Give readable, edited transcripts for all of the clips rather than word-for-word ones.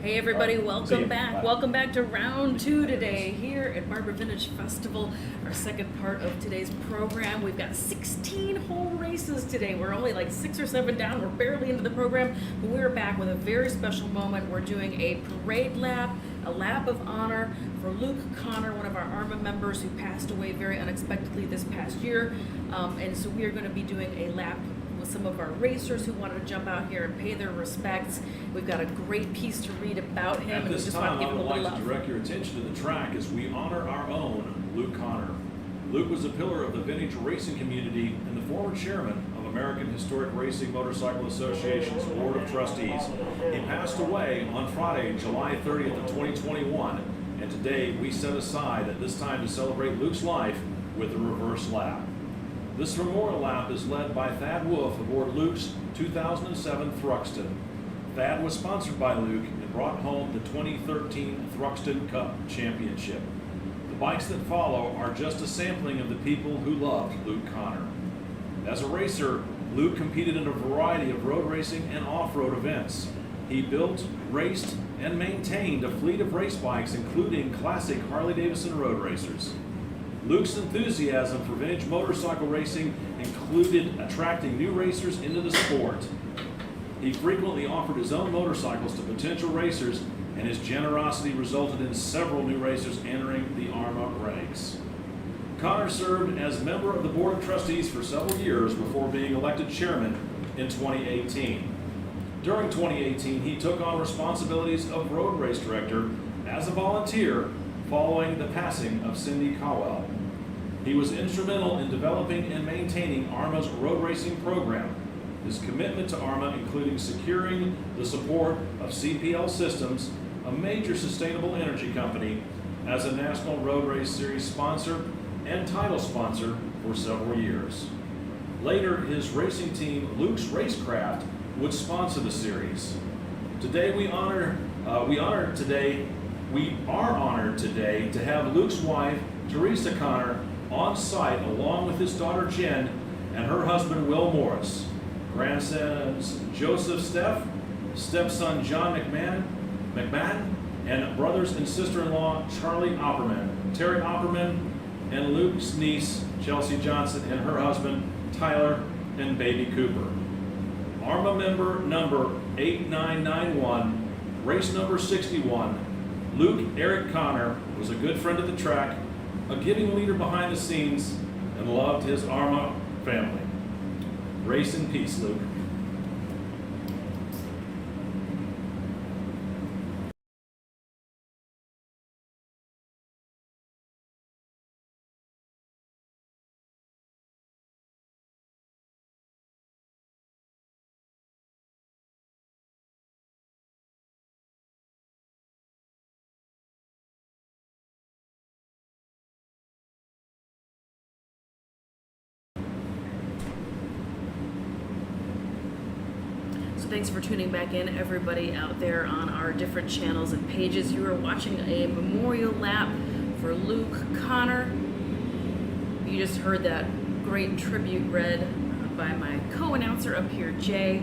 Hey everybody, welcome back. Bye. Welcome back to round 2 today here at Barber Vintage Festival, our second part of today's program. We've got 16 whole races today. We're only like 6 or 7 down. We're barely into the program, but we're back with a very special moment. We're doing a parade lap, a lap of honor for Luke Connor, one of our AHRMA members who passed away very unexpectedly this past year. And so we are going to be doing a lap with some of our racers who wanted to jump out here and pay their respects. We've got a great piece to read about him. At this time, I would like to direct your attention to the track as we honor our own Luke Connor. Luke was a pillar of the vintage racing community and the former chairman of American Historic Racing Motorcycle Association's Board of Trustees. He passed away on Friday, July 30th of 2021, and today we set aside at this time to celebrate Luke's life with a reverse lap. This memorial lap is led by Thad Wolf aboard Luke's 2007 Thruxton. Thad was sponsored by Luke and brought home the 2013 Thruxton Cup Championship. The bikes that follow are just a sampling of the people who loved Luke Connor. As a racer, Luke competed in a variety of road racing and off-road events. He built, raced, and maintained a fleet of race bikes, including classic Harley-Davidson road racers. Luke's enthusiasm for vintage motorcycle racing included attracting new racers into the sport. He frequently offered his own motorcycles to potential racers, and his generosity resulted in several new racers entering the AHRMA ranks. Connor served as member of the Board of Trustees for several years before being elected chairman in 2018. During 2018, he took on responsibilities of road race director as a volunteer following the passing of Cindy Cowell. He was instrumental in developing and maintaining AHRMA's road racing program. His commitment to AHRMA, including securing the support of CPL Systems, a major sustainable energy company, as a National Road Race Series sponsor and title sponsor for several years. Later, his racing team, Luke's Racecraft, would sponsor the series. Today we are honored today to have Luke's wife, Teresa Connor, on site along with his daughter Jen and her husband Will Morris, grandsons Joseph stepson John McMahon, and brothers and sister-in-law Charlie Opperman, Terry Opperman, and Luke's niece Chelsea Johnson and her husband Tyler and baby Cooper. AHRMA member number 8991, race number 61, Luke Eric Connor was a good friend of the track, a giving leader behind the scenes, and loved his AHRMA family. Race in peace, Luke. So thanks for tuning back in, everybody out there on our different channels and pages. You are watching a memorial lap for Luke Connor. You just heard that great tribute read by my co-announcer up here, Jay.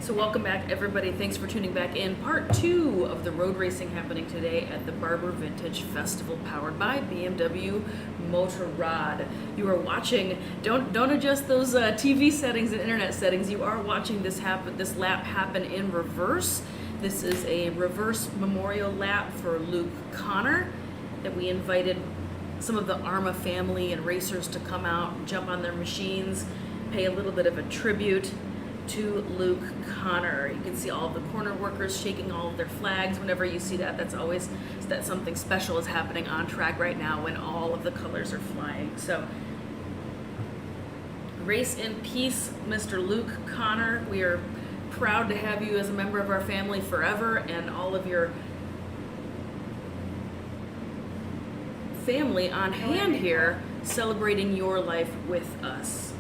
So welcome back, everybody. Thanks for tuning back in. Part 2 of the road racing happening today at the Barber Vintage Festival, powered by BMW Motorrad. You are watching. Don't adjust those TV settings and internet settings. You are watching this lap happen in reverse. This is a reverse memorial lap for Luke Connor that we invited some of the AHRMA family and racers to come out and jump on their machines, pay a little bit of a tribute to Luke Connor. You can see all of the corner workers shaking all of their flags. Whenever you see that, that's always that something special is happening on track right now when all of the colors are flying. So race in peace, Mr. Luke Connor. We are proud to have you as a member of our family forever, and all of your family on hand here celebrating your life with us.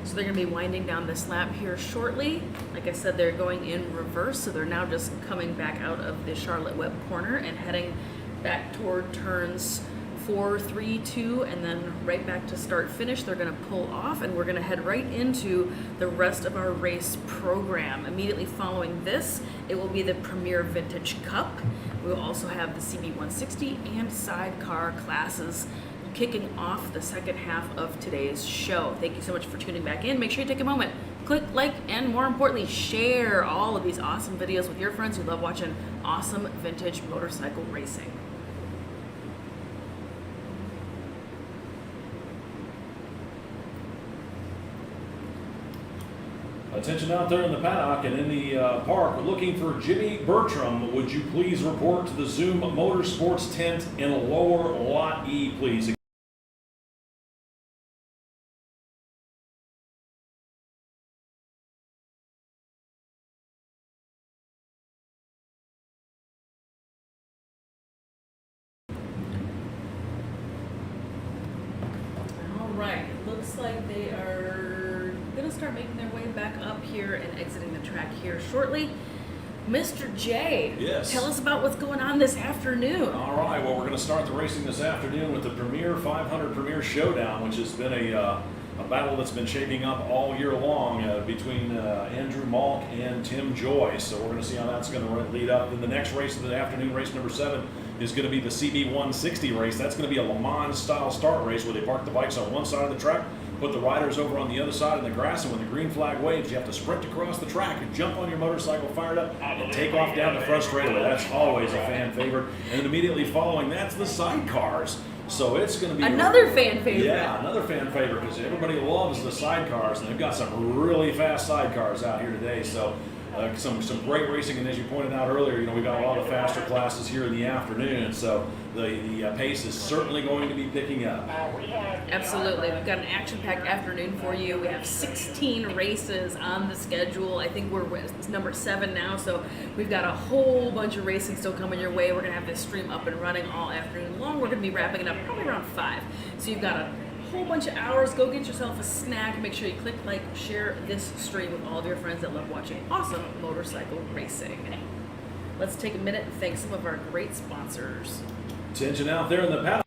So they're going to be winding down this lap here shortly. Like I said, they're going in reverse, so they're now just coming back out of the Charlotte Webb corner and heading back toward turns 4, 3, 2, and then right back to start finish. They're going to pull off, and we're going to head right into the rest of our race program. Immediately following this, it will be the Premier Vintage Cup. We will also have the CB160 and sidecar classes kicking off the second half of today's show. Thank you so much for tuning back in. Make sure you take a moment, click like, and more importantly, share all of these awesome videos with your friends who love watching awesome vintage motorcycle racing. Attention out there in the paddock and in the park. We're looking for Jimmy Bertram. Would you please report to the Zoom Motorsports tent in lower lot E, please? Right, it looks like they are going to start making their way back up here and exiting the track here shortly. Mr. J, yes, tell us about what's going on this afternoon. All right, well, we're going to start the racing this afternoon with the Premier 500 Premier Showdown, which has been a battle that's been shaping up all year long between Andrew Malk and Tim Joyce. So we're going to see how that's going to lead up. Then the next race of the afternoon, race number 7, is going to be the CB160 race. That's going to be a Le Mans style start race where they park the bikes on one side of the track, put the riders over on the other side in the grass, and when the green flag waves, you have to sprint across the track and jump on your motorcycle, fire it up, and take off down the front straightaway. That's always a fan favorite. And then immediately following, that's the sidecars. So it's going to be another fan favorite. Yeah, another fan favorite, because everybody loves the sidecars, and they've got some really fast sidecars out here today. So some great racing, and as you pointed out earlier, you know, we've got a lot of faster classes here in the afternoon. So the pace is certainly going to be picking up. Absolutely, we've got an action-packed afternoon for you. We have 16 races on the schedule. I think it's number 7 now, so we've got a whole bunch of racing still coming your way. We're going to have this stream up and running all afternoon long. We're going to be wrapping it up probably around 5. So you've got a whole bunch of hours. Go get yourself a snack. Make sure you click like, share this stream with all of your friends that love watching awesome motorcycle racing. Let's take a minute and thank some of our great sponsors. Attention out there in the paddock.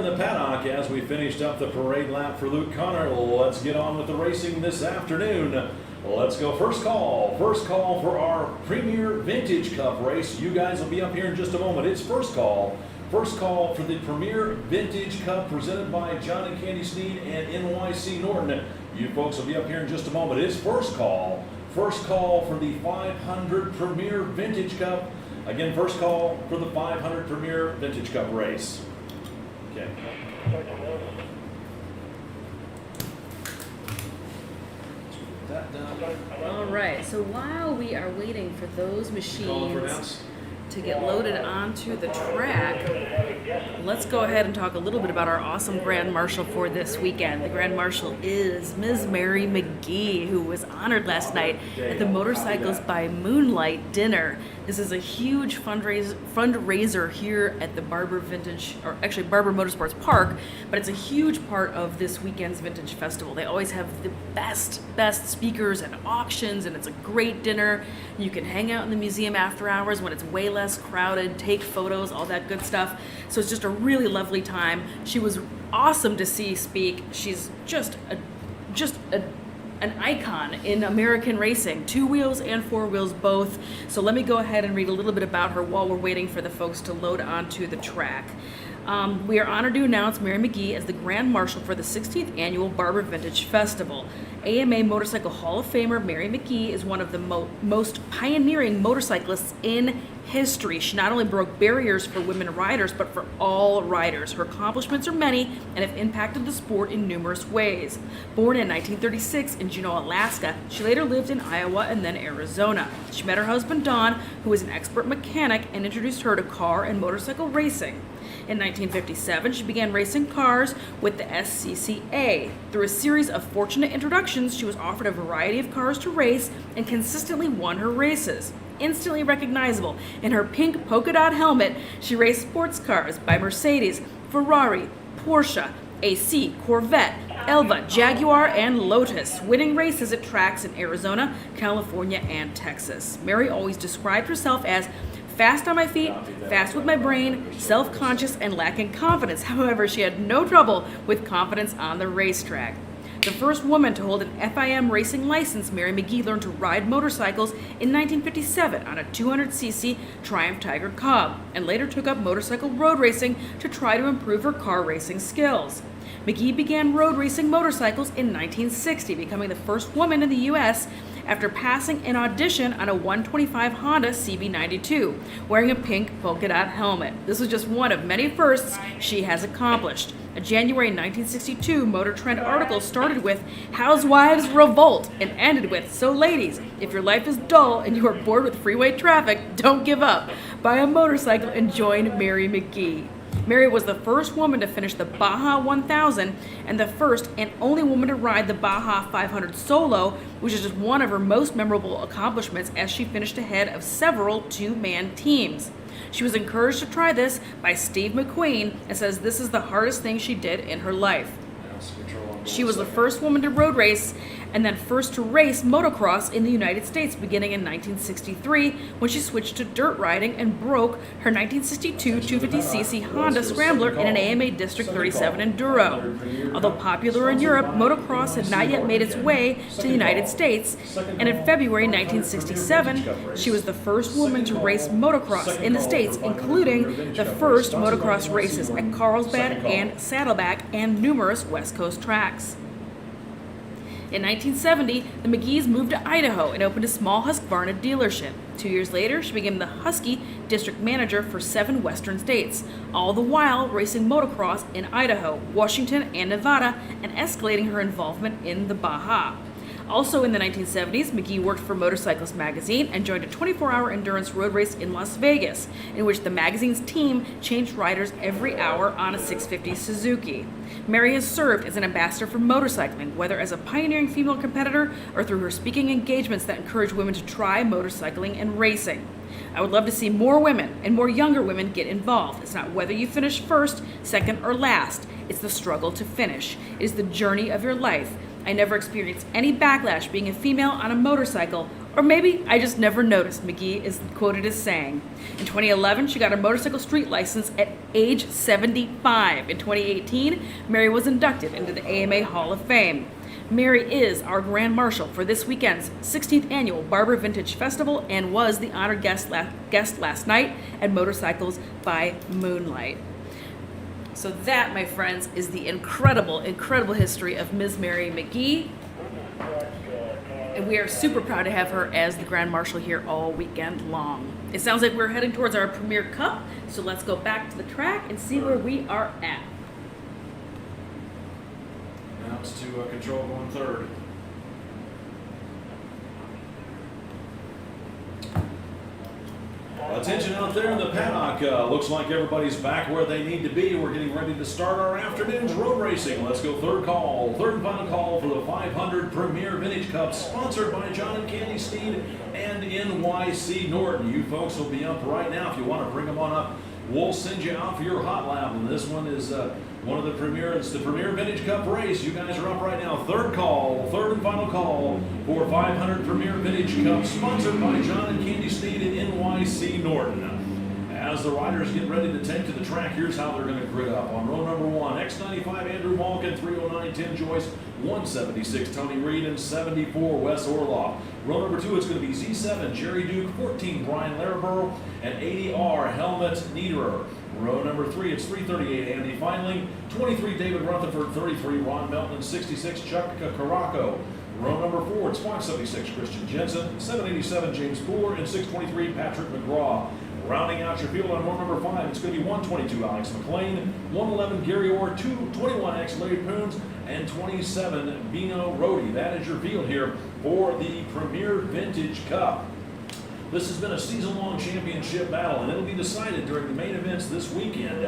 the paddock as we finished up the parade lap for Luke Connor. Let's get on with the racing this afternoon. Let's go first call. First call for our Premier Vintage Cup race. You guys will be up here in just a moment. It's first call. First call for the Premier Vintage Cup presented by John and Candy Sneed and NYC Norton. You folks will be up here in just a moment. It's first call. First call for the 500 Premier Vintage Cup. Again, first call for the 500 Premier Vintage Cup race. Okay. That done. All right, so while we are waiting for those Calling for machines announce. to get loaded onto the track, let's go ahead and talk a little bit about our awesome Grand Marshal for this weekend. The Grand Marshal is Ms. Mary McGee, who was honored last night at the Motorcycles by Moonlight dinner. This is a huge fundraiser here at the Barber Motorsports Park, but it's a huge part of this weekend's Vintage Festival. They always have the best speakers and auctions, and it's a great dinner. You can hang out in the museum after hours when it's way less crowded, take photos, all that good stuff. So it's just a really lovely time. She was awesome to see speak. She's just an icon in American racing, 2 wheels and 4 wheels both. So let me go ahead and read a little bit about her while we're waiting for the folks to load onto the track. We are honored to announce Mary McGee as the Grand Marshal for the 16th Annual Barber Vintage Festival. AMA Motorcycle Hall of Famer Mary McGee is one of the most pioneering motorcyclists in history. She not only broke barriers for women riders, but for all riders. Her accomplishments are many and have impacted the sport in numerous ways. Born in 1936 in Juneau, Alaska, she later lived in Iowa and then Arizona. She met her husband Don, who was an expert mechanic, and introduced her to car and motorcycle racing. In 1957, she began racing cars with the SCCA. Through a series of fortunate introductions, she was offered a variety of cars to race and consistently won her races. Instantly recognizable in her pink polka dot helmet, she raced sports cars by Mercedes, Ferrari, Porsche, AC, Corvette, Elva, Jaguar, and Lotus, winning races at tracks in Arizona, California, and Texas. Mary always described herself as fast on my feet, fast with my brain, self-conscious, and lacking confidence. However, she had no trouble with confidence on the racetrack. The first woman to hold an FIM racing license, Mary McGee learned to ride motorcycles in 1957 on a 200cc Triumph Tiger Cub, and later took up motorcycle road racing to try to improve her car racing skills. McGee began road racing motorcycles in 1960, becoming the first woman in the U.S. after passing an audition on a 125 Honda CB92, wearing a pink polka dot helmet. This was just one of many firsts she has accomplished. A January 1962 Motor Trend article started with "Housewives Revolt" and ended with, "So ladies, if your life is dull and you are bored with freeway traffic, don't give up. Buy a motorcycle and join Mary McGee." Mary was the first woman to finish the Baja 1000 and the first and only woman to ride the Baja 500 solo, which is just one of her most memorable accomplishments, as she finished ahead of several two-man teams. She was encouraged to try this by Steve McQueen and says this is the hardest thing she did in her life. She was the first woman to road race and then first to race motocross in the United States, beginning in 1963 when she switched to dirt riding and broke her 1962 250cc Honda Scrambler in an AMA District 37 Enduro. Although popular in Europe, motocross had not yet made its way to the United States, and in February 1967, she was the first woman to race motocross in the States, including the first motocross races at Carlsbad and Saddleback and numerous West Coast tracks. In 1970, the McGees moved to Idaho and opened a small Husqvarna dealership. 2 years later, she became the Husky district manager for 7 western states, all the while racing motocross in Idaho, Washington, and Nevada, and escalating her involvement in the Baja. Also in the 1970s, McGee worked for Motorcyclist magazine and joined a 24-hour endurance road race in Las Vegas, in which the magazine's team changed riders every hour on a 650 Suzuki. Mary has served as an ambassador for motorcycling, whether as a pioneering female competitor or through her speaking engagements that encourage women to try motorcycling and racing. I would love to see more women and more younger women get involved. It's not whether you finish first, second, or last. It's the struggle to finish. It is the journey of your life. I never experienced any backlash being a female on a motorcycle, or maybe I just never noticed, McGee is quoted as saying. In 2011, she got her motorcycle street license at age 75. In 2018, Mary was inducted into the AMA Hall of Fame. Mary is our Grand Marshal for this weekend's 16th Annual Barber Vintage Festival and was the honored guest last night at Motorcycles by Moonlight. So that, my friends, is the incredible, incredible history of Ms. Mary McGee. And we are super proud to have her as the Grand Marshal here all weekend long. It sounds like we're heading towards our Premier Cup, so let's go back to the track and see where we are at. Now it's to control going third. Attention out there in the paddock. Looks like everybody's back where they need to be. We're getting ready to start our afternoon's road racing. Let's go third and final call for the 500 Premier Vintage Cup, sponsored by John and Candy Steed and NYC Norton. You folks will be up right now. If you want to bring them on up, we'll send you out for your hot lap. And this one is one of the premier, it's the Premier Vintage Cup race. You guys are up right now. Third and final call for 500 Premier Vintage Cup, sponsored by John and Candy Steed and NYC Norton. As the riders get ready to take to the track, here's how they're going to grid up. On row number 1, X95 Andrew Malkin, 309 Tim Joyce, 176 Tony Reed, and 74 Wes Orloff. Row number 2, it's going to be Z7 Jerry Duke, 14 Brian Laraborough, and 80R Helmut Niederer. Row number 3, it's 338 Andy Feinling, 23 David Rutherford, 33 Ron Melton, and 66 Chuck Caraco. Row number 4, it's 576 Christian Jensen, 787 James Pooler, and 623 Patrick McGraw. Rounding out your field on row number 5, it's going to be 122 Alex McLean, 111 Gary Orr, 221X Larry Poons, and 27 Bino Rody. That is your field here for the Premier Vintage Cup. This has been a season-long championship battle, and it'll be decided during the main events this weekend.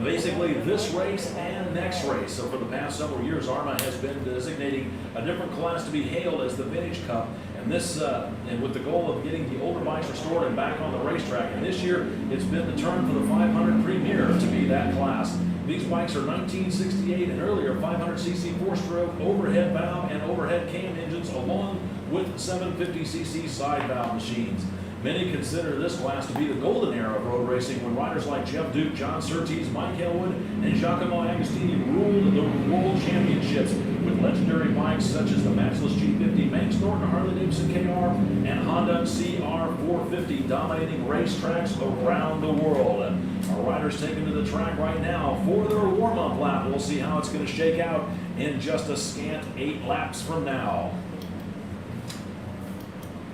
Basically, this race and next race. So for the past several years, AHRMA has been designating a different class to be hailed as the Vintage Cup. And this, and with the goal of getting the older bikes restored and back on the racetrack. And this year, it's been the turn for the 500 Premier to be that class. These bikes are 1968 and earlier 500cc 4-stroke overhead valve and overhead cam engines, along with 750cc side valve machines. Many consider this class to be the golden era of road racing, when riders like Jeff Duke, John Surtees, Mike Elwood, and Giacomo Agostini ruled the World Championships with legendary bikes such as the matchless G50, Manx Norton, Harley-Davidson KR, and Honda CR450 dominating racetracks around the world. Our riders taking to the track right now for their warm-up lap. We'll see how it's going to shake out in just a scant 8 laps from now.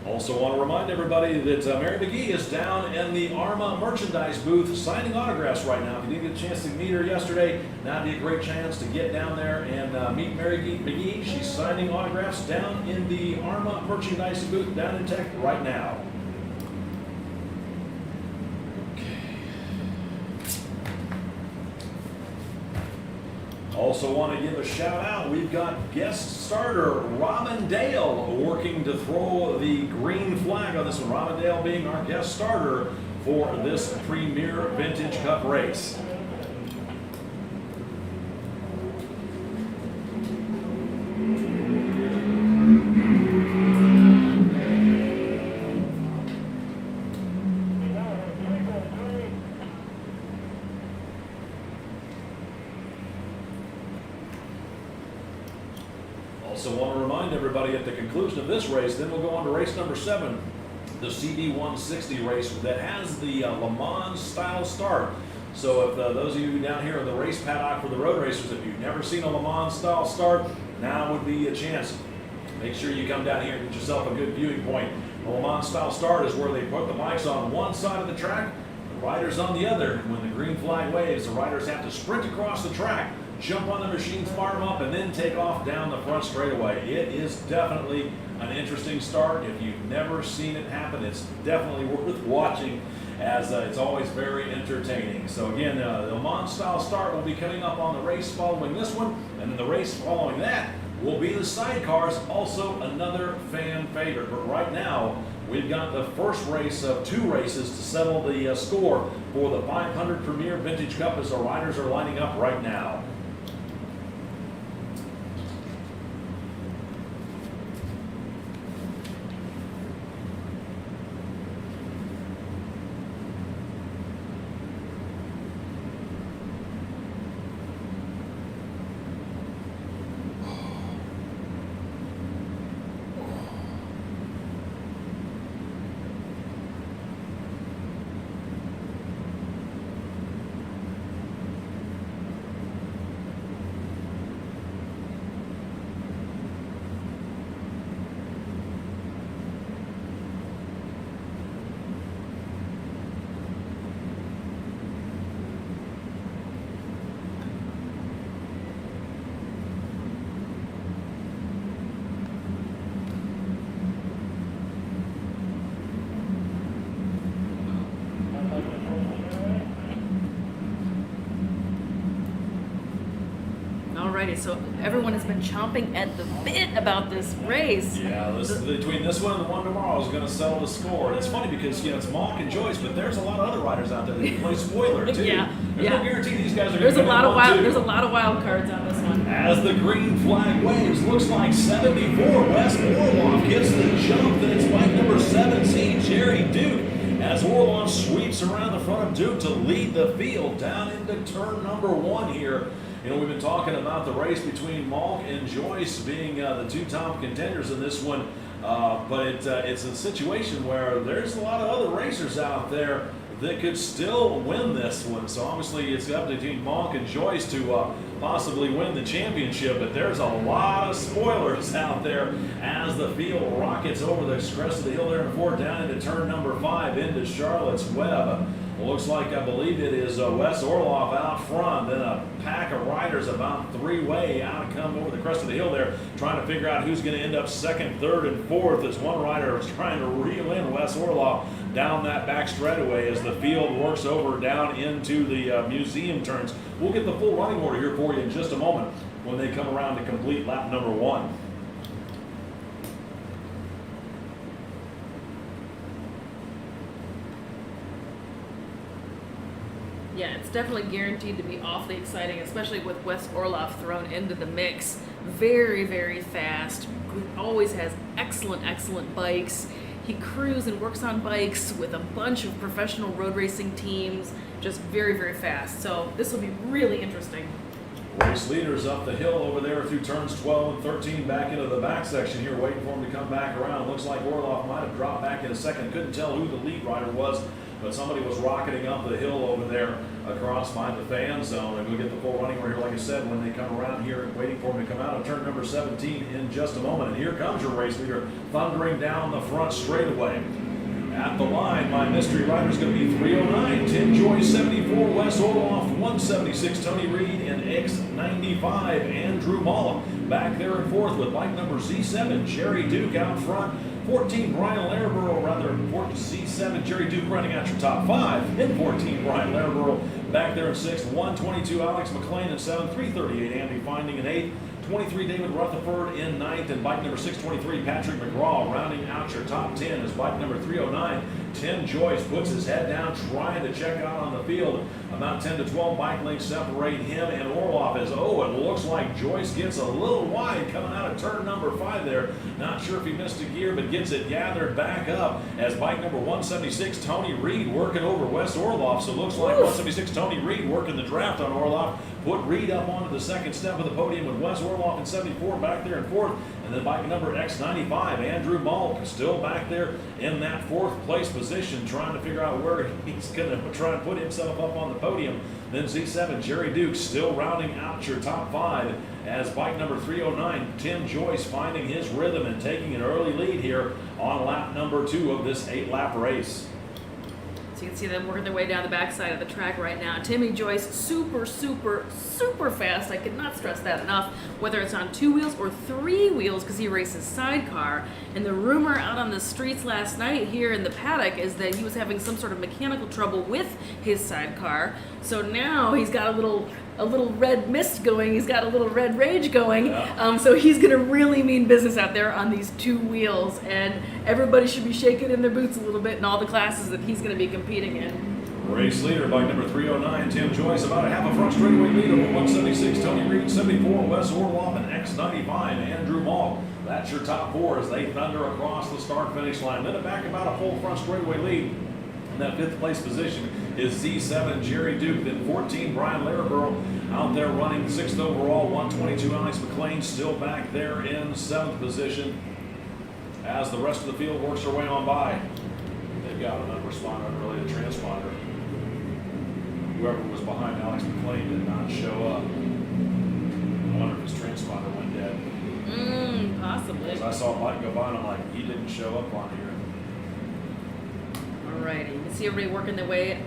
Also want to remind everybody that Mary McGee is down in the AHRMA merchandise booth signing autographs right now. If you didn't get a chance to meet her yesterday, now would be a great chance to get down there and meet Mary McGee. She's signing autographs down in the AHRMA merchandise booth down in Tech right now. Also want to give a shout out, we've got guest starter Robin Dale working to throw the green flag on this one. Robin Dale being our guest starter for this Premier Vintage Cup race. Also want to remind everybody at the conclusion of this race, then we'll go on to race number 7, the CD160 race that has the Le Mans style start. So if those of you down here in the race paddock for the road racers, if you've never seen a Le Mans style start, now would be a chance. Make sure you come down here and get yourself a good viewing point. The Le Mans style start is where they put the bikes on one side of the track, the riders on the other. When the green flag waves, the riders have to sprint across the track, jump on the machines, fire them up, and then take off down the front straightaway. It is definitely an interesting start. If you've never seen it happen, it's definitely worth watching, as it's always very entertaining. So again, the Le Mans style start will be coming up on the race following this one, and then the race following that will be the sidecars, also another fan favorite. But right now, we've got the first race of 2 races to settle the score for the 500 Premier Vintage Cup, as the riders are lining up right now. Alrighty, so everyone has been chomping at the bit about this race. Yeah, between this one and the one tomorrow is going to settle the score. And it's funny because, it's Monk and Joyce, but there's a lot of other riders out there that can play spoiler, too. There's no guarantee these guys are going to There's a lot of wild cards on this one. As the green flag waves, looks like 74, Wes Orloff gets the jump. Then it's bike number 17, Jerry Duke, as Orloff sweeps around the front of Duke to lead the field down into turn number 1 here. We've been talking about the race between Malk and Joyce being the two top contenders in this one, but it's a situation where there's a lot of other racers out there that could still win this one. So obviously it's up between Malk and Joyce to possibly win the championship, but there's a lot of spoilers out there as the field rockets over the crest of the hill there and forward down into turn number 5 into Charlotte's Web. Looks like, I believe it is Wes Orloff out front, then a pack of riders about 3-way out and come over the crest of the hill there, trying to figure out who's going to end up 2nd, 3rd, and 4th as one rider is trying to reel in Wes Orloff down that back straightaway as the field works over down into the museum turns. We'll get the full running order here for you in just a moment when they come around to complete lap number 1. Yeah, it's definitely guaranteed to be awfully exciting, especially with Wes Orloff thrown into the mix. Very, very fast. Always has excellent bikes. He crews and works on bikes with a bunch of professional road racing teams. Just very, very fast. So this will be really interesting. Race leaders up the hill over there through turns 12 and 13 back into the back section here, waiting for him to come back around. Looks like Orloff might have dropped back in a second. Couldn't tell who the lead rider was, but somebody was rocketing up the hill over there across by the fan zone. And we'll get the full running order here, like I said, when they come around here, waiting for him to come out of turn number 17 in just a moment. And here comes your race leader, thundering down the front straightaway. At the line, my mystery rider is going to be 309, Tim Joyce, 74, Wes Orloff, 176, Tony Reed, and X95, Andrew Mullen. Back there in 4th with bike number Z7, Jerry Duke out front. 14, Brian Laraborough, Z7, Jerry Duke running out your top 5. And 14, Brian Laraborough back there in 6th. 122, Alex McLean in 7th. 338, Andy Finding in 8th. 23, David Rutherford in 9th, and bike number 623, Patrick McGraw, rounding out your top 10 as bike number 309. Tim Joyce puts his head down, trying to check out on the field. About 10 to 12 bike lengths separate him and Orloff as, it looks like Joyce gets a little wide coming out of turn number 5 there. Not sure if he missed a gear, but gets it gathered back up as bike number 176, Tony Reed, working over Wes Orloff. So it looks like 176, Tony Reed working the draft on Orloff. Put Reed up onto the second step of the podium with Wes Orloff in 74 back there in 4th. And then bike number X95, Andrew Malk, still back there in that 4th place position, trying to figure out where he's going to try and put himself up on the podium. Then Z7, Jerry Duke, still rounding out your top 5 as bike number 309, Tim Joyce, finding his rhythm and taking an early lead here on lap number 2 of this 8-lap race. So you can see them working their way down the backside of the track right now. Timmy Joyce, super fast. I could not stress that enough, whether it's on 2 wheels or 3 wheels, because he races sidecar. And the rumor out on the streets last night here in the paddock is that he was having some sort of mechanical trouble with his sidecar. So now he's got a little red mist going. He's got a little red rage going. Yeah. So he's going to really mean business out there on these 2 wheels. And everybody should be shaking in their boots a little bit in all the classes that he's going to be competing in. Race leader, bike number 309, Tim Joyce, about a half a front straightaway lead over 176, Tony Reed, 74, Wes Orloff, and X95, Andrew Malk. That's your top 4 as they thunder across the start-finish line. Then back about a full front straightaway lead. In that 5th place position is Z7, Jerry Duke. Then 14, Brian Laraborough out there running 6th overall. 122, Alex McLean still back there in 7th position as the rest of the field works their way on by. They've got an unresponder, unrelated transponder. Whoever was behind Alex McLean did not show up. I wonder if his transponder went dead. Possibly. As I saw Mike go by and I'm like, he didn't show up on here. Alrighty, you can see everybody working their way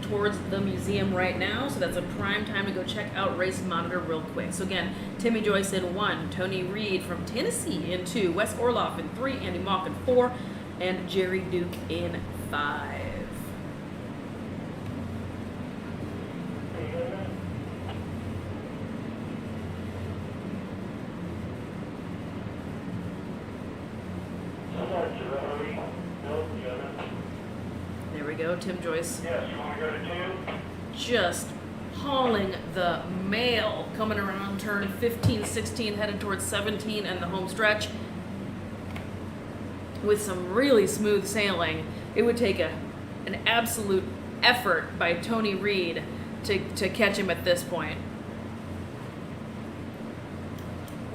towards the museum right now, so that's a prime time to go check out Race Monitor real quick. So again, Timmy Joyce in 1, Tony Reed from Tennessee in 2, Wes Orloff in 3, Andy Malk in 4, and Jerry Duke in 5. There we go, Tim Joyce. Yes, you want to go to 2? Just hauling the mail, coming around turn 15, 16, headed towards 17 and the home stretch with some really smooth sailing. It would take an absolute effort by Tony Reed to catch him at this point.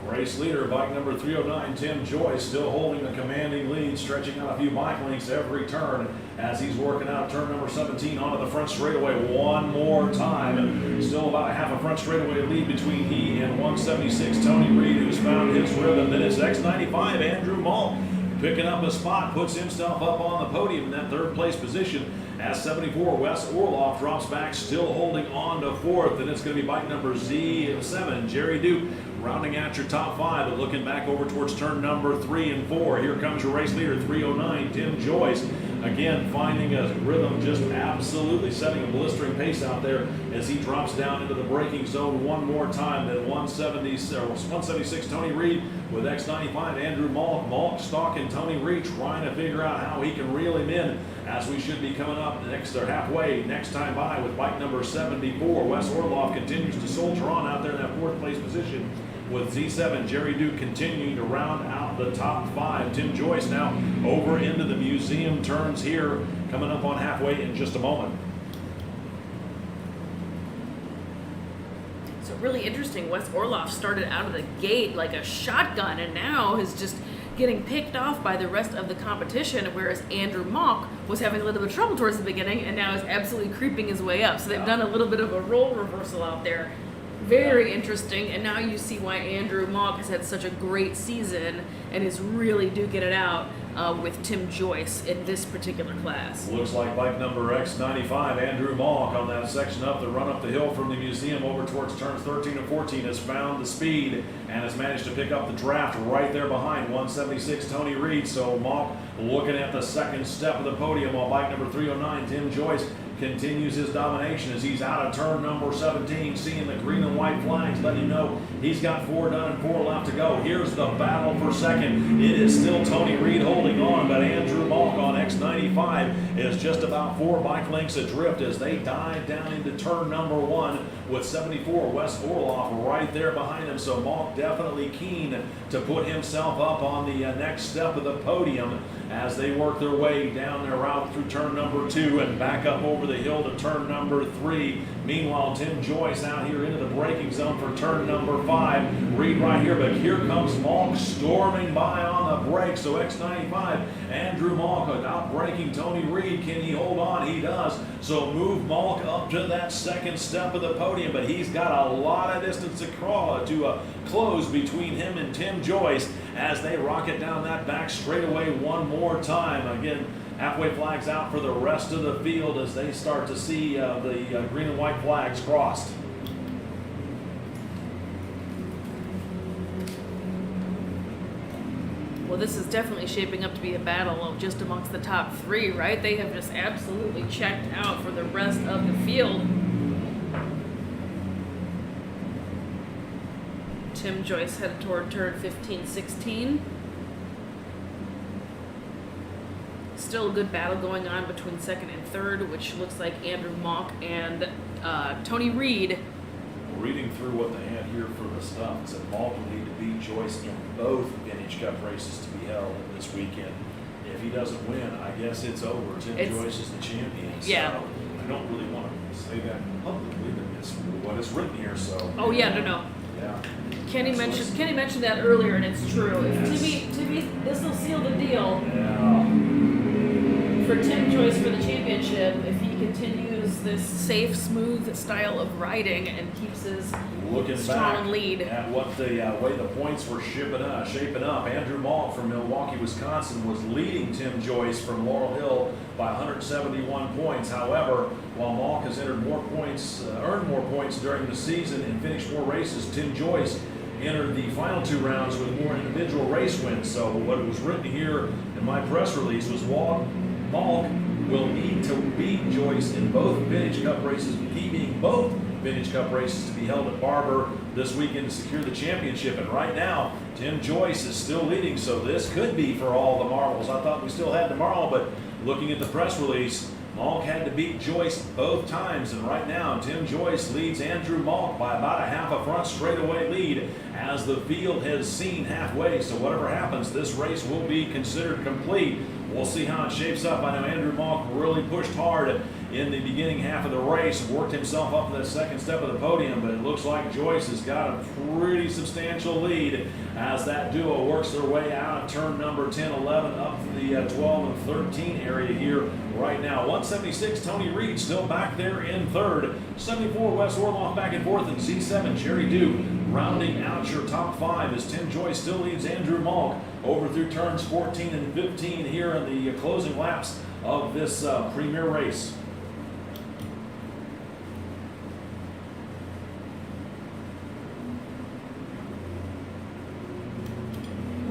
Race leader, bike number 309, Tim Joyce, still holding a commanding lead, stretching out a few bike lengths every turn as he's working out turn number 17 onto the front straightaway one more time. Still about a half a front straightaway lead between he and 176 Tony Reed, who's found his rhythm. Then it's X95 Andrew Malk picking up a spot, puts himself up on the podium in that third place position. As 74 Wes Orloff drops back, still holding on to fourth, and it's going to be bike number Z7 Jerry Duke rounding out your top 5, but looking back over towards turn number 3 and 4. Here comes your race leader, 309 Tim Joyce, again finding a rhythm, just absolutely setting a blistering pace out there as he drops down into the braking zone one more time. Then 176 Tony Reed with X95 Andrew Malk. Malk stalking Tony Reed, trying to figure out how he can reel him in as we should be coming up next or halfway next time by with bike number 74. Wes Orloff continues to soldier on out there in that fourth place position, with Z7 Jerry Duke continuing to round out the top 5. Tim Joyce now over into the museum turns here, coming up on halfway in just a moment. So really interesting. Wes Orloff started out of the gate like a shotgun and now is just getting picked off by the rest of the competition, whereas Andrew Malk was having a little bit of trouble towards the beginning and now is absolutely creeping his way up. So they've done a little bit of a role reversal out there. Very interesting, and now you see why Andrew Malk has had such a great season and is really duking it out with Tim Joyce in this particular class. Looks like bike number X95 Andrew Malk on that section up the run up the hill from the museum over towards turns 13 and 14 has found the speed and has managed to pick up the draft right there behind 176 Tony Reed. So Malk looking at the second step of the podium, while bike number 309 Tim Joyce continues his domination as he's out of turn number 17, seeing the green and white flags, letting him know he's got 4 done and 4 left to go. Here's the battle for second. It is still Tony Reed holding on, but Andrew Malk on X95 is just about 4 bike lengths adrift as they dive down into turn number 1 with 74 Wes Orloff right there behind him. So Malk definitely keen to put himself up on the next step of the podium as they work their way down their route through turn number 2 and back up over the hill to turn number 3. Meanwhile, Tim Joyce out here into the braking zone for turn number 5. Reed right here, but here comes Malk storming by on the brakes. So X95, Andrew Malk out braking Tony Reed. Can he hold on? He does. So move Malk up to that second step of the podium, but he's got a lot of distance to close between him and Tim Joyce as they rocket down that back straightaway one more time. Again, halfway flags out for the rest of the field as they start to see the green and white flags crossed. Well, this is definitely shaping up to be a battle of just amongst the top 3, right? They have just absolutely checked out for the rest of the field. Tim Joyce headed toward turn 15, 16. Still a good battle going on between second and third, which looks like Andrew Malk and Tony Reed. Reading through what they had here for the stuff, it said Malk will need to beat Joyce in both Vintage Cup races to be held this weekend. If he doesn't win, I guess it's over. Tim Joyce is the champion. Yeah. So I don't really want to say that publicly, but it's what is written here. So. Oh yeah, no. Yeah. Kenny mentioned that earlier, and it's true. If Timmy, this will seal the deal. Yeah. For Tim Joyce for the championship, if he continues this safe, smooth style of riding and keeps his strong lead. At what the way the points were shaping up, Andrew Malk from Milwaukee, Wisconsin was leading Tim Joyce from Laurel Hill by 171 points. However, while Malk has earned more points during the season and finished more races, Tim Joyce entered the final 2 rounds with more individual race wins. So what was written here in my press release was Malk will need to beat Joyce in both Vintage Cup races, he being both Vintage Cup races to be held at Barber this weekend to secure the championship. And right now, Tim Joyce is still leading, so this could be for all the marbles. I thought we still had tomorrow, but looking at the press release, Malk had to beat Joyce both times, and right now Tim Joyce leads Andrew Malk by about a half a front straightaway lead as the field has seen halfway. So whatever happens, this race will be considered complete. We'll see how it shapes up. I know Andrew Malk really pushed hard in the beginning half of the race, worked himself up to the second step of the podium, but it looks like Joyce has got a pretty substantial lead as that duo works their way out of turn number 10, 11, up to the 12 and 13 area here right now. 176, Tony Reed still back there in third. 74, Wes Orloff back and forth, and C7, Jerry Duke rounding out your top five as Tim Joyce still leads Andrew Malk over through turns 14 and 15 here in the closing laps of this premier race.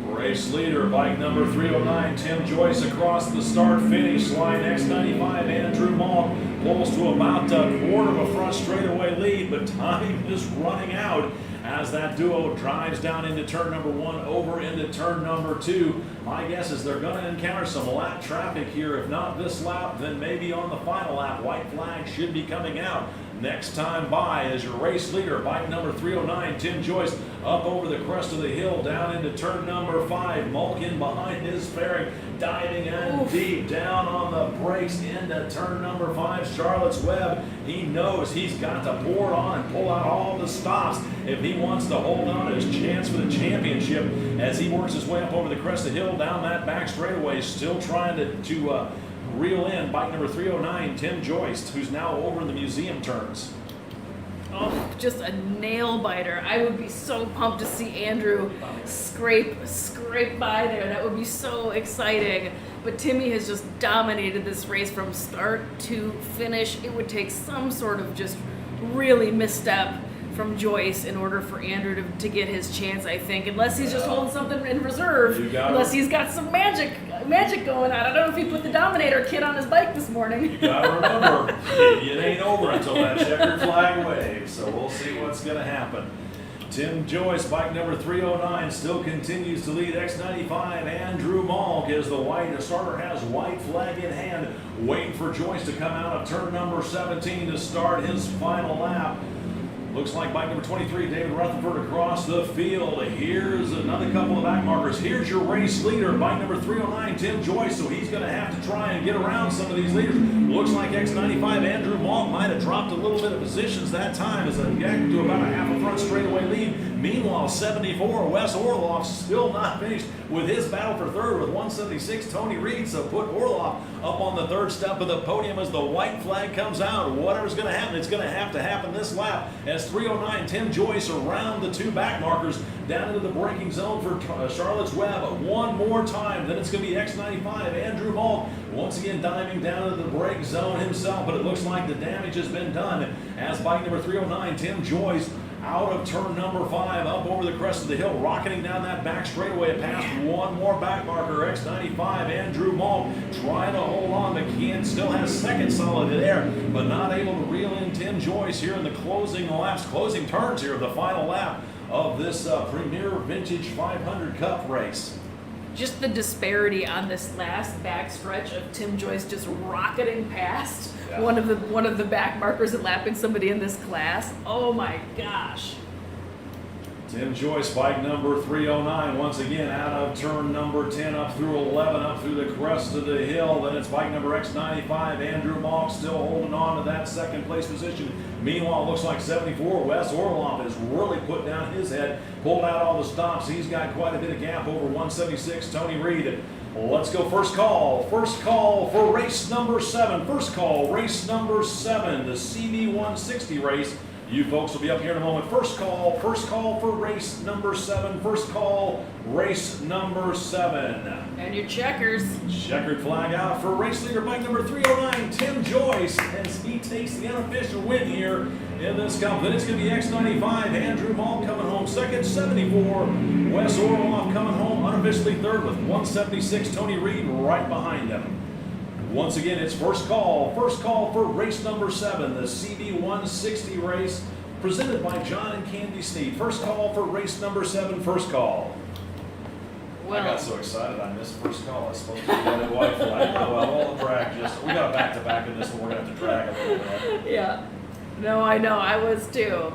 Race leader, bike number 309, Tim Joyce across the start-finish line. X95, Andrew Malk pulls to about a quarter of a front straightaway lead, but time is running out as that duo drives down into turn number 1, over into turn number 2. My guess is they're going to encounter some lap traffic here. If not this lap, then maybe on the final lap. White flag should be coming out next time by as your race leader, bike number 309, Tim Joyce, up over the crest of the hill, down into turn number 5. Malk in behind his fairing, diving in deep, down on the brakes into turn number 5, Charlotte's Web. He knows he's got to pour it on and pull out all the stops if he wants to hold on to his chance for the championship as he works his way up over the crest of the hill, down that back straightaway, still trying to reel in bike number 309, Tim Joyce, who's now over in the museum turns. Oh, just a nail biter. I would be so pumped to see Andrew scrape by there. That would be so exciting. But Timmy has just dominated this race from start to finish. It would take some sort of just really misstep from Joyce in order for Andrew to get his chance, I think, unless he's just holding something in reserve, unless he's got some magic going on. I don't know if he put the Dominator kit on his bike this morning. You gotta remember, it ain't over until that checkered flag waves, so we'll see what's gonna happen. Tim Joyce, bike number 309, still continues to lead. X95, Andrew Malk, as the starter has white flag in hand, waiting for Joyce to come out of turn number 17 to start his final lap. Looks like bike number 23, David Rutherford, across the field. Here's another couple of back markers. Here's your race leader, bike number 309, Tim Joyce. So he's going to have to try and get around some of these leaders. Looks like X95, Andrew Malk might have dropped a little bit of positions that time as they get to about a half a front straightaway lead. Meanwhile, 74, Wes Orloff still not finished with his battle for third with 176, Tony Reed. So put Orloff up on the third step of the podium as the white flag comes out. Whatever's going to happen, it's going to happen this lap as 309, Tim Joyce around the two back markers down into the braking zone for Charlotte's Web one more time. Then it's going to be X95, Andrew Malk, once again diving down into the brake zone himself, but it looks like the damage has been done as bike number 309, Tim Joyce, out of turn number 5, up over the crest of the hill, rocketing down that back straightaway past one more back marker. X95, Andrew Malk, trying to hold on, but Kean still has second solid there, but not able to reel in Tim Joyce here in the closing turns here of the final lap of this Premier Vintage 500 Cup race. Just the disparity on this last back stretch of Tim Joyce just rocketing past one of the back markers and lapping somebody in this class. Oh my gosh. Tim Joyce, bike number 309, once again out of turn number 10, up through 11, up through the crest of the hill. Then it's bike number X95, Andrew Malk, still holding on to that second place position. Meanwhile, it looks like 74, Wes Orloff has really put down his head, pulled out all the stops. He's got quite a bit of gap over 176, Tony Reed. Let's go first call. First call for race number 7. First call, race number 7, the CB160 race. You folks will be up here in a moment. First call for race number 7. First call, race number 7. And your checkers. Checkered flag out for race leader bike number 309, Tim Joyce, as he takes the unofficial win here in this cup. Then it's going to be X95, Andrew Malk coming home second, 74, Wes Orloff coming home unofficially third with 176, Tony Reed right behind them. Once again, it's first call for race number 7, the CB160 race, presented by John and Candy Sneed. First call for race number 7, first call. Well, I got so excited I missed first call. I was supposed to be on the white flag. Oh, well, we'll drag just, we got a back-to-back in this one. We're going to have to drag a little bit. yeah. No, I know. I was too.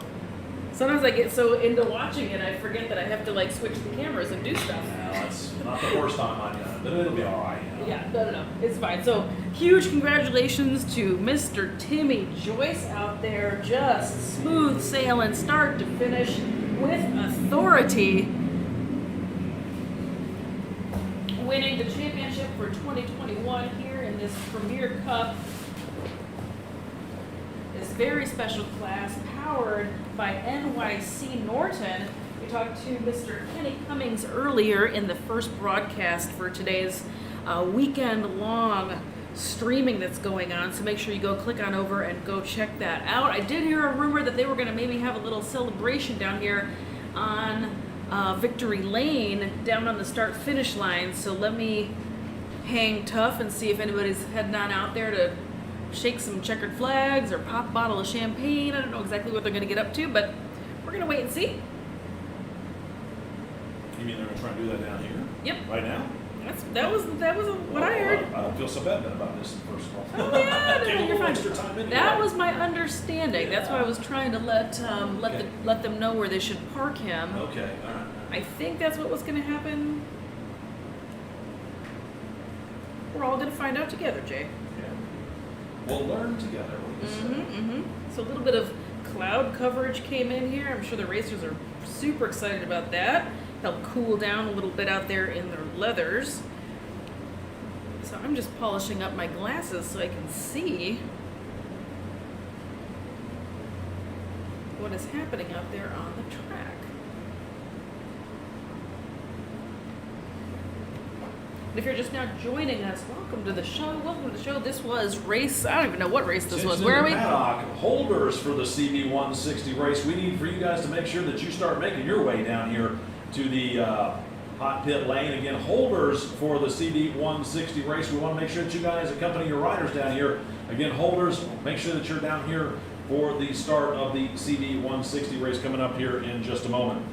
Sometimes I get so into watching it, I forget that I have to like switch the cameras and do stuff. No, it's not the first time I've done it, but it'll be all right. You know? Yeah, no, it's fine. So, huge congratulations to Mr. Timmy Joyce out there, just smooth sailing start to finish with authority, winning the championship for 2021 here in this Premier Cup. This very special class powered by NYC Norton. We talked to Mr. Kenny Cummings earlier in the first broadcast for today's weekend-long streaming that's going on, so make sure you go click on over and go check that out. I did hear a rumor that they were going to maybe have a little celebration down here on Victory Lane down on the start-finish line, so let me hang tough and see if anybody's heading on out there to shake some checkered flags or pop a bottle of champagne. I don't know exactly what they're going to get up to, but we're going to wait and see. You mean they're going to try and do that down here? Yep. Right now? That was what I heard. I don't feel so bad then about this first call. Oh yeah, Give a you're little fine. extra time anyway. That was my understanding. Yeah. That's why I was trying to let Okay. let them know where they should park him. Okay, all right. I think that's what was going to happen. We're all going to find out together, Jay. Yeah. We'll learn together. What do you say? So a little bit of cloud coverage came in here. I'm sure the racers are super excited about that. Help cool down a little bit out there in their leathers. So I'm just polishing up my glasses so I can see what is happening out there on the track. And if you're just now joining us, welcome to the show. Welcome to the show. This was race, I don't even know what race this was. Where are we? Paddock, holders for the CB160 race. We need for you guys to make sure that you start making your way down here to the hot pit lane. Again, holders for the CB160 race. We want to make sure that you guys accompany your riders down here. Again, holders, make sure that you're down here for the start of the CB160 race coming up here in just a moment.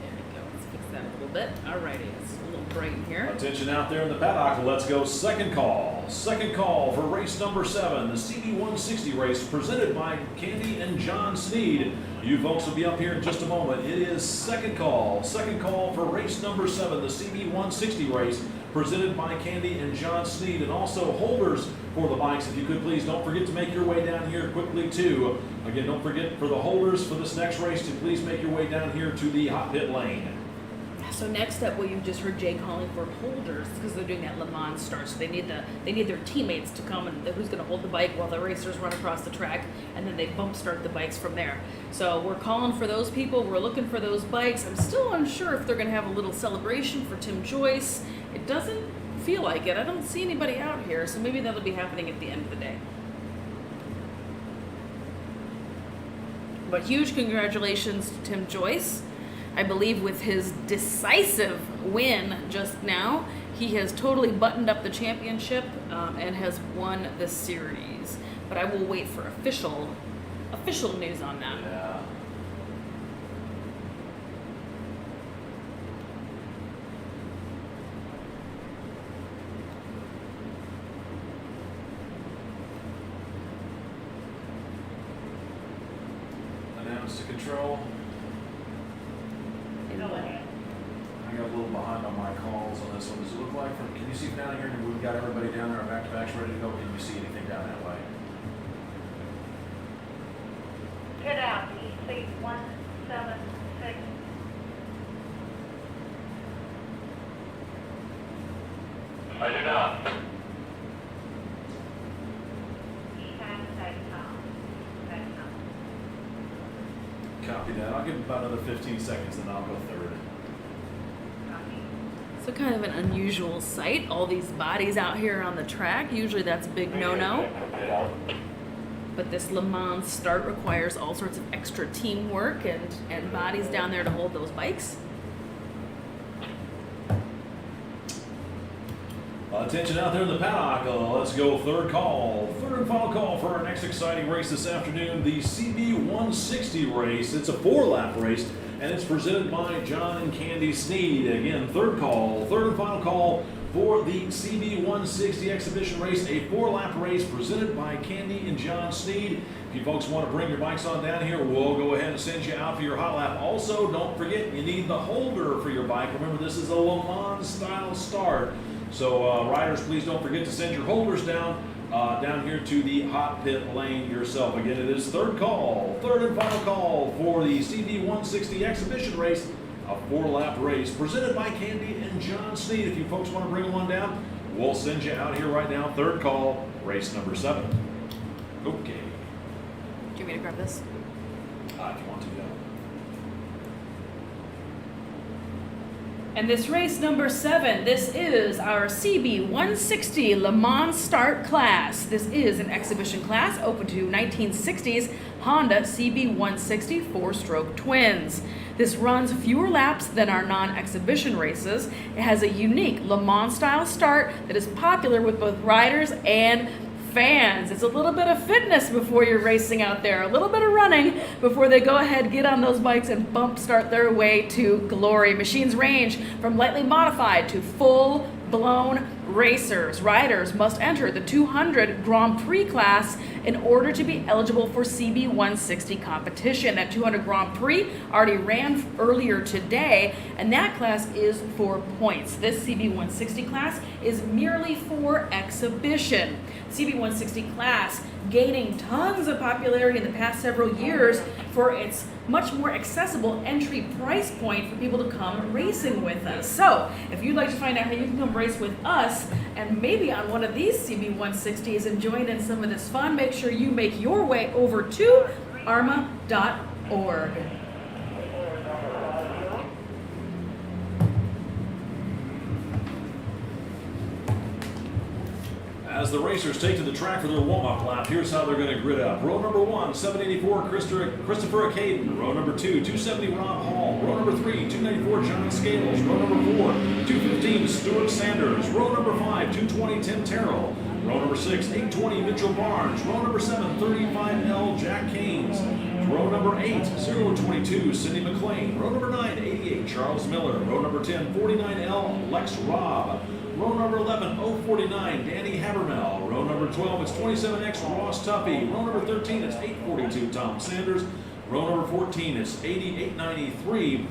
There we go. Let's fix that a little bit. Alrighty, it's a little bright in here. Attention out there in the paddock. Let's go second call. Second call for race number 7, the CB160 race presented by Candy and John Sneed. You folks will be up here in just a moment. It is second call. Second call for race number 7, the CB160 race presented by Candy and John Sneed. And also holders for the bikes, if you could please, don't forget to make your way down here quickly too. Again, don't forget for the holders for this next race to please make your way down here to the hot pit lane. So next up, well, you just heard Jay calling for holders because they're doing that Le Mans start. So they need their teammates to come and who's going to hold the bike while the racers run across the track, and then they bump start the bikes from there. So we're calling for those people. We're looking for those bikes. I'm still unsure if they're going to have a little celebration for Tim Joyce. It doesn't feel like it. I don't see anybody out here, so maybe that'll be happening at the end of the day. But huge congratulations to Tim Joyce. I believe with his decisive win just now, he has totally buttoned up the championship and has won the series. But I will wait for official news on that. Yeah. Announce to control. I got a little behind on my calls on this one. Does it look like can you see down here? We've got everybody down there, our back-to-backs ready to go. Can you see anything down that way? Get out, EC 176. I do not. Copy that. I'll give it about another 15 seconds, then I'll go third. So kind of an unusual sight, all these bodies out here on the track. Usually that's a big no-no. But this Le Mans start requires all sorts of extra teamwork and bodies down there to hold those bikes. Attention out there in the paddock. Let's go third call. Third and final call for our next exciting race this afternoon, the CB 160 race. It's a 4-lap race, and it's presented by John and Candy Sneed. Again, third and final call for the CB 160 exhibition race, a 4-lap race presented by Candy and John Sneed. If you folks want to bring your bikes on down here, we'll go ahead and send you out for your hot lap. Also, don't forget, you need the holder for your bike. Remember, this is a Le Mans style start. So riders, please don't forget to send your holders down here to the hot pit lane yourself. Again, it is third and final call for the CB 160 exhibition race, a 4-lap race presented by Candy and John Sneed. If you folks want to bring one down, we'll send you out here right now. Third call, race number 7. Okay. Do you want me to grab this? If you want to, yeah. And this race number 7, this is our CB 160 Le Mans Start class. This is an exhibition class open to 1960s Honda CB 160 4-stroke twins. This runs fewer laps than our non-exhibition races. It has a unique Le Mans style start that is popular with both riders and fans. It's a little bit of fitness before you're racing out there, a little bit of running before they go ahead, get on those bikes and bump start their way to glory. Machines range from lightly modified to full-blown racers. Riders must enter the 200 Grand Prix class in order to be eligible for CB 160 competition. That 200 Grand Prix already ran earlier today, and that class is for points. This CB 160 class is merely for exhibition. CB 160 class gaining tons of popularity in the past several years for its much more accessible entry price point for people to come racing with us. So if you'd like to find out how you can come race with us and maybe on one of these CB 160s and join in some of this fun, make sure you make your way over to AHRMA.org. As the racers take to the track for their warm-up lap, here's how they're going to grid up. Row number 1, 784 Christopher Acaden. Row number 2, 270 Rob Hall. Row number 3, 294 John Scales. Row number 4, 215 Stuart Sanders. Row number 5, 220 Tim Terrell. Row number 6, 820 Mitchell Barnes. Row number 7, 35L Jack Canes. Row number 8, 022 Cindy McLean. Row number 9, 88 Charles Miller. Row number 10, 49L Lex Robb. Row number 11, 049, Danny Habermel. Row number 12, it's 27X Ross Tuffy. Row number 13, it's 842 Tom Sanders. Row number 14, it's 8893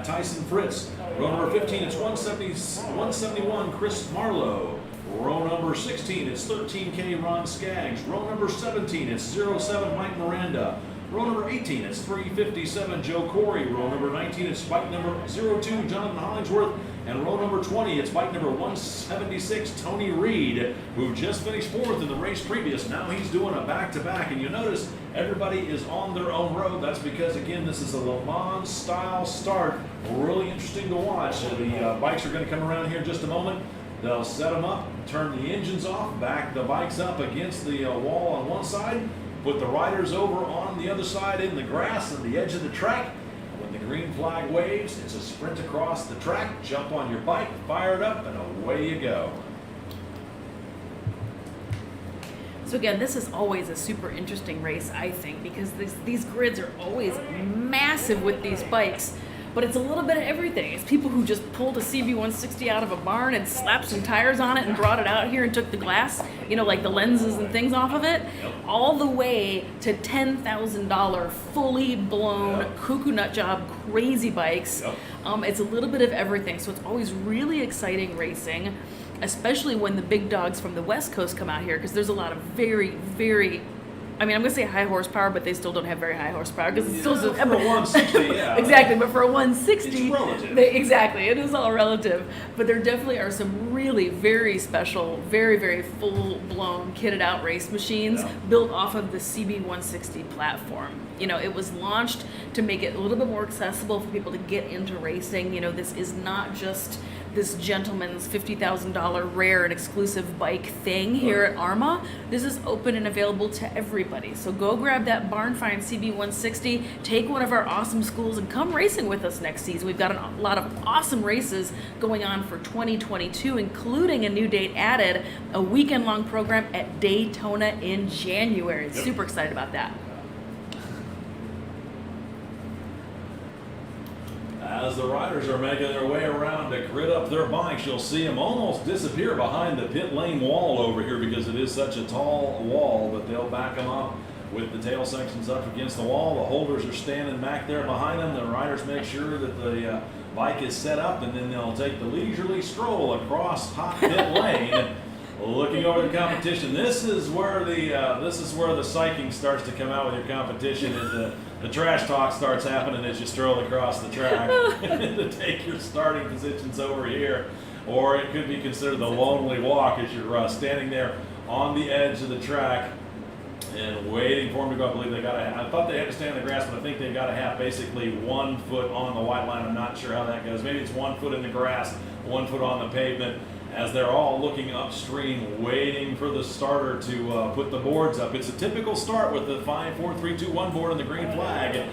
Tyson Fritz. Row number 15, it's 171 Chris Marlowe. Row number 16, it's 13K Ron Skaggs. Row number 17, it's 07 Mike Miranda. Row number 18, it's 357 Joe Corey. Row number 19, it's bike number 02 Jonathan Hollingsworth. And row number 20, it's bike number 176 Tony Reed, who just finished 4th in the race previous. Now he's doing a back-to-back. And you notice everybody is on their own road. That's because, again, this is a Le Mans style start. Really interesting to watch. The bikes are going to come around here in just a moment. They'll set them up, turn the engines off, back the bikes up against the wall on one side, put the riders over on the other side in the grass on the edge of the track. When the green flag waves, it's a sprint across the track, jump on your bike, fire it up, and away you go. So again, this is always a super interesting race, I think, because these grids are always massive with these bikes. But it's a little bit of everything. It's people who just pulled a CB160 out of a barn and slapped some tires on it and brought it out here and took the glass, like the lenses and things off of it, all the way to $10,000 fully blown cuckoo nut job crazy bikes. It's a little bit of everything. So it's always really exciting racing, especially when the big dogs from the West Coast come out here, because there's a lot of very, very, I'm going to say high horsepower, but they still don't have very high horsepower because it's still for a 160, yeah. Exactly, but for a 160, it's relative. Exactly, it is all relative. But there definitely are some really very special, very, very full-blown, kitted-out race machines built off of the CB160 platform. It was launched to make it a little bit more accessible for people to get into racing. This is not just this gentleman's $50,000 rare and exclusive bike thing here at AHRMA. This is open and available to everybody. So go grab that Barn Find CB160, take one of our awesome schools, and come racing with us next season. We've got a lot of awesome races going on for 2022, including a new date added, a weekend-long program at Daytona in January. Yep. Super excited about that. As the riders are making their way around to grid up their bikes, you'll see them almost disappear behind the pit lane wall over here because it is such a tall wall, but they'll back them up with the tail sections up against the wall. The holders are standing back there behind them. The riders make sure that the bike is set up, and then they'll take the leisurely stroll across hot pit lane, looking over the competition. This is where the psyching starts to come out with your competition. Is the trash talk starts happening as you stroll across the track to take your starting positions over here, or it could be considered the lonely walk as you're standing there on the edge of the track and waiting for them to go. I believe I thought they had to stand in the grass, but I think they've got to have basically 1 foot on the white line. I'm not sure how that goes. Maybe it's 1 foot in the grass, 1 foot on the pavement, as they're all looking upstream, waiting for the starter to put the boards up. It's a typical start with the 5, 4, 3, 2, 1 board and the green flag.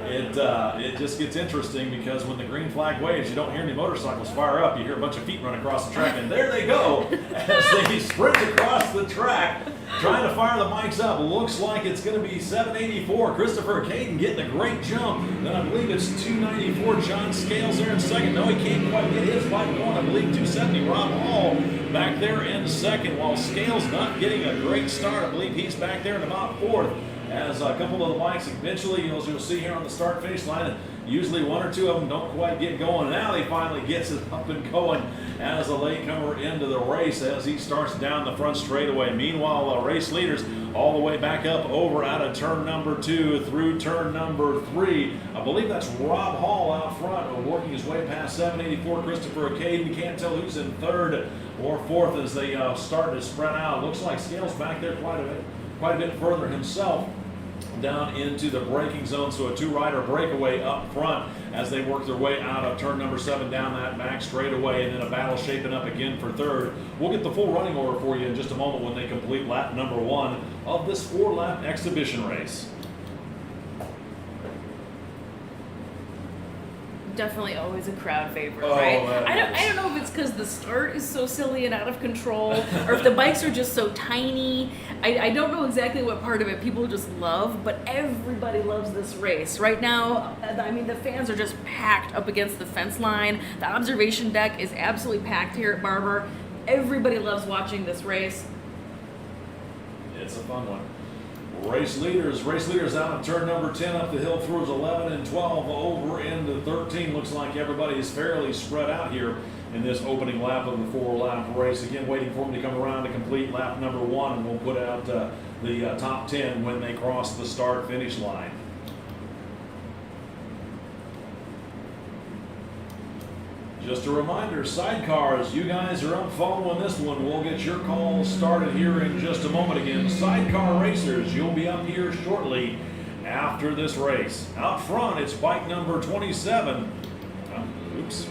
It just gets interesting because when the green flag waves, you don't hear any motorcycles fire up. You hear a bunch of feet run across the track, and there they go as they sprint across the track, trying to fire the bikes up. Looks like it's going to be 784. Christopher Caden getting a great jump. Then I believe it's 294. John Scales there in second. No, he can't quite get his bike going. I believe 270. Rob Hall back there in second, while Scales not getting a great start. I believe he's back there in about fourth. As a couple of the bikes eventually, you'll see here on the start finish line, usually 1 or 2 of them don't quite get going. Now he finally gets it up and going as a latecomer into the race as he starts down the front straightaway. Meanwhile, the race leaders all the way back up over out of turn number 2 through turn number 3. I believe that's Rob Hall out front, working his way past 784 Christopher Caden. Can't tell who's in third or fourth as they start to spread out. Looks like Scales back there quite a bit further himself down into the braking zone, so a 2-rider breakaway up front as they work their way out of turn number 7 down that back straightaway, and then a battle shaping up again for third. We'll get the full running order for you in just a moment when they complete lap number 1 of this 4-lap exhibition race. Definitely always a crowd favorite, right? I don't know if it's because the start is so silly and out of control, or if the bikes are just so tiny. I don't know exactly what part of it people just love, but everybody loves this race. Right now, I mean, the fans are just packed up against the fence line. The observation deck is absolutely packed here at Barber. Everybody loves watching this race. It's a fun one. Race leaders out of turn number 10 up the hill through 11 and 12 over into 13. Looks like everybody is fairly spread out here in this opening lap of the 4-lap race. Again, waiting for them to come around to complete lap number 1, and we'll put out the top 10 when they cross the start-finish line. Just a reminder, sidecars, you guys are up following this one. We'll get your call started here in just a moment. Again, sidecar racers, you'll be up here shortly after this race. Out front, it's bike number 27. Oops.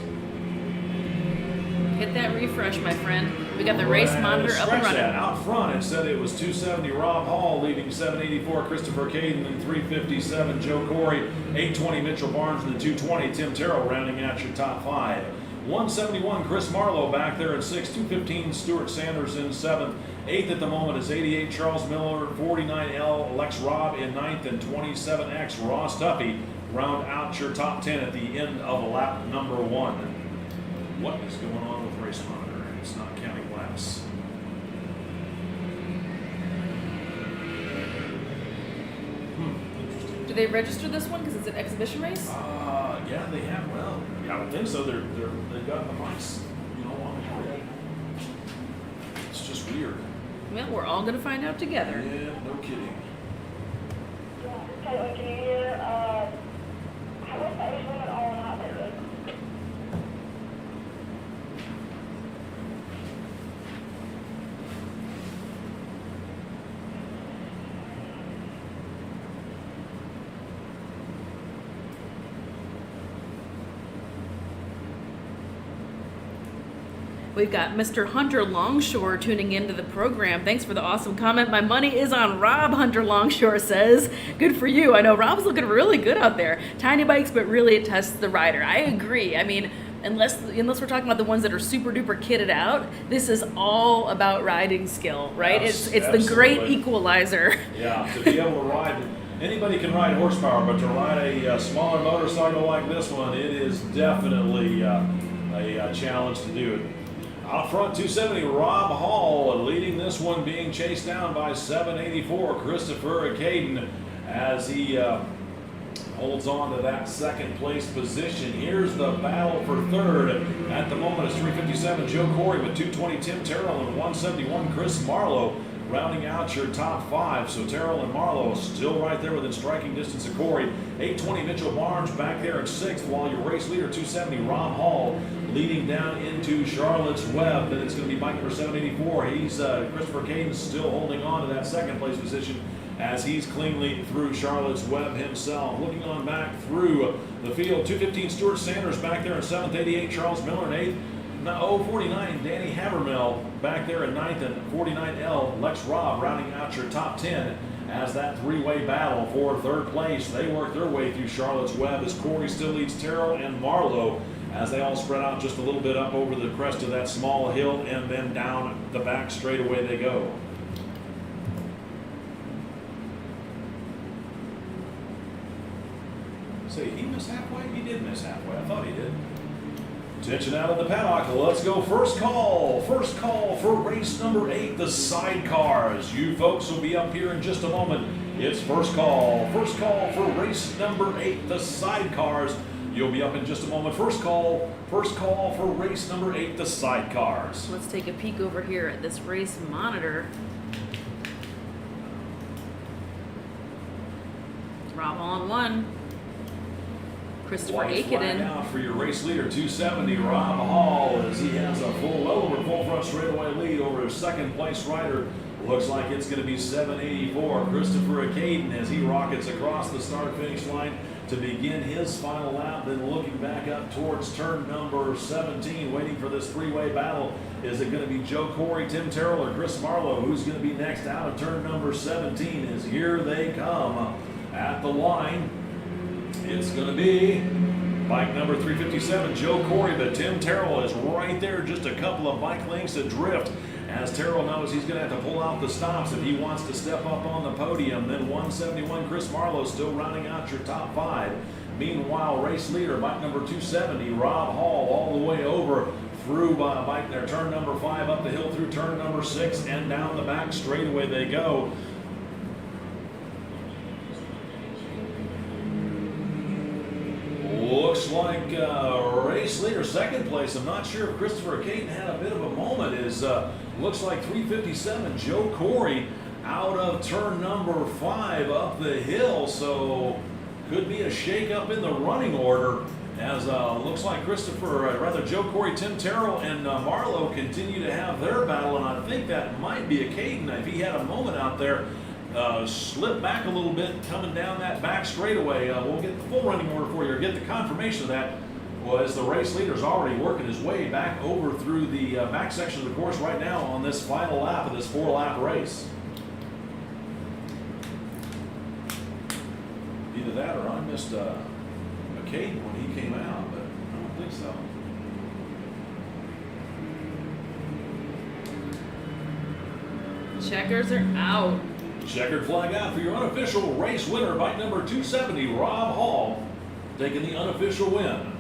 Hit that refresh, my friend. We got the race monitor up and running. Out front, it said it was 270 Rob Hall, leading 784 Christopher Caden, and 357 Joe Corey, 820 Mitchell Barnes, and the 220 Tim Terrell rounding out your top 5. 171 Chris Marlowe back there at 6th, 215 Stuart Sanders in 7th. 8th at the moment is 88 Charles Miller, 49L Lex Robb in 9th, and 27X Ross Tuffy round out your top 10 at the end of lap number 1. What is going on with race monitor? It's not counting laps. Interesting. Do they register this one because it's an exhibition race? Yeah, they have. Well, yeah, I would think so. They've got the mics, on the grid. It's just weird. Well, we're all going to find out together. Yeah, no kidding. Caitlin, can you hear, what's the age limit on hot pit road? We've got Mr. Hunter Longshore tuning into the program. Thanks for the awesome comment. My money is on Rob, Hunter Longshore says. Good for you. I know Rob's looking really good out there. Tiny bikes, but really it tests the rider. I agree. I mean, unless we're talking about the ones that are super duper kitted out, this is all about riding skill, right? It's the great equalizer. Yeah, to be able to ride, anybody can ride horsepower, but to ride a smaller motorcycle like this one, it is definitely a challenge to do it. Out front, 270, Rob Hall leading this one, being chased down by 784, Christopher Caden, as he holds on to that second place position. Here's the battle for third. At the moment, it's 357 Joe Corey with 220 Tim Terrell and 171 Chris Marlowe, rounding out your top five. So Terrell and Marlowe still right there within striking distance of Corey. 820 Mitchell Barnes back there in sixth, while your race leader 270 Rob Hall leading down into Charlotte's Web. Then it's going to be bike number 784. He's Christopher Caden still holding on to that second place position as he's cleanly through Charlotte's Web himself. Looking on back through the field, 215 Stuart Sanders back there in seventh, 88 Charles Miller in eighth. 49 Danny Havermill back there in ninth, and 49L Lex Robb rounding out your top 10 as that three-way battle for third place. They work their way through Charlotte's Web as Corey still leads Terrell and Marlowe as they all spread out just a little bit up over the crest of that small hill and then down the back straightaway they go. Say, he missed halfway? He did miss halfway. I thought he did. Attention out of the paddock. Let's go. First call. First call for race number 8, the sidecars. You folks will be up here in just a moment. It's first call. First call for race number 8, the sidecars. You'll be up in just a moment. First call for race number 8, the sidecars. Let's take a peek over here at this race monitor. Rob on one. Christopher Aikinen out for your race leader, 270 Rob Hall, as he has a full front straightaway lead over his second place rider. Looks like it's going to be 784 Christopher Caden as he rockets across the start finish line to begin his final lap. Then looking back up towards turn number 17, waiting for this three-way battle. Is it going to be Joe Corey, Tim Terrell, or Chris Marlowe? Who's going to be next out of turn number 17? As here they come at the line. It's going to be bike number 357, Joe Corey, but Tim Terrell is right there, just a couple of bike lengths adrift, as Terrell knows he's going to have to pull out the stops if he wants to step up on the podium. Then 171, Chris Marlowe still rounding out your top 5. Meanwhile, race leader, bike number 270, Rob Hall, all the way over through bike there, turn number 5, up the hill through turn number 6, and down the back straightaway they go. Looks like race leader second place. I'm not sure if Christopher Caden had a bit of a moment. Looks like 357 Joe Corey out of turn number 5 up the hill. So could be a shake-up in the running order as looks like Joe Corey, Tim Terrell, and Marlowe continue to have their battle. And I think that might be a Caden if he had a moment out there. Slip back a little bit coming down that back straightaway. We'll get the full running order for you, or get the confirmation of that, as the race leader's already working his way back over through the back section of the course right now on this final lap of this 4-lap race. Either that or I missed McCain when he came out, but I don't think so. Checkers are out. Checkered flag out for your unofficial race winner, bike number 270, Rob Hall, taking the unofficial win.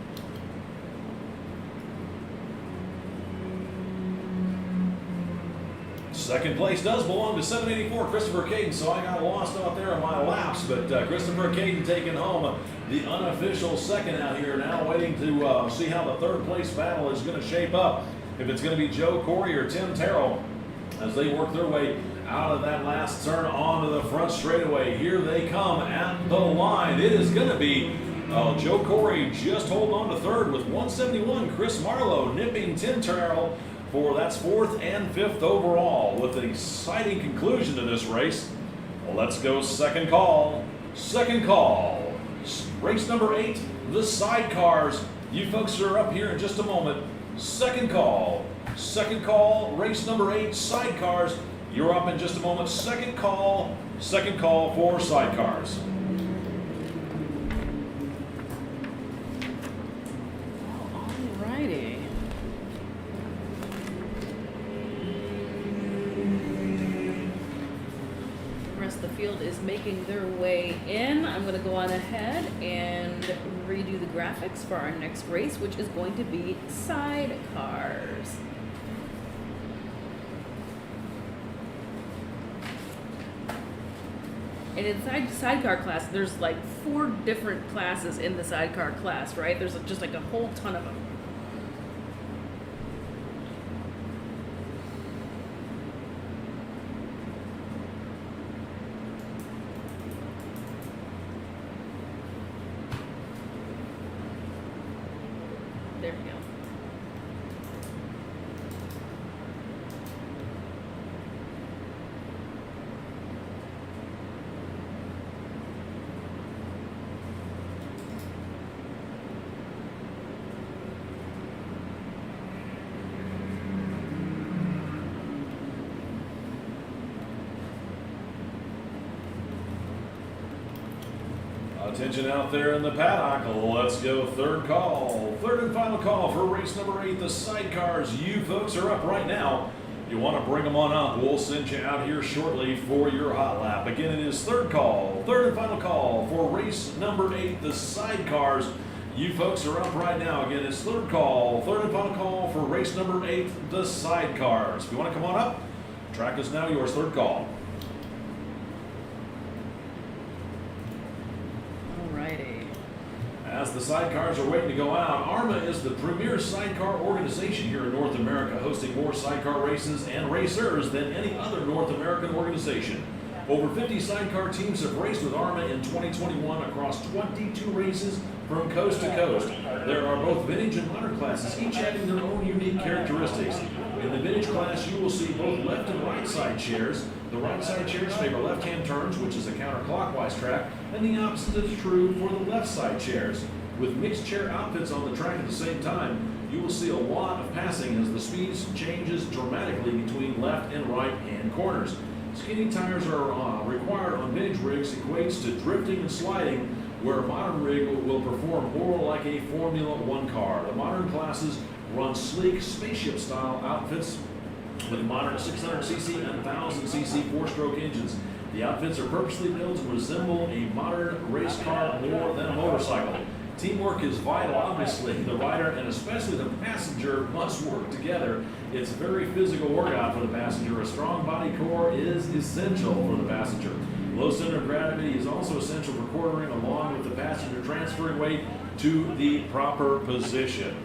Second place does belong to 784 Christopher Caden, so I got lost out there in my laps, but Christopher Caden taking home the unofficial second out here now, waiting to see how the third place battle is going to shape up. If it's going to be Joe Corey or Tim Terrell as they work their way out of that last turn onto the front straightaway. Here they come at the line. It is going to be Joe Corey just holding on to third with 171. Chris Marlowe nipping Tim Terrell for that's 4th and 5th overall. With an exciting conclusion to this race, well, let's go second call. Second call. Race number 8, the sidecars. You folks are up here in just a moment. Second call. Second call, race number 8, sidecars. You're up in just a moment. Second call for sidecars. Alrighty. The rest of the field is making their way in. I'm going to go on ahead and redo the graphics for our next race, which is going to be sidecars. And inside the sidecar class, there's like 4 different classes in the sidecar class, right? There's just like a whole ton of them. There we go. Attention out there in the paddock. Let's go third call. Third and final call for race number 8, the sidecars. You folks are up right now. You want to bring them on up. We'll send you out here shortly for your hot lap. Again, it is third call, third and final call for race number 8, the sidecars. You folks are up right now. Again, it's third and final call for race number 8, the sidecars. If you want to come on up, track is now yours. Third call. As the sidecars are waiting to go out, AHRMA is the premier sidecar organization here in North America, hosting more sidecar races and racers than any other North American organization. Over 50 sidecar teams have raced with AHRMA in 2021 across 22 races from coast to coast. There are both vintage and modern classes, each having their own unique characteristics. In the vintage class, you will see both left and right side chairs. The right side chairs favor left-hand turns, which is a counterclockwise track, and the opposite is true for the left side chairs. With mixed chair outfits on the track at the same time, you will see a lot of passing as the speed changes dramatically between left and right-hand corners. Skinny tires are required on vintage rigs, equates to drifting and sliding, where a modern rig will perform more like a Formula One car. The modern classes run sleek spaceship-style outfits with modern 600cc and 1000cc four-stroke engines. The outfits are purposely built to resemble a modern race car more than a motorcycle. Teamwork is vital, obviously. The rider and especially the passenger must work together. It's a very physical workout for the passenger. A strong body core is essential for the passenger. Low center of gravity is also essential for quartering, along with the passenger transferring weight to the proper position.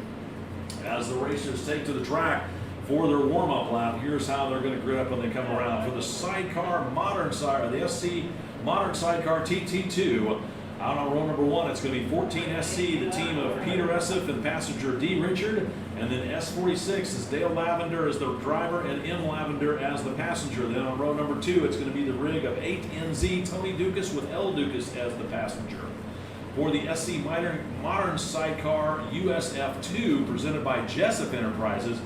As the racers take to the track for their warm-up lap, here's how they're going to grid up when they come around. For the sidecar modern side, the SC modern sidecar TT2, out on row number 1, it's going to be 14 SC, the team of Peter Essif and passenger D. Richard. And then S46 is Dale Lavender as the driver and M. Lavender as the passenger. Then on row number 2, it's going to be the rig of 8NZ Tony Dukas with L. Dukas as the passenger. For the SC modern sidecar USF2, presented by Jessup Enterprises,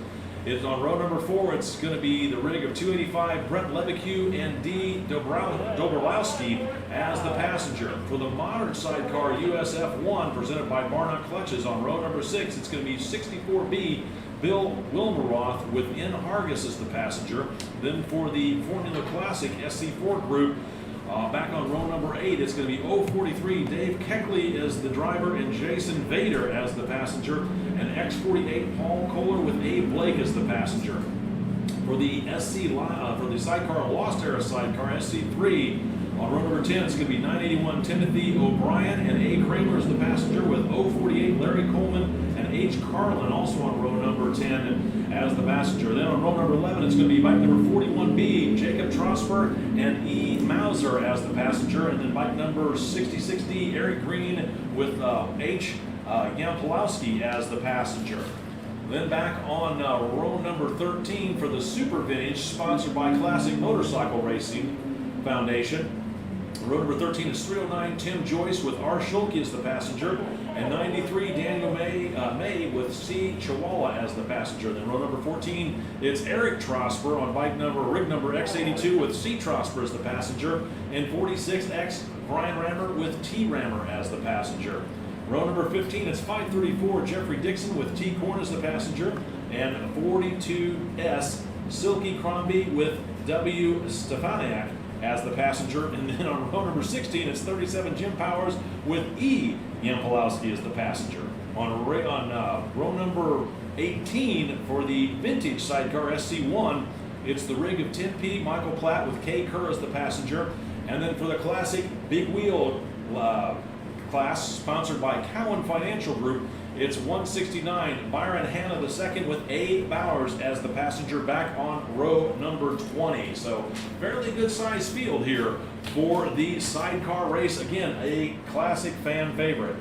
it's on row number 4. It's going to be the rig of 285 Brent Lebeque and D. Dobrowski as the passenger. For the modern sidecar USF1, presented by Barnett Clutches, on row number 6, it's going to be 64B Bill Wilmeroth with N. Hargis as the passenger. Then for the Formula Classic SC4 group, back on row number 8, it's going to be 043 Dave Keckley as the driver and Jason Vader as the passenger, and X48 Paul Kohler with Abe Blake as the passenger. For the for the sidecar Lost Era sidecar SC3, on row number 10, it's going to be 981 Timothy O'Brien and A. Kramer as the passenger, with 048 Larry Coleman and H. Carlin also on row number 10 as the passenger. Then on row number 11, it's going to be bike number 41B, Jacob Trosper and E. Mauser as the passenger. And then bike number 66D, Eric Green with H. Yampolowski as the passenger. Then back on row number 13 for the Super Vintage, sponsored by Classic Motorcycle Racing Foundation. Row number 13 is 309 Tim Joyce with R. Schulke as the passenger, and 93 Daniel May with C. Chihuahua as the passenger. Then row number 14, it's Eric Trosper on rig number X82 with C. Trosper as the passenger, and 46X Brian Rammer with T. Rammer as the passenger. Row number 15, it's 534 Jeffrey Dixon with T. Korn as the passenger, and 42S Silky Crombie with W. Stefaniak as the passenger. And then on row number 16, it's 37 Jim Powers with E. Yampolowski as the passenger. On row number 18 for the vintage sidecar SC1, it's the rig of Tim P. Michael Platt with K. Kerr as the passenger. And then for the classic big wheel class sponsored by Cowan Financial Group, it's 169 Byron Hanna II with A. Bowers as the passenger back on row number 20. So fairly good sized field here for the sidecar race. Again, a classic fan favorite.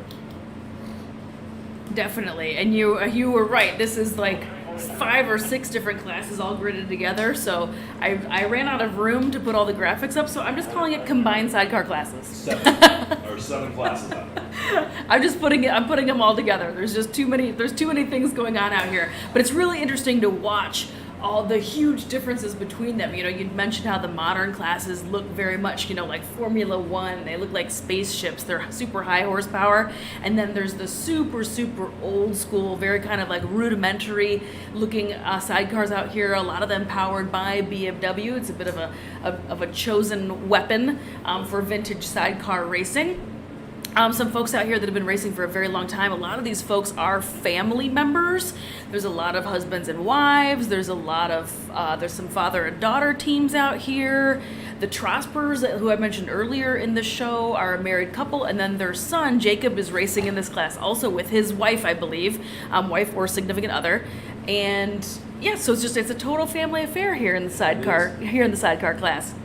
Definitely, and you were right. This is like 5 or 6 different classes all gridded together. So I ran out of room to put all the graphics up. So I'm just calling it combined sidecar classes. 7 classes out there. I'm putting them all together. There's too many things going on out here. But it's really interesting to watch all the huge differences between them. You know, you mentioned how the modern classes look very much, like Formula One. They look like spaceships. They're super high horsepower. And then there's the super, super old school, very kind of like rudimentary looking sidecars out here. A lot of them powered by BMW. It's a bit of a chosen weapon for vintage sidecar racing. Some folks out here that have been racing for a very long time. A lot of these folks are family members. There's a lot of husbands and wives. There's a lot of there's some father and daughter teams out here. The Trospers, who I mentioned earlier in the show, are a married couple, and then their son Jacob is racing in this class also with his wife, I believe, wife or significant other. And yeah, so it's a total family affair here in the sidecar class.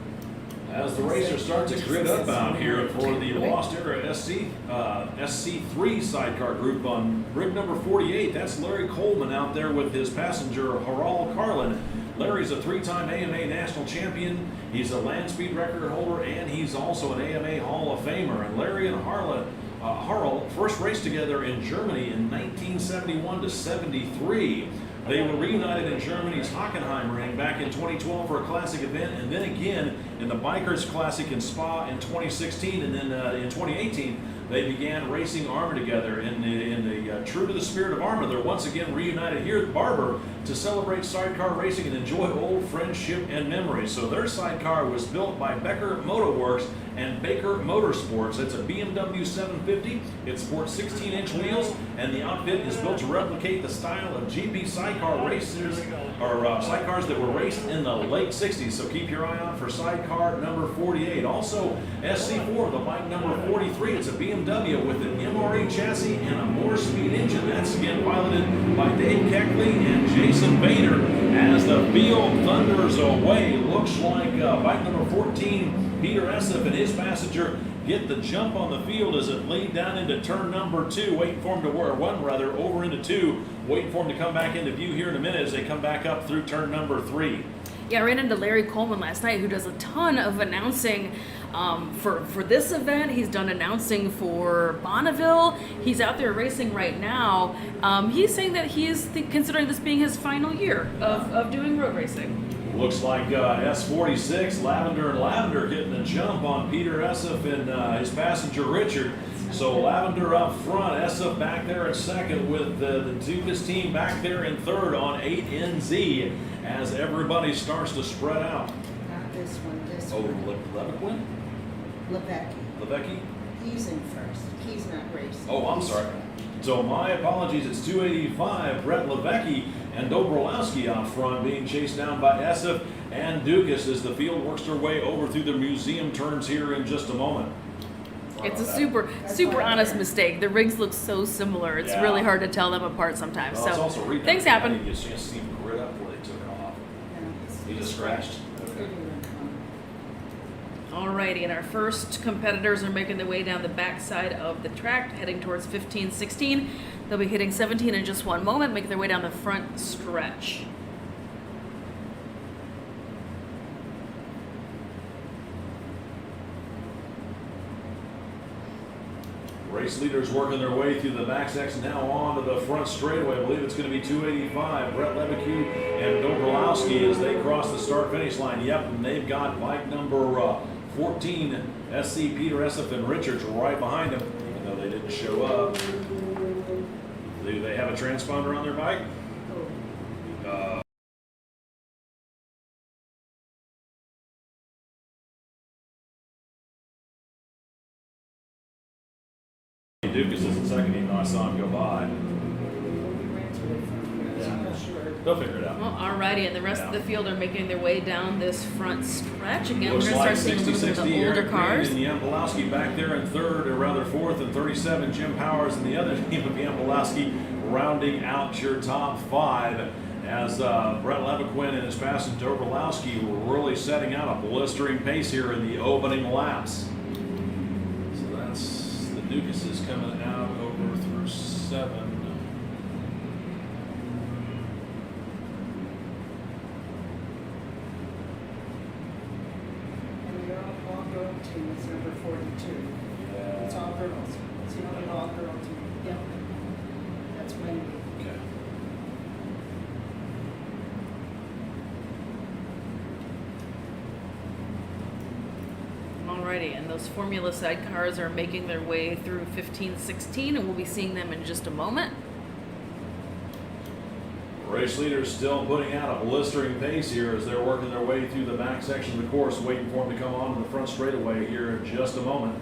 As the racers start to grid up out here for the Lost Era SC3 sidecar group on rig number 48, that's Larry Coleman out there with his passenger Haral Carlin. Larry's a 3-time AMA national champion. He's a land speed record holder, and he's also an AMA Hall of Famer. And Larry and Harl first raced together in Germany in 1971 to 73. They were reunited in Germany's Hockenheim ring back in 2012 for a classic event, and then again in the Bikers Classic in Spa in 2016, and then in 2018 they began racing AHRMA together. In the true to the spirit of AHRMA, they're once again reunited here at Barber to celebrate sidecar racing and enjoy old friendship and memories. So their sidecar was built by Becker Motorworks and Baker Motorsports. It's a BMW 750. It sports 16-inch wheels, and the outfit is built to replicate the style of GP sidecar racers or sidecars that were raced in the late 60s. So keep your eye out for sidecar number 48. Also, SC4, the bike number 43. It's a BMW with an MRE chassis and a 4-speed engine. That's again piloted by Dave Keckley and Jason Bader as the field thunders away. Looks like bike number 14, Peter Essef and his passenger get the jump on the field as it laid down into turn number 2, waiting for him to over into 2, waiting for him to come back into view here in a minute as they come back up through turn number 3. Yeah, I ran into Larry Coleman last night, who does a ton of announcing for this event. He's done announcing for Bonneville. He's out there racing right now. He's saying that he is considering this being his final year of doing road racing. Looks like S46, Lavender getting the jump on Peter Essef and his passenger Richard. So Lavender up front, Essef back there at second with the Dukas team back there in third on 8NZ as everybody starts to spread out. Not this one, this Oh, one. Levecki? Levecki. He's in first. He's not racing. Oh, I'm sorry. So my apologies, it's 285, Brett Levecki and Dobrolowski out front being chased down by Essef and Dukas as the field works their way over through the museum turns here in just a moment. It's a super honest mistake. The rigs look so similar. It's really hard to tell them apart sometimes. Well, So also things happen. You just see him grit up where they took it off. He just scratched. Okay. Alrighty, and our first competitors are making their way down the backside of the track, heading towards 15, 16. They'll be hitting 17 in just one moment, making their way down the front stretch. Race leaders working their way through the back section now onto the front straightaway. I believe it's going to be 285. Brett Lebeque and Dobrowski as they cross the start-finish line. Yep, and they've got bike number 14, SC Peter Essef and Richards right behind them, even though they didn't show up. Do they have a transponder on their bike? Dukas is in second, even though I saw him go by. They'll figure it out. Well, alrighty, and the rest of the field are making their way down this front stretch again. Looks We're like gonna start seeing a little bit of 60-60 the older Eric cars. Green and Yampolowski back there in third, or rather fourth, and 37 Jim Powers and the other team of Yampolowski rounding out your top five as Brett Lebequin and his passenger Dobrowski were really setting out a blistering pace here in the opening laps. So that's the Dukas is coming out over through 7. Team is number 42. It's all girls. It's the only all-girl team. Yep. That's Wendy. Okay. Alrighty, and those Formula side cars are making their way through 15-16, and we'll be seeing them in just a moment. Race leaders still putting out a blistering pace here as they're working their way through the back section of the course, waiting for them to come on to the front straightaway here in just a moment.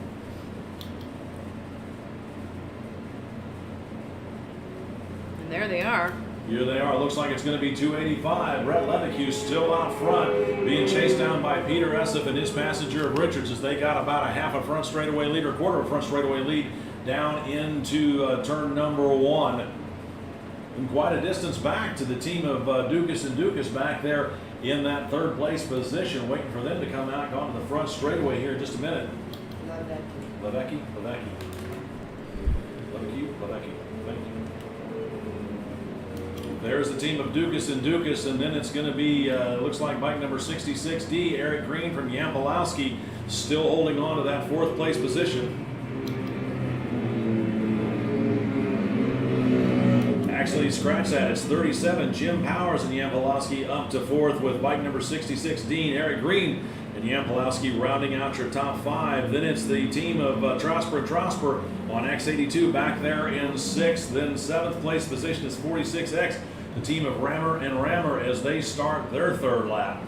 And there they are. Here they are. Looks like it's going to be 285. Brett Lebeque still out front, being chased down by Peter Essef and his passenger of Richards as they got about a half a front straightaway lead or quarter of a front straightaway lead down into turn number 1. And quite a distance back to the team of Dukas and Dukas back there in that third place position, waiting for them to come out onto the front straightaway here in just a minute. Lebeque. Thank you. There's the team of Dukas and Dukas, and then it's going to be, looks like bike number 66D, Eric Green from Yampolowski, still holding on to that fourth place position. Actually, scratch that. It's 37 Jim Powers and Yampolowski up to fourth with bike number 66 Dean Eric Green and Yampolowski rounding out your top five. Then it's the team of Trosper on X82 back there in sixth. Then seventh place position is 46X, the team of Rammer and Rammer as they start their third lap.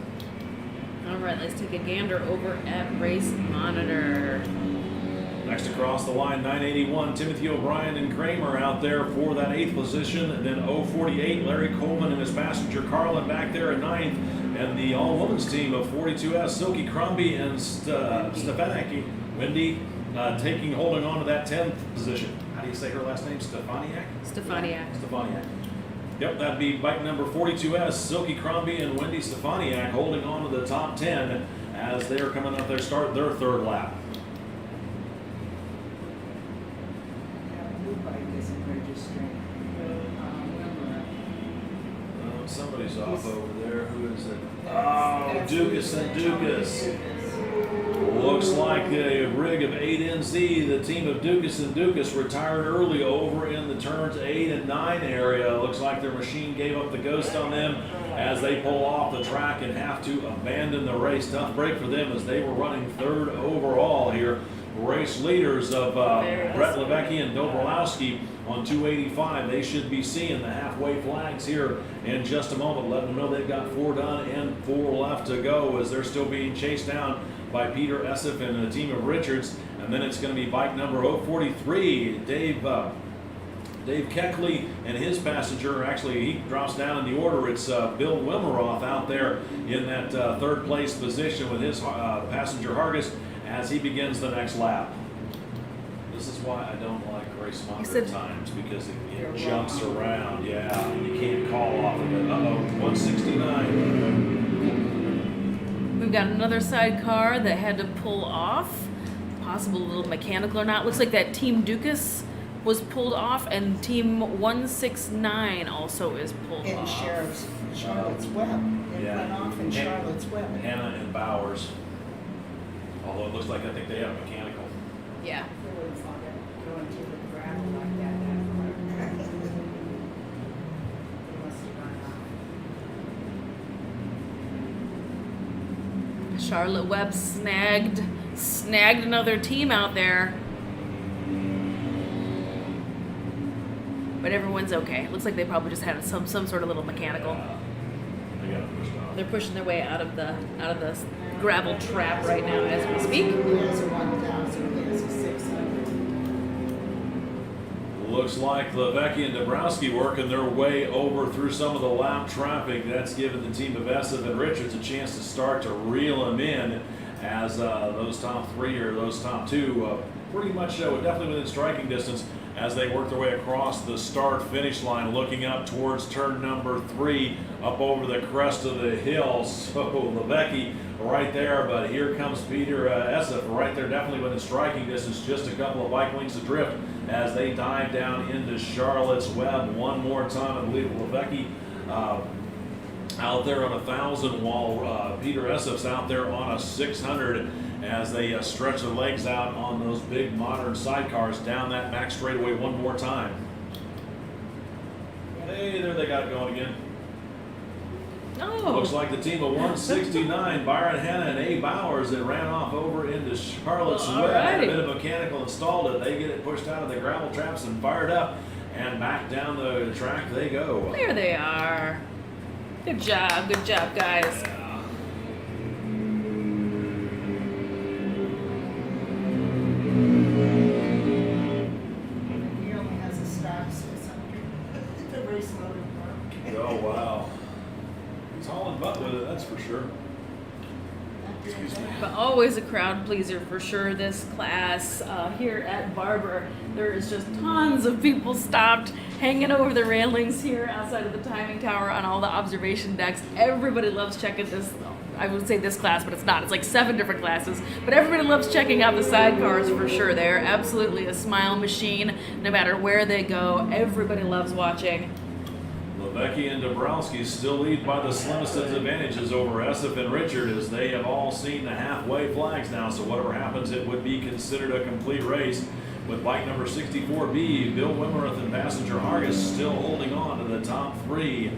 All right, let's take a gander over at Race Monitor. Next across the line, 981, Timothy O'Brien and Kramer out there for that 8th position. And then 048, Larry Coleman and his passenger Carlin back there in 9th. And the all-women's team of 42S, Silky Crombie and Stefanaki. Wendy holding on to that 10th position. How do you say her last name? Stefaniak? Stefaniak. Yep, that'd be bike number 42S, Silky Crombie and Wendy Stefaniak holding on to the top 10 as they are coming up there, start their third lap. Somebody's off over there. Who is it? Oh, Dukas and Dukas. Looks like a rig of 8NZ. The team of Dukas and Dukas retired early over in the turns 8 and 9 area. Looks like their machine gave up the ghost on them as they pull off the track and have to abandon the race. Tough break for them as they were running third overall here. Race leaders of Brett Lebeque and Dobrowski on 285. They should be seeing the halfway flags here in just a moment. Let them know they've got 4 done and 4 left to go as they're still being chased down by Peter Essef and the team of Richards. And then it's going to be bike number 043, Dave Keckley and his passenger. Actually, he drops down in the order. It's Bill Wilmeroth out there in that third place position with his passenger Hargis as he begins the next lap. This is why I don't like race monitor at times, because it jumps around. Yeah, and you can't call off of it. 169. We've got another sidecar that had to pull off. Possible little mechanical or not. Looks like that Team Dukas was pulled off, and Team 169 also is pulled And off. Charlotte's Web. It went off in Charlotte's Web. Hannah and Bowers. Although it looks like I think they have mechanical. Yeah. going to the gravel like that forever. They must have gone out. Charlotte Webb snagged another team out there. But everyone's okay. Looks like they probably just had some sort of little mechanical. They got it pushed off. They're pushing their way out of the gravel trap right now as we speak. He has a 1,000, he has a 600. Looks like Levecki and Dabrowski working their way over through some of the lap traffic. That's given the team of Esseff and Richards a chance to start to reel them in as those top three or those top two pretty much definitely within striking distance as they work their way across the start-finish line, looking up towards turn number 3, up over the crest of the hill. So Levecki right there, but here comes Peter Esseff right there, definitely within striking distance, just a couple of bike lengths adrift as they dive down into Charlotte's Web one more time. I believe Levecki out there on 1,000 while Peter Esseff's out there on a 600 as they stretch their legs out on those big modern sidecars down that back straightaway one more time. Hey, there they got it going again. Oh. Looks like the team of 169, Byron Hanna and A. Bowers, that ran off over into Charlotte's Web. Had a bit of mechanical installed it. They get it pushed out of the gravel traps and fired up, and back down the track they go. There they are. Good job, guys. He only has a stock 600. The race motor park. Oh, wow. He's hauling butt with it, that's for sure. But always a crowd pleaser for sure. This class here at Barber, there is just tons of people stopped, hanging over the railings here outside of the timing tower on all the observation decks. Everybody loves checking this. I would say this class, but it's not. It's like 7 different classes. But everybody loves checking out the sidecars for sure. They're absolutely a smile machine. No matter where they go, everybody loves watching. Levecki and Dabrowski still lead by the slimmest of advantages over Esseff and Richard, as they have all seen the halfway flags now. So whatever happens, it would be considered a complete race. With bike number 64B, Bill Wimmereth and Passenger Hargis still holding on to the top 3.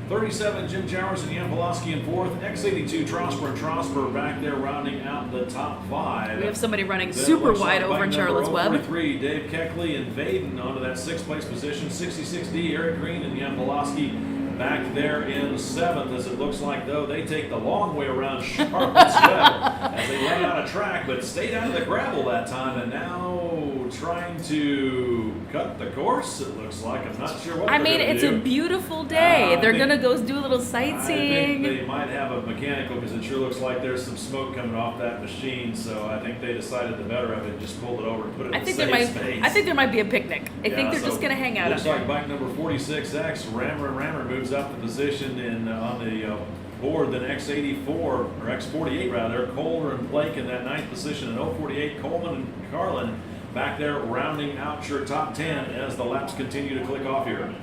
37, Jim Jowers and Jan Pulaski in 4th. X82, Trosper and Trosper back there rounding out the top 5. We have somebody running super wide over in Charlotte's Web. 43, Dave Keckley and Vaden onto that 6th place position. 66D, Eric Green and Jan Pulaski back there in 7th, as it looks like, though, they take the long way around Charlotte's Web as they run out of track, but stayed out of the gravel that time, and now trying to cut the course, it looks like. I'm not sure what I mean, it's a beautiful day. They're going to go do a little I sightseeing. think they might have a mechanical, because it sure looks like there's some smoke coming off that machine, so I think they decided the better of it, just pulled it over and put it in the safe space. I think there might be a picnic. I think they're just going to hang out up looks there. like bike number 46X, Rammer moves up the position in on the board. Then X84, or X48 rather, Kohler and Blake in that 9th position, and 048, Coleman and Carlin back there rounding out your top 10 as the laps continue to click off here.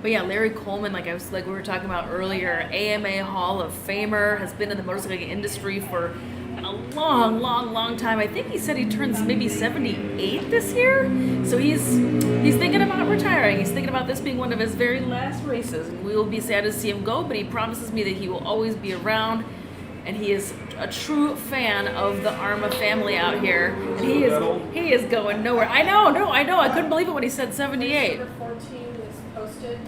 But yeah, Larry Coleman, like we were talking about earlier, AMA Hall of Famer, has been in the motorcycling industry for a long time. I think he said he turns maybe 78 this year. So he's thinking about retiring. He's thinking about this being one of his very last races, and we will be sad to see him go, but he promises me that he will always be around, and he is a true fan of the AHRMA family out here. And he is going nowhere. I know. I couldn't believe it when he said 78. Number 14 is posted.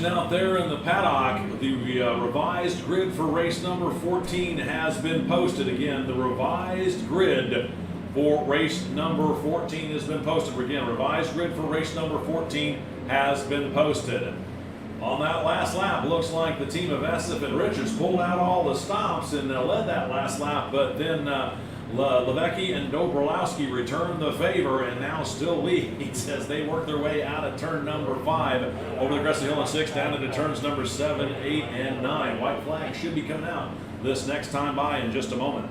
Out there in the paddock, the revised grid for race number 14 has been posted. Again, the revised grid for race number 14 has been posted. Again, revised grid for race number 14 has been posted. On that last lap, looks like the team of Esseff and Richards pulled out all the stops and led that last lap, but then Levecki and Dobrowski returned the favor and now still leads as they work their way out of turn number 5 over the crest of the hill in 6 down into turns number 7, 8, and 9. White flag should be coming out this next time by in just a moment.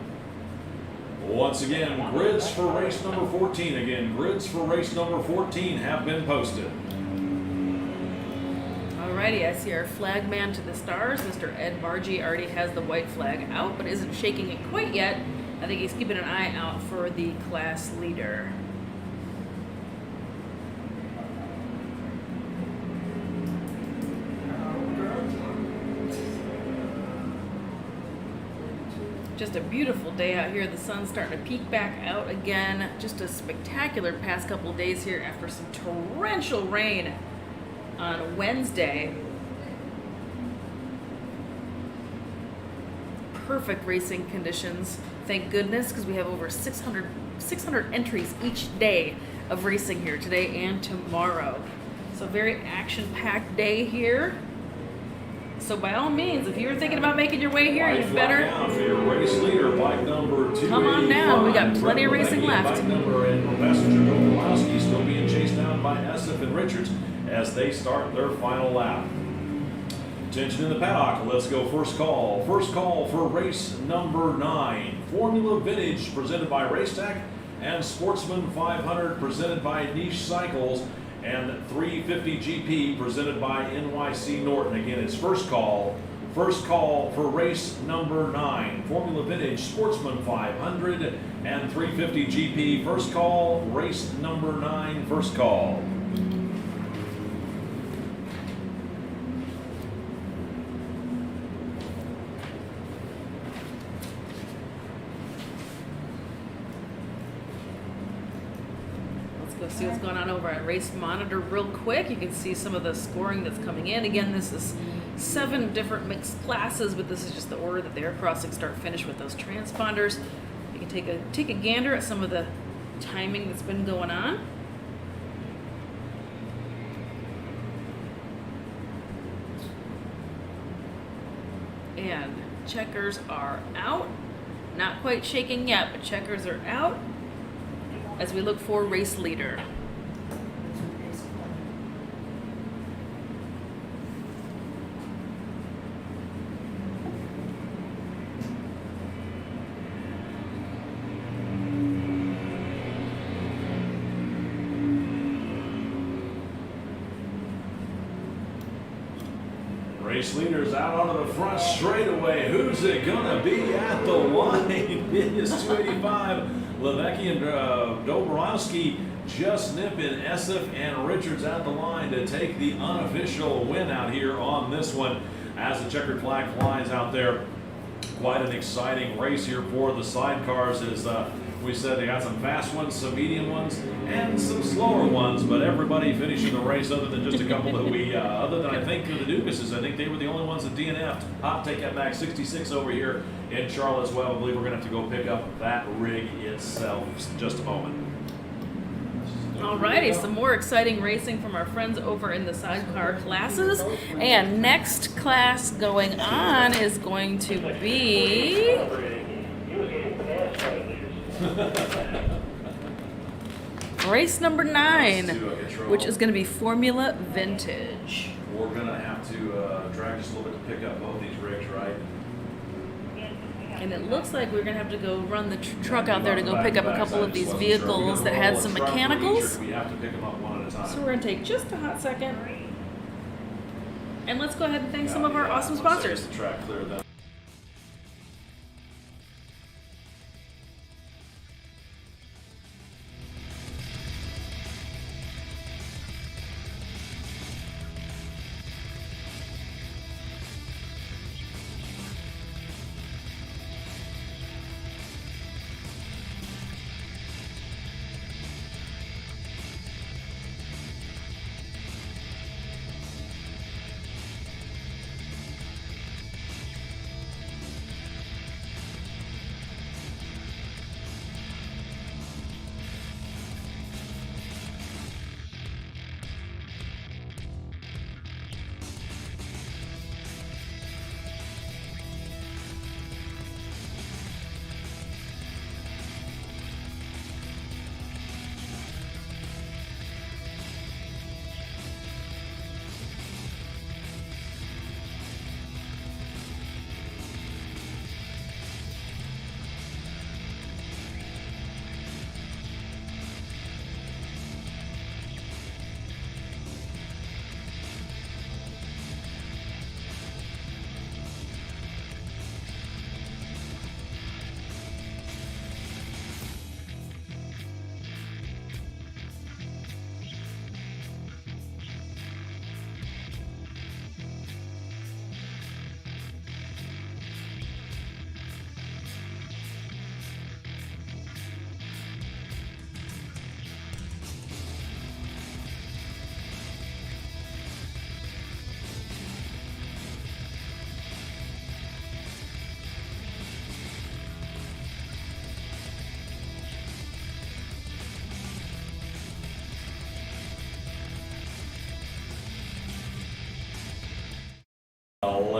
Once again, grids for race number 14. Again, grids for race number 14 have been posted. All Alrighty, I see our flag man to the stars. Mr. Ed Margie already has the white flag out, but isn't shaking it quite yet. I think he's keeping an eye out for the class leader. Just a beautiful day out here. The sun's starting to peek back out again. Just a spectacular past couple of days here after some torrential rain on Wednesday. Perfect racing conditions, thank goodness, because we have over 600 entries each day of racing here today and tomorrow. So very action-packed day here. So by all means, if you're thinking about making your way here, you better For your race leader, bike number 285. come on down. We got plenty of racing left. Bike number and passenger Dobrowski still being chased down by SF and Richards as they start their final lap. Attention in the paddock. Let's go first call. First call for race number 9. Formula Vintage presented by Racetech and Sportsman 500 presented by Niche Cycles and 350 GP presented by NYC Norton. Again, it's first call. First call for race number 9. Formula Vintage, Sportsman 500 and 350 GP. First call, race number 9, first call. Let's see what's going on over at Race Monitor real quick. You can see some of the scoring that's coming in. Again, this is 7 different mixed classes, but this is just the order that they are crossing start finish with those transponders. You can take a gander at some of the timing that's been going on. And checkers are out. Not quite shaking yet, but checkers are out as we look for race leader. Race leaders out onto the front straightaway. Who's it gonna be at the line? It is 285. Levecki and Dobrowski just nipping SF and Richards at the line to take the unofficial win out here on this one as the checkered flag flies out there. Quite an exciting race here for the sidecars. As we said, they got some fast ones, some medium ones, and some slower ones, but everybody finishing the race other than just a couple that other than I think the Ducases, I think they were the only ones that DNF'd. Hot take that back 66 over here in Charlottesville. I believe we're going to have to go pick up that rig itself in just a moment. Alrighty, some more exciting racing from our friends over in the sidecar classes. And next class going on is going to be race number 9, which is going to be Formula Vintage. We're going to have to drag just a little bit to pick up both these rigs, right? And it looks like we're going to have to go run the truck out there to go pick up a couple of these vehicles that had some mechanicals. We have to pick them up one at a time. So we're going to take just a hot second. And let's go ahead and thank some of our awesome sponsors. The track clear then.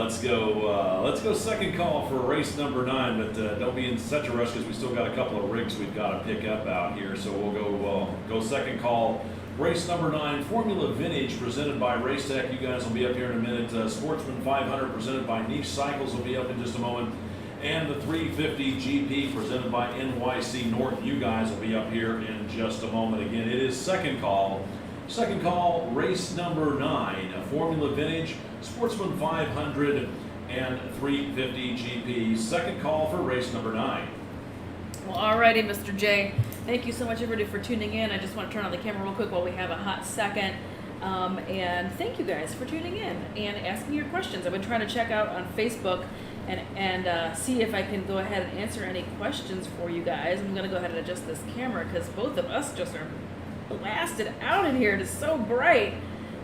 Let's go second call for race number 9, but don't be in such a rush because we still got a couple of rigs we've got to pick up out here. So we'll go second call. Race number 9, Formula Vintage, presented by Race Tech. You guys will be up here in a minute. Sportsman 500, presented by Niche Cycles, will be up in just a moment. And the 350 GP, presented by NYC Norton. You guys will be up here in just a moment. Again, it is second call. Second call, race number 9, Formula Vintage, Sportsman 500, and 350 GP. Second call for race number 9. Well, alrighty, Mr. J. Thank you so much, everybody, for tuning in. I just want to turn on the camera real quick while we have a hot second. And thank you guys for tuning in and asking your questions. I've been trying to check out on Facebook and see if I can go ahead and answer any questions for you guys. I'm going to go ahead and adjust this camera because both of us just are blasted out in here. It is so bright.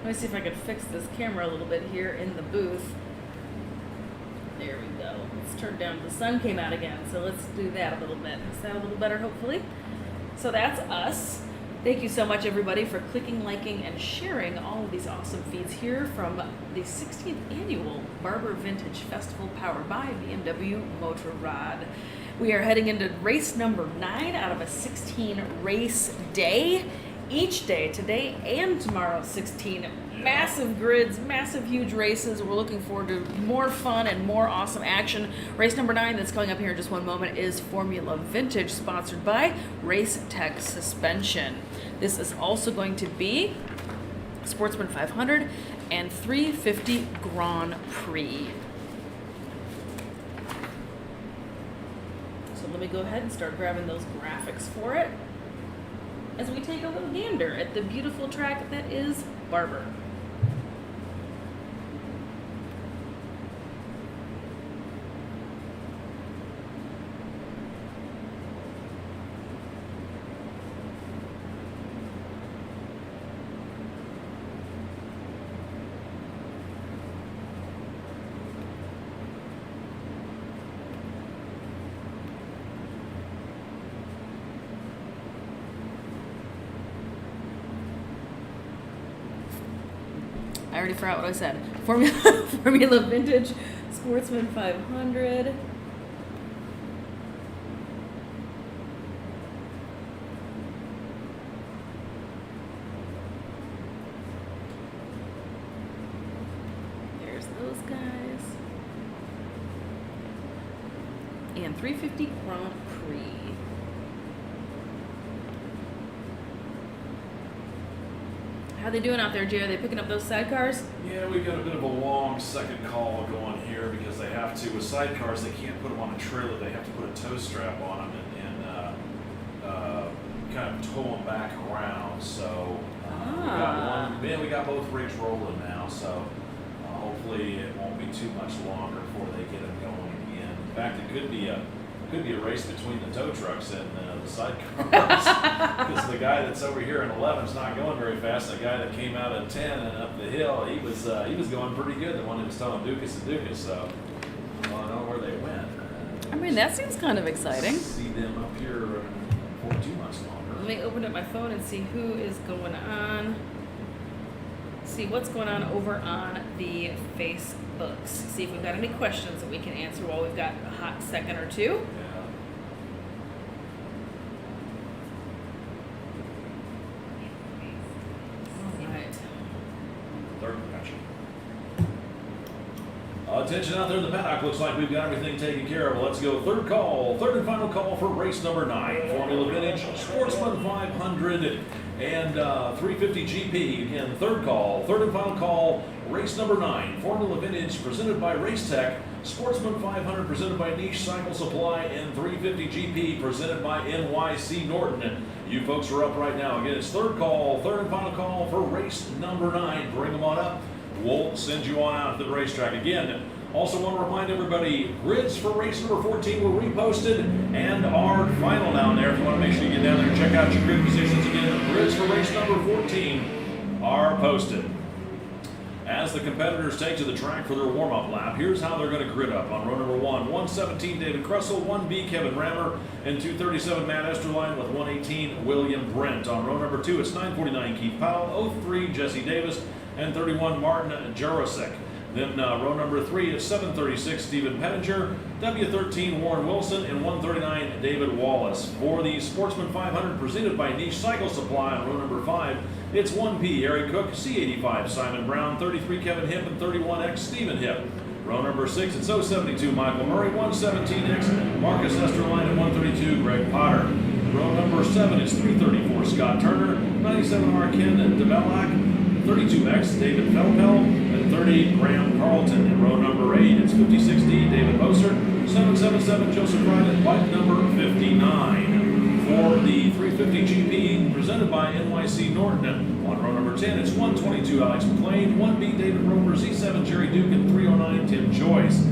Let me see if I can fix this camera a little bit here in the booth. There we go. Let's turn down. The sun came out again, so let's do that a little bit. Is that a little better, hopefully? So that's us. Thank you so much, everybody, for clicking, liking, and sharing all of these awesome feeds here from the 16th Annual Barber Vintage Festival, powered by BMW Motorrad. We are heading into race number 9 out of a 16 race day. Each day, today and tomorrow, 16 massive grids, massive huge races. We're looking forward to more fun and more awesome action. Race number 9 that's coming up here in just one moment is Formula Vintage, sponsored by Race Tech Suspension. This is also going to be Sportsman 500 and 350 Grand Prix. So let me go ahead and start grabbing those graphics for it as we take a little gander at the beautiful track that is Barber. I already forgot what I said. Formula Vintage, Sportsman 500. There's those guys. And 350 Grand Prix. How they doing out there, Jay? Are they picking up those sidecars? Yeah, we've got a bit of a long second call going here because they have to, with sidecars, they can't put them on a trailer. They have to put a tow strap on them and kind of tow them back around. So we got both rigs rolling now. So hopefully it won't be too much longer before they get them going again. In fact, it could be a race between the tow trucks and the sidecars because the guy that's over here in 11 is not going very fast. The guy that came out at 10 and up the hill, he was going pretty good. The one who was telling Dukas. So I don't know where they went. I mean, that seems kind of exciting. See them up here for too much longer. Let me open up my phone and see who is going on. See what's going on over on the Facebooks. See if we've got any questions that we can answer while we've got a hot second or two. Attention out there in the paddock. Looks like we've got everything taken care of. Let's go third and final call for race number 9. Formula Vintage, Sportsman 500, and 350 GP. Again, third and final call, race number 9. Formula Vintage, presented by Race Tech. Sportsman 500, presented by Niche Cycle Supply, and 350 GP, presented by NYC Norton. You folks are up right now. Again, it's third and final call for race number 9. Bring them on up. We'll send you on out to the racetrack. Again, also want to remind everybody, grids for race number 14 were reposted and are final down there. If you want to make sure you get down there and check out your grid positions again, grids for race number 14 are posted. As the competitors take to the track for their warm-up lap, here's how they're going to grid up. On row number 1, 117 David Kressel, 1B Kevin Rammer, and 237 Matt Esterline with 118 William Brent. On row number 2, it's 949 Keith Powell, 03 Jesse Davis, and 31 Martin Jurasek. Then row number 3 at 736, Stephen Pettinger, W13, Warren Wilson, and 139, David Wallace. For the Sportsman 500 presented by Niche Cycle Supply on row number 5, it's 1P, Eric Cook, C85, Simon Brown, 33, Kevin Hip, and 31X, Stephen Hip. Row number 6, it's 072, Michael Murray, 117X, Marcus Esterline, and 132, Greg Potter. Row number 7, it's 334, Scott Turner, 97R, Ken DeBellac, 32X, David Felpel, and 30, Graham Carlton. In row number 8, it's 56D, David Moser, 777, Joseph Wright, and bike number 59. For the 350 GP, presented by NYC Norton. On row number 10, it's 122, Alex McLean, 1B, David Roper, Z7, Jerry Duke, and 309, Tim Joyce.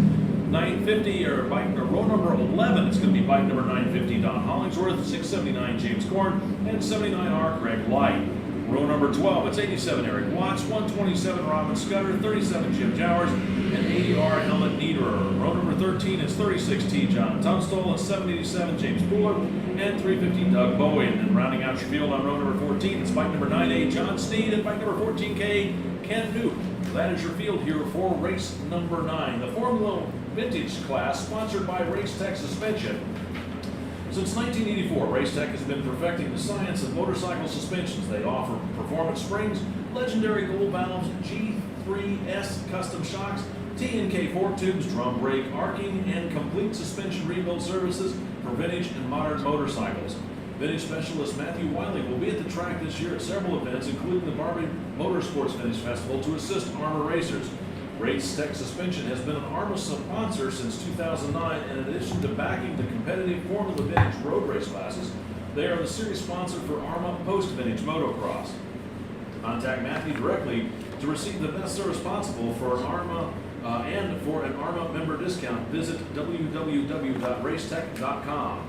950, row number 11, it's going to be bike number 950, Don Hollingsworth, 679, James Korn, and 79R, Greg Light. Row number 12, it's 87, Eric Watts, 127, Robin Scudder, 37, Jim Jowers, and 80R, Ellen Niederer. Row number 13, it's 36T, John Tunstall, it's 787, James Buller, and 350, Doug Bowen. And rounding out your field on row number 14, it's bike number 9A, John Sneed, and bike number 14K, Ken Duke. That is your field here for race number 9. The Formula Vintage class, sponsored by Race Tech Suspension. Since 1984, Racetech has been perfecting the science of motorcycle suspensions. They offer performance springs, legendary gold valves, G3S custom shocks, T&K fork tubes, drum brake, arcing, and complete suspension rebuild services for vintage and modern motorcycles. Vintage specialist Matthew Wiley will be at the track this year at several events, including the Barber Motorsports Vintage Festival, to assist AHRMA racers. Racetech Suspension has been an AHRMA sponsor since 2009, and in addition to backing the competitive Formula Vintage road race classes, they are the series sponsor for AHRMA Post-Vintage Motocross. Contact Matthew directly to receive the best service possible for an AHRMA and for an AHRMA member discount. Visit www.racetech.com.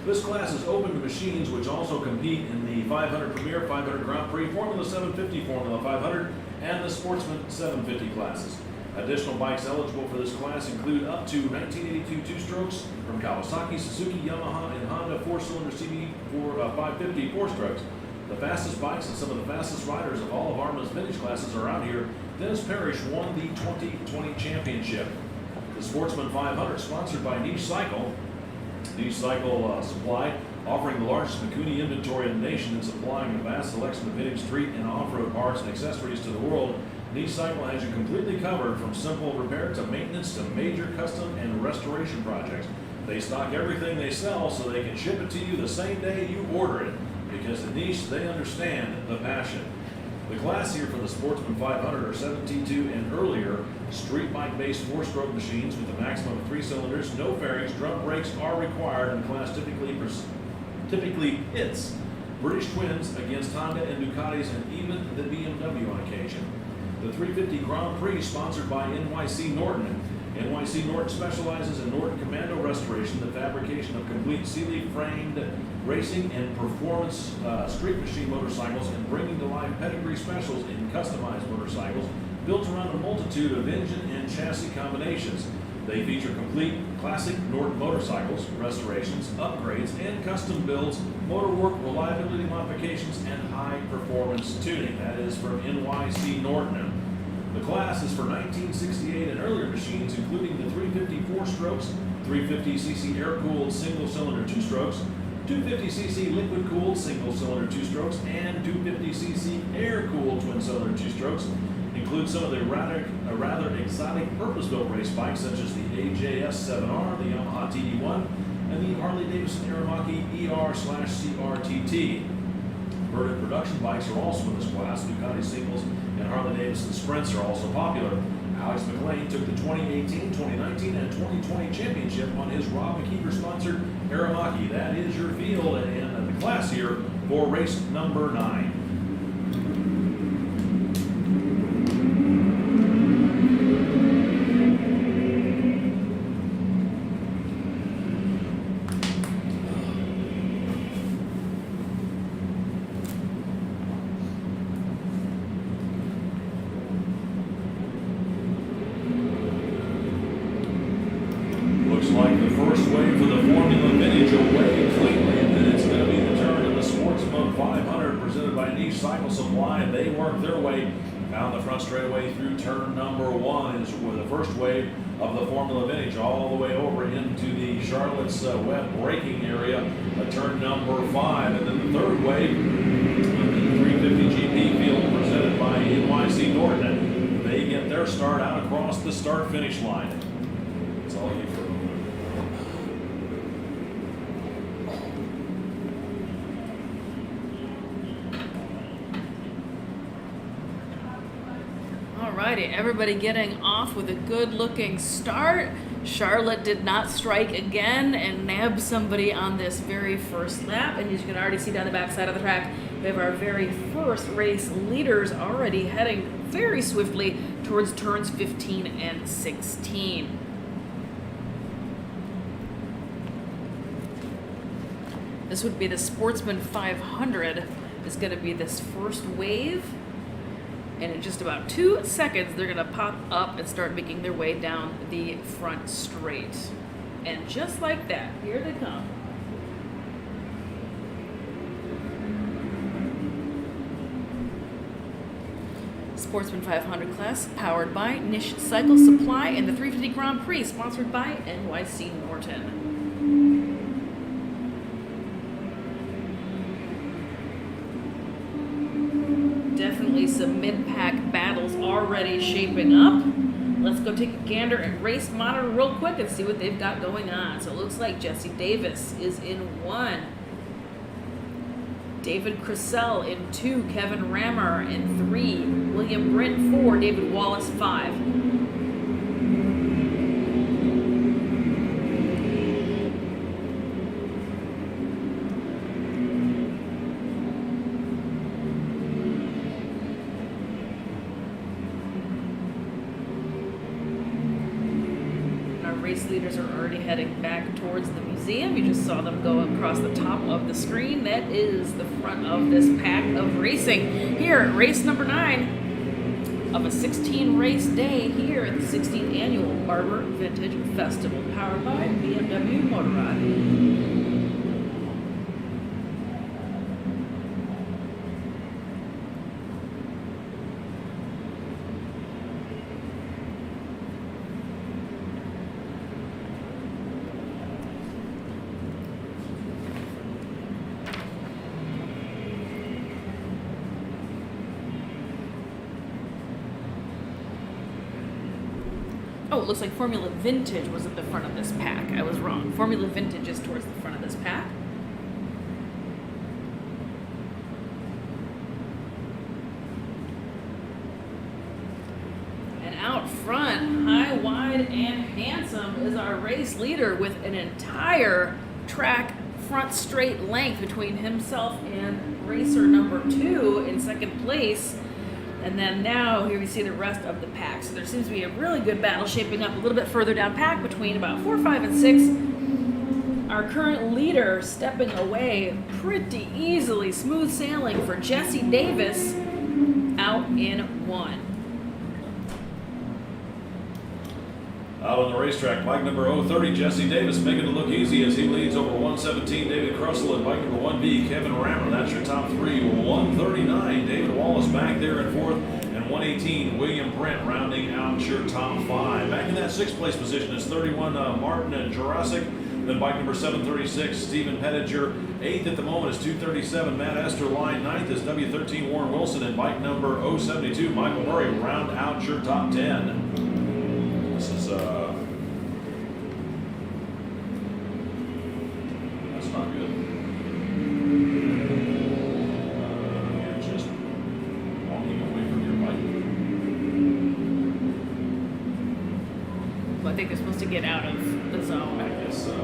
This class is open to machines which also compete in the 500 Premier, 500 Grand Prix, Formula 750, Formula 500, and the Sportsman 750 classes. Additional bikes eligible for this class include up to 1982 two-strokes from Kawasaki, Suzuki, Yamaha, and Honda 4-cylinder CB 550 four-strokes. The fastest bikes and some of the fastest riders of all of AHRMA's vintage classes are out here. Dennis Parrish won the 2020 championship. The Sportsman 500, sponsored by Niche Cycle. Niche Cycle Supply, offering the largest Mikuni inventory in the nation and supplying a vast selection of vintage street and off-road parts and accessories to the world. Niche Cycle has you completely covered from simple repair to maintenance to major custom and restoration projects. They stock everything they sell so they can ship it to you the same day you order it, because at Niche they understand the passion. The class here for the Sportsman 500 are 7T2 and earlier street bike-based four-stroke machines with a maximum of 3 cylinders. No fairings, drum brakes are required, and the class typically hits British twins against Honda and Ducatis and even the BMW on occasion. The 350 Grand Prix, sponsored by NYC Norton. NYC Norton specializes in Norton Commando restoration, the fabrication of complete Sealy framed racing and performance street machine motorcycles, and bringing to life pedigree specials in customized motorcycles built around a multitude of engine and chassis combinations. They feature complete classic Norton motorcycles, restorations, upgrades, and custom builds, motor work, reliability modifications, and high performance tuning. That is from NYC Norton. The class is for 1968 and earlier machines, including the 350 4-strokes, 350cc air-cooled single-cylinder 2-strokes, 250cc liquid-cooled single-cylinder 2-strokes, and 250cc air-cooled twin-cylinder 2-strokes. Include some of the rather exotic purpose-built race bikes such as the AJS 7R, the Yamaha TD1, and the Harley-Davidson Aramaki ER/CRTT. Converted production bikes are also in this class. Ducati singles and Harley-Davidson Sprints are also popular. Alex McLean took the 2018, 2019, and 2020 championship on his Rob McKeever-sponsored Aramaki. That is your field and the class here for race number 9. Looks like the first wave for the Formula Vintage away cleanly, and then it's going to be the turn of the Sportsman 500 presented by Niche Cycle Supply, and they work their way Down the front straightaway through turn number 1 is where the first wave of the Formula Vintage, all the way over into the Charlotte's Web braking area, turn number 5. And then the third wave, the 350 GP field presented by NYC Norton. They get their start out across the start-finish line. That's all you for. Alrighty, everybody getting off with a good-looking start. Charlotte did not strike again and nab somebody on this very first lap. And as you can already see down the back side of the track, we have our very first race leaders already heading very swiftly towards turns 15 and 16. This would be the Sportsman 500 is going to be this first wave. And in just about 2 seconds, they're going to pop up and start making their way down the front straight. And just like that, here they come. Sportsman 500 class, powered by Niche Cycle Supply and the 350 Grand Prix, sponsored by NYC Norton. Definitely some mid-pack battles already shaping up. Let's go take a gander and race monitor real quick and see what they've got going on. So it looks like Jesse Davis is in 1. David Crissell in 2. Kevin Rammer in 3. William Brent 4. David Wallace 5. Race leaders are already heading back towards the museum. You just saw them go across the top of the screen. That is the front of this pack of racing here at race number 9 of a 16 race day here at the 16th annual Barber Vintage Festival, powered by BMW Motorrad. Oh, it looks like Formula Vintage was at the front of this pack. I was wrong. Formula Vintage is towards the front of this pack. And out front, high, wide, and handsome is our race leader with an entire track front straight length between himself and racer number 2 in second place. And then now here we see the rest of the pack. So there seems to be a really good battle shaping up a little bit further down pack between about 4, 5, and 6. Our current leader stepping away pretty easily, smooth sailing for Jesse Davis out in 1. Out on the racetrack, bike number 030, Jesse Davis making it look easy as he leads over 117, David Crussell, and bike number 1B, Kevin Rammer. That's your top 3. 139, David Wallace back there in 4th, and 118, William Brent rounding out your top 5. Back in that 6th place position is 31, Martin and Jurassic. Then bike number 736, Stephen Pettinger. 8th at the moment is 237, Matt Esterline. 9th is W13, Warren Wilson, and bike number 072, Michael Murray round out your top 10. This is, that's not good. You're just walking away from your bike. Well, I think they're supposed to get out of the zone. I guess so.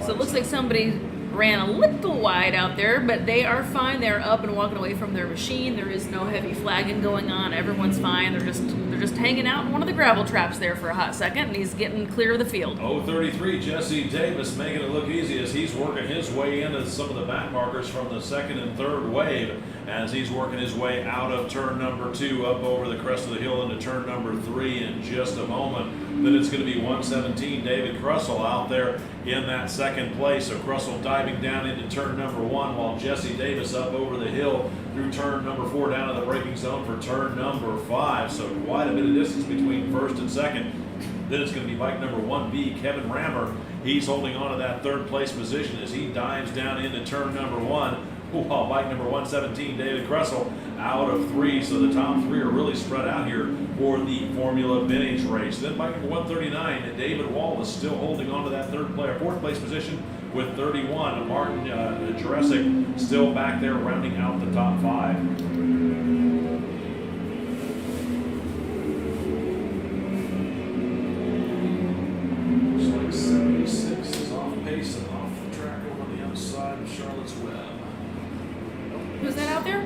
So it looks like somebody ran a little wide out there, but they are fine. They're up and walking away from their machine. There is no heavy flagging going on. Everyone's fine. They're just hanging out in one of the gravel traps there for a hot second, and he's getting clear of the field. 033, Jesse Davis making it look easy as he's working his way into some of the back markers from the 2nd and 3rd wave. as he's working his way out of turn number 2 up over the crest of the hill into turn number 3 in just a moment. Then it's going to be 117 David Crussell out there in that second place. So Crussell diving down into turn number 1 while Jesse Davis up over the hill through turn number 4 down to the braking zone for turn number 5. So quite a bit of distance between first and second. Then it's going to be bike number 1B, Kevin Rammer. He's holding on to that third place position as he dives down into turn number 1. While bike number 117, David Crussell, out of 3. So the top 3 are really spread out here for the Formula Vintage race. Then bike number 139, David Wallace, still holding on to that fourth place position with 31. Martin Juresic still back there rounding out the top 5. Charlotte's Web. Who's that out there?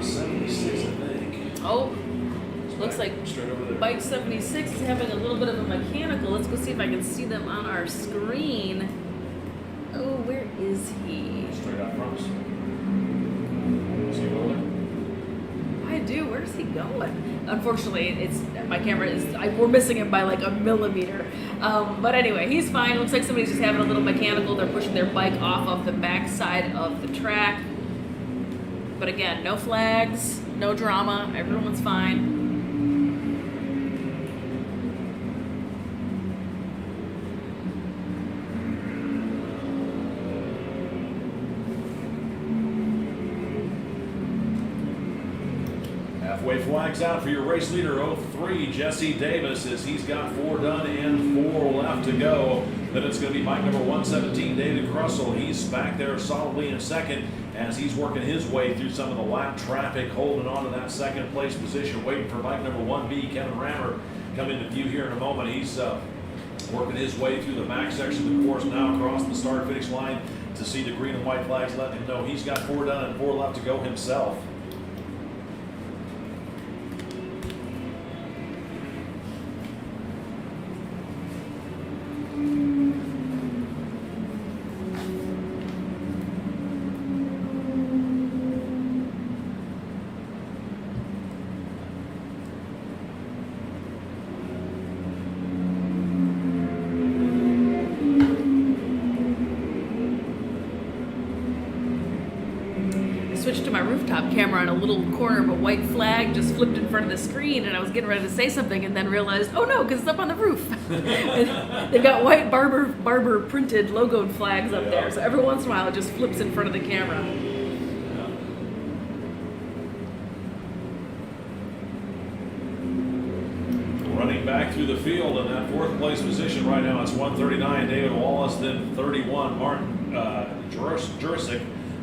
76, I think. Oh, looks like Straight over there. bike 76 is having a little bit of a mechanical. Let's go see if I can see them on our screen. Oh, where is he? Straight out front. See him over there? I do. Where's he going? Unfortunately, it's my camera is. We're missing him by like a millimeter. But anyway, he's fine. Looks like somebody's just having a little mechanical. They're pushing their bike off of the back side of the track. But again, no flags, no drama. Everyone's fine. Halfway flags out for your race leader, 03, Jesse Davis, as he's got 4 done and 4 left to go. Then it's going to be bike number 117, David Crussell. He's back there solidly in second as he's working his way through some of the lap traffic, holding on to that second place position, waiting for bike number 1B, Kevin Rammer, come into view here in a moment. He's working his way through the back section of the course now across the start-finish line to see the green and white flags letting him know he's got 4 done and 4 left to go himself. Switched to my rooftop camera and a little corner of a white flag just flipped in front of the screen, and I was getting ready to say something and then realized, oh no, because it's up on the roof. They've got white Barber printed logoed flags up there, so every once in a while it just flips in front of the camera. Running back through the field in that 4th place position right now, it's 139, David Wallace, then 31, Martin Juresic.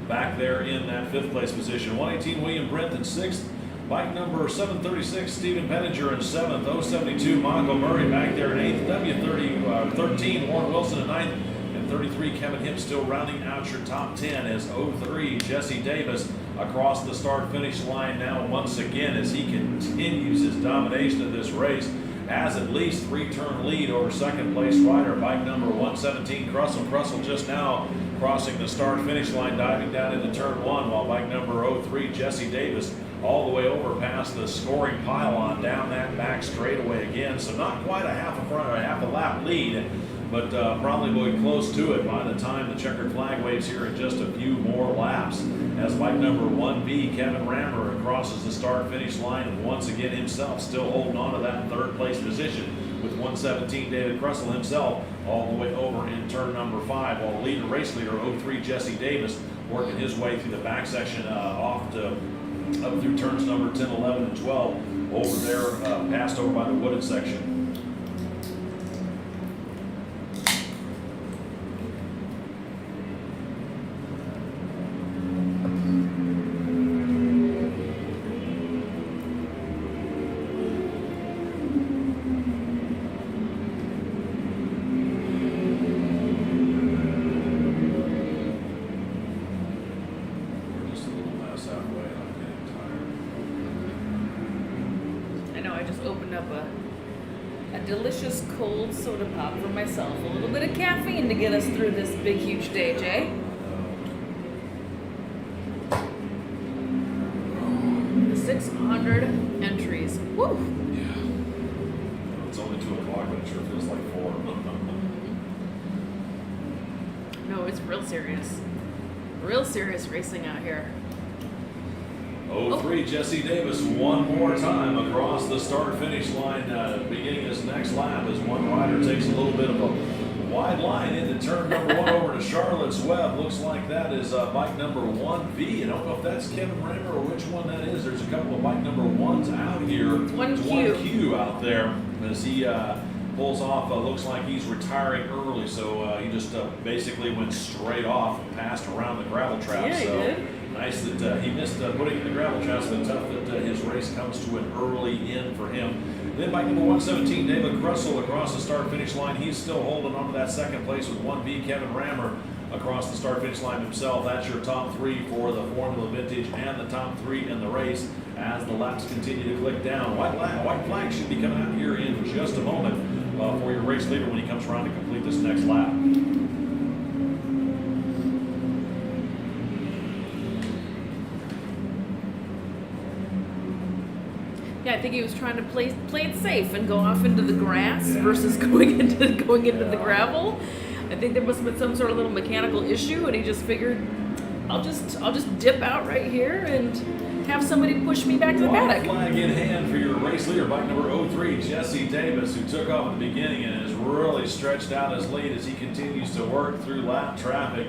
Back there in that 5th place position. 118, William Brent in 6th. Bike number 736, Stephen Penninger in 7th. 072, Michael Murray back there in 8th. 13, Warren Wilson in 9th. And 33, Kevin Hipp still rounding out your top 10 as 03, Jesse Davis across the start-finish line now once again as he continues his domination of this race. Has at least 3-turn lead over second place rider, bike number 117, Crussell. Crussell just now crossing the start-finish line, diving down into turn 1, while bike number 03, Jesse Davis, all the way over past the scoring pylon down that back straightaway again. So not quite a half a lap lead, but probably will be close to it by the time the checkered flag waves here in just a few more laps. As bike number 1B, Kevin Rammer, crosses the start-finish line and once again himself still holding on to that 3rd place position with 117 David Crussell himself all the way over in turn number 5, while the race leader 03 Jesse Davis working his way through the back section up through turns number 10, 11, and 12 over there, passed over by the wooded section. Delicious cold soda pop for myself. A little bit of caffeine to get us through this big, huge day, Jay. 600 entries. Woo! Yeah. It's only 2 o'clock, but it sure feels like 4. No, it's real serious. Real serious racing out here. 03, Jesse Davis one more time across the start-finish line, beginning his next lap as one rider takes a little bit of a wide line into turn number 1 over to Charlotte's Web. Looks like that is bike number 1V. I don't know if that's Kevin Rammer or which one that is. There's a couple of bike number 1s out here. 1Q out there as he pulls off. Looks like he's retiring early, so he just basically went straight off and passed around the gravel trap. Yeah, he so did. nice that he missed putting in the gravel traps, but tough that his race comes to an early end for him. Then bike number 117, David Krussel across the start-finish line. He's still holding on to that second place with 1B, Kevin Rammer across the start-finish line himself. That's your top 3 for the Formula Vintage and the top 3 in the race as the laps continue to click down. White flag should be coming out here in just a moment for your race leader when he comes around to complete this next lap. Yeah, I think he was trying to play it safe and go off into the grass versus going into the gravel. I think there must have been some sort of little mechanical issue, and he just figured, I'll just dip out right here and have somebody push me back to the paddock. Flag in hand for your race leader, bike number 03, Jesse Davis, who took off at the beginning and has really stretched out his lead as he continues to work through lap traffic.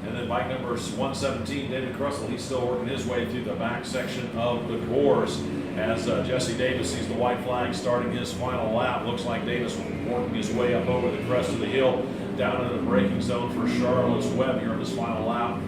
And then bike number 117, David Krussel, he's still working his way through the back section of the course as Jesse Davis sees the white flag starting his final lap. Looks like Davis working his way up over the crest of the hill down into the braking zone for Charlotte's Web here in this final lap.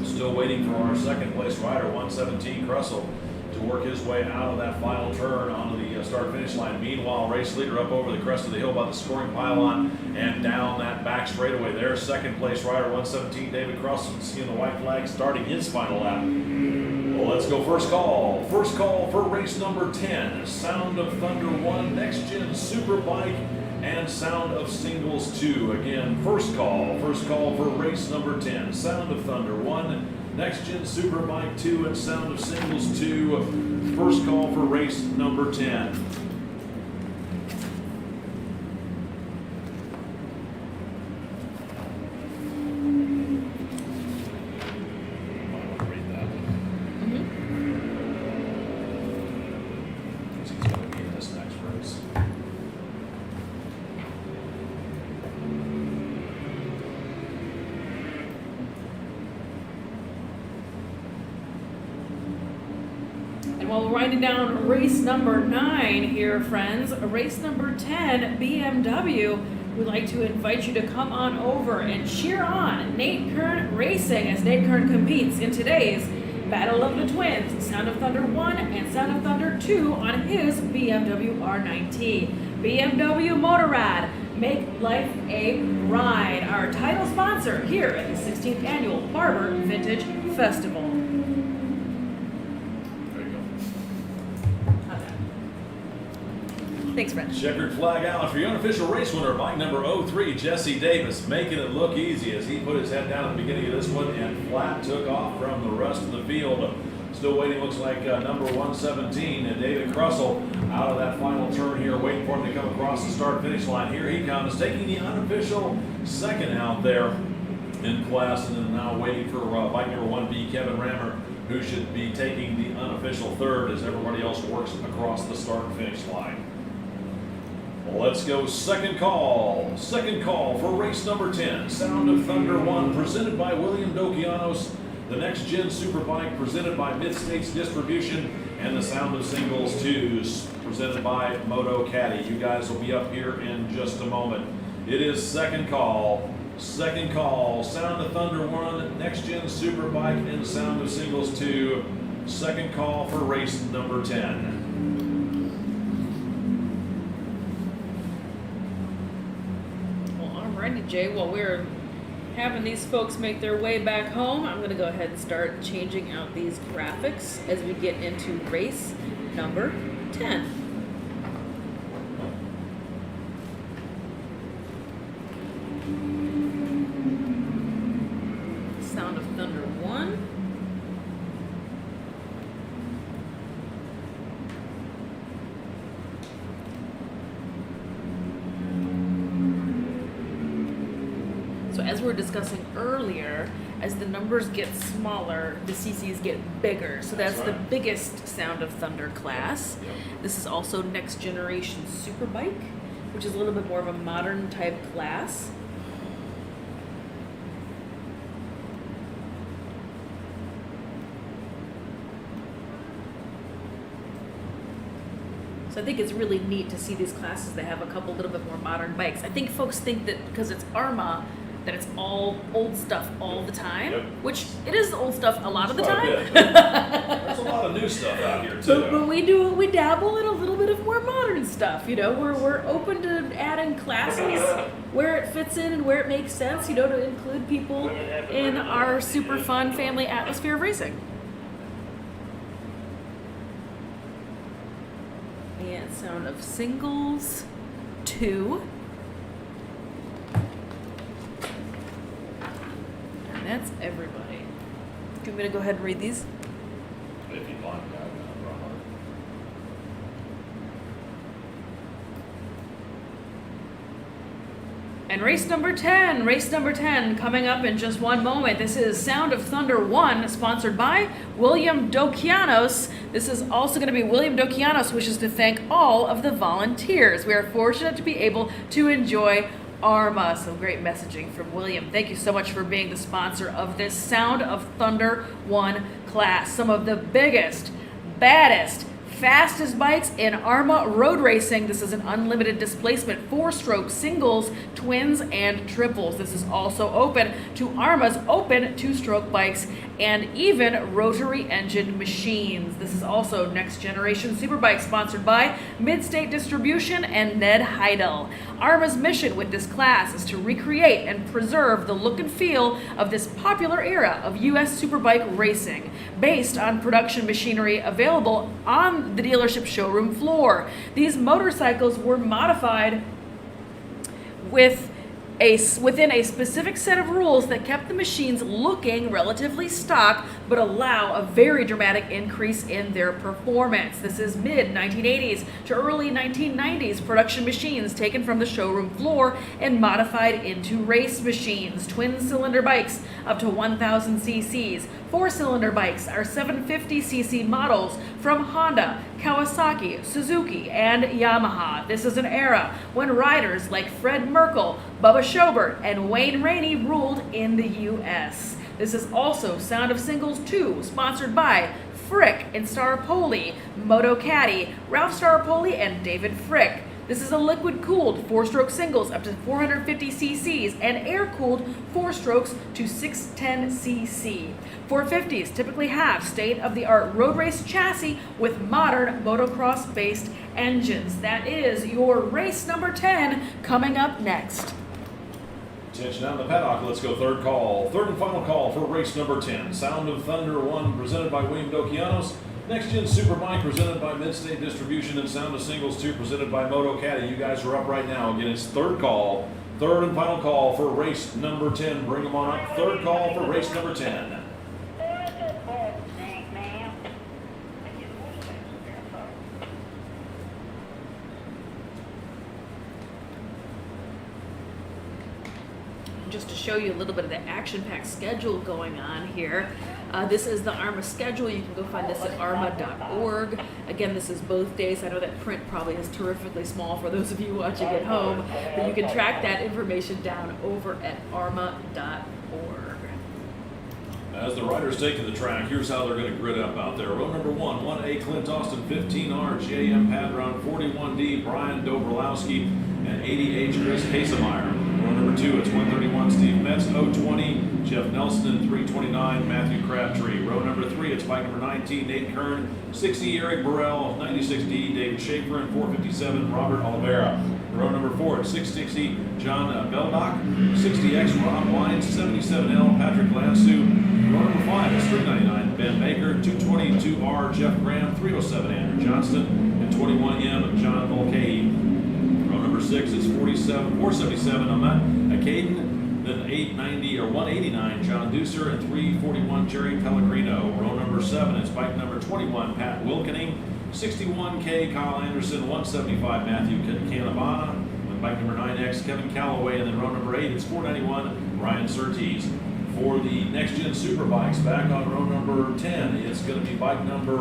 Still waiting for our second place rider, 117 Krussel, to work his way out of that final turn onto the start-finish line. Meanwhile, race leader up over the crest of the hill by the scoring pylon and down that back straightaway there. Second place rider, 117 David Krussel, seeing the white flag starting his final lap. Well, let's go first call. First call for race number 10, Sound of Thunder 1, Next Gen Superbike, and Sound of Singles 2. Again, first call for race number 10, Sound of Thunder 1, Next Gen Superbike 2, and Sound of Singles 2. First call for race number 10. And while we're winding down race number 9 here, friends, race number 10, BMW, we'd like to invite you to come on over and cheer on Nate Kern Racing as Nate Kern competes in today's Battle of the Twins, Sound of Thunder 1 and Sound of Thunder 2 on his BMW R9T. BMW Motorrad, make life a ride. Our title sponsor here at the 16th Annual Barber Vintage Festival. Thanks, Brent. Checkered flag out for your unofficial race winner, bike number 03, Jesse Davis, making it look easy as he put his head down at the beginning of this one and flat took off from the rest of the field. Still waiting, looks like number 117, David Krussel, out of that final turn here, waiting for him to come across the start-finish line. Here he comes, taking the unofficial second out there in class, and then now waiting for bike number 1B, Kevin Rammer, who should be taking the unofficial third as everybody else works across the start-finish line. Let's go second call. Second call for race number 10, Sound of Thunder 1, presented by William Dokianos, the Next Gen Superbike presented by Mid-States Distribution, and the Sound of Singles 2s presented by Moto Caddy. You guys will be up here in just a moment. It is second call. Second call, Sound of Thunder 1, Next Gen Superbike, and Sound of Singles 2. Second call for race number 10. Alrighty, Jay, while we're having these folks make their way back home, I'm going to go ahead and start changing out these graphics as we get into race number 10. Sound of Thunder 1. as we were discussing earlier, as the numbers get smaller, the CCs get bigger. So that's That's the right. biggest Sound of Thunder class. Yep. This is also next generation Superbike, which is a little bit more of a modern type class. So I think it's really neat to see these classes that have a couple little bit more modern bikes. I think folks think that because it's AHRMA, that it's all old stuff all the time, Yep. which it is old stuff a lot of the Quite a time. bit. There's a lot of new stuff out here But too. we dabble in a little bit of more modern stuff, you know. We're open to adding classes where it fits in and where it makes sense, you know, to include people in our super fun family atmosphere of racing. And Sound of Singles 2. And that's everybody. Do you want me to go ahead and read these? If you'd like, And race number 10 coming up in just one moment. This is Sound of Thunder 1, sponsored by William Dokianos. This is also going to be William Dokianos wishes to thank all of the volunteers. We are fortunate to be able to enjoy AHRMA. So great messaging from William. Thank you so much for being the sponsor of this Sound of Thunder 1 class. Some of the biggest, baddest, fastest bikes in AHRMA road racing. This is an unlimited displacement 4-stroke singles, twins, and triples. This is also open to AHRMA's open 2-stroke bikes and even rotary engine machines. This is also next generation superbike sponsored by Midstate Distribution and Ned Heidel. AHRMA's mission with this class is to recreate and preserve the look and feel of this popular era of U.S. superbike racing, based on production machinery available on the dealership showroom floor. These motorcycles were modified within a specific set of rules that kept the machines looking relatively stock, but allow a very dramatic increase in their performance. This is mid-1980s to early 1990s production machines taken from the showroom floor and modified into race machines. Twin-cylinder bikes up to 1,000 cc's. 4-cylinder bikes are 750cc models from Honda, Kawasaki, Suzuki, and Yamaha. This is an era when riders like Fred Merkel, Bubba Schobert, and Wayne Rainey ruled in the U.S. This is also Sound of Singles 2, sponsored by Frick and Staropoli, Moto Caddy, Ralph Staropoli, and David Frick. This is a liquid-cooled 4-stroke singles up to 450 cc's and air-cooled 4 strokes to 610 cc. 450s typically have state-of-the-art road race chassis with modern motocross-based engines. That is your race number 10 coming up next. Attention down the paddock, let's go third call. Third and final call for race number 10. Sound of Thunder 1 presented by William Dokianos. Next Gen Superbike presented by Midstate Distribution, and Sound of Singles 2 presented by Moto Caddy. You guys are up right now. Again, it's third call. Third and final call for race number 10. Bring them on up. Third call for race number 10. Just to show you a little bit of the action-packed schedule going on here. This is the AHRMA schedule. You can go find this at AHRMA.org. Again, this is both days. I know that print probably is terrifically small for those of you watching at home, but you can track that information down over at AHRMA.org. As the riders take to the track, here's how they're going to grid up out there. Row number 1, 1A Clint Austin, 15R JM Padron, 41D Brian Dobrowski, and 80H Chris Casemeyer. Row number 2, it's 131 Steve Metz, 020 Jeff Nelson, and 329 Matthew Crabtree. Row number 3, it's bike number 19 Nate Kern, 60 Eric Burrell, 96D David Schaefer, and 457 Robert Oliveira. Row number 4, it's 660 John Beldock, 60X Rob Wines, 77L Patrick Lansu. Row number 5 is 399 Ben Baker, 222R Jeff Graham, 307 Andrew Johnston, and 21M John Mulcahy. Row number 6 is 477 Ahmet Akaden, then 890 or 189 John Deucer, and 341 Jerry Pellegrino. Row number 7 is bike number 21 Pat Wilkening, 61K Kyle Anderson, 175 Matthew Canavana, and bike number 9X Kevin Calloway, and then row number 8 is 491 Ryan Surtees. For the Next Gen Superbikes, back on row number 10, it's going to be bike number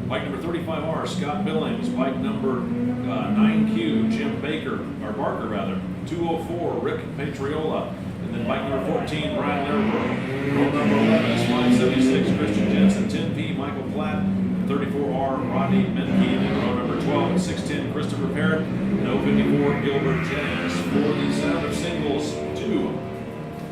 35R, Scott Billings. Bike number 9Q, Jim Barker rather. 204, Rick Patriola. And then bike number 14, Brian Lerber. Row number 11 is 576, Christian Jensen. 10P, Michael Platt. And 34R, Rodney Menke. And then row number 12 and 610, Christopher Parrott. And 054, Gilbert Jennings. For the Sound of Singles 2.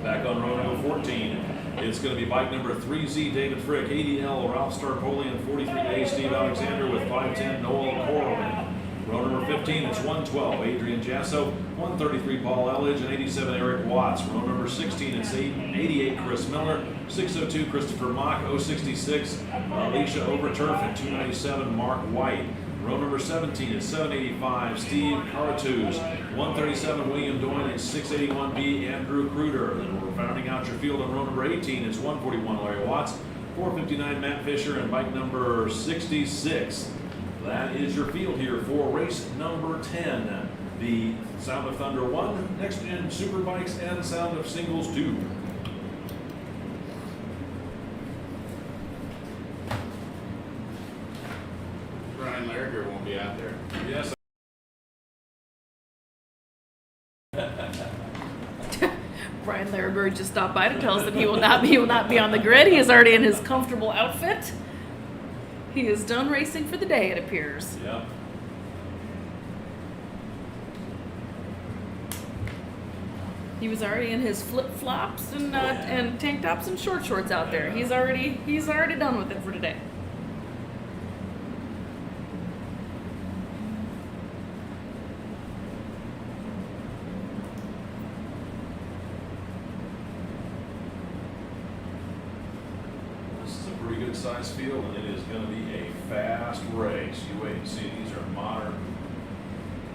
Back on row number 14, it's going to be bike number 3Z, David Frick, 80L, Ralph Starpoli, and 43A, Steve Alexander with 510, Noel Corlman. Row number 15, it's 112, Adrian Jasso, 133, Paul Elledge, and 87, Eric Watts. Row number 16, it's 88, Chris Miller, 602, Christopher Mock, 066, Alicia Overturf, and 297, Mark White. Row number 17 is 785, Steve Cartuz, 137, William Doyne, and 681B, Andrew Kruder. Then we're rounding out your field on row number 18 is 141, Larry Watts, 459, Matt Fisher, and bike number 66. That is your field here for race number 10, the Sound of Thunder 1, Next Gen Superbikes, and Sound of Singles 2. Brian Larriger won't be out there. Yes. Brian Larrabird just stopped by to tell us that he will not be on the grid. He is already in his comfortable outfit. He is done racing for the day, it appears. Yep. He was already in his flip flops and tank tops and shorts out there. He's already done with it for today. This is a pretty good sized field, and it is going to be a fast race. You wait and see. These are modern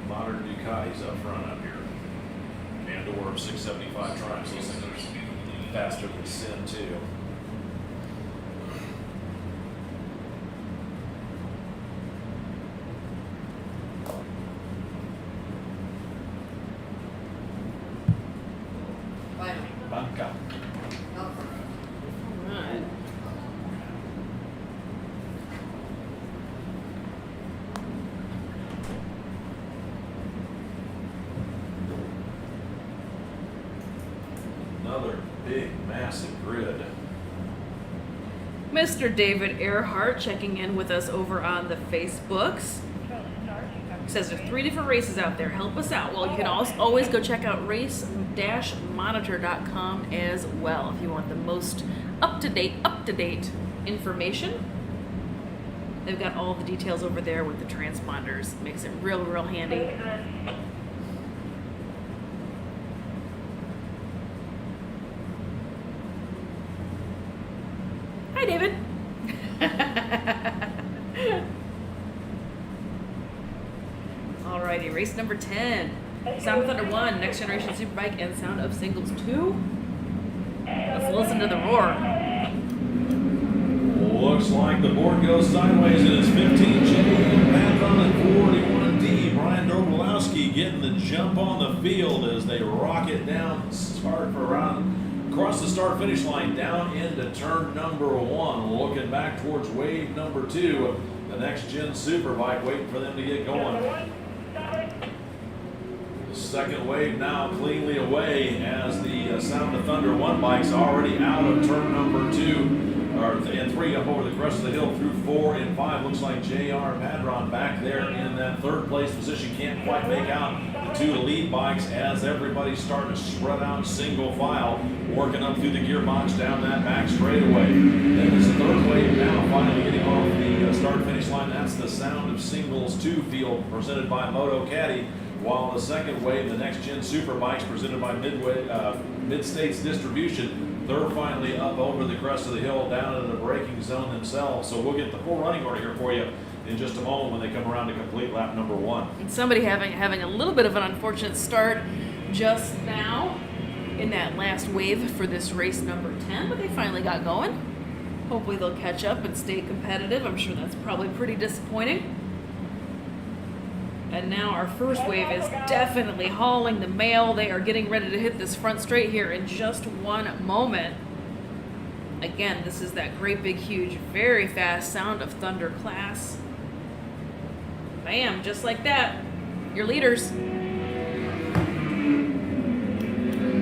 Ducatis up front up here. Mandor 675 Triumphs. Those things are faster than sin too. Banca. Alright. Another big, massive grid. Mr. David Earhart checking in with us over on the Facebooks. Says there's 3 different races out there. Help us out. Well, you can also always go check out race-monitor.com as well if you want the most up-to-date information. They've got all the details over there with the transponders. Makes it real handy. Hi, David. Alrighty, race number 10. Sound of Thunder 1, Next Generation Superbike, and Sound of Singles 2. Let's listen to the roar. Looks like the board goes sideways, and it's 15J, Patron, and 41D. Brian Dobrolowski getting the jump on the field as they rocket down, across the start-finish line, down into turn number 1. Looking back towards wave number 2, the Next Gen Superbike, waiting for them to get going. The second wave now cleanly away as the Sound of Thunder 1 bike's already out of turn number 2. And 3 up over the crest of the hill through 4 and 5. Looks like J.R. Padron back there in that third place position. Can't quite make out the 2 lead bikes as everybody's starting to spread out single file, working up through the gearbox down that back straightaway. Then this third wave now finally getting off the start-finish line. That's the Sound of Singles 2 field presented by Moto Caddy. While the second wave, the Next Gen Superbikes presented by Mid-States Distribution, they're finally up over the crest of the hill, down into the braking zone themselves. So we'll get the full running order here for you in just a moment when they come around to complete lap number 1. And somebody having a little bit of an unfortunate start just now in that last wave for this race number 10, but they finally got going. Hopefully they'll catch up and stay competitive. I'm sure that's probably pretty disappointing. And now our first wave is definitely hauling the mail. They are getting ready to hit this front straight here in just one moment. Again, this is that great big huge, very fast Sound of Thunder class. Bam, just like that. Your leaders.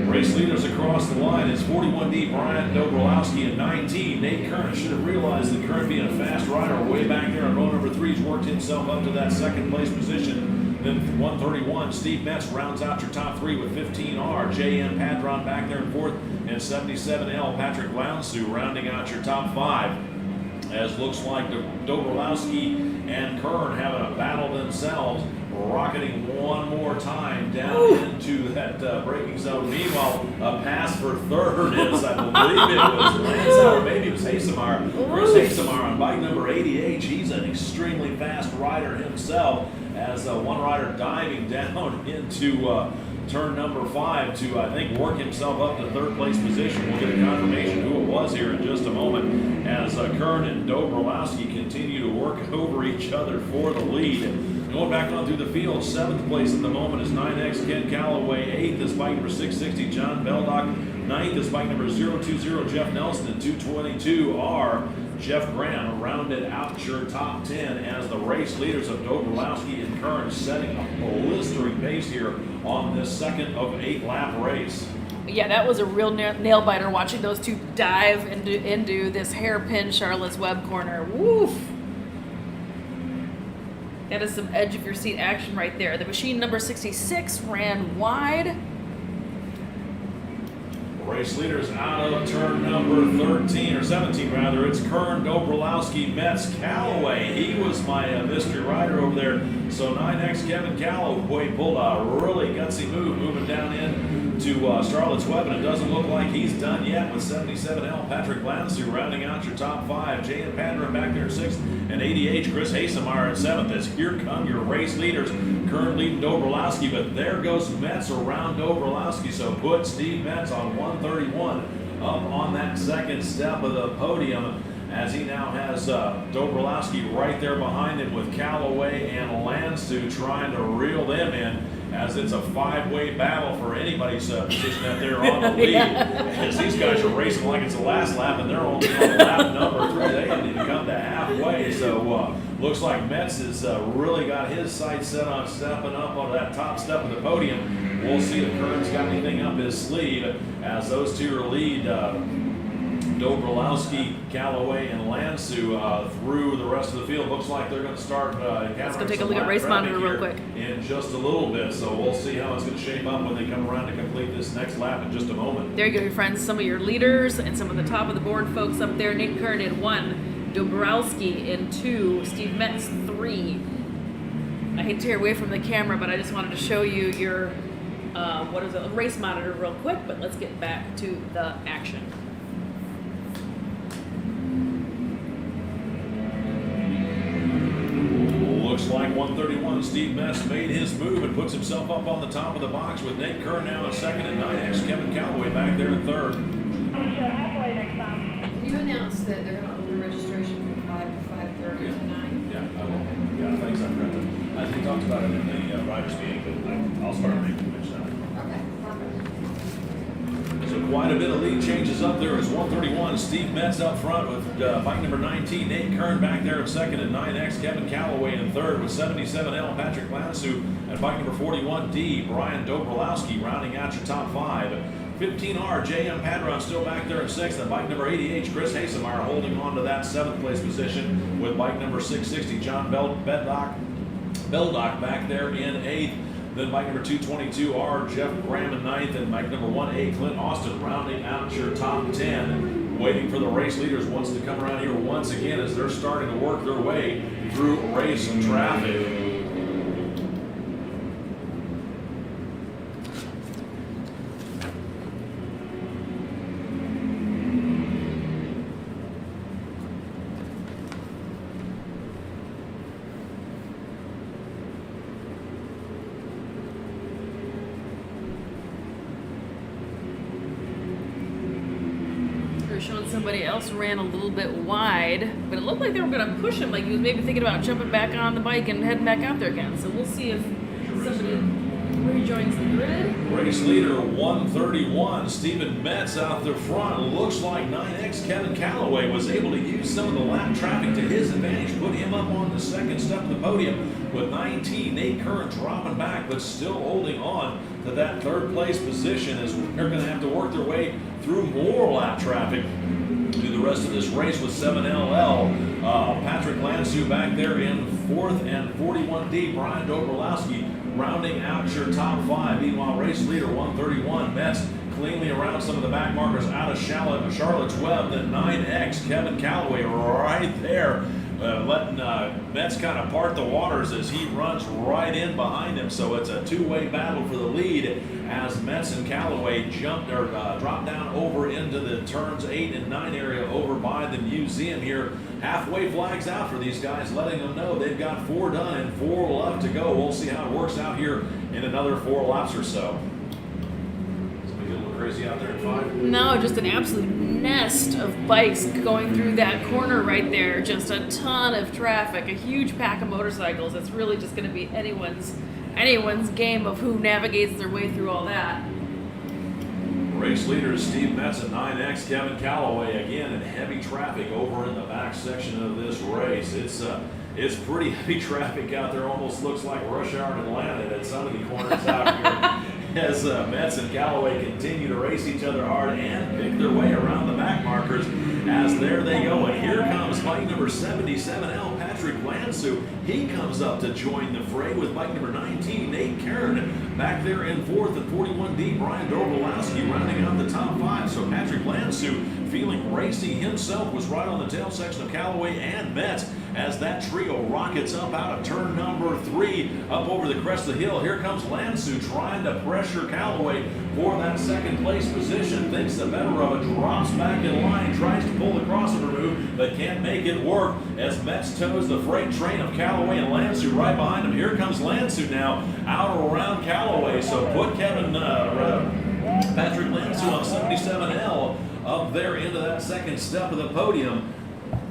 Race leaders across the line is 41D Brian Dobrowski and 19 Nate Kern. Should have realized that Kern, being a fast rider way back there on row number 3, has worked himself up to that second place position. Then 131 Steve Metz rounds out your top 3 with 15R. JM Padron back there in 4th, and 77L Patrick Lounsu rounding out your top 5. As looks like Dobrowski and Kern having a battle themselves, rocketing one more time down into that braking zone. Meanwhile, a pass for third is, I believe it was Lance, or maybe it was Hasemar. Chris Hasemar on bike number 80H. He's an extremely fast rider himself, as one rider diving down into turn number 5 to, I think, work himself up to 3rd place position. We'll get a confirmation who it was here in just a moment, as Kern and Dobrowski continue to work over each other for the lead. Going back on through the field, 7th place at the moment is 9X Ken Calloway. 8th is bike number 660 John Beldock. 9th is bike number 020 Jeff Nelson. And 222R Jeff Graham rounded out your top 10 as the race leaders of Dobrowski and Kern setting a blistering pace here on this second of 8-lap race. Yeah, that was a real nail biter watching those two dive into this hairpin Charlotte's Web corner. Woof! That is some edge of your seat action right there. The machine number 66 ran wide. Race leaders out of turn number 13, or 17 rather. It's Kern, Dobrowski, Metz, Calloway. He was my mystery rider over there. So 9X Kevin Calloway pulled a really gutsy move, moving down into Charlotte's Web, and it doesn't look like he's done yet with 77L Patrick Lansu rounding out your top 5. J.N. Padron back there in 6th, and 80H Chris Hasemar in 7th. As here come your race leaders. Kern leading Dobrowski, but there goes Metz around Dobrowski. So put Steve Metz on 131 up on that second step of the podium, as he now has Dobrowski right there behind him with Calloway and Lansu trying to reel them in, as it's a 5-way battle for anybody's position out there on the lead. As these guys are racing like it's the last lap, and they're only on lap number 3. They haven't even come to halfway. So looks like Metz has really got his sights set on stepping up on that top step of the podium. We'll see if Kern's got anything up his sleeve, as those two are lead. Dobrowski, Calloway, and Lansu through the rest of the field. Looks like they're going to start Let's go take a look at race monitor real quick in just a little bit. So we'll see how it's going to shape up when they come around to complete this next lap in just a moment. There you go, your friends. Some of your leaders and some of the top of the board folks up there. Nate Kern in 1, Dobrowski in 2, Steve Metz 3. I hate to tear away from the camera, but I just wanted to show you your race monitor real quick. But let's get back to the action. Looks like 131 Steve Metz made his move and puts himself up on the top of the box, with Nate Kern now in 2nd, and 9X Kevin Calloway back there in 3rd. Halfway next time. Can you announce that they're going to open registration from 5 to 5:30 tonight? Yeah, I will. Yeah, thanks. I've read that. I think we talked about it in the riders meeting, but I'll start making a mention of it. Okay, perfect. So quite a bit of lead changes up there as 131 Steve Metz up front with bike number 19 Nate Kern back there in 2nd, and 9X Kevin Calloway in 3rd, with 77L Patrick Lansu and bike number 41D Brian Dobrowski rounding out your top 5. 15R J.M. Padron still back there in 6th, and bike number 80H Chris Hasemar holding on to that 7th place position, with bike number 660 John Beldock back there in 8th. Then bike number 222R Jeff Graham in 9th, and bike number 1A Clint Austin rounding out your top 10. Waiting for the race leaders once to come around here once again, as they're starting to work their way through race and traffic. Showing some somebody else ran a little bit wide, but it looked like they were going to push him, like he was maybe thinking about jumping back on the bike and heading back out there again. So we'll see if somebody rejoins the grid. Race leader 131, Stephen Metz out the front. Looks like 9X Kevin Calloway was able to use some of the lap traffic to his advantage, put him up on the second step of the podium with 19. Nate Curran dropping back, but still holding on to that third place position as they're going to have to work their way through more lap traffic through the rest of this race with 7LL. Patrick Lansu back there in fourth, and 41D Brian Dobrowski rounding out your top five. Meanwhile, race leader 131 Metz cleanly around some of the back markers out of Charlotte's Web. Then 9X Kevin Calloway right there, letting Metz kind of part the waters as he runs right in behind him. So it's a two-way battle for the lead as Metz and Calloway drop down over into the turns 8 and 9 area over by the museum here. Halfway flags out for these guys, letting them know they've got 4 done and 4 left to go. We'll see how it works out here in another 4 laps or so. Somebody get a little crazy out there in 5? No, just an absolute nest of bikes going through that corner right there. Just a ton of traffic, a huge pack of motorcycles. It's really just going to be anyone's game of who navigates their way through all that. Race leaders Steve Metz and 9X Kevin Calloway again in heavy traffic over in the back section of this race. It's pretty heavy traffic out there. Almost looks like rush hour in Atlanta at some of the corners out here as Metz and Calloway continue to race each other hard and pick their way around the back markers as there they go. And here comes bike number 77L, Patrick Lansu. He comes up to join the fray with bike number 19, Nate Curran. Back there in fourth and 41D, Brian Dobrowski rounding out the top 5. So Patrick Lansu, feeling racy himself, was right on the tail section of Calloway and Metz as that trio rockets up out of turn number 3 up over the crest of the hill. Here comes Lansu trying to pressure Calloway for that second place position. Thinks the better of it, drops back in line, tries to pull the crossover move, but can't make it work as Metz tows the freight train of Calloway and Lansu right behind him. Here comes Lansu now out around Calloway. So put Patrick Lansu on 77L up there into that second step of the podium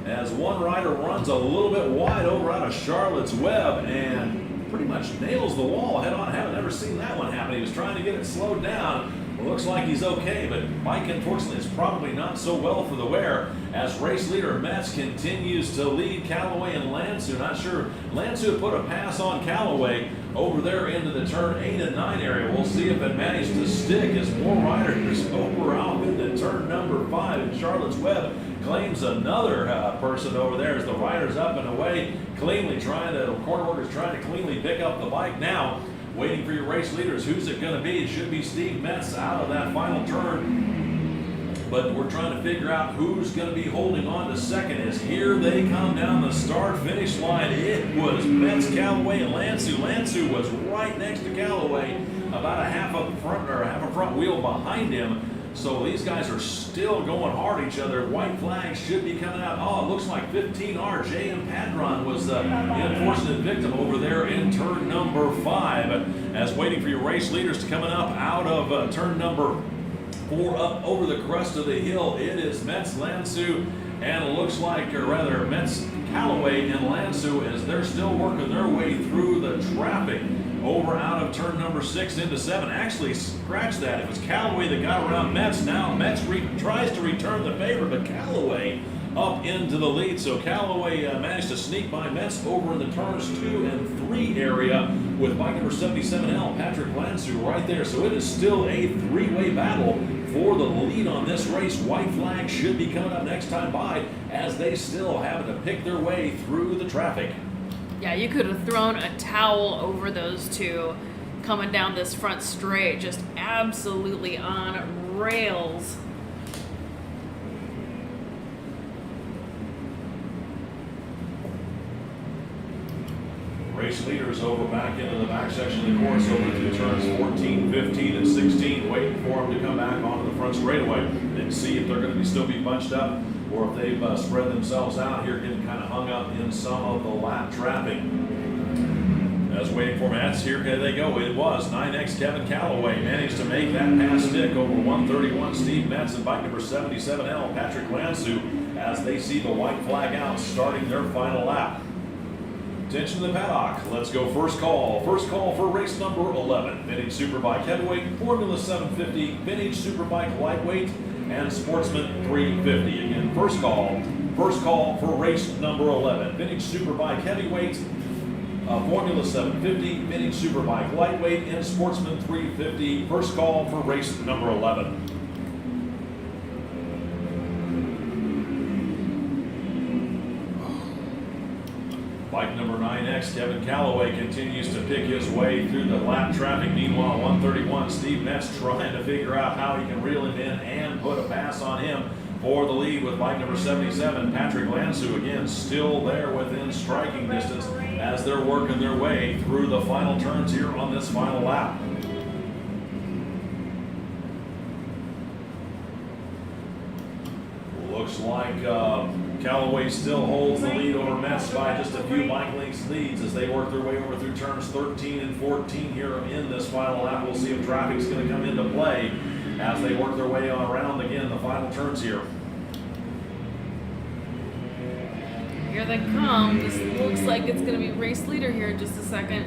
as one rider runs a little bit wide over out of Charlotte's Web and pretty much nails the wall head on. I haven't ever seen that one happen. He was trying to get it slowed down. It looks like he's okay, but bike unfortunately is probably not so well for the wear as race leader Metz continues to lead Calloway and Lansu. Not sure Lansu put a pass on Calloway over there into the turn 8 and 9 area. We'll see if it managed to stick as more riders over out into turn number 5 and Charlotte's Web claims another person over there as the riders up and away, corner workers trying to cleanly pick up the bike now. Waiting for your race leaders. Who's it going to be? It should be Steve Metz out of that final turn. But we're trying to figure out who's going to be holding on to second as here they come down the start-finish line. It was Metz, Calloway, and Lansu. Lansu was right next to Calloway, about a half a front wheel behind him. So these guys are still going hard at each other. White flags should be coming out. Oh, it looks like 15R. J.M. Padron was the unfortunate victim over there in turn number 5. As waiting for your race leaders to coming up out of turn number 4 up over the crest of the hill. It is Metz, Lansu, and it looks like, or rather, Metz, Calloway, and Lansu as they're still working their way through the traffic over out of turn number 6 into 7. Actually, scratch that. It was Calloway that got around Metz. Now Metz tries to return the favor, but Calloway up into the lead. So Calloway managed to sneak by Metz over in the turns 2 and 3 area with bike number 77L, Patrick Lansu, right there. So it is still a 3-way battle for the lead on this race. White flag should be coming up next time by as they still having to pick their way through the traffic. Yeah, you could have thrown a towel over those two coming down this front straight, just absolutely on rails. Race leaders over back into the back section of the course over through turns 14, 15, and 16, waiting for them to come back onto the front straightaway and see if they're going to still be bunched up or if they've spread themselves out here, getting kind of hung up in some of the lap traffic. As waiting for Mats, here they go. It was 9X Kevin Calloway managed to make that pass stick over 131 Steve Metz and bike number 77L Patrick Lansu as they see the white flag out starting their final lap. Attention to the paddock. Let's go first call. First call for race number 11. Vintage Superbike Heavyweight, Formula 750, Vintage Superbike Lightweight, and Sportsman 350. Again, first call. First call for race number 11. Vintage Superbike Heavyweight, Formula 750, Vintage Superbike Lightweight, and Sportsman 350. First call for race number 11. Bike number 9X, Kevin Calloway, continues to pick his way through the lap traffic. Meanwhile, 131, Steve Metz trying to figure out how he can reel him in and put a pass on him for the lead with bike number 77, Patrick Lansu, again, still there within striking distance as they're working their way through the final turns here on this final lap. Looks like Callaway still holds the lead over Metz by just a few bike lengths leads as they work their way over through turns 13 and 14 here in this final lap. We'll see if traffic's going to come into play as they work their way on around again the final turns here. Here they come. This looks like it's going to be race leader here in just a second.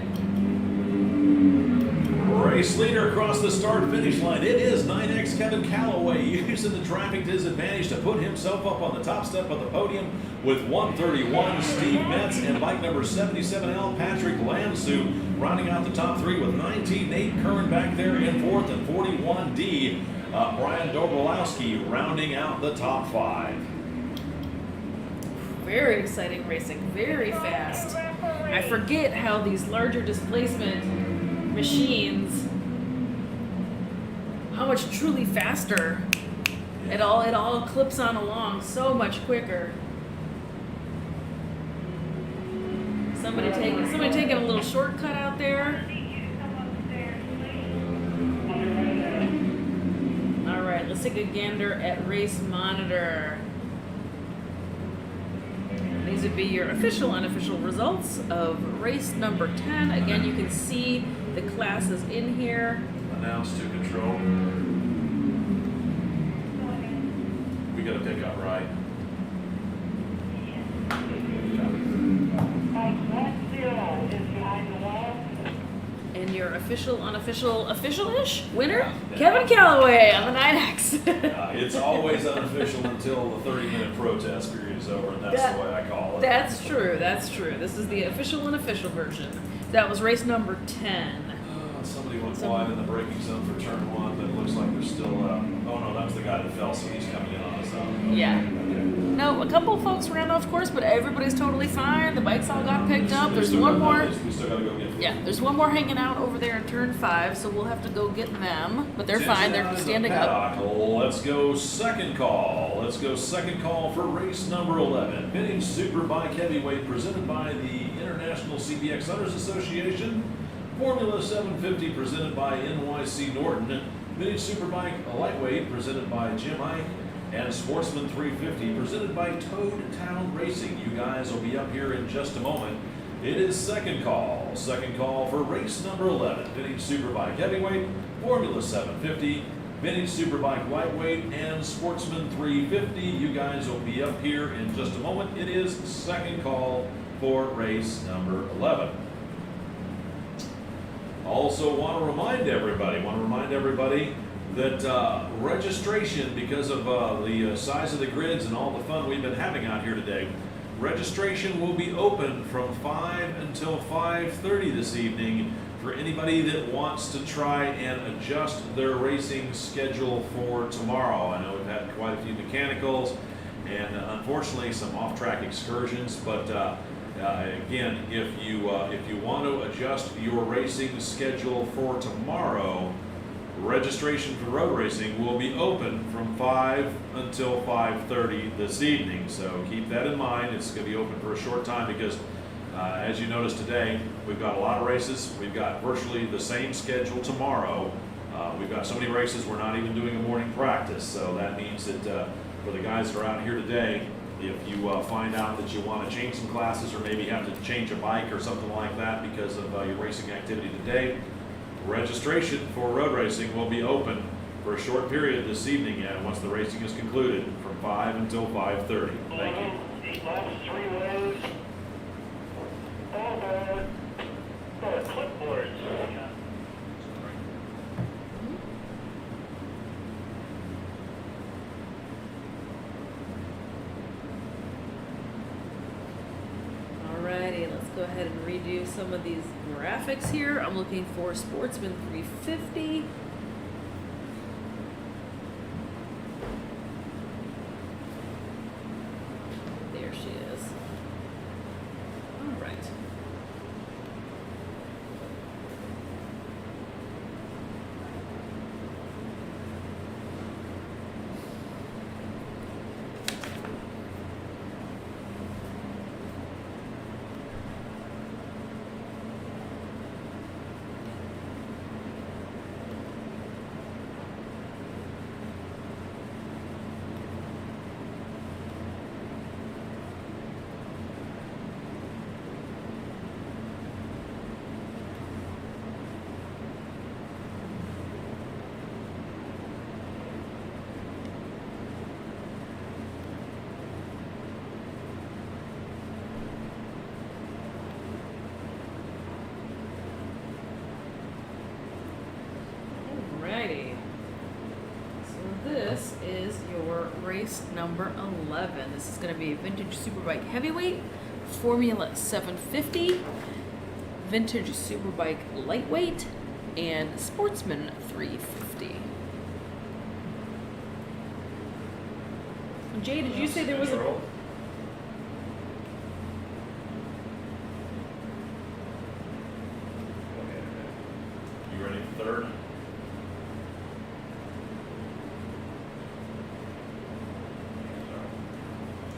Race leader across the start finish line. It is 9X Kevin Calloway using the traffic to his advantage to put himself up on the top step of the podium with 131 Steve Metz and bike number 77L Patrick Lansu rounding out the top three with 19 Nate Kern back there in fourth and 41D Brian Dobrolowski rounding out the top five. Very exciting racing, very fast. I forget how these larger displacement machines, how much truly faster it all clips on along so much quicker. Somebody taking a little shortcut out there. All right, let's take a gander at Race Monitor. These would be your official, unofficial results of race number 10. Again, you can see the classes in here. Announced to control. We got to pick up, right? And your official, unofficial, official-ish winner, yeah. Kevin Calloway on the 9X. It's always unofficial until the 30-minute protest period is over, and that's the way I call it. That's true. That's true. This is the official, unofficial version. That was race number 10. Somebody went wide in the braking zone for turn one, but it looks like there's still. Oh no, that was the guy that fell, so he's coming in on his own. Yeah. Okay. No, a couple of folks ran off course, but everybody's totally fine. The bikes all got picked up. There's one more. We still gotta go get. Yeah, there's one more hanging out over there in turn 5, so we'll have to go get them. But they're fine. They're standing up. Let's go second call. Let's go second call for race number 11. Vintage Superbike Heavyweight presented by the International CBX Hunters Association. Formula 750 presented by NYC Norton. Vintage Superbike Lightweight presented by Jim Ike. And Sportsman 350 presented by Toad Town Racing. You guys will be up here in just a moment. It is second call. Second call for race number 11. Vintage Superbike Heavyweight, Formula 750, Vintage Superbike Lightweight, and Sportsman 350. You guys will be up here in just a moment. It is second call for race number 11. Also want to remind everybody that registration, because of the size of the grids and all the fun we've been having out here today, registration will be open from 5 until 5:30 this evening for anybody that wants to try and adjust their racing schedule for tomorrow. I know we've had quite a few mechanicals and unfortunately some off-track excursions, but again, if you want to adjust your racing schedule for tomorrow, registration for road racing will be open from 5 until 5:30 this evening. So keep that in mind. It's going to be open for a short time because, as you noticed today, we've got a lot of races. We've got virtually the same schedule tomorrow. We've got so many races, we're not even doing a morning practice. So that means that for the guys that are out here today, If you find out that you want to change some classes or maybe have to change a bike or something like that because of your racing activity today, registration for road racing will be open for a short period this evening, and once the racing is concluded, from 5 until 5:30. Thank you. 8 laps, 3 ways. All aboard. Clipboards. Alrighty, let's go ahead and redo some of these graphics here. I'm looking for Sportsman 350. There she is. Alright. Alrighty. So this is your race number 11. This is going to be Vintage Superbike Heavyweight, Formula 750, Vintage Superbike Lightweight, and Sportsman 350. Jay, did you say there was a... You ready for third?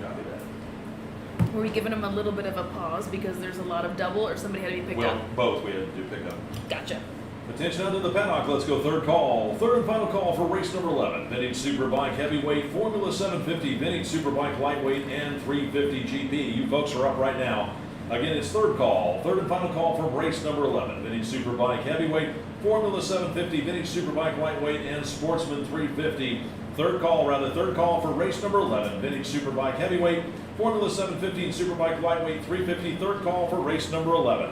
Copy that. Were we giving him a little bit of a pause because there's a lot of double, or somebody had to be picked Well, up? both we had to do pickup. Gotcha. Attention out to the paddock. Let's go third call. Third and final call for race number 11. Vintage Superbike Heavyweight, Formula 750, Vintage Superbike Lightweight, and 350 GP. You folks are up right now. Again, it's third call. Third and final call for race number 11. Vintage Superbike Heavyweight, Formula 750, Vintage Superbike Lightweight, and Sportsman 350. Third call for race number 11. Vintage Superbike Heavyweight, Formula 750, and Superbike Lightweight 350. Third call for race number 11.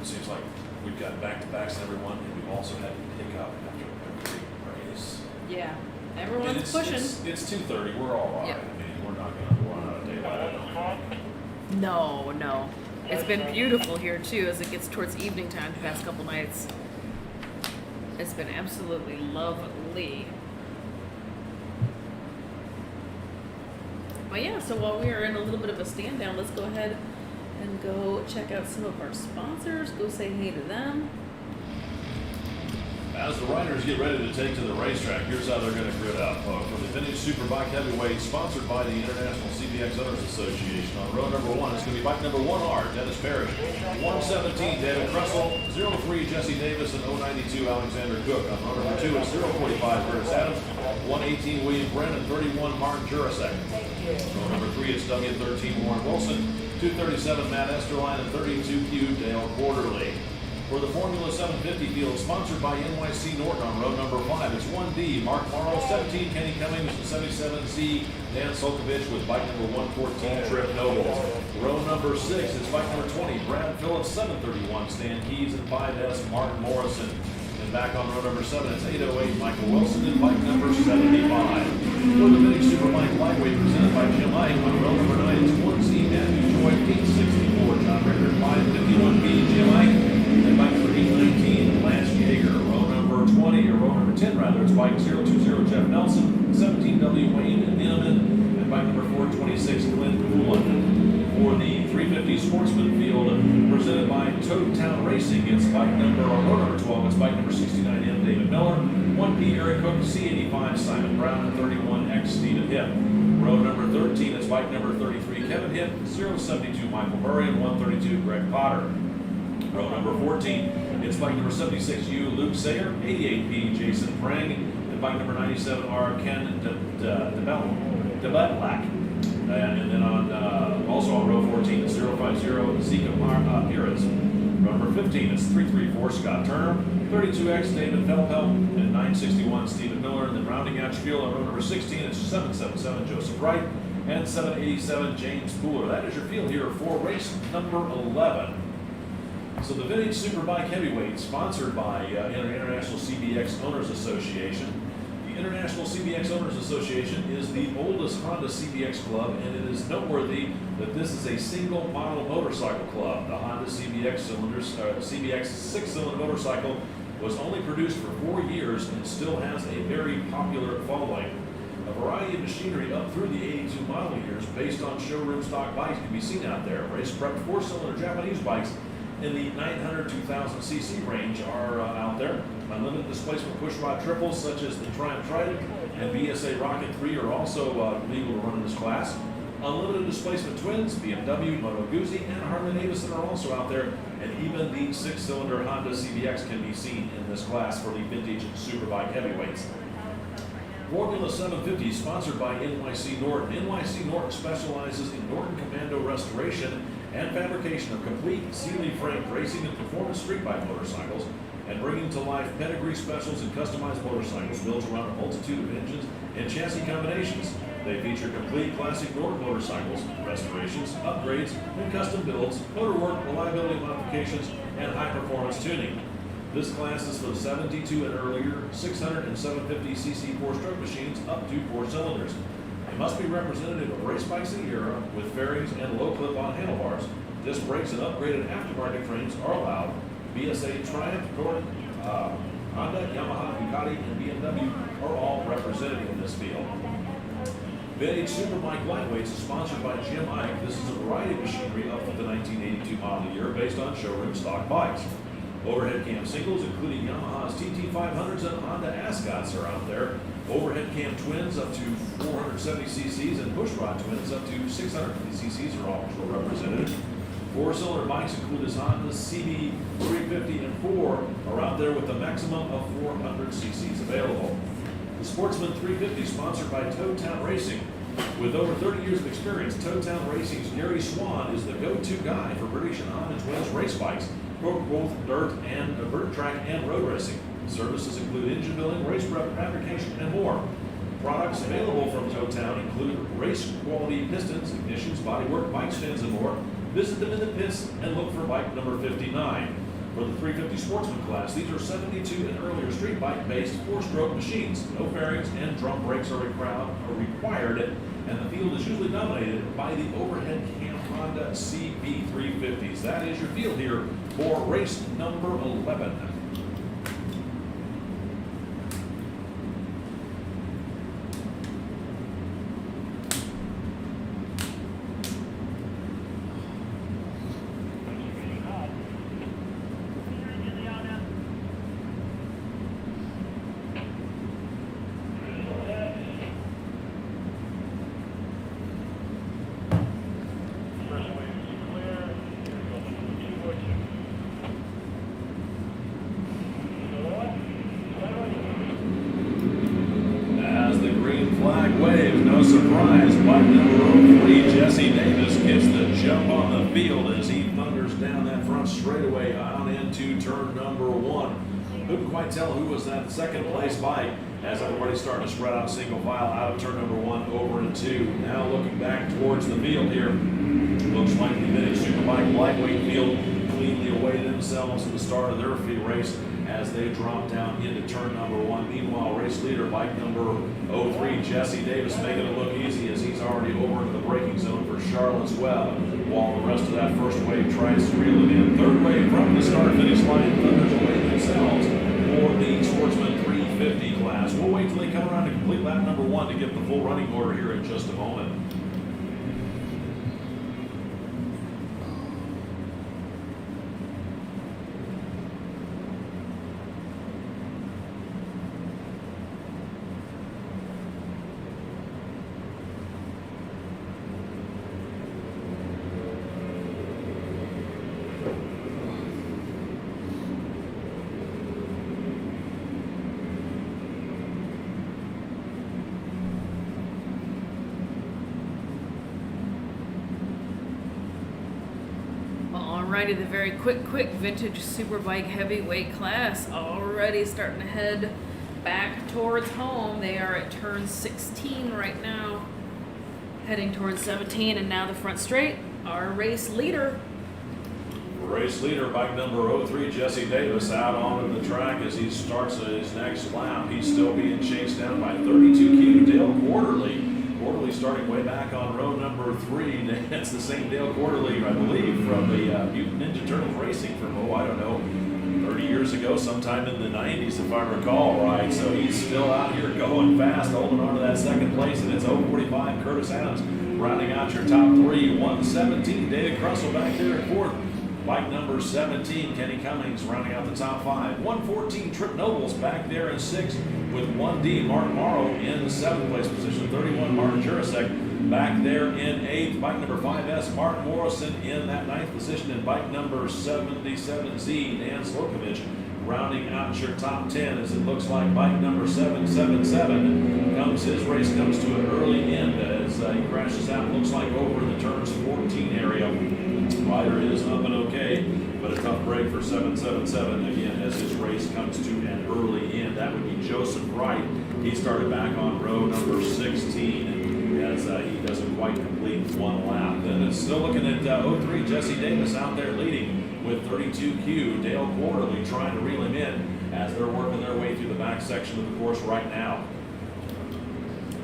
Seems like we've got back-to-backs and everyone, and we've also had to pick up after every race. Yeah. And Everyone's pushing. It's 2:30. We're all right. Yep. I mean, we're not going to run out of daylight. No, no. It's been beautiful here too as it gets towards evening time the past couple nights. It's been absolutely lovely. But yeah, so while we are in a little bit of a stand down, let's go ahead and go check out some of our sponsors, go say hey to them. As the riders get ready to take to the racetrack, here's how they're going to grid out. For the Vintage Superbike Heavyweight, sponsored by the International CBX Owners Association. On row number 1, it's going to be bike number 1R, Dennis Parrish. 117, David Kressel. 03, Jesse Davis. And 092, Alexander Cook. On row number 2, it's 045, Curtis Adams. 118, William Brennan. 31, Martin Jurasek. Row number 3, it's W13, Warren Wilson. 237, Matt Esterline. And 32Q, Dale Quarterly. For the Formula 750 field, sponsored by NYC Norton on row number 5, it's 1D, Mark Morrow, 17, Kenny Cummings, and 77C, Dan Solkovich with bike number 114, Trip Noble. Row number 6, it's bike number 20, Brad Phillips, 731, Stan Keys, and 5S, Mark Morrison. And back on row number 7, it's 808, Michael Wilson, and bike number 75. For the Vintage Superbike Lightweight, presented by Jim Ike, on row number 9, it's 1C, Matthew Joy, 864, John Rickard, 551B, Jim Ike. And bike number 819, Lance Yeager. Row number 20, or row number 10 rather, it's bike 020, Jeff Nelson. 17W, Wayne Nineman. And bike number 426, Glenn Coolin. For the 350 Sportsman field, presented by Toadtown Racing, it's bike number, or row number 12, it's bike number 69M, David Miller. 1P, Eric Cook. C85, Simon Brown. And 31X, Stephen Hipp. Row number 13, it's bike number 33, Kevin Hipp. 072, Michael Murray. And 132, Greg Potter. Row number 14, it's bike number 76U, Luke Sayer. 88P, Jason Prang. And bike number 97R Ken DeBetlak. And then also on row 14 is 050 Zika Pires. Row number 15 is 334 Scott Turner, 32X David Felpel, and 961 Stephen Miller. And then rounding out your field on row number 16 is 777 Joseph Wright and 787 James Pooler. That is your field here for race number 11. So the Vintage Superbike Heavyweight, sponsored by International CBX Owners Association. The International CBX Owners Association is the oldest Honda CBX club, and it is noteworthy that this is a single model motorcycle club. The Honda CBX CBX 6-cylinder motorcycle was only produced for 4 years and still has a very popular following. A variety of machinery up through the 82 model years based on showroom stock bikes can be seen out there. Race prepped 4-cylinder Japanese bikes in the 900 to 1000 cc range are out there. Unlimited displacement pushrod triples such as the Triumph Trident and BSA Rocket 3 are also legal to run in this class. Unlimited displacement twins, BMW, Moto Guzzi, and Harley-Davidson are also out there, and even the 6-cylinder Honda CBX can be seen in this class for the Vintage Superbike Heavyweights. Formula 750 sponsored by NYC Norton. NYC Norton specializes in Norton Commando restoration and fabrication of complete Sealy-framed racing and performance street bike motorcycles, and bringing to life pedigree specials and customized motorcycles built around a multitude of engines and chassis combinations. They feature complete classic Norton motorcycles, restorations, upgrades, and custom builds, motor work, reliability modifications, and high-performance tuning. This class is for the 72 and earlier 600 and 750 cc 4-stroke machines up to 4 cylinders. They must be representative of race bikes of the era with fairings and low clip-on handlebars. Disc brakes and upgraded aftermarket frames are allowed. BSA, Triumph, Norton, Honda, Yamaha, Ducati, and BMW are all represented in this field. Vintage Superbike Lightweights is sponsored by Jim Ike. This is a variety of machinery up to the 1982 model year based on showroom stock bikes. Overhead cam singles, including Yamaha's TT500s and Honda Ascots, are out there. Overhead cam twins up to 470 cc's and pushrod twins up to 650 cc's are all represented. 4-cylinder bikes include this Honda CB 350 and 4 are out there with a maximum of 400 cc's available. The Sportsman 350, sponsored by Town Racing. With over 30 years of experience, Town Racing's Gary Swan is the go-to guy for British and Honda Twins race bikes for both dirt track and road racing. Services include engine building, race prep, fabrication, and more. Products available from Town include race quality pistons, ignitions, bodywork, bike stands, and more. Visit them in the pits and look for bike number 59. For the 350 Sportsman class, these are 72 and earlier street bike-based 4-stroke machines. No fairings and drum brakes are required, and the field is usually dominated by the overhead cam Honda CB350s. That is your field here for race number 11. No surprise, bike number 03, Jesse Davis gets the jump on the field as he thunders down that front straightaway on into turn number 1. Couldn't quite tell who was that second place bike as everybody's starting to spread out single file out of turn number 1 over to 2. Now looking back towards the field here, looks like the Vintage Superbike lightweight field cleanly away themselves at the start of their race as they drop down into turn number 1. Meanwhile, race leader, bike number 03, Jesse Davis, making it look easy as he's already over into the braking zone for Charlotte's Web, while the rest of that first wave tries to reel it in. Third wave from the start-finish line thunders away themselves for the Sportsman 350 class. We'll wait till they come around to complete lap number 1 to get the full running order here in just a moment. Alrighty, the very quick vintage superbike heavyweight class already starting to head back towards home. They are at turn 16 right now, heading towards 17, and now the front straight, our race leader. Race leader, bike number 03, Jesse Davis, out onto the track as he starts his next lap. He's still being chased down by 32Q Dale Quarterly. Quarterly starting way back on row number 3. That's the same Dale Quarterly, I believe, from the Mutant Ninja Turtles Racing from, I don't know, 30 years ago, sometime in the 90s, if I recall right. So he's still out here going fast, holding on to that second place, and it's 045 Curtis Adams rounding out your top 3. 117, David Crussell back there in 4th. Bike number 17, Kenny Cummings rounding out the top 5. 114, Trip Nobles back there in 6th with 1D, Mark Morrow in the 7th place position. 31, Martin Jurasek back there in 8th. Bike number 5S, Mark Morrison in that 9th position. And bike number 77Z, Dan Slorkovich rounding out your top 10 as it looks like bike number 777 his race comes to an early end as he crashes out, looks like over in the turns 14 area. Rider is up and okay, but a tough break for 777 again as his race comes to an early end. That would be Joseph Wright. He started back on row number 16 as he doesn't quite complete one lap. Then it's still looking at 03, Jesse Davis out there leading with 32Q. Dale Quarterly trying to reel him in as they're working their way through the back section of the course right now.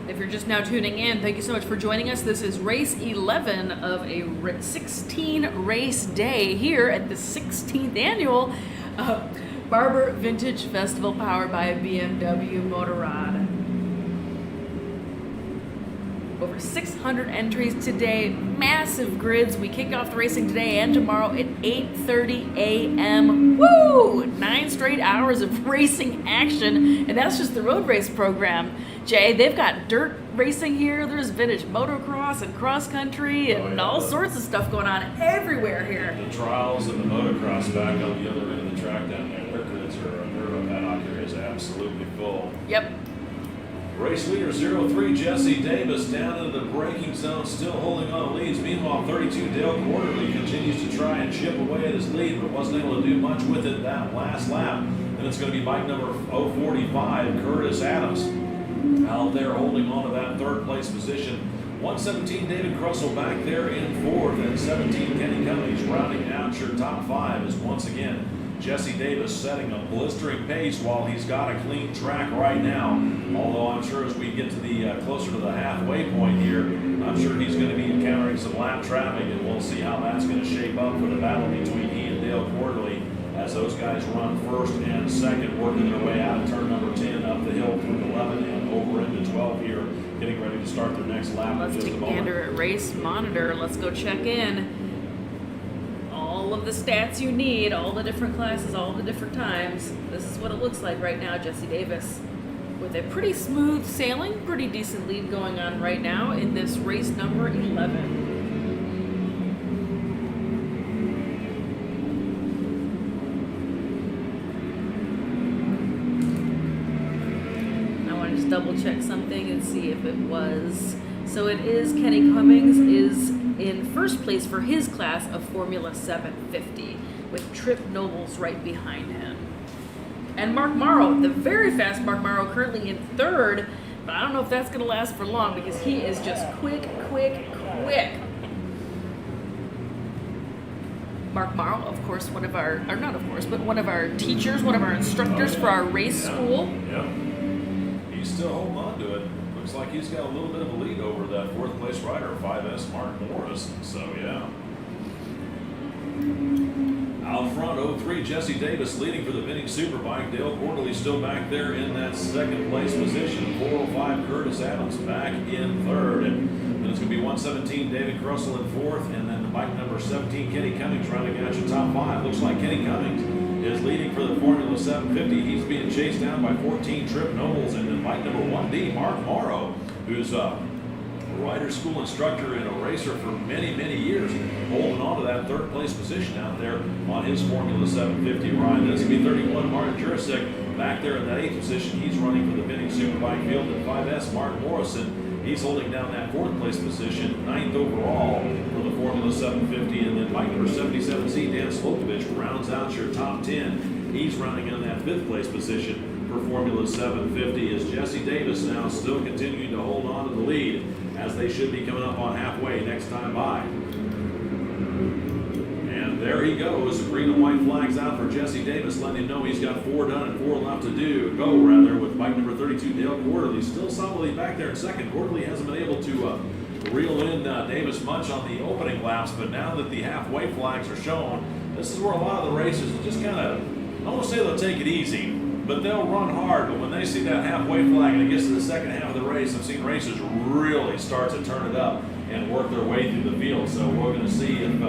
If you're just now tuning in, thank you so much for joining us. This is race 11 of a 16 race day here at the 16th annual Barber Vintage Festival powered by BMW Motorrad. Over 600 entries today, massive grids. We kick off the racing today and tomorrow at 8:30 a.m. Woo! 9 straight hours of racing action, and that's just the road race program. Jay, they've got dirt racing here. There's vintage motocross and cross country and all sorts of stuff going on everywhere here. The trials and the motocross back on the other end of the track down there. Their grids are, their paddock here is absolutely full. Yep. Race leader 03, Jesse Davis, down into the braking zone, still holding on leads. Meanwhile, 32, Dale Quarterly continues to try and chip away at his lead, but wasn't able to do much with it that last lap. And it's going to be bike number 045, Curtis Adams, out there holding on to that 3rd place position. 117, David Crussell back there in 4th, and 17, Kenny Cummings rounding out your top 5 as once again Jesse Davis setting a blistering pace while he's got a clean track right now. Although I'm sure as we get to the closer to the halfway point here, I'm sure he's going to be encountering some lap traffic, and we'll see how that's going to shape up for the battle between he and Dale Quarterly as those guys run 1st and 2nd, working their way out of turn number 10 up the hill through 11 and over into 12 here, getting ready to start their next lap. Let's take a gander at race monitor. Let's go check in. All of the stats you need, all the different classes, all the different times. This is what it looks like right now. Jesse Davis with a pretty smooth sailing, pretty decent lead going on right now in this race number 11. I want to just double check something and see if it was. So it is Kenny Cummings is in 1st place for his class of Formula 750 with Trip Nobles right behind him. And Mark Morrow, the very fast Mark Morrow, currently in 3rd, but I don't know if that's going to last for long because he is just quick. Mark Morrow, of course, one of our teachers, one of our instructors for our race school. Yep. He's still holding on to it. Looks like he's got a little bit of a lead over that 4th place rider, 5S Mark Morris. So, yeah. Out front, 03, Jesse Davis leading for the Vintage Superbike. Dale Quarterly still back there in that 2nd place position. 405, Curtis Adams back in 3rd. And then it's going to be 117, David Crussell in 4th. And then the bike number 17, Kenny Cummings rounding out your top 5. Looks like Kenny Cummings is leading for the Formula 750. He's being chased down by 14, Trip Nobles. And then bike number 1D, Mark Morrow, who's a rider school instructor and a racer for many, many years, holding on to that 3rd place position out there on his Formula 750 ride. That's going to be 31, Martin Jurasek back there in that 8th position. He's running for the Vintage Superbike field at 5S, Mark Morrison He's holding down that 4th place position, 9th overall for the Formula 750. And then bike number 77Z, Dan Slokovich, rounds out your top 10. He's rounding in that 5th place position for Formula 750 as Jesse Davis now still continuing to hold on to the lead as they should be coming up on halfway next time by. And there he goes. Green and white flags out for Jesse Davis, letting him know he's got 4 done and 4 left to go, with bike number 32, Dale Quarterly, still solidly back there in second. Quarterly hasn't been able to reel in Davis much on the opening laps, but now that the halfway flags are shown, this is where a lot of the races just kind of, I don't want to say they'll take it easy, but they'll run hard. But when they see that halfway flag and it gets to the second half of the race, I've seen racers really start to turn it up and work their way through the field. So we're going to see if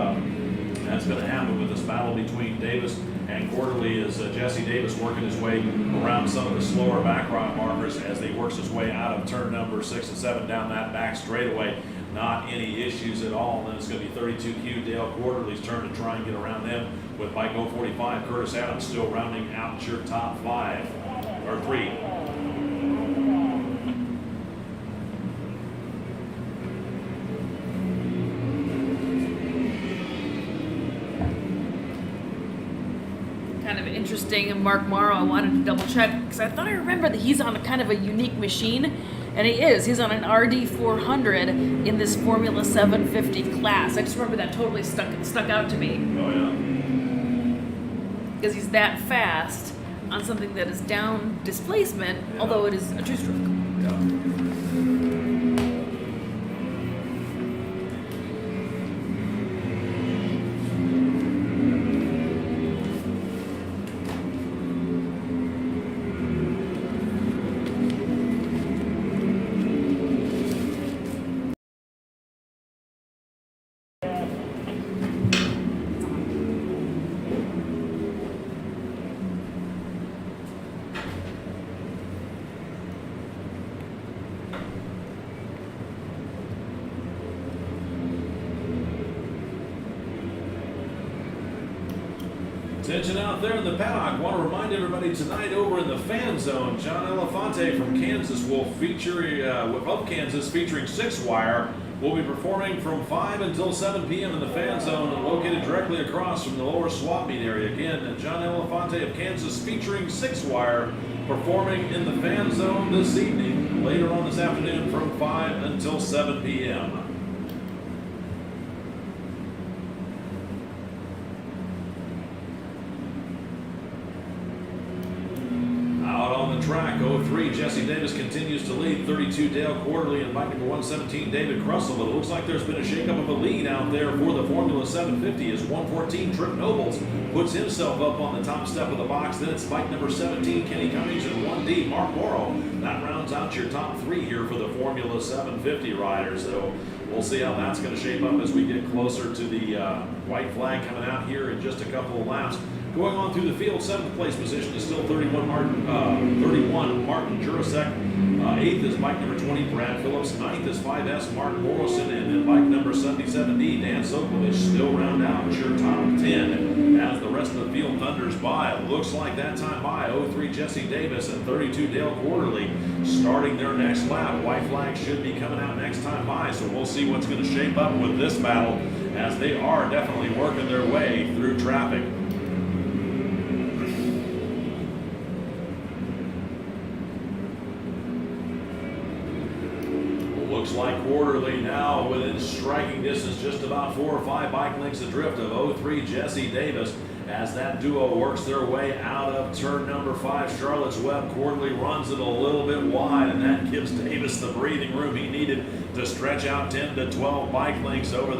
that's going to happen with this battle between Davis and Quarterly as Jesse Davis working his way around some of the slower background markers as he works his way out of turn number 6 and 7 down that back straightaway. Not any issues at all. And then it's going to be 32Q Dale Quarterly's turn to try and get around them with bike 045 Curtis Adams still rounding out your top 5 or 3. Kind of interesting, and Mark Morrow, I wanted to double check because I thought I remember that he's on a kind of a unique machine, and he is. He's on an RD 400 in this Formula 750 class. I just remember that totally stuck out to me. Oh yeah. Because he's that fast on something that is down displacement, although it is a 2-stroke. Yeah. Attention out there in the paddock. Want to remind everybody tonight over in the fan zone, John Elefante from Kansas will feature, of Kansas, featuring 6-wire. Will be performing from 5 until 7 p.m. in the fan zone, located directly across from the lower swap meet area. Again, John Elefante of Kansas featuring 6-wire, performing in the fan zone this evening, later on this afternoon from 5 until 7 p.m. Track 03, Jesse Davis continues to lead. 32, Dale Quarterly, and bike number 117, David Crussell. But it looks like there's been a shakeup of a lead out there for the Formula 750 as 114, Trip Nobles, puts himself up on the top step of the box. Then it's bike number 17, Kenny Cummings, and 1D, Mark Morrow. That rounds out your top 3 here for the Formula 750 riders. So we'll see how that's going to shape up as we get closer to the white flag coming out here in just a couple of laps. Going on through the field, 7th place position is still 31 Martin Jurasek. 8th is bike number 20, Brad Phillips. 9th is 5S, Mark Morrison. And then bike number 77D, Dan Sokolich, still round out your top 10 as the rest of the field thunders by. Looks like that time by 03 Jesse Davis and 32 Dale Quarterly starting their next lap. White flag should be coming out next time by, so we'll see what's going to shape up with this battle as they are definitely working their way through traffic. Looks like Quarterly now within striking distance, just about 4 or 5 bike lengths adrift of 03 Jesse Davis as that duo works their way out of turn number 5, Charlotte's Web. Quarterly runs it a little bit wide, and that gives Davis the breathing room he needed to stretch out 10 to 12 bike lengths over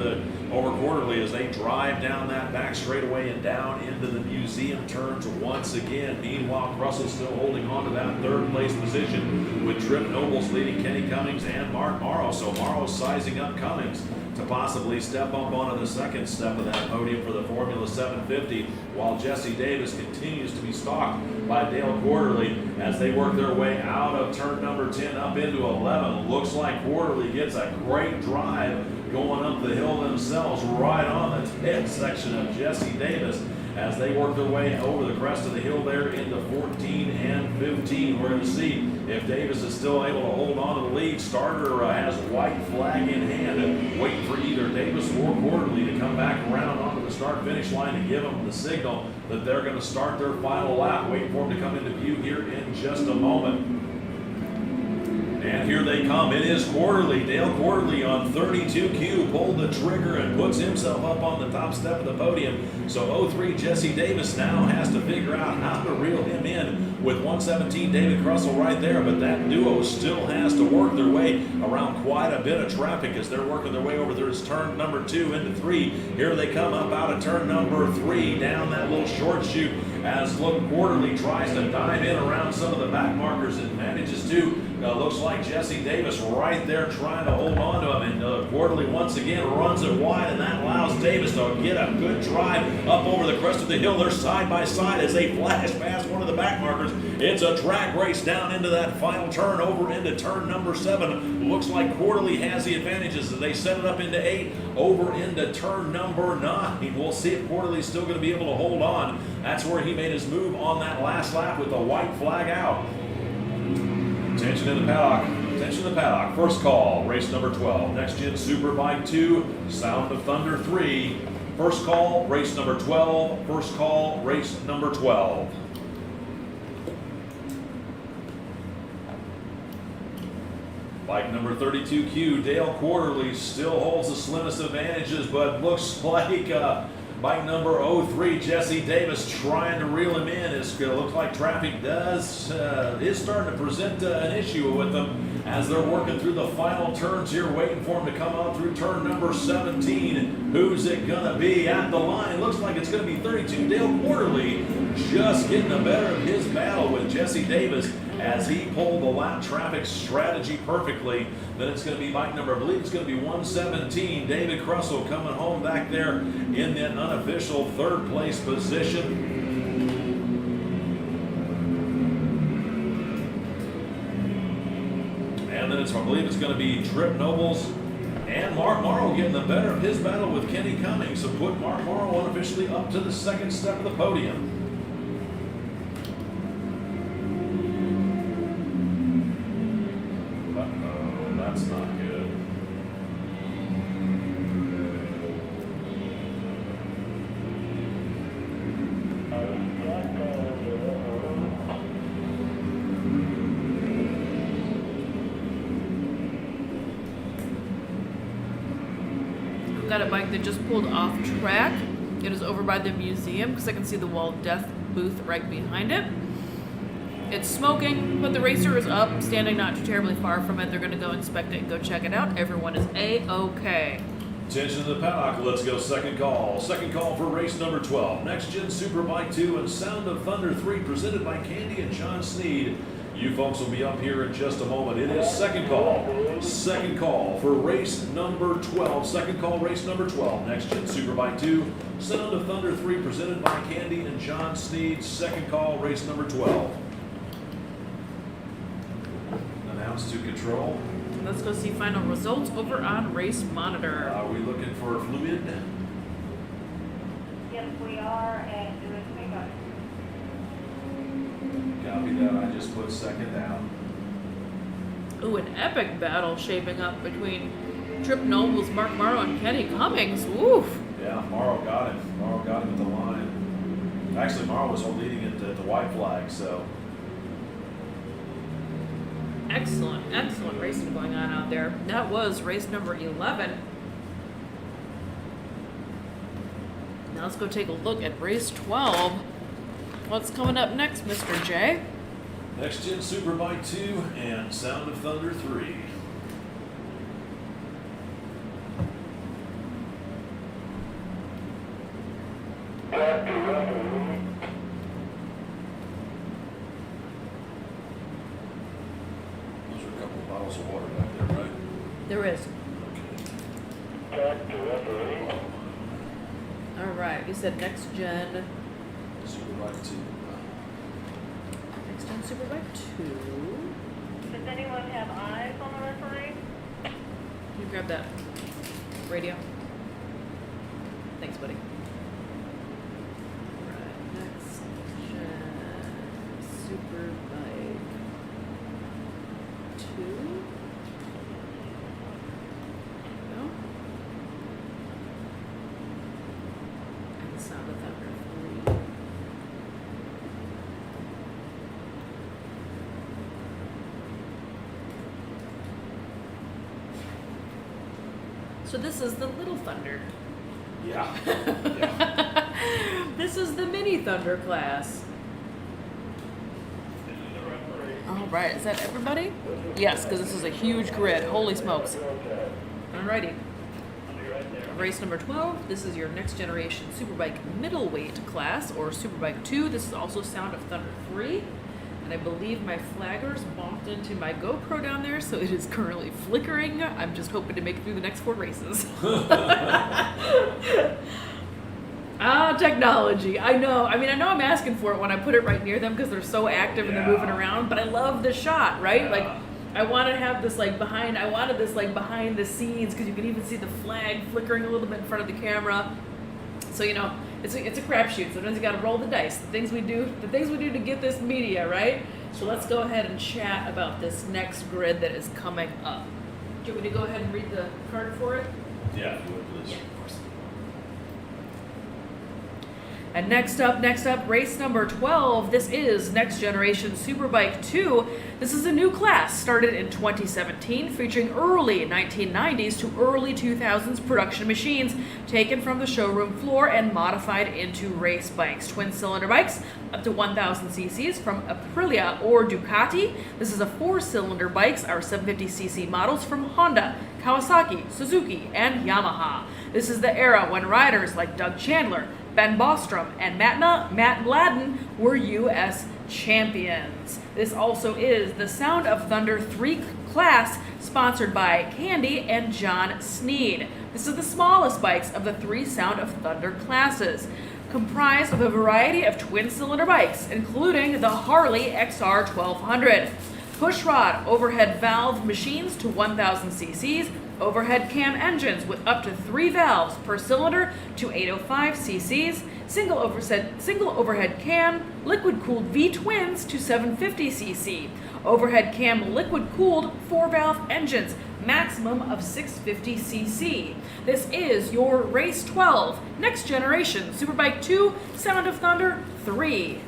Quarterly as they drive down that back straightaway and down into the museum turns once again. Meanwhile, Russell still holding on to that 3rd place position with Trip Nobles leading Kenny Cummings and Mark Morrow. So Morrow's sizing up Cummings to possibly step up onto the 2nd step of that podium for the Formula 750, while Jesse Davis continues to be stalked by Dale Quarterly as they work their way out of turn number 10 up into 11. Looks like Quarterly gets a great drive going up the hill themselves right on the head section of Jesse Davis as they work their way over the crest of the hill there into 14 and 15. We're going to see if Davis is still able to hold on to the lead. Starter has white flag in hand, waiting for either Davis or Quarterly to come back around onto the start-finish line to give them the signal that they're going to start their final lap. Waiting for them to come into view here in just a moment. And here they come. It is Quarterly. Dale Quarterly on 32Q pulled the trigger and puts himself up on the top step of the podium. So 03 Jesse Davis now has to figure out how to reel him in with 117 David Crussell right there. But that duo still has to work their way around quite a bit of traffic as they're working their way over. There's turn number 2 into 3. Here they come up out of turn number 3 down that little short chute as Quarterly tries to dive in around some of the back markers and manages to. Looks like Jesse Davis right there trying to hold on to him, and Quarterly once again runs it wide, and that allows Davis to get a good drive up over the crest of the hill. They're side by side as they flash past one of the back markers. It's a drag race down into that final turn over into turn number 7. Looks like Quarterly has the advantages as they set it up into 8 over into turn number 9. We'll see if Quarterly's still going to be able to hold on. That's where he made his move on that last lap with the white flag out. Attention in the paddock. Attention in the paddock. First call, race number 12. Next Gen Superbike 2, Sound of Thunder 3. First call, race number 12. First call, race number 12. Bike number 32Q, Dale Quarterly still holds the slimmest advantages, but looks like bike number 03, Jesse Davis, trying to reel him in. It looks like traffic is starting to present an issue with them as they're working through the final turns here, waiting for him to come out through turn number 17. Who's it going to be at the line? Looks like it's going to be 32, Dale Quarterly, just getting the better of his battle with Jesse Davis as he pulled the lap traffic strategy perfectly. Then it's going to be bike number, I believe it's going to be 117. David Crussell coming home back there in that unofficial third place position. And then I believe it's going to be Trip Nobles and Mark Morrow getting the better of his battle with Kenny Cummings. So put Mark Morrow unofficially up to the second step of the podium. That's not good. I've got a bike that just pulled off track. It is over by the museum because I can see the Wall of Death booth right behind it. It's smoking, but the racer is up, standing not too terribly far from it. They're going to go inspect it and go check it out. Everyone is A-OK. Attention to the paddock. Let's go second call. Second call for race number 12. Next Gen Superbike 2 and Sound of Thunder 3 presented by Candy and John Sneed. You folks will be up here in just a moment. It is second call. Second call for race number 12. Second call, race number 12. Next Gen Superbike 2, Sound of Thunder 3 presented by Candy and John Sneed. Second call, race number 12. Announced to control. Let's go see final results over on Race Monitor. Are we looking for fluid? Yes, we are, and do it makeup. Copy that. I just put second down. Ooh, an epic battle shaping up between Trip Nobles, Mark Morrow, and Kenny Cummings. Oof. Yeah, Morrow got him. Morrow got him at the line. Actually, Morrow was leading it at the white flag, so. Excellent, excellent racing going on out there. That was race number 11. Now let's go take a look at race 12. What's coming up next, Mr. J? Next Gen Superbike 2 and Sound of Thunder 3. Those are a couple of bottles of water back there, right? There is. Okay. All right, you said next gen. Superbike 2. Next gen Superbike 2. Does anyone have eyes on the referee? Can you grab that radio? Thanks, buddy. Superbike 2. No. And the Sound of Thunder 3. So this is the Little Thunder. Yeah. Yeah. This is the Mini Thunder class. All right, is that everybody? Yes, because this is a huge grid. Holy smokes. Alrighty. Race number 12. This is your next generation Superbike middleweight class, or Superbike 2. This is also Sound of Thunder 3. And I believe my flaggers bumped into my GoPro down there, so it is currently flickering. I'm just hoping to make it through the next 4 races. Technology. I know. I mean, I know I'm asking for it when I put it right near them because they're so active and they're moving around, but I love the shot, right? Yeah. Like, I want to have this behind the scenes because you can even see the flag flickering a little bit in front of the camera. So, it's a crapshoot. Sometimes you got to roll the dice. The things we do to get this media, right? So let's go ahead and chat about this next grid that is coming up. Do you want me to go ahead and read the card for it? Yeah, if you would, please. Yeah, of course. And next up, race number 12. This is Next Generation Superbike 2. This is a new class started in 2017 featuring early 1990s to early 2000s production machines taken from the showroom floor and modified into race bikes. Twin cylinder bikes up to 1000 cc's from Aprilia or Ducati. This is a 4-cylinder bikes, our 750cc models from Honda, Kawasaki, Suzuki, and Yamaha. This is the era when riders like Doug Chandler, Ben Bostrom, and Matt Gladden were U.S. champions. This also is the Sound of Thunder 3 class, sponsored by Candy and John Sneed. This is the smallest bikes of the 3 Sound of Thunder classes, comprised of a variety of twin-cylinder bikes, including the Harley XR 1200. Pushrod overhead valve machines to 1000 cc's, overhead cam engines with up to 3 valves per cylinder to 805 cc's, single overhead cam liquid-cooled V-twins to 750 cc, overhead cam liquid-cooled 4-valve engines, maximum of 650 cc. This is your Race 12 Next Generation Superbike 2 Sound of Thunder 3.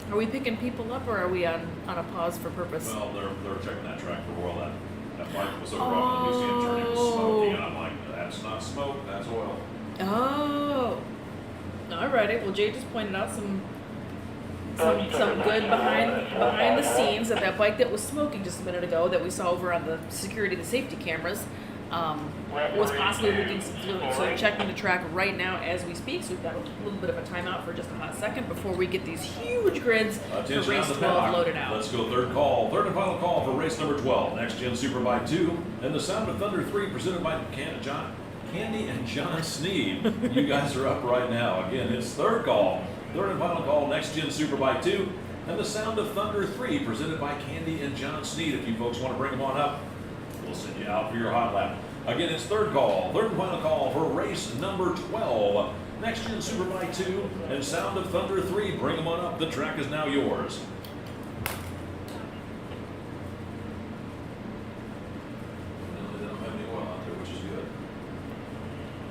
Are we picking people up, or are we on a pause for purpose? Well, they're checking that track for oil. That bike was over up in the museum turning, it was smoking, and I'm like, that's not smoke, that's oil. Oh. Alrighty. Well, Jay just pointed out some good behind the scenes that bike that was smoking just a minute ago that we saw over on the the safety cameras was possibly leaking some fluid. So we're checking the track right now as we speak. So we've got a little bit of a timeout for just a hot second before we get these huge grids Attention for race on the 12 paddock. loaded out. Let's go third and final call for race number 12, Next Gen Superbike 2, and the Sound of Thunder 3 presented by Candy and John Sneed. You guys are up right now. Again, it's third and final call, Next Gen Superbike 2, and the Sound of Thunder 3 presented by Candy and John Sneed. If you folks want to bring them on up, we'll send you out for your hot lap. Again, it's third and final call for race number 12, Next Gen Superbike 2 and Sound of Thunder 3. Bring them on up. The track is now yours. They don't have any oil out there, which is good.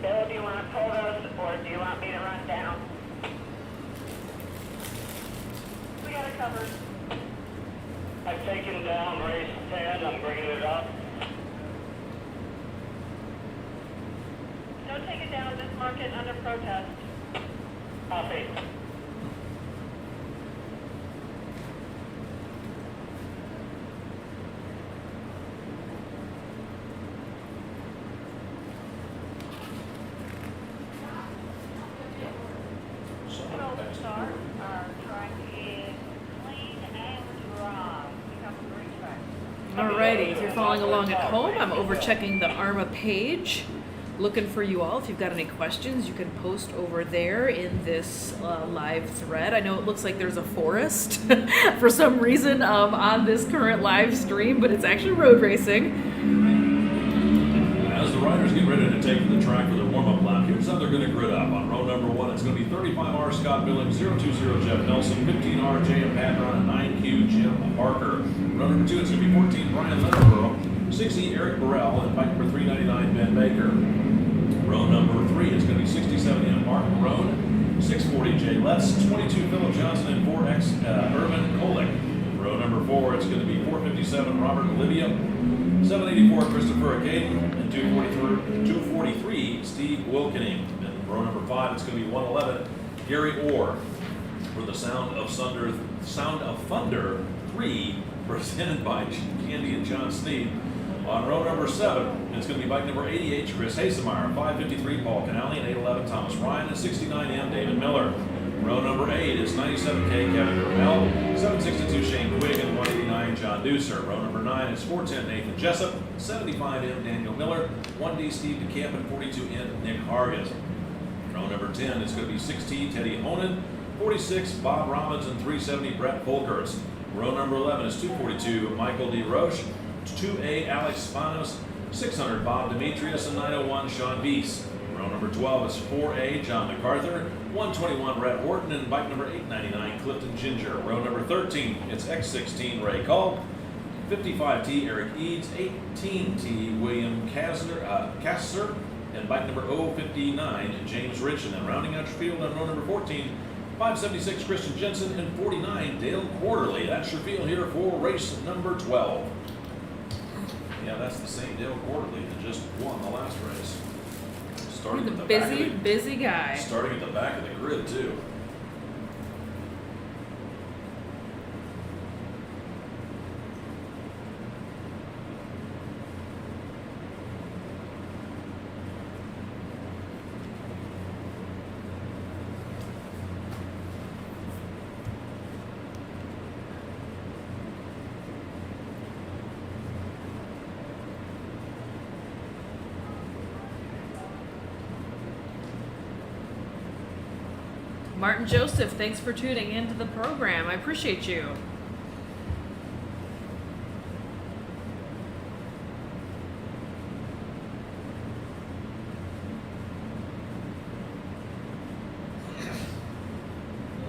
Bill, do you want to pull those, or do you want me to run down? We got it covered. I've taken down race 10, I'm bringing it up. Don't take it down, just mark it under protest. Copy. Control start, our track is clean and dry. Become a racetrack. Alrighty, if you're following along at home, I'm over checking the AHRMA page looking for you all. If you've got any questions, you can post over there in this live thread. I know it looks like there's a forest for some reason on this current live stream, but it's actually road racing. As the riders get ready to take to the track for their warm-up lap, here's how they're going to grid up. On row number 1, it's going to be 35R Scott Billings, 020 Jeff Nelson, 15R J.M. Padron, and 9Q Jim Barker. Row number 2, it's going to be 14 Brian Letterborough, 60 Eric Burrell, and bike number 399 Ben Baker. Row number 3 is going to be 67M Mark Marone, 640 Jay Letts, 22 Philip Johnson, and 4X Irvin Kolick. Row number 4, it's going to be 457 Robert Olivia, 784 Christopher Acaden, and 243 Steve Wilkening. And row number 5, it's going to be 111 Gary Orr for the Sound of Thunder 3, presented by Candy and John Sneed. On row number 7, it's going to be bike number 88 Chris Hasemeyer, 553 Paul Canali, and 811 Thomas Ryan, and 69M David Miller. Row number 8 is 97K Kevin Grimmel, 762 Shane Quigg, and 189 John Deucer. Row number 9 is 410 Nathan Jessup, 75M Daniel Miller, 1D Steve DeCamp, and 42N Nick Hargis. Row number 10 is going to be 6T Teddy Honan, 46 Bob Robbins, and 370 Brett Folkerts. Row number 11 is 242 Michael D. Roche, 2A Alex Spanos, 600 Bob Demetrius, and 901 Sean Bies. Row number 12 is 4A John MacArthur, 121 Brett Horton, and bike number 899 Clifton Ginger. Row number 13, it's X16 Ray Call, 55T Eric Eads, 18T William Kasser, and bike number 059 James Rich. And then rounding out your field on row number 14, 576 Christian Jensen, and 49 Dale Quarterly. That's your field here for race number 12. Yeah, that's the same Dale Quarterly that just won the last race. Starting at the back of the, busy guy. starting at the back of the grid too. Martin Joseph, thanks for tuning into the program. I appreciate you.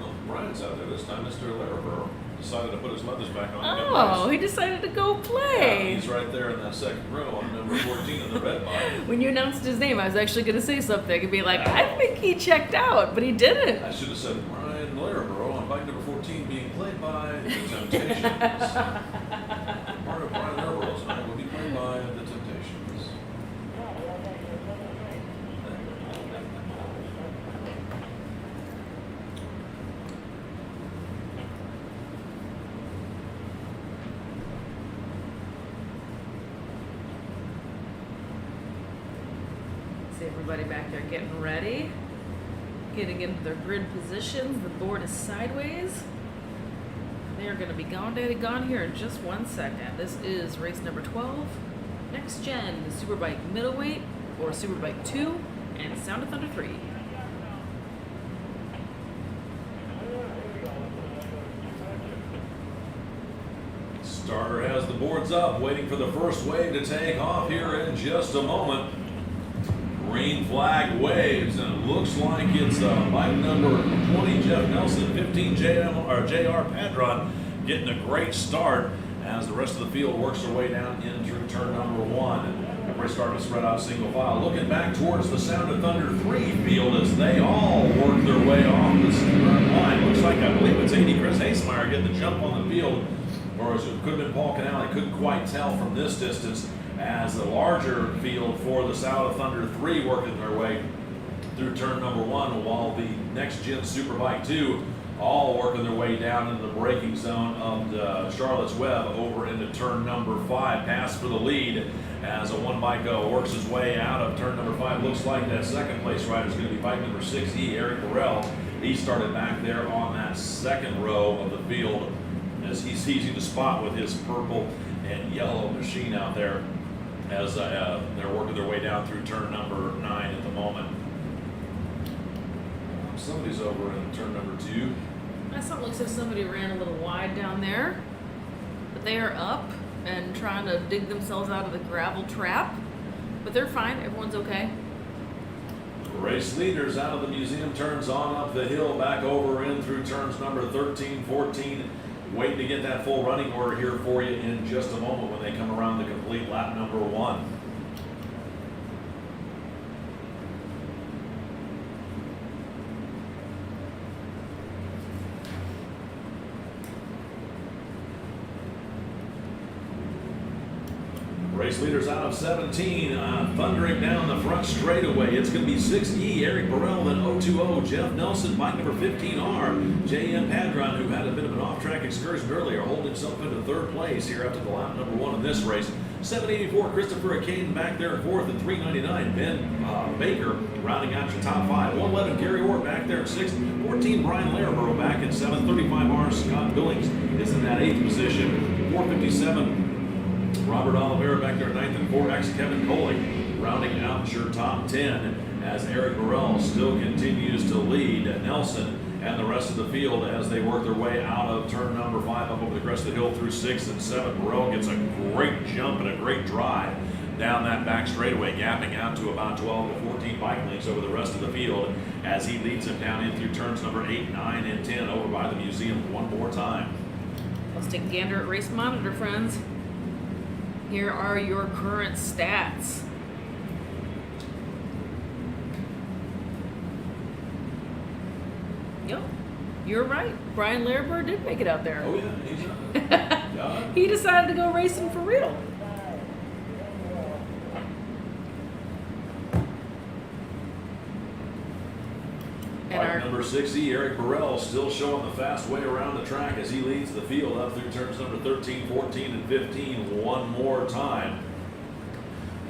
Well, Brian's out there this time. Mr. Larrabur decided to put his mothers back on. Oh, he decided to go Yeah, play. he's right there in that second row on number 14 in the red line. When you announced his name, I was actually going to say something and be like, I think he checked out, but he didn't. I should have said Brian Larrabur on bike number 14 being played by the Temptations. Part of Brian Larrabur tonight will be played by the Temptations. See everybody back there getting ready, getting into their grid positions. The board is sideways. They are going to be gone here in just 1 second. This is race number 12. Next gen, the Superbike Middleweight, or Superbike 2, and Sound of Thunder 3. Starter has the boards up, waiting for the first wave to take off here in just a moment. Green flag waves, and it looks like it's bike number 20 Jeff Nelson, 15 JR Padron getting a great start as the rest of the field works their way down in through turn number 1. We're starting to spread out single file, looking back towards the Sound of Thunder 3 field as they all work their way off the start line. Looks like, I believe it's 80 Chris Hasemeyer getting the jump on the field, or it could have been Paul Canali. Couldn't quite tell from this distance, as the larger field for the Sound of Thunder 3 working their way through turn number 1, while the next gen Superbike 2 all working their way down into the braking zone of the Charlotte's Web over into turn number 5. Pass for the lead as a one bike works his way out of turn number 5. Looks like that second place rider is going to be bike number 6E, Eric Burrell. He started back there on that second row of the field, as he's easy to spot with his purple and yellow machine out there. as they're working their way down through turn number 9 at the moment. Somebody's over in turn number 2. Something looks like somebody ran a little wide down there, but they are up and trying to dig themselves out of the gravel trap, but they're fine. Everyone's okay. Race leaders out of the museum turns on up the hill, back over in through turns number 13, 14. Waiting to get that full running order here for you in just a moment when they come around the complete lap number 1. Race leaders out of 17, thundering down the front straightaway. It's going to be 6E, Eric Burrell, then 020, Jeff Nelson, bike number 15R, JM Padron, who had a bit of an off-track excursion earlier, holding himself into 3rd place here after the lap number 1 in this race. 784, Christopher Acaden back there in 4th at 399. Ben Baker rounding out your top 5. 111, Gary Orr back there in 6th. 14, Brian Larimer back in 7th. 35R, Scott Billings is in that 8th position. 457, Robert Oliveira back there at 9th, and 4X Kevin Coley rounding out your top 10 as Eric Burrell still continues to lead Nelson and the rest of the field as they work their way out of turn number 5 up over the crest of the hill through 6 and 7. Burrell gets a great jump and a great drive down that back straightaway, gapping out to about 12 to 14 bike lengths over the rest of the field as he leads them down in through turns number 8, 9, and 10 over by the museum one more time. Let's take a gander at Race Monitor, friends. Here are your current stats. Yep, you're right. Brian Larimer did make it out there. Oh yeah, he's yeah. He decided to go racing for real. And Bike our number 6E, Eric Burrell, still showing the fast way around the track as he leads the field up through turns number 13, 14, and 15 one more time.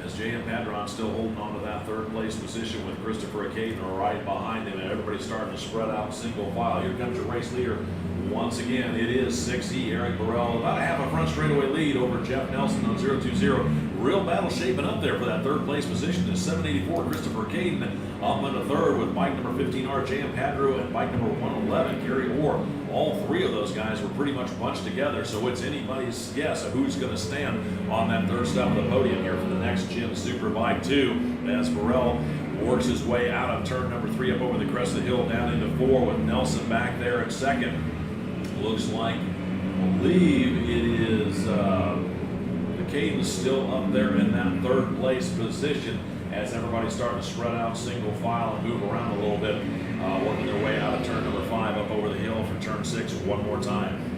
As JM Padron still holding on to that 3rd place position with Christopher Acaden right behind him, and everybody's starting to spread out single file. Here comes your race leader once again. It is 6E, Eric Burrell, about a half a front straightaway lead over Jeff Nelson on 020. Real battle shaping up there for that 3rd place position is 784 Christopher Caden up into 3rd with bike number 15R JM Padro and bike number 111 Gary Orr. All 3 of those guys were pretty much bunched together, so it's anybody's guess of who's going to stand on that 3rd step of the podium here for the next Gym Superbike 2 as Burrell works his way out of turn number 3 up over the crest of the hill down into 4 with Nelson back there at 2nd. Looks like, I believe it is Caden's still up there in that 3rd place position as everybody's starting to spread out single file and move around a little bit, working their way out of turn number 5 up over the hill for turn 6 one more time.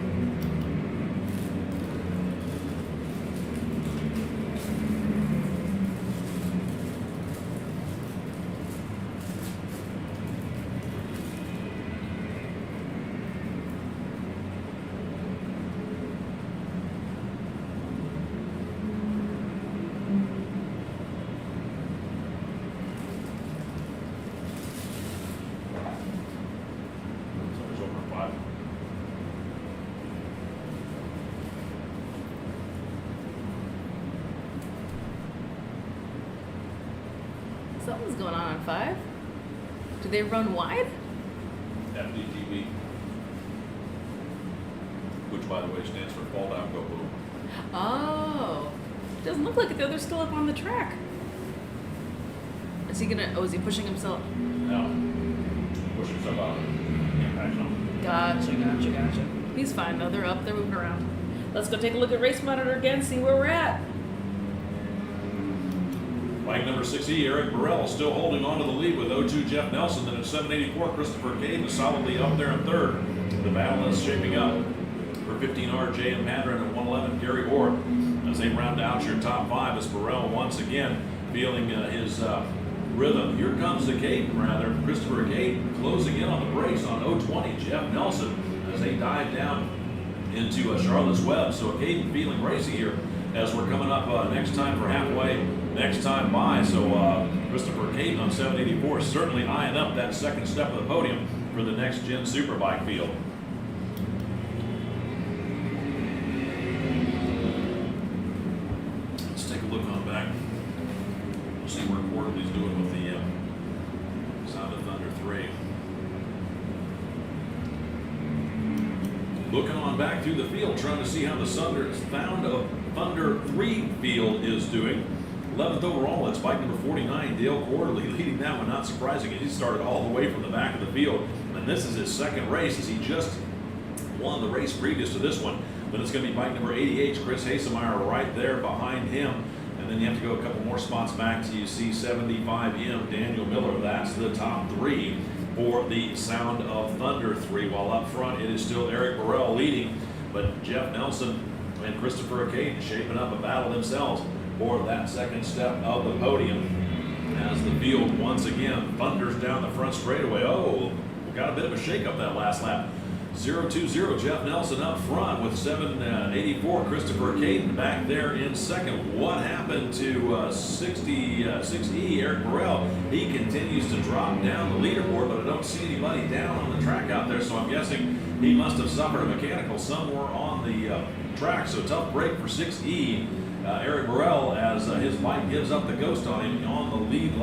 Something's going on 5. Did they run wide? FDTV, which by the way stands for Fall Down Go Boom. Oh, doesn't look like it though. They're still up on the track. Is he gonna? Oh, is he pushing himself? No, push yourself out. Impact zone. Gotcha. He's fine though. They're up. They're moving around. Let's go take a look at Race Monitor again. See where we're at. Bike number 6E, Eric Burrell, still holding on to the lead with 02 Jeff Nelson. Then at 784, Christopher Caden is solidly up there in 3rd. The battle is shaping up for 15R JM Padron and 111 Gary Orr as they round out your top 5 as Burrell once again feeling his rhythm. Here comes the Caden, rather. Christopher Caden closing in on the brakes on 020 Jeff Nelson as they dive down into Charlotte's Web. So Caden feeling racy here as we're coming up next time for halfway, next time by. So Christopher Caden on 784 certainly eyeing up that 2nd step of the podium for the next Gen Superbike field. Let's take a look on back he's doing with the Sound of Thunder 3. Looking on back through the field, trying to see how the Sound of Thunder 3 field is doing. 11th overall, it's bike number 49, Dale Quarterly, leading that one. Not surprising, he started all the way from the back of the field. And this is his second race, as he just won the race previous to this one. But it's going to be bike number 88, Chris Hasemeyer, right there behind him. And then you have to go a couple more spots back till you see 75M, Daniel Miller. That's the top three for the Sound of Thunder 3. While up front, it is still Eric Burrell leading. But Jeff Nelson and Christopher Caden shaping up a battle themselves for that second step of the podium. As the field once again thunders down the front straightaway. Oh, we got a bit of a shakeup that last lap. 0-2-0, Jeff Nelson up front with 784. Christopher Caden back there in second. What happened to 6E, Eric Burrell? He continues to drop down the leaderboard, but I don't see anybody down on the track out there, so I'm guessing he must have suffered a mechanical somewhere on the track. So tough break for 6E. Eric Burrell, as his bike gives up the ghost on him on the lead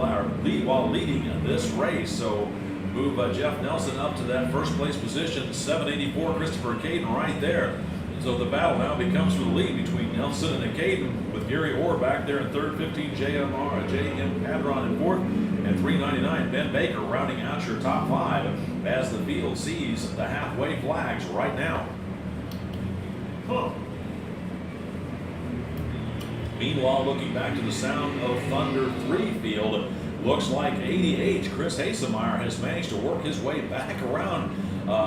while leading this race. So move Jeff Nelson up to that first place position. 784, Christopher Caden right there. So the battle now becomes for the lead between Nelson and Caden, with Gary Orr back there in third, 15 J.M. Padron in fourth, and 399 Ben Baker rounding out your top five as the field sees the halfway flags right now. Meanwhile, looking back to the Sound of Thunder 3 field, looks like 88, Chris Hasemeyer has managed to work his way back around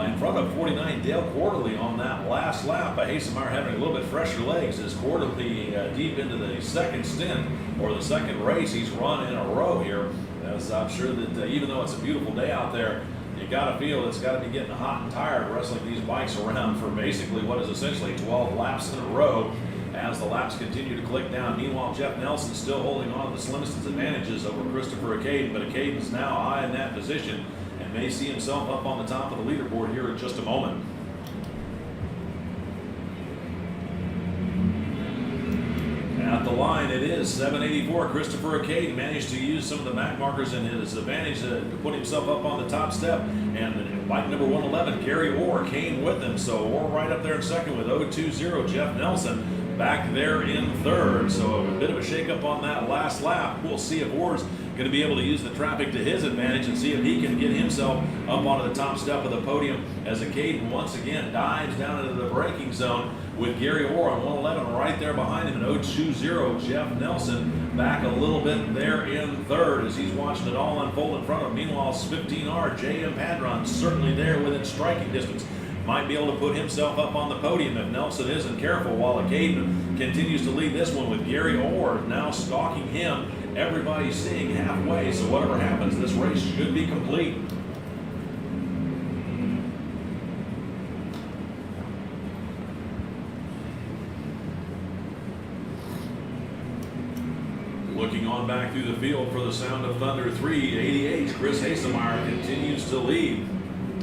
in front of 49, Dale Quarterly on that last lap. Hasemeyer having a little bit fresher legs as Quarterly deep into the second stint, or the second race he's run in a row here. As I'm sure that even though it's a beautiful day out there, you got to feel it's got to be getting hot and tired wrestling these bikes around for basically what is essentially 12 laps in a row, as the laps continue to click down. Meanwhile, Jeff Nelson still holding on to the slimmest advantages over Christopher Caden, but Caden's now high in that position and may see himself up on the top of the leaderboard here in just a moment. At the line, it is 784. Christopher Caden managed to use some of the back markers in his advantage to put himself up on the top step. And bike number 111, Gary Orr, came with him. So Orr right up there in second with 0-2-0. Jeff Nelson back there in third. So a bit of a shakeup on that last lap. We'll see if Orr's going to be able to use the traffic to his advantage and see if he can get himself up onto the top step of the podium, as Caden once again dives down into the braking zone with Gary Orr on 111 right there behind him. And 0-2-0, Jeff Nelson back a little bit there in third as he's watching it all unfold in front of him. Meanwhile, 15R, J.M. Padron certainly there within striking distance. Might be able to put himself up on the podium if Nelson isn't careful, while Caden continues to lead this one with Gary Orr now stalking him. Everybody's seeing halfway, so whatever happens, this race should be complete. Looking on back through the field for the Sound of Thunder 3, 88, Chris Hasemeyer continues to lead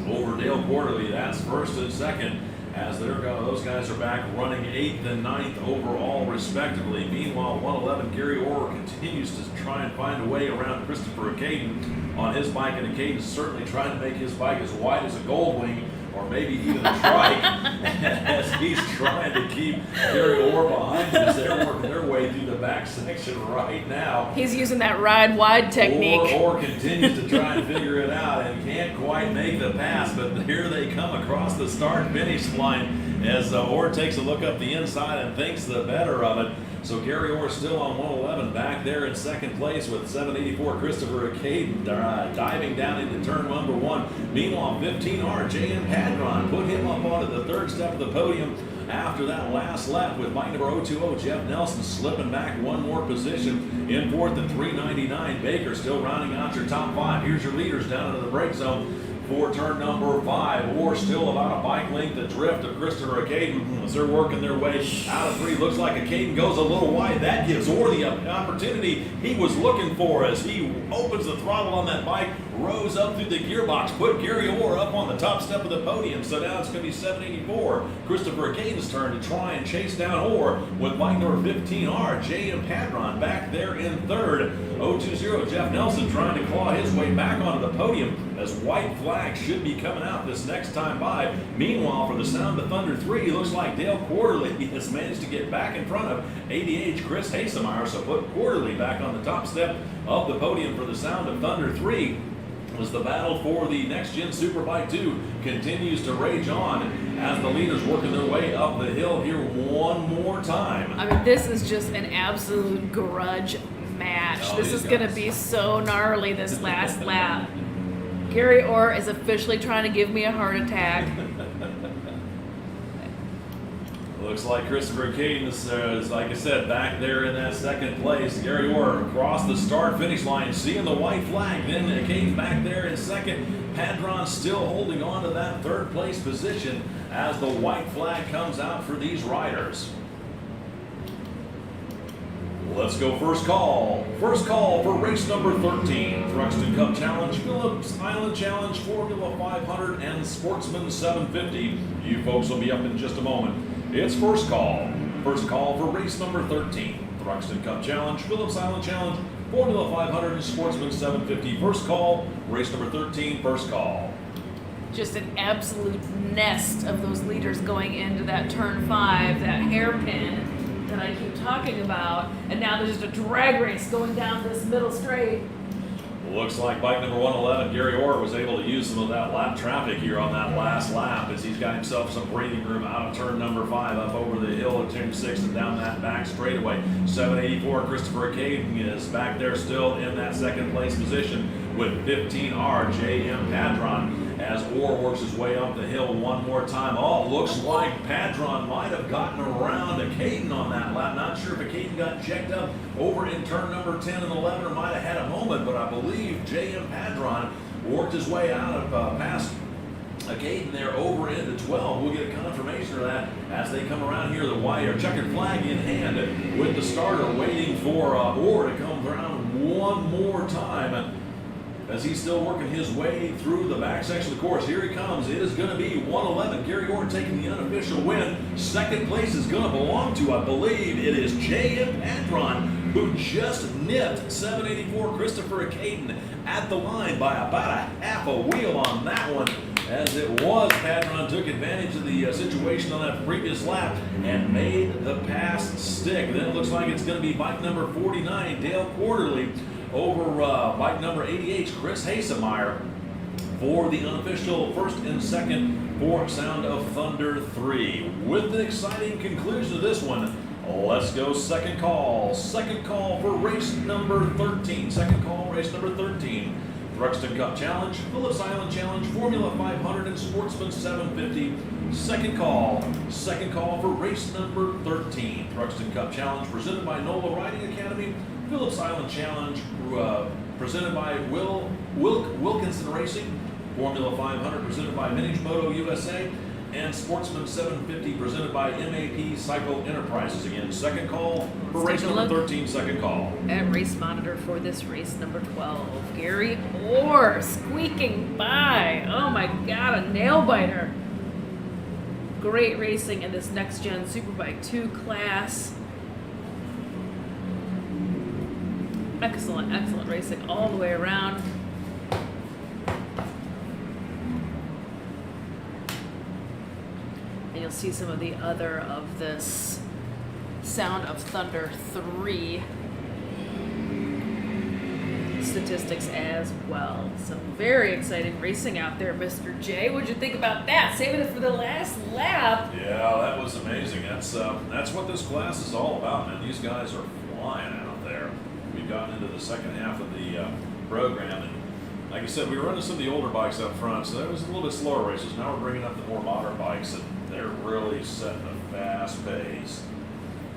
over Dale Quarterly. That's first and second, as those guys are back running 8th and 9th overall respectively. Meanwhile, 111 Gary Orr continues to try and find a way around Christopher Caden on his bike, and Caden's certainly trying to make his bike as wide as a gold wing, or maybe even a trike, as he's trying to keep Gary Orr behind him as they're working their way through the back section right now. He's using that ride wide technique. Orr continues to try and figure it out and can't quite make the pass, but here they come across the start-finish line as Orr takes a look up the inside and thinks the better of it. So Gary Orr still on 111, back there in second place with 784 Christopher Caden diving down into turn number one. Meanwhile, 15R, J.M. Padron put him up onto the third step of the podium after that last lap, with bike number 020, Jeff Nelson slipping back one more position in fourth at 399. Baker still rounding out your top five. Here's your leaders down into the brake zone for turn number 5. Orr still about a bike length adrift of Christopher Caden as they're working their way out of 3. Looks like Caden goes a little wide. That gives Orr the opportunity he was looking for as he opens the throttle on that bike, rose up through the gearbox, put Gary Orr up on the top step of the podium. So now it's going to be 784. Christopher Caden's turn to try and chase down Orr with bike number 15R. J.M. Padron back there in third. 020 Jeff Nelson trying to claw his way back onto the podium as white flag should be coming out this next time by. Meanwhile, for the Sound of Thunder 3, looks like Dale Quarterly has managed to get back in front of ADH Chris Hasemeyer, so put Quarterly back on the top step of the podium for the Sound of Thunder 3. As the battle for the Next Gen Superbike 2 continues to rage on as the leaders working their way up the hill here one more time. I mean, this is just an absolute grudge match. Oh, This these is going to guys. be so gnarly this last lap. Gary Orr is officially trying to give me a heart attack. Looks like Christopher Caden is, like I said, back there in that second place. Gary Orr across the start-finish line, seeing the white flag. Then Caden back there in second. Padron still holding on to that third place position as the white flag comes out for these riders. Let's go first call. First call for race number 13. Thruxton Cup Challenge, Phillips Island Challenge, Formula 500, and Sportsman 750. You folks will be up in just a moment. It's first call. First call for race number 13. Thruxton Cup Challenge, Phillips Island Challenge, Formula 500, and Sportsman 750. First call, race number 13, first call. Just an absolute nest of those leaders going into that turn 5, that hairpin that I keep talking about. And now there's just a drag race going down this middle straight. Looks like bike number 111, Gary Orr, was able to use some of that lap traffic here on that last lap as he's got himself some breathing room out of turn number 5 up over the hill of turn 6 and down that back straightaway. 784, Christopher Caden is back there still in that second place position with 15R, J.M. Padron, as Orr works his way up the hill one more time. Oh, looks like Padron might have gotten around to Caden on that lap. Not sure if Caden got checked up over in turn number 10 and 11 or might have had a moment, but I believe J.M. Padron worked his way out of past Caden there over into 12. We'll get a confirmation of that as they come around here. The wire checkered flag in hand with the starter waiting for Orr to come around one more time as he's still working his way through the back section of the course. Here he comes. It is going to be 111. Gary Orr taking the unofficial win. Second place is going to belong to, I believe, it is J.M. Padron, who just nipped 784 Christopher Caden at the line by about a half a wheel on that one. As it was, Padron took advantage of the situation on that previous lap and made the pass stick. Then it looks like it's going to be bike number 49, Dale Quarterly, over bike number 88, Chris Hasemeyer, for the unofficial first and second for Sound of Thunder 3. With the exciting conclusion of this one, let's go second call. Second call for race number 13. Second call, race number 13. Thruxton Cup Challenge, Phillips Island Challenge, Formula 500, and Sportsman 750. Second call for race number 13. Thruxton Cup Challenge presented by NOLA Riding Academy. Phillips Island Challenge presented by Wilkinson Racing. Formula 500 presented by Vintage Moto USA. And Sportsman 750 presented by MAP Cycle Enterprises. Again, second call for Let's race take a number look 13, second call. At race monitor for this race number 12. Gary Orr squeaking by. Oh my God, a nail biter. Great racing in this Next Gen Superbike 2 class. Excellent, excellent racing all the way around. And you'll see some of the other of this Sound of Thunder 3 statistics as well. Some very exciting racing out there, Mr. J. What'd you think about that? Saving it for the last lap. Yeah, that was amazing. That's what this class is all about, man. These guys are flying out there. We've gotten into the second half of the program, and like I said, we were running some of the older bikes up front, so that was a little bit slower races. Now we're bringing up the more modern bikes, and they're really setting a fast pace.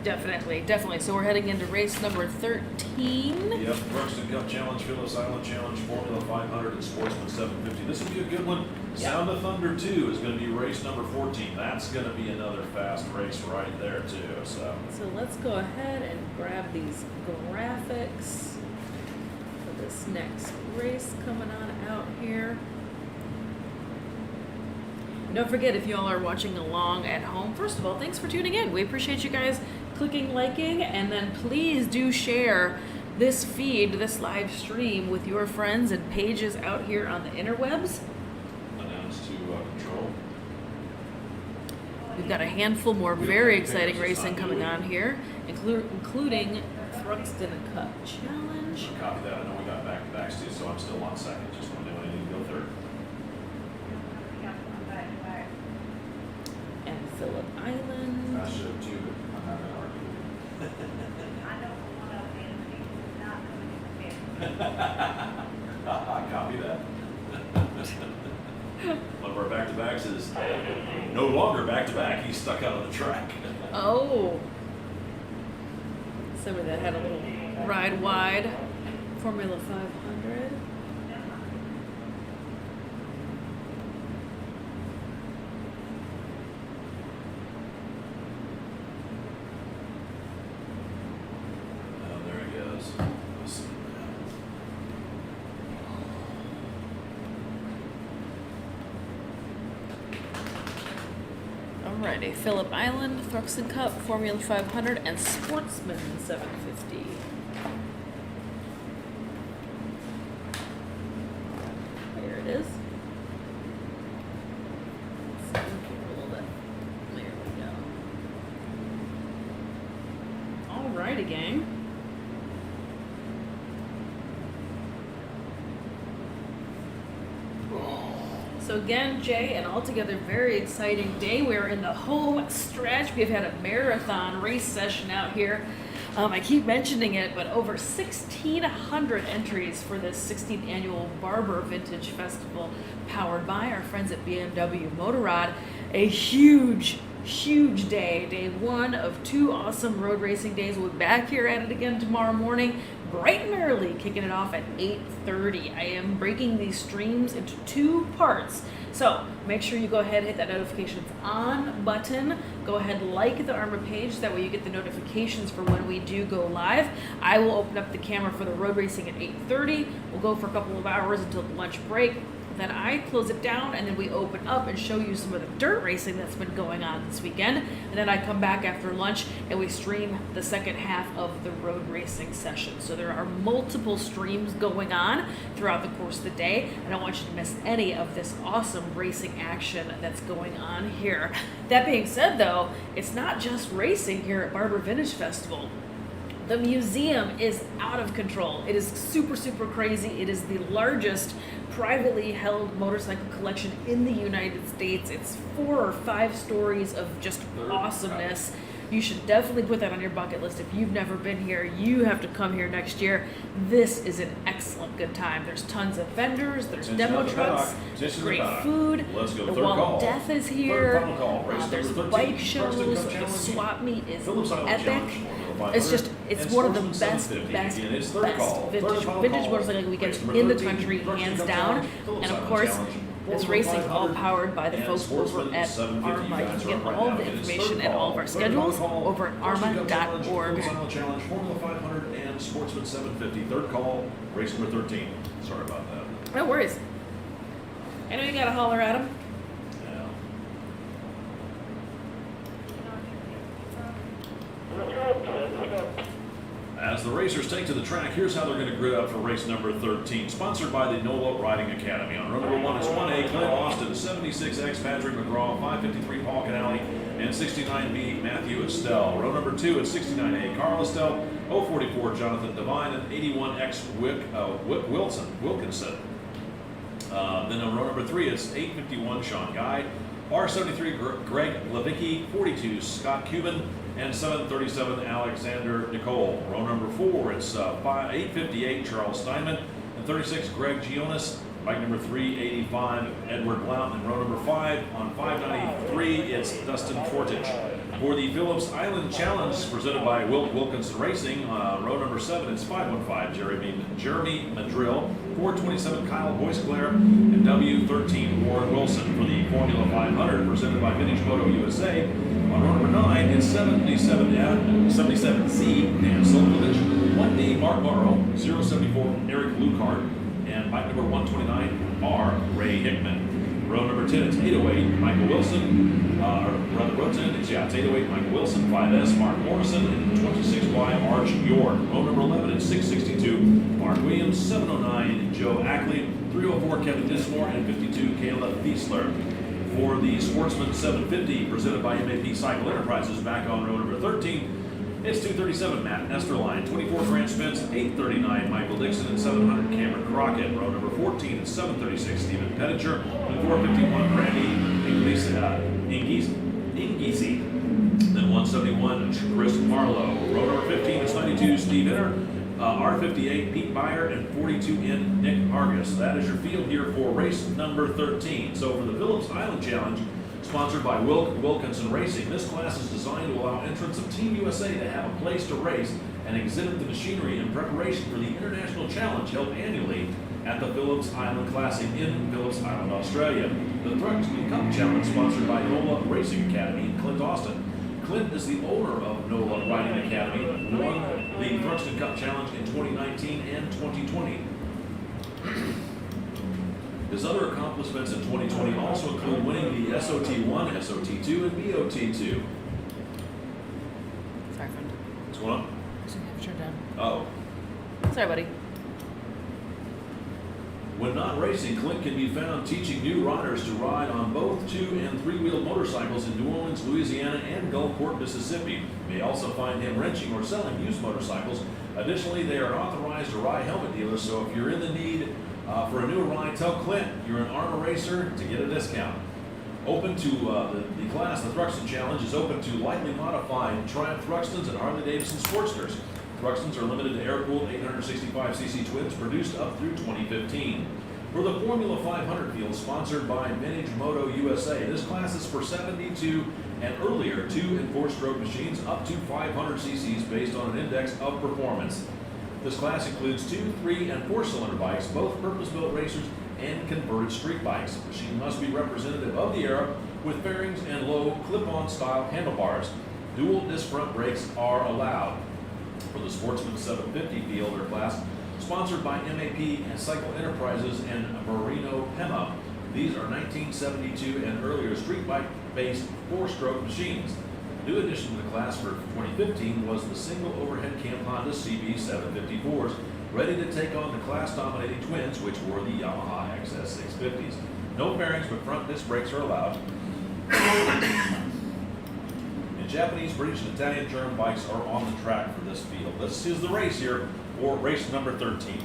Definitely, definitely. So we're heading into race number 13. Yep, Thruxton Cup Challenge, Phillips Island Challenge, Formula 500, and Sportsman 750. This will be a good one. Yep. Sound of Thunder 2 is going to be race number 14. That's going to be another fast race right there, too. So So let's go ahead and grab these graphics for this next race coming on out here. And don't forget, if you all are watching along at home, first of all, thanks for tuning in. We appreciate you guys clicking, liking, and then please do share this feed, this live stream with your friends and pages out here on the interwebs. Announced to control. We've got a handful more very exciting racing coming on here, including Thruxton Cup Challenge. Copy that. I know we got back-to-backs too, so I'm still on second. Just when I need to go third. And Phillip Island. I should have too, but I'm not going to argue with I know one of them is not coming in the fifth. you. I copy that. One of our back-to-backs is no longer back-to-back. He's stuck out on the track. Oh. Somebody that had a little ride wide. Formula 500. Oh, there he goes. Listen. Alrighty, Phillip Island, Thruxton Cup, Formula 500, and Sportsman 750. There it is. Let's move here a little bit. There we go. Alrighty, gang. So again, Jay, an altogether very exciting day. We're in the home stretch. We've had a marathon race session out here. I keep mentioning it, but over 1,600 entries for this 16th annual Barber Vintage Festival, powered by our friends at BMW Motorrad. A huge day. Day one of 2 awesome road racing days. We'll be back here at it again tomorrow morning, bright and early, kicking it off at 8:30. I am breaking these streams into 2 parts. So make sure you go ahead and hit that notifications on button. Go ahead, like the AHRMA page. That way you get the notifications for when we do go live. I will open up the camera for the road racing at 8:30. We'll go for a couple of hours until the lunch break. Then I close it down, and then we open up and show you some of the dirt racing that's been going on this weekend. And then I come back after lunch and we stream the second half of the road racing session. So there are multiple streams going on throughout the course of the day. I don't want you to miss any of this awesome racing action that's going on here. That being said, though, it's not just racing here at Barber Vintage Festival. The museum is out of control. It is super, super crazy. It is the largest privately held motorcycle collection in the United States. It's 4 or 5 stories of just awesomeness. You should definitely put that on your bucket list. If you've never been here, you have to come here next year. This is an excellent good time. There's tons of vendors, there's demo trucks, great food. Let's go. The Third Wall call. of Death is Third here. final call. Race There's number 13, bike shows. Thruxton Cup The Challenge. swap meet is Phillips Island epic. Challenge, Formula 500, It's just, it's and one of the Sportsman best 750. Again, it's third call. Third vintage final vintage call. motorcycle weekends Race number in the 13, country, Thruxton hands Cup down. Challenge, Phillips And of Island course, Challenge, this Formula racing all 500, powered by the and folks over Sportsman at 750. AHRMA. You guys can are get right all now. the It is information third and all of our call. Third final schedules call. over at Thruxton Cup Challenge, arma.org. Phillips Island Challenge, Formula 500, and Sportsman 750. Third call, race number 13. Sorry about that. No worries. I know you gotta holler at them. Yeah. As the racers take to the track, here's how they're going to grid up for race number 13. Sponsored by the NOLA Riding Academy. On row number 1 is 1A, Clint Austin, 76X, Patrick McGraw, 553, Paul Canale, and 69B, Matthew Estelle. Row number 2 is 69A, Carl Estelle, 044, Jonathan Devine, and 81X, Wilkinson. Then on row number 3 is 851, Sean Guy, R73, Greg Levicki, 42, Scott Cuban, and 737, Alexander Nicole. Row number 4, it's 858, Charles Steinman, and 36, Greg Gionis. Bike number 385, Edward Blount. And row number 5, on 593, it's Dustin Fortich. For the Phillips Island Challenge, presented by Wilkinson Racing, row number 7, it's 515, Jeremy Madrill, 427, Kyle Boisclair, and W13, Warren Wilson. For the Formula 500, presented by Vintage Moto USA, on row number 9, it's 77C, Dan Solkovich, 1D, Mark Morrow. 074, Eric Lucart. And bike number 129, R. Ray Hickman. Row number 10, it's 808, Michael Wilson. Row 10, it's 808, Michael Wilson. 5S, Mark Morrison. And 26Y, Arch York. Row number 11, it's 662, Mark Williams. 709, Joe Ackley. 304, Kevin Dismore. And 52, Kayla Fiesler. For the Sportsman 750, presented by MAP Cycle Enterprises, back on row number 13, it's 237, Matt Esterline. 24, Grant Spence. 839, Michael Dixon. And 700, Cameron Crockett. Row number 14, it's 736, Stephen Pettinger. And 451, Randy Ingisi. Then 171, Chris Marlowe. Row number 15, it's 92, Steve Inner. R58, Pete Byer, and 42N, Nick Hargis. That is your field here for race number 13. So for the Phillips Island Challenge, sponsored by Wilkinson Racing, this class is designed to allow entrants of Team USA to have a place to race and exhibit the machinery in preparation for the International Challenge held annually at the Phillips Island Classic in Phillips Island, Australia. The Thruxton Cup Challenge, sponsored by NOLA Racing Academy in Clint, Austin. Clint is the owner of NOLA Riding Academy, won the Thruxton Cup Challenge in 2019 and 2020. His other accomplishments in 2020 also include winning the SOT1, SOT2, and BOT2. Sorry, friend. What's going on? Turn down. Oh. Sorry, buddy. When not racing, Clint can be found teaching new riders to ride on both 2- and 3-wheel motorcycles in New Orleans, Louisiana, and Gulfport, Mississippi. You may also find him wrenching or selling used motorcycles. Additionally, they are authorized to ride helmet dealers, so if you're in the need for a new ride, tell Clint you're an AHRMA racer to get a discount. Open to the class, the Thruxton Challenge is open to lightly modified Triumph Thruxtons and Harley-Davidson Sportsters. Thruxtons are limited to air-cooled 865cc twins produced up through 2015. For the Formula 500 field, sponsored by Vintage Moto USA, this class is for 72 and earlier 2- and 4-stroke machines up to 500 cc's based on an index of performance. This class includes 2-, 3-, and 4-cylinder bikes, both purpose-built racers and converted street bikes. The machine must be representative of the era with fairings and low clip-on style handlebars. Dual disc front brakes are allowed. For the Sportsman 750 field or class, sponsored by MAP and Cycle Enterprises and Marino Pema. These are 1972 and earlier street bike-based 4-stroke machines. The new addition to the class for 2015 was the single overhead cam Honda CB 754s, ready to take on the class-dominating twins, which were the Yamaha XS 650s. No fairings, but front disc brakes are allowed. Japanese, British, and Italian German bikes are on the track for this field. This is the race here for race number 13.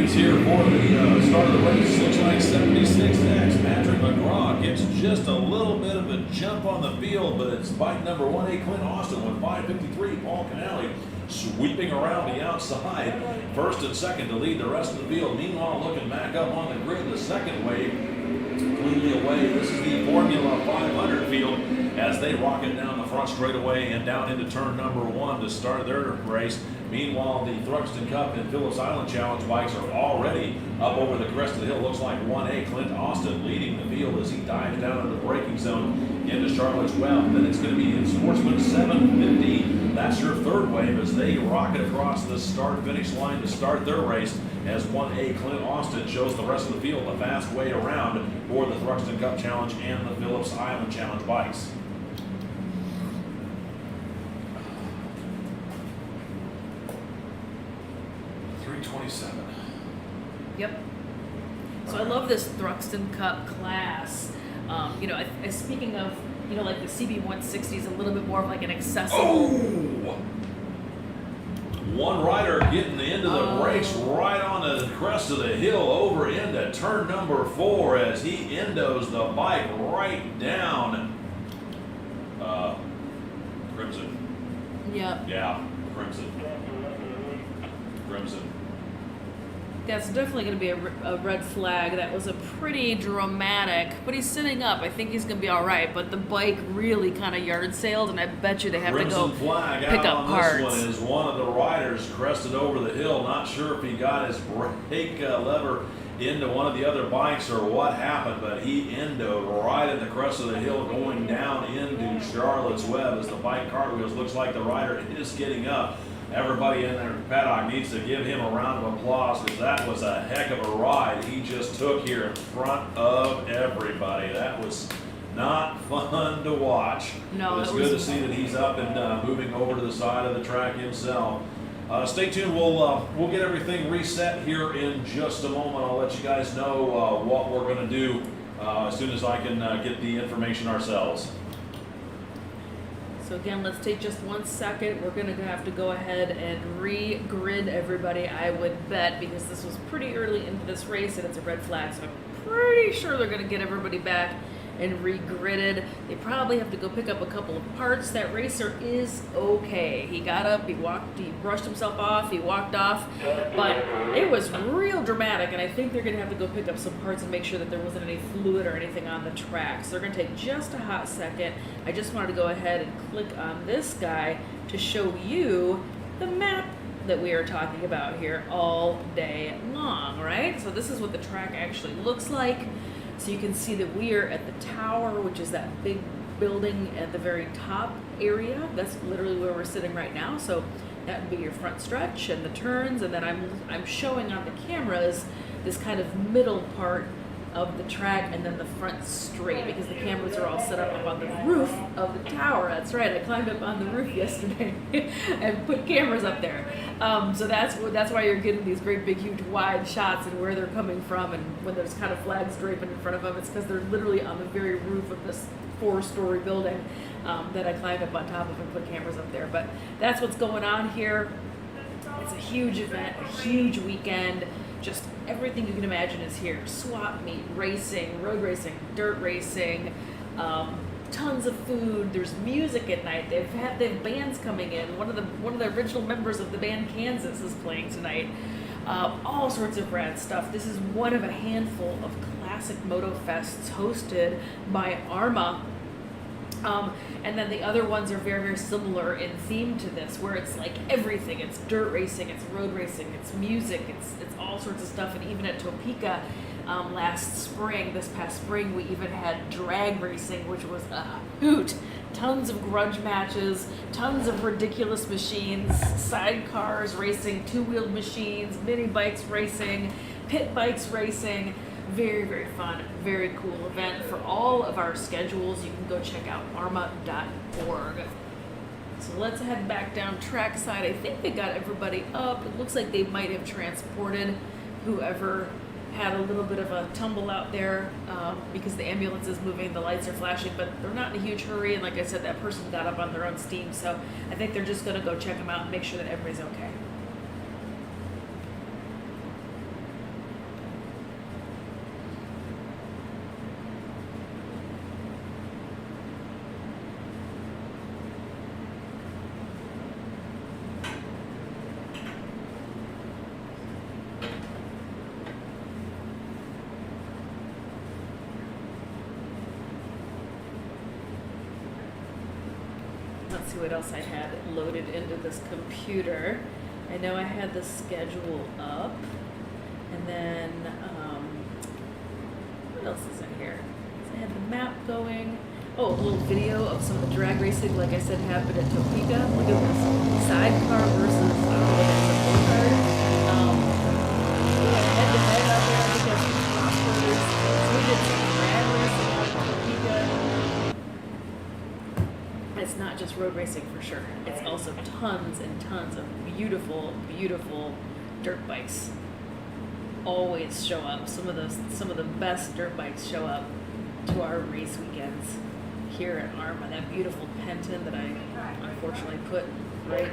Here for the start of the race. Looks like 76X. Patrick McGraw gets just a little bit of a jump on the field, but it's bike number 1A, Clint Austin, with 553. Paul Canale sweeping around the outside, first and second to lead the rest of the field. Meanwhile, looking back up on the grid, the second wave cleanly away. This is the Formula 500 field as they rocket down the front straightaway and down into turn number 1 to start their race. Meanwhile, the Thruxton Cup and Phillips Island Challenge bikes are already up over the crest of the hill. Looks like 1A, Clint Austin, leading the field as he dives down into the braking zone into Charlotte's Web. Then it's going to be in Sportsman 750. That's your third wave as they rocket across the start-finish line to start their race as 1A, Clint Austin, shows the rest of the field a fast way around for the Thruxton Cup Challenge and the Phillips Island Challenge bikes. Yep. So I love this Thruxton Cup class. You know, speaking of, you know, like the CB160 is a little bit more of like an accessible. Oh! One rider getting into the race right on the crest of the hill over into turn number 4 as he endos the bike right down. Crimson. Yep. Yeah, Crimson. Crimson. That's definitely going to be a red flag. That was a pretty dramatic, but he's sitting up. I think he's going to be all right, but the bike really kind of yard sailed, and I bet you they have Crimson to go flag pick out up on parts. this one is one of the riders crested over the hill. Not sure if he got his brake lever into one of the other bikes or what happened, but he endoed right at the crest of the hill going down into Charlotte's Web as the bike cartwheels. Looks like the rider is getting up. Everybody in their paddock needs to give him a round of applause because that was a heck of a ride he just took here in front of everybody. That was not fun to watch. No, but it's good to see that he's up and moving over to the side of the track himself. Stay tuned. We'll get everything reset here in just a moment. I'll let you guys know what we're going to do as soon as I can get the information ourselves. So again, let's take just 1 second. We're going to have to go ahead and re-grid everybody, I would bet, because this was pretty early into this race and it's a red flag. So I'm pretty sure they're going to get everybody back and re-gridded. They probably have to go pick up a couple of parts. That racer is okay. He got up, he brushed himself off, he walked off, but it was real dramatic, and I think they're gonna have to go pick up some parts and make sure that there wasn't any fluid or anything on the track. So they're gonna take just a hot second. I just wanted to go ahead and click on this guy to show you the map that we are talking about here all day long, right? So this is what the track actually looks like. So you can see that we are at the tower, which is that big building at the very top area. That's literally where we're sitting right now. So that would be your front stretch and the turns, and then I'm showing on the cameras this kind of middle part of the track and then the front straight, because the cameras are all set up on the roof of the tower. That's right, I climbed up on the roof yesterday and put cameras up there. So that's why you're getting these great big huge wide shots and where they're coming from, and when there's kind of flags draping in front of them, it's because they're literally on the very roof of this 4-story building that I climbed up on top of and put cameras up there. But that's what's going on here. It's a huge event, a huge weekend. Just everything you can imagine is here. Swap meet, racing, road racing, dirt racing, tons of food. There's music at night. They have bands coming in. One of the original members of the band Kansas is playing tonight. All sorts of rad stuff. This is one of a handful of classic moto fests hosted by AHRMA. And then the other ones are very, very similar in theme to this, where it's like everything. It's dirt racing, it's road racing, it's music, it's all sorts of stuff. And even at Topeka this past spring, we even had drag racing, which was a hoot. Tons of grudge matches, tons of ridiculous machines, sidecars racing, two-wheeled machines, mini bikes racing, pit bikes racing. Very, very fun, very cool event. For all of our schedules, you can go check out AHRMA.org. So let's head back down trackside. I think they got everybody up. It looks like they might have transported whoever had a little bit of a tumble out there because the ambulance is moving, the lights are flashing, but they're not in a huge hurry. And like I said, that person got up on their own steam. So I think they're just gonna go check them out and make sure that everybody's okay. Let's see what else I had loaded into this computer. I know I had the schedule up, and then what else is in here? So I had the map going. Oh, a little video of some of the drag racing, like I said, happened at Topeka. Look at this sidecar versus I don't know what it's a go-kart. Head to head out there. I think that's crossroads. We did some drag racing out at Topeka. It's not just road racing for sure. It's also tons and tons of beautiful, beautiful dirt bikes. Always show up. Some of the best dirt bikes show up to our race weekends here at AHRMA. That beautiful Penton that I unfortunately put right.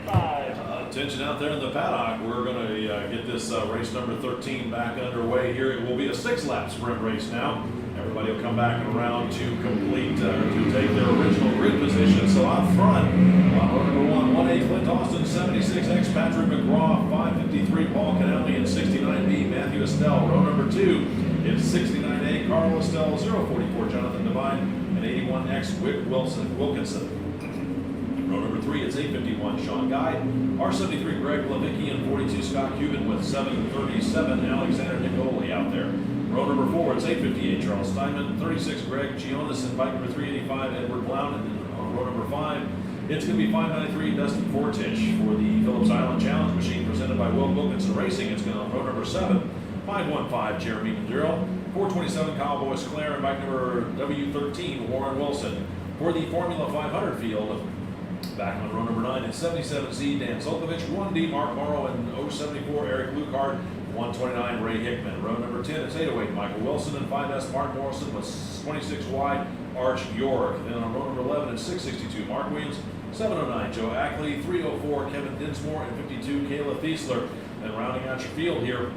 Attention out there in the paddock. We're going to get this race number 13 back underway here. It will be a 6-lap sprint race now. Everybody will come back around to complete, to take their original grid position. So out front, row number 1, 1A Clint Austin, 76X Patrick McGraw, 553 Paul Canelli, and 69B Matthew Estelle. Row number 2, it's 69A Carl Estelle, 044 Jonathan Devine, and 81X Wick Wilkinson. Row number 3, it's 851 Sean Guy, R73 Greg Levicki, and 42 Scott Cuban with 737 Alexander Nicoli out there. Row number 4, it's 858 Charles Steinman, 36 Greg Gionis, and bike number 385 Edward Blount. And on row number 5, it's going to be 593 Dustin Fortich for the Phillips Island Challenge Machine presented by Will Wilkinson Racing. It's going to on row number 7, 515 Jeremy Maduro, 427 Kyle Boyce Claire, and bike number W13 Warren Wilson. For the Formula 500 field, back on row number 9, it's 77Z Dan Solkovich, 1D Mark Morrow, and 074 Eric Lucard, 129 Ray Hickman. Row number 10, it's 808 Michael Wilson, and 5S Mark Morrison with 26 wide Arch York. Then on row number 11, it's 662 Mark Williams, 709 Joe Ackley, 304 Kevin Dinsmore, and 52 Kayla Thiesler. Then rounding out your field here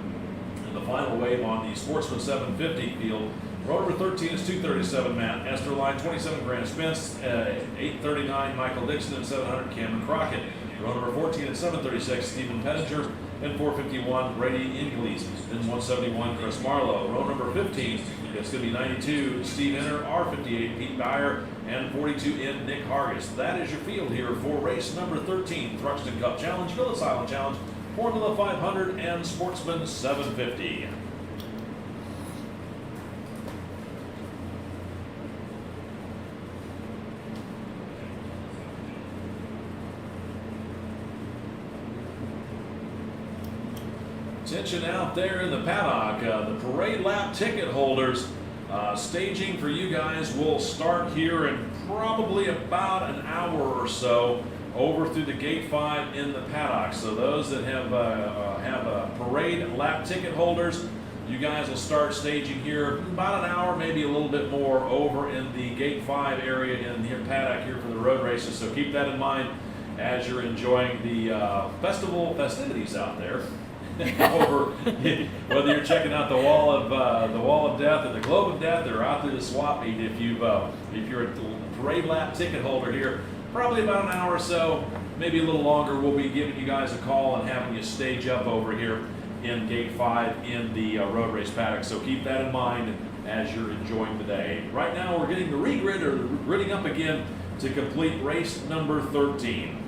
in the final wave on the Sportsman 750 field. Row number 13 is 237 Matt Esterline, 27 Grant Spence, 839 Michael Dixon, and 700 Cameron Crockett. Row number 14 and 736 Stephen Pettinger, and 451 Brady Ingles, and 171 Chris Marlowe. Row number 15, it's going to be 92 Steve Inner, R58 Pete Dyer, and 42 in Nick Hargis. That is your field here for race number 13, Thruxton Cup Challenge, Phillips Island Challenge, Formula 500, and Sportsman 750. Attention out there in the paddock, the parade lap ticket holders. Staging for you guys will start here in probably about an hour or so over through the gate 5 in the paddock. So those that have parade lap ticket holders, you guys will start staging here about an hour, maybe a little bit more over in the gate 5 area in the paddock here for the road races. So keep that in mind as you're enjoying the festivities out there. Over, whether you're checking out the wall of death or the globe of death, or out through the swap meet. If you're a parade lap ticket holder here, probably about an hour or so, maybe a little longer, we'll be giving you guys a call and having you stage up over here in gate 5 in the road race paddock. So keep that in mind as you're enjoying the day. Right now, we're getting the regrid or gridding up again to complete race number 13.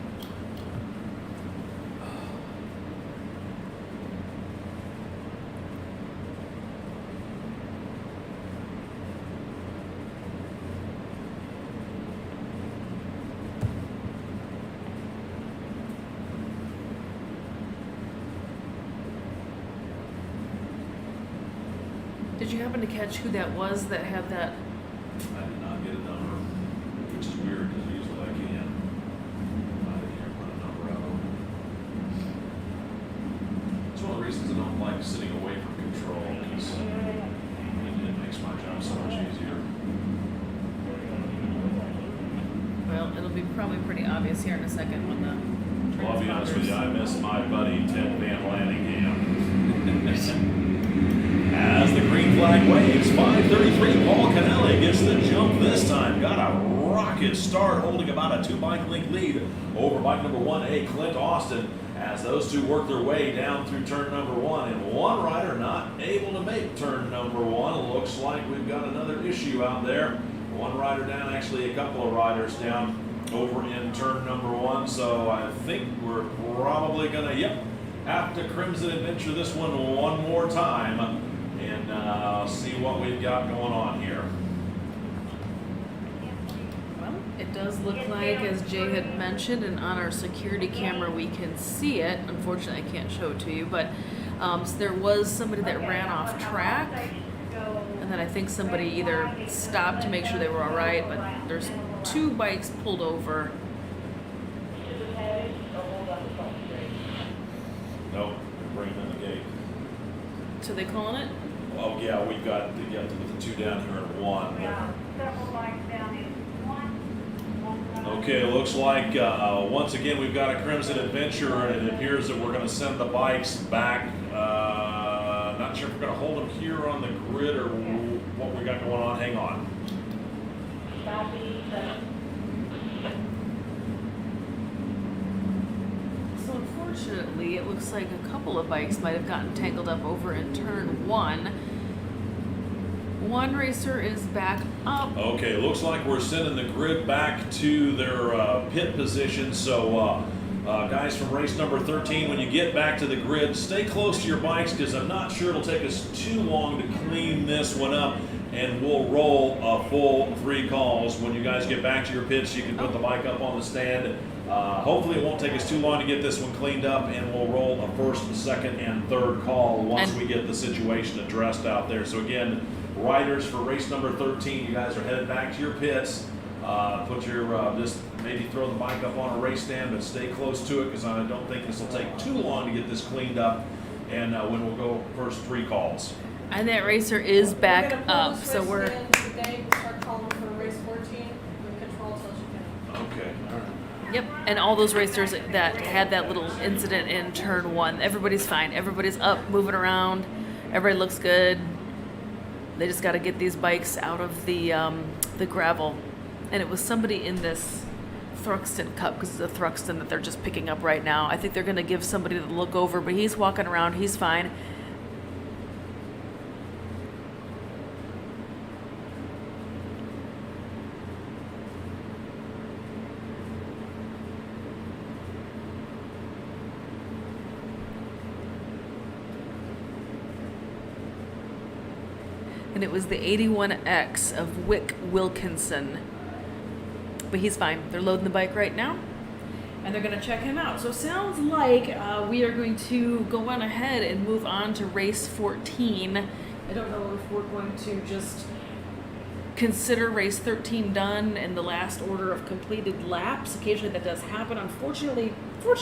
Did you happen to catch who that was that had that? I did not get a number, which is weird because usually I can. I can't put a number out on it. It's one of the reasons I don't like sitting away from control, because it makes my job so much easier. Well, it'll be probably pretty obvious here in a second when the. Well, I'll be honest with you, I miss my buddy Ted Van Lanningham. As the green flag waves, 5:33, Paul Canelli gets the jump this time. Got a rocket start, holding about a 2-bike length lead over bike number 1A, Clint Austin, as those two work their way down through turn number 1. And one rider not able to make turn number 1. Looks like we've got another issue out there. One rider down, actually a couple of riders down over in turn number 1. So I think we're probably going to, have to Crimson Adventure this one more time and see what we've got going on here. Well, it does look like, as Jay had mentioned, and on our security camera we can see it. Unfortunately, I can't show it to you, but so there was somebody that ran off track, and then I think somebody either stopped to make sure they were all right, but there's 2 bikes pulled over. Nope, they're bringing in the gate. So they calling it? Oh yeah, we've got the 2 down here and 1. Yeah, several bikes down in 1 Okay, looks like once again we've got a Crimson Adventure, and it appears that we're going to send the bikes back. Not sure if we're going to hold them here on the grid or what we got going on. Hang on. So unfortunately, it looks like a couple of bikes might have gotten tangled up over in turn one. One racer is back up. Okay, looks like we're sending the grid back to their pit position. So, guys from race number 13, when you get back to the grid, stay close to your bikes because I'm not sure it'll take us too long to clean this one up. And we'll roll a full 3 calls. When you guys get back to your pits, you can put the bike up on the stand. Hopefully it won't take us too long to get this one cleaned up, and we'll roll a first, second, and third call once we get the situation addressed out there. So again, riders for race number 13, you guys are headed back to your pits. Put your, just maybe throw the bike up on a race stand, but stay close to it because I don't think this will take too long to get this cleaned up. And when we'll go first 3 calls. And that racer is back We're gonna pull up, this so race we're. in today, we'll start calling for race 14 with control social. Okay, all right. Yep, and all those racers that had that little incident in turn 1, everybody's fine. Everybody's up, moving around. Everybody looks good. They just got to get these bikes out of the gravel. And it was somebody in this Thruxton Cup, because it's a Thruxton that they're just picking up right now. I think they're going to give somebody the look over, but he's walking around. He's fine. And it was the 81X of Wick Wilkinson. But he's fine. They're loading the bike right now, and they're going to check him out. So it sounds like we are going to go on ahead and move on to race 14. I don't know if we're going to just consider race 13 done in the last order of completed laps. Occasionally that does happen. Unfortunately, we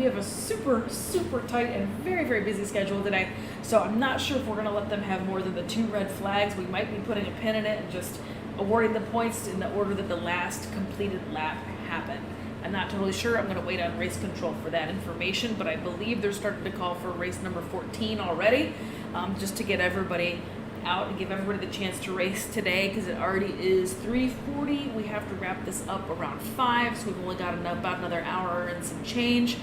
have a super tight and very busy schedule today. So I'm not sure if we're going to let them have more than the 2 red flags. We might be putting a pin in it and just awarding the points in the order that the last completed lap happened. I'm not totally sure. I'm going to wait on race control for that information, but I believe they're starting to call for race number 14 already, just to get everybody out and give everybody the chance to race today, because it already is 3:40. We have to wrap this up around 5, so we've only got about another hour and some change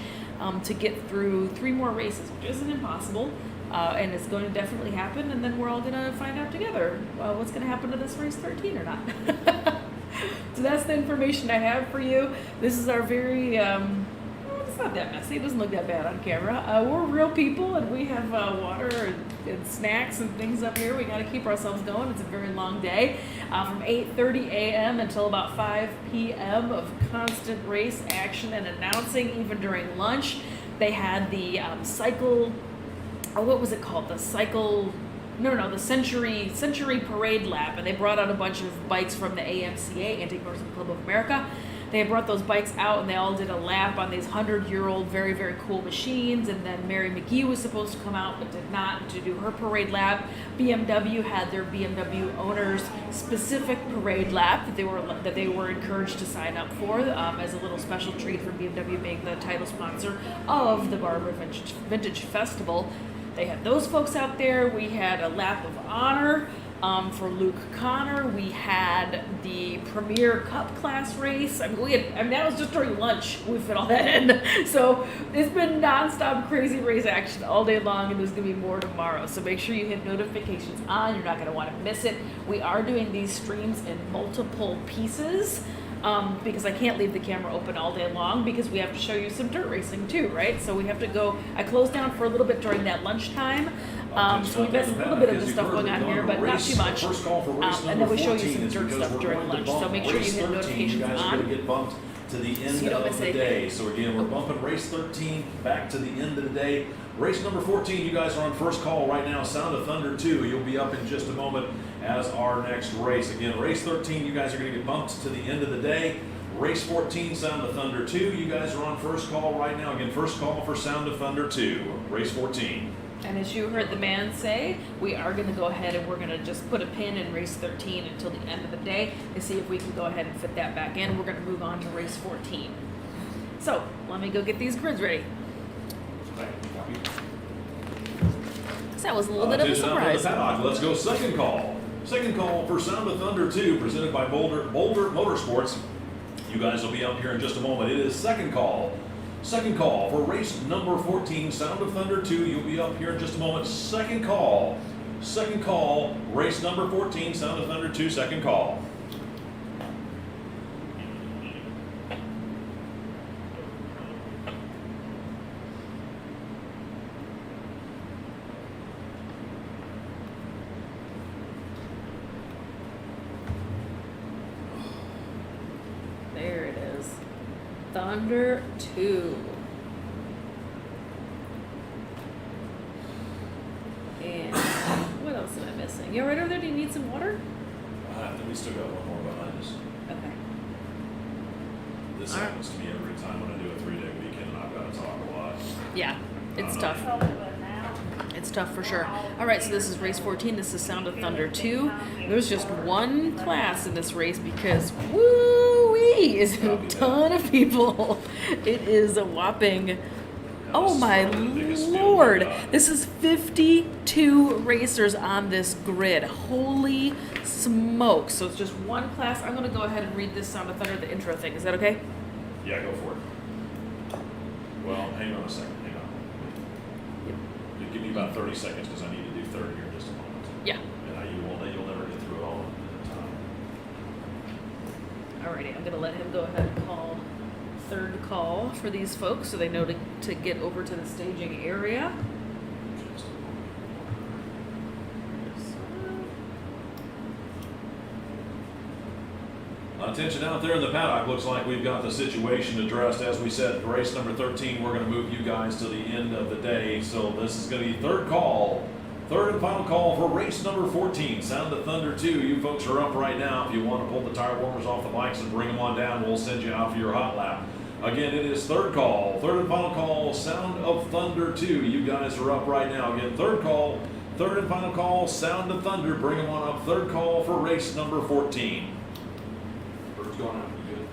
to get through 3 more races, which isn't impossible, and it's going to definitely happen, and then we're all going to find out together what's going to happen to this race 13 or not. So that's the information I have for you. This is our very it's not that messy. It doesn't look that bad on camera. We're real people, and we have water and snacks and things up here. We got to keep ourselves going. It's a very long day, from 8:30 a.m. until about 5 p.m. of constant race action and announcing. Even during lunch, they had the cycle. Oh, what was it called? The cycle. No, the Century Parade Lap, and they brought out a bunch of bikes from the AMCA, Anti-Motorcycle Club of America. They brought those bikes out, and they all did a lap on these 100-year-old, very cool machines. And then Mary McGee was supposed to come out, but did not, to do her parade lap. BMW had their BMW owners specific parade lap that they were encouraged to sign up for, as a little special treat for BMW being the title sponsor of the Barber Vintage Festival. They had those folks out there. We had a lap of honor for Luke Connor. We had the Premier Cup class race. I mean, that was just during lunch. We fit all that in. So it's been nonstop crazy race action all day long, and there's going to be more tomorrow. So make sure you hit notifications on. You're not going to want to miss it. We are doing these streams in multiple pieces. Because I can't leave the camera open all day long, because we have to show you some dirt racing too, right? So we have to go. I closed down for a little bit during that lunchtime, so we've got a little bit of the stuff going on here, but not too much. And then we show you some dirt stuff during lunch. So make sure you hit notifications on. Get bumped to the end of the day. So again, we're bumping race 13 back to the end of the day. Race number 14, you guys are on first call right now. Sound of Thunder 2. You'll be up in just a moment as our next race. Again, race 13, you guys are going to get bumped to the end of the day. Race 14, Sound of Thunder 2. You guys are on first call right now. Again, first call for Sound of Thunder 2. Race 14. And as you heard the man say, we are going to go ahead and we're going to just put a pin in race 13 until the end of the day to see if we can go ahead and fit that back in. We're going to move on to race 14. So let me go get these grids ready. So that was a little bit of a Attention out from the surprise. paddock. Let's go second call. Second call for Sound of Thunder 2, presented by Barber Motorsports. You guys will be up here in just a moment. It is second call. Second call for race number 14, Sound of Thunder 2. You'll be up here in just a moment. Second call. Second call, race number 14, Sound of Thunder 2, second call. There it is. Thunder 2. And what else am I missing? You all right over there? Do you need some water? We still got one more behind us. Okay. This All right. happens to me every time when I do a 3-day weekend and I've got to talk a lot. Yeah, it's tough. Close to it now. It's tough for sure. All right, so this is race 14. This is Sound of Thunder 2. There's just one class in this race because woo-wee is a ton of people. It is a whopping, oh my lord. This is 52 racers on this grid. Holy smokes. So it's just one class. I'm going to go ahead and read this Sound of Thunder, the intro thing. Is that okay? Yeah, go for it. Well, hang on a second. Hang on. You give me about 30 seconds because I need to do third here in just a moment. Yeah. And you'll never get through it all in time. Alrighty, I'm gonna let him go ahead and call third call for these folks so they know to get over to the staging area. Just a moment. Attention out there in the paddock. Looks like we've got the situation addressed. As we said, race number 13, we're going to move you guys to the end of the day. So this is going to be third call. Third and final call for race number 14, Sound of Thunder 2. You folks are up right now. If you want to pull the tire warmers off the bikes and bring them on down, we'll send you out for your hot lap. Again, it is third call. Third and final call, Sound of Thunder 2. You guys are up right now. Again, third call. Third and final call, Sound of Thunder. Bring them on up. Third call for race number 14. Bird's going out. You good?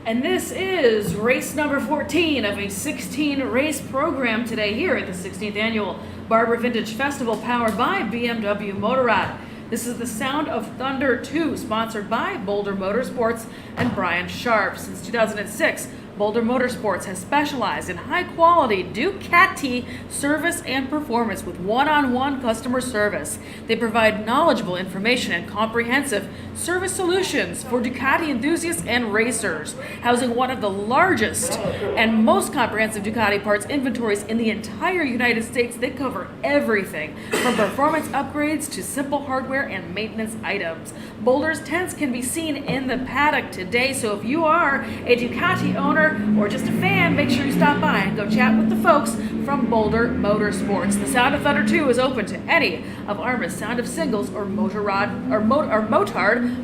And this is race number 14 of a 16 race program today here at the 16th annual Barber Vintage Festival powered by BMW Motorrad. This is the Sound of Thunder 2, sponsored by Barber Motorsports and Brian Sharp. Since 2006, Barber Motorsports has specialized in high-quality Ducati service and performance with one-on-one customer service. They provide knowledgeable information and comprehensive service solutions for Ducati enthusiasts and racers, housing one of the largest and most comprehensive Ducati parts inventories in the entire United States. They cover everything from performance upgrades to simple hardware and maintenance items. Boulder's tents can be seen in the paddock today, so if you are a Ducati owner or just a fan, make sure you stop by and go chat with the folks from Barber Motorsports. The Sound of Thunder 2 is open to any of AHRMA's Sound of Singles or Motard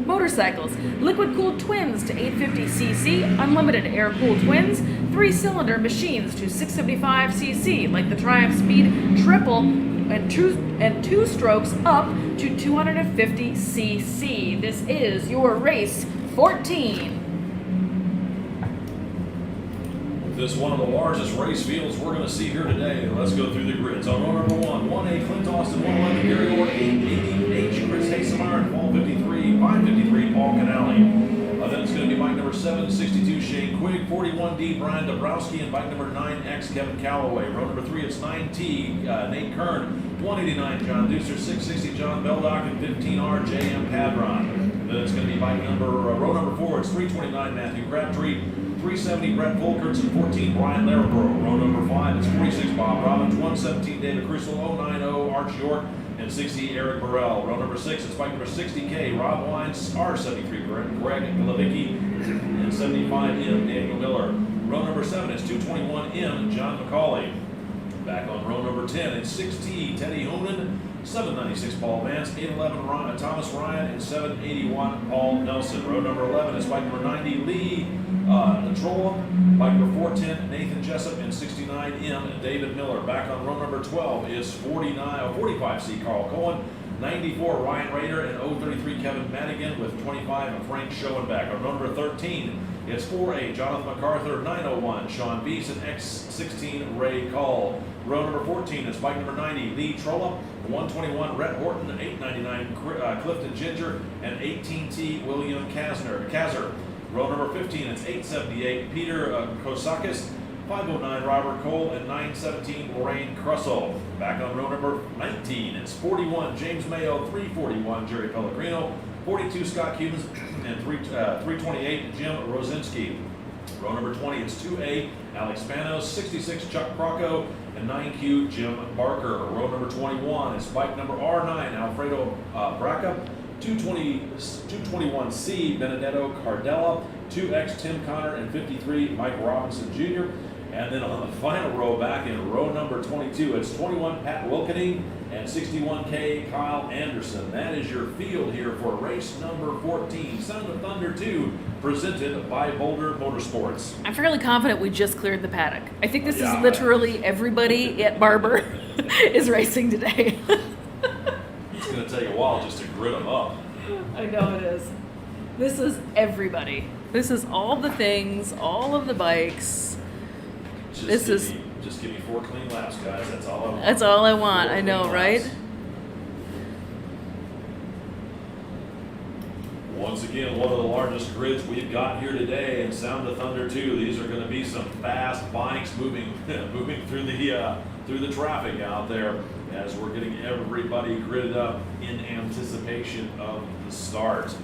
motorcycles. Liquid-cooled twins to 850cc, unlimited air-cooled twins, 3-cylinder machines to 675cc, like the Triumph Speed Triple, and two strokes up to 250cc. This is your race 14. This is one of the largest race fields we're going to see here today. Let's go through the grids. On row number 1, 1A Clint Austin, 111 Gary Orr, 880H Chris Hasemeyer, 1253, 553 Paul Canale. Then it's going to be bike number 7, 62 Shane Quigg, 41D Brian Dabrowski, and bike number 9X Kevin Calloway. Row number 3, it's 9T Nate Kern, 189 John Deucer, 660 John Beldock, and 15R JM Padron. Then it's going to be bike number, row number 4, it's 329 Matthew Crabtree, 370 Brett Volkerts, and 14 Brian Larabro. Row number 5, it's 46 Bob Robbins, 117 David Crusoe, 090 Arch York, and 60 Eric Burrell. Row number 6, it's bike number 60K Rob Wines, R73 Greg Glavicki, and 75M Daniel Miller. Row number 7 is 221M John McCauley. Back on row number 10, it's 6T Teddy Honan, 796 Paul Vance, 811 Thomas Ryan, and 781 Paul Nelson. Row number 11 is bike number 90 Lee Trolla. Bike number 410, Nathan Jessup, and 69M, David Miller. Back on row number 12 is 45C, Carl Cohen. 94, Ryan Rader, and 033, Kevin Madigan, with 25, Frank Schoenbach. On row number 13, it's 4A, Jonathan MacArthur. 901, Sean Beese, and X16, Ray Call. Row number 14 is bike number 90, Lee Trolla. 121, Rhett Horton. 899, Clifton Ginger, and 18T, William Kazzer. Row number 15, it's 878, Peter Kosakis. 509, Robert Cole, and 917, Lorraine Crussell. Back on row number 19, it's 41, James Mayo. 341, Jerry Pellegrino. 42, Scott Cubans, and 328, Jim Rosinski. Row number 20, it's 2A, Alex Spanos. 66, Chuck Crocco, and 9Q, Jim Barker. Row number 21 is bike number R9, Alfredo Braca. 221C, Benedetto Cardella. 2X, Tim Connor, and 53, Mike Robinson Jr. And then on the final row, back in row number 22, it's 21, Pat Wilkening, and 61K, Kyle Anderson. That is your field here for race number 14, Sound of Thunder 2, presented by Barber Motorsports. I'm fairly confident we just cleared the paddock. I think this is Yeah. literally everybody at Barber is racing today. It's going to take a while just to grid them up. I know it is. This is everybody. This is all the things, all of the bikes. Just give me 4 clean laps, guys. That's all I want. That's all I want. 4 I know, clean right? laps. Once again, one of the largest grids we've got here today in Sound of Thunder 2. These are going to be some fast bikes moving through the traffic out there as we're getting everybody gridded up in anticipation of the start.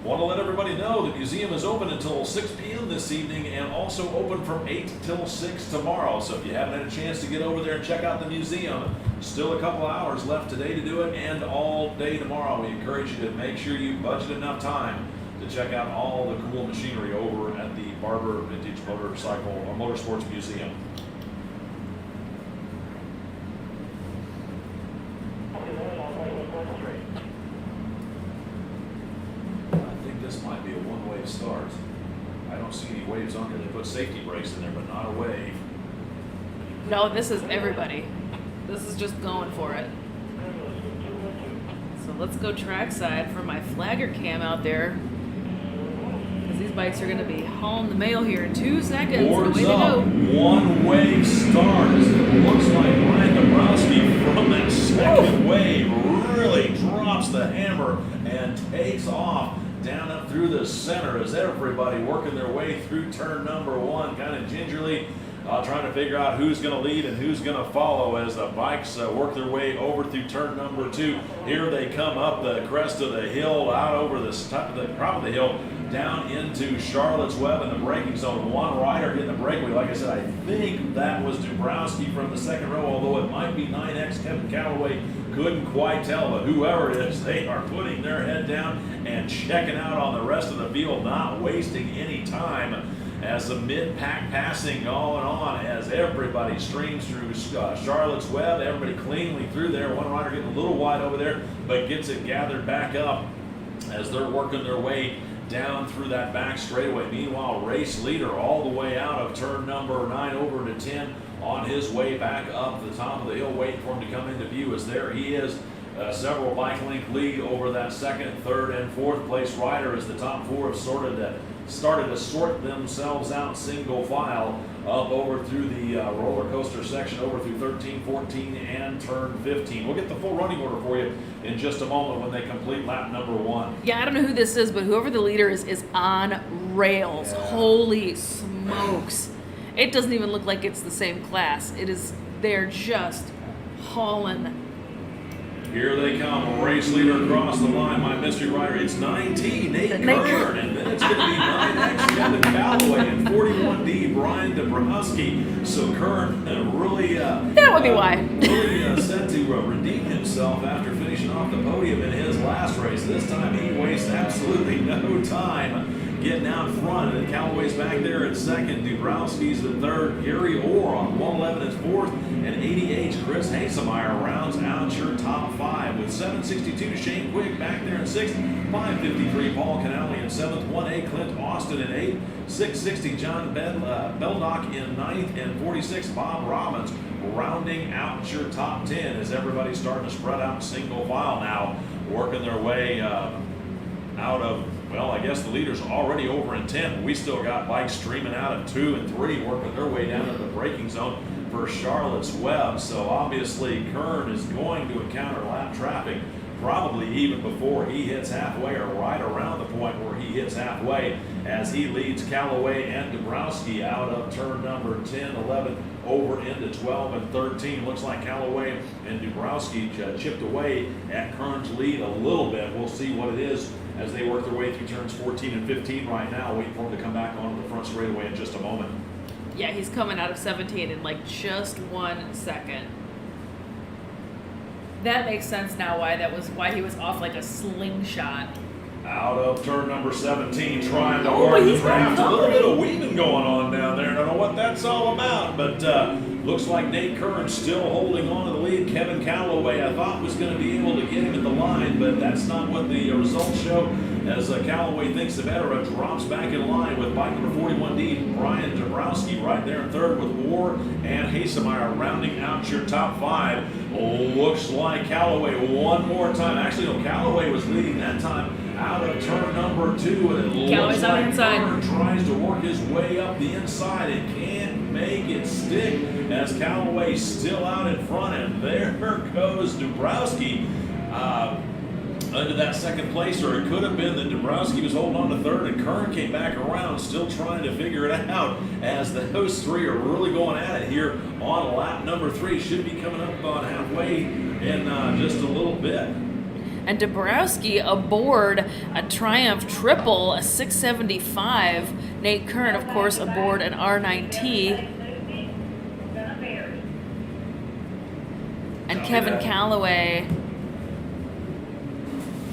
Want to let everybody know the museum is open until 6 p.m. this evening and also open from 8 till 6 tomorrow. So if you haven't had a chance to get over there and check out the museum, still a couple hours left today to do it and all day tomorrow. We encourage you to make sure you budget enough time to check out all the cool machinery over at the Barber Vintage Motorsports Museum. This might be a one-way start. I don't see any waves on here. They put safety brakes in there, but not a wave. No, this is everybody. This is just going for it. So let's go trackside for my flagger cam out there. Because these bikes are going to be hauling the mail here in 2 seconds. Boards Way to up. go. One-way start. It looks like Ryan Dabrowski from that second wave really drops the hammer and takes off down up through the center as everybody working their way through turn number 1, kind of gingerly trying to figure out who's going to lead and who's going to follow as the bikes work their way over through turn number 2. Here they come up the crest of the hill, out over the top of the hill, down into Charlotte's Web in the braking zone. One rider hitting the breakaway. Like I said, I think that was Dabrowski from the second row, although it might be 9X Kevin Calloway. Couldn't quite tell, but whoever it is, they are putting their head down and checking out on the rest of the field, not wasting any time as the mid-pack passing going on as everybody streams through Charlotte's Web. Everybody cleanly through there. One rider getting a little wide over there, but gets it gathered back up as they're working their way down through that back straightaway. Meanwhile, race leader all the way out of turn number 9 over to 10 on his way back up the top of the hill, waiting for him to come into view as there he is. Several bike length lead over that second, third, and fourth place rider as the top 4 have started to sort themselves out single file up over through the roller coaster section, over through 13, 14, and turn 15. We'll get the full running order for you in just a moment when they complete lap number 1. Yeah, I don't know who this is, but whoever the leader is on rails. Yeah. Holy smokes. It doesn't even look like it's the same class. They're just hauling. Here they come, race leader across the line, my mystery rider. It's 19, Nate Kern, and then it's going to be 9X Kevin Calloway and 41D Brian Dabrowski. So Kern really That would be why. really set to redeem himself after finishing off the podium in his last race. This time he wastes absolutely no time getting out front, and Callaway's back there in second. Dabrowski's in third. Gary Orr on 111 is fourth, and 88 Chris Hasemeyer rounds out your top 5 with 762 Shane Quigg back there in 6th, 553 Paul Canale in 7th, 1A Clint Austin in 8th, 660 John Beldock in 9th, and 46 Bob Robbins rounding out your top 10 as everybody's starting to spread out in single file now, working their way out of, well, I guess the leaders already over in 10. We still got bikes streaming out of 2 and 3, working their way down to the braking zone for Charlotte's Web. So obviously Kern is going to encounter lap traffic probably even before he hits halfway or right around the point where he hits halfway as he leads Callaway and Dabrowski out of turn number 10, 11, over into 12 and 13. Looks like Callaway and Dabrowski chipped away at Kern's lead a little bit. We'll see what it is as they work their way through turns 14 and 15 right now, waiting for him to come back onto the front straightaway in just a moment. Yeah, he's coming out of 17 in like just 1 second. That makes sense now why he was off like a slingshot. Out of turn number 17, trying to work the draft. A little bit of weaving going on down there. I don't know what that's all about, but looks like Nate Kern still holding on to the lead. Kevin Callaway, I thought, was going to be able to get him at the line, but that's not what the results show. As Callaway thinks the better, drops back in line with bike number 41D, Brian Dabrowski right there in third with Orr and Hasemeyer rounding out your top 5. Looks like Callaway one more time. Actually, no, Callaway was leading that time out of turn number 2, and it Callaway's looks on the like inside. Kern tries to work his way up the inside and can't make it stick as Callaway's still out in front, and there goes Dabrowski under that second place, or it could have been that Dabrowski was holding on to third and Kern came back around still trying to figure it out as those three are really going at it here on lap number 3. Should be coming up about halfway in just a little bit. And Dabrowski aboard a Triumph Triple, a 675. Nate Kern, of course, aboard an R9T. And Kevin Callaway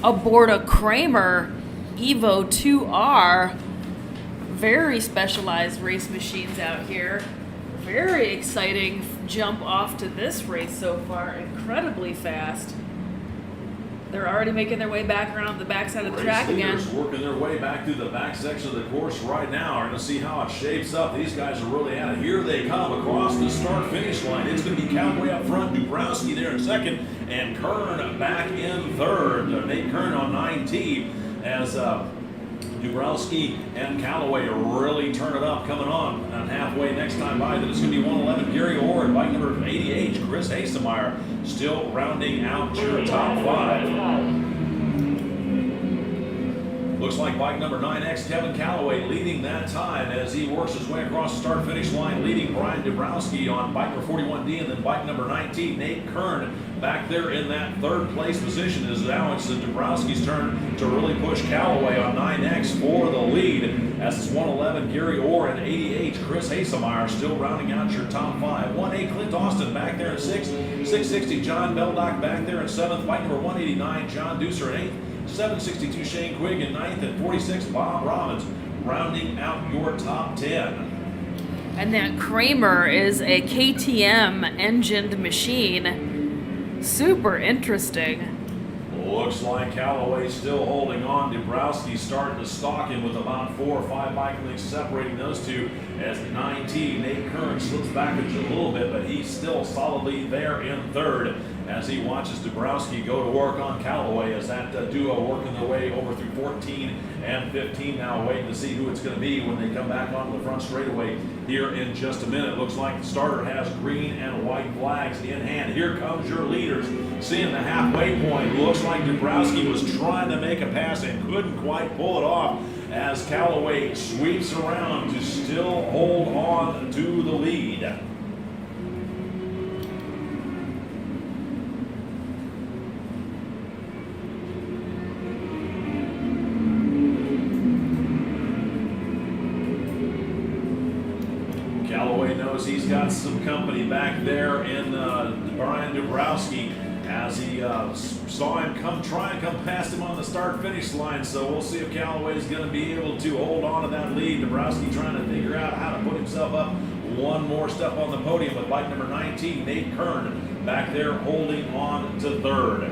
aboard a Kramer Evo 2R. Very specialized race machines out here. Very exciting jump off to this race so far. Incredibly fast. They're already making their way back around the backside of the track again. Race leaders working their way back through the back section of the course right now. We're going to see how it shapes up. These guys are really at it. Here they come across the start-finish line. It's going to be Callaway up front, Dabrowski there in second, and Kern back in third. Nate Kern on 9T as Dabrowski and Callaway really turn it up coming on halfway next time by. Then it's going to be 111 Gary Orr and bike number 88 Chris Hasemeyer still rounding out your top 5. Looks like bike number 9X Kevin Callaway leading that time as he works his way across the start-finish line, leading Brian Dabrowski on bike number 41D, and then bike number 19 Nate Kern back there in that third place position. As now it's Dabrowski's turn to really push Callaway on 9X for the lead as it's 111 Gary Orr and 88 Chris Hasemeyer still rounding out your top 5. 1A Clint Austin back there in 6th, 660 John Beldock back there in 7th, bike number 189 John Deucer in 8th, 762 Shane Quigg in 9th, and 46 Bob Robbins rounding out your top 10. And that Kramer is a KTM engined machine. Super interesting. Looks like Callaway still holding on. Dabrowski starting to stalk him with about 4 or 5 bike lengths separating those two as the 9T Nate Kern slips back a little bit, but he's still solidly there in third as he watches Dabrowski go to work on Callaway as that duo working their way over through 14 and 15 now, waiting to see who it's going to be when they come back onto the front straightaway here in just a minute. Looks like the starter has green and white flags in hand. Here comes your leaders. Seeing the halfway point, looks like Dabrowski was trying to make a pass and couldn't quite pull it off as Callaway sweeps around to still hold on to the lead. Callaway knows he's got some company back there in Brian Dabrowski as he saw him come past him on the start-finish line. So we'll see if Callaway is going to be able to hold on to that lead. Dabrowski trying to figure out how to put himself up one more step on the podium with bike number 19, Nate Kern, back there holding on to third.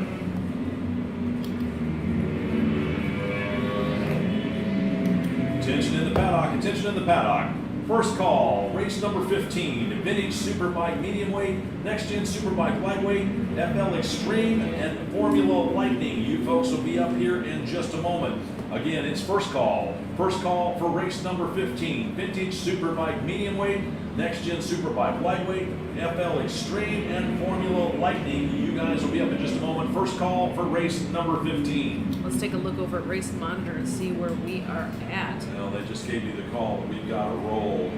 Attention in the paddock, attention in the paddock. First call, race number 15, Vintage Superbike Medium Weight, Next Gen Superbike Lightweight, FL Extreme, and Formula Lightning. You folks will be up here in just a moment. Again, it's first call. First call for race number 15, Vintage Superbike Medium Weight, Next Gen Superbike Lightweight, FL Extreme, and Formula Lightning. You guys will be up in just a moment. First call for race number 15. Let's take a look over at Race Monitor and see where we are at. Well, they just gave me the call that we've got to roll.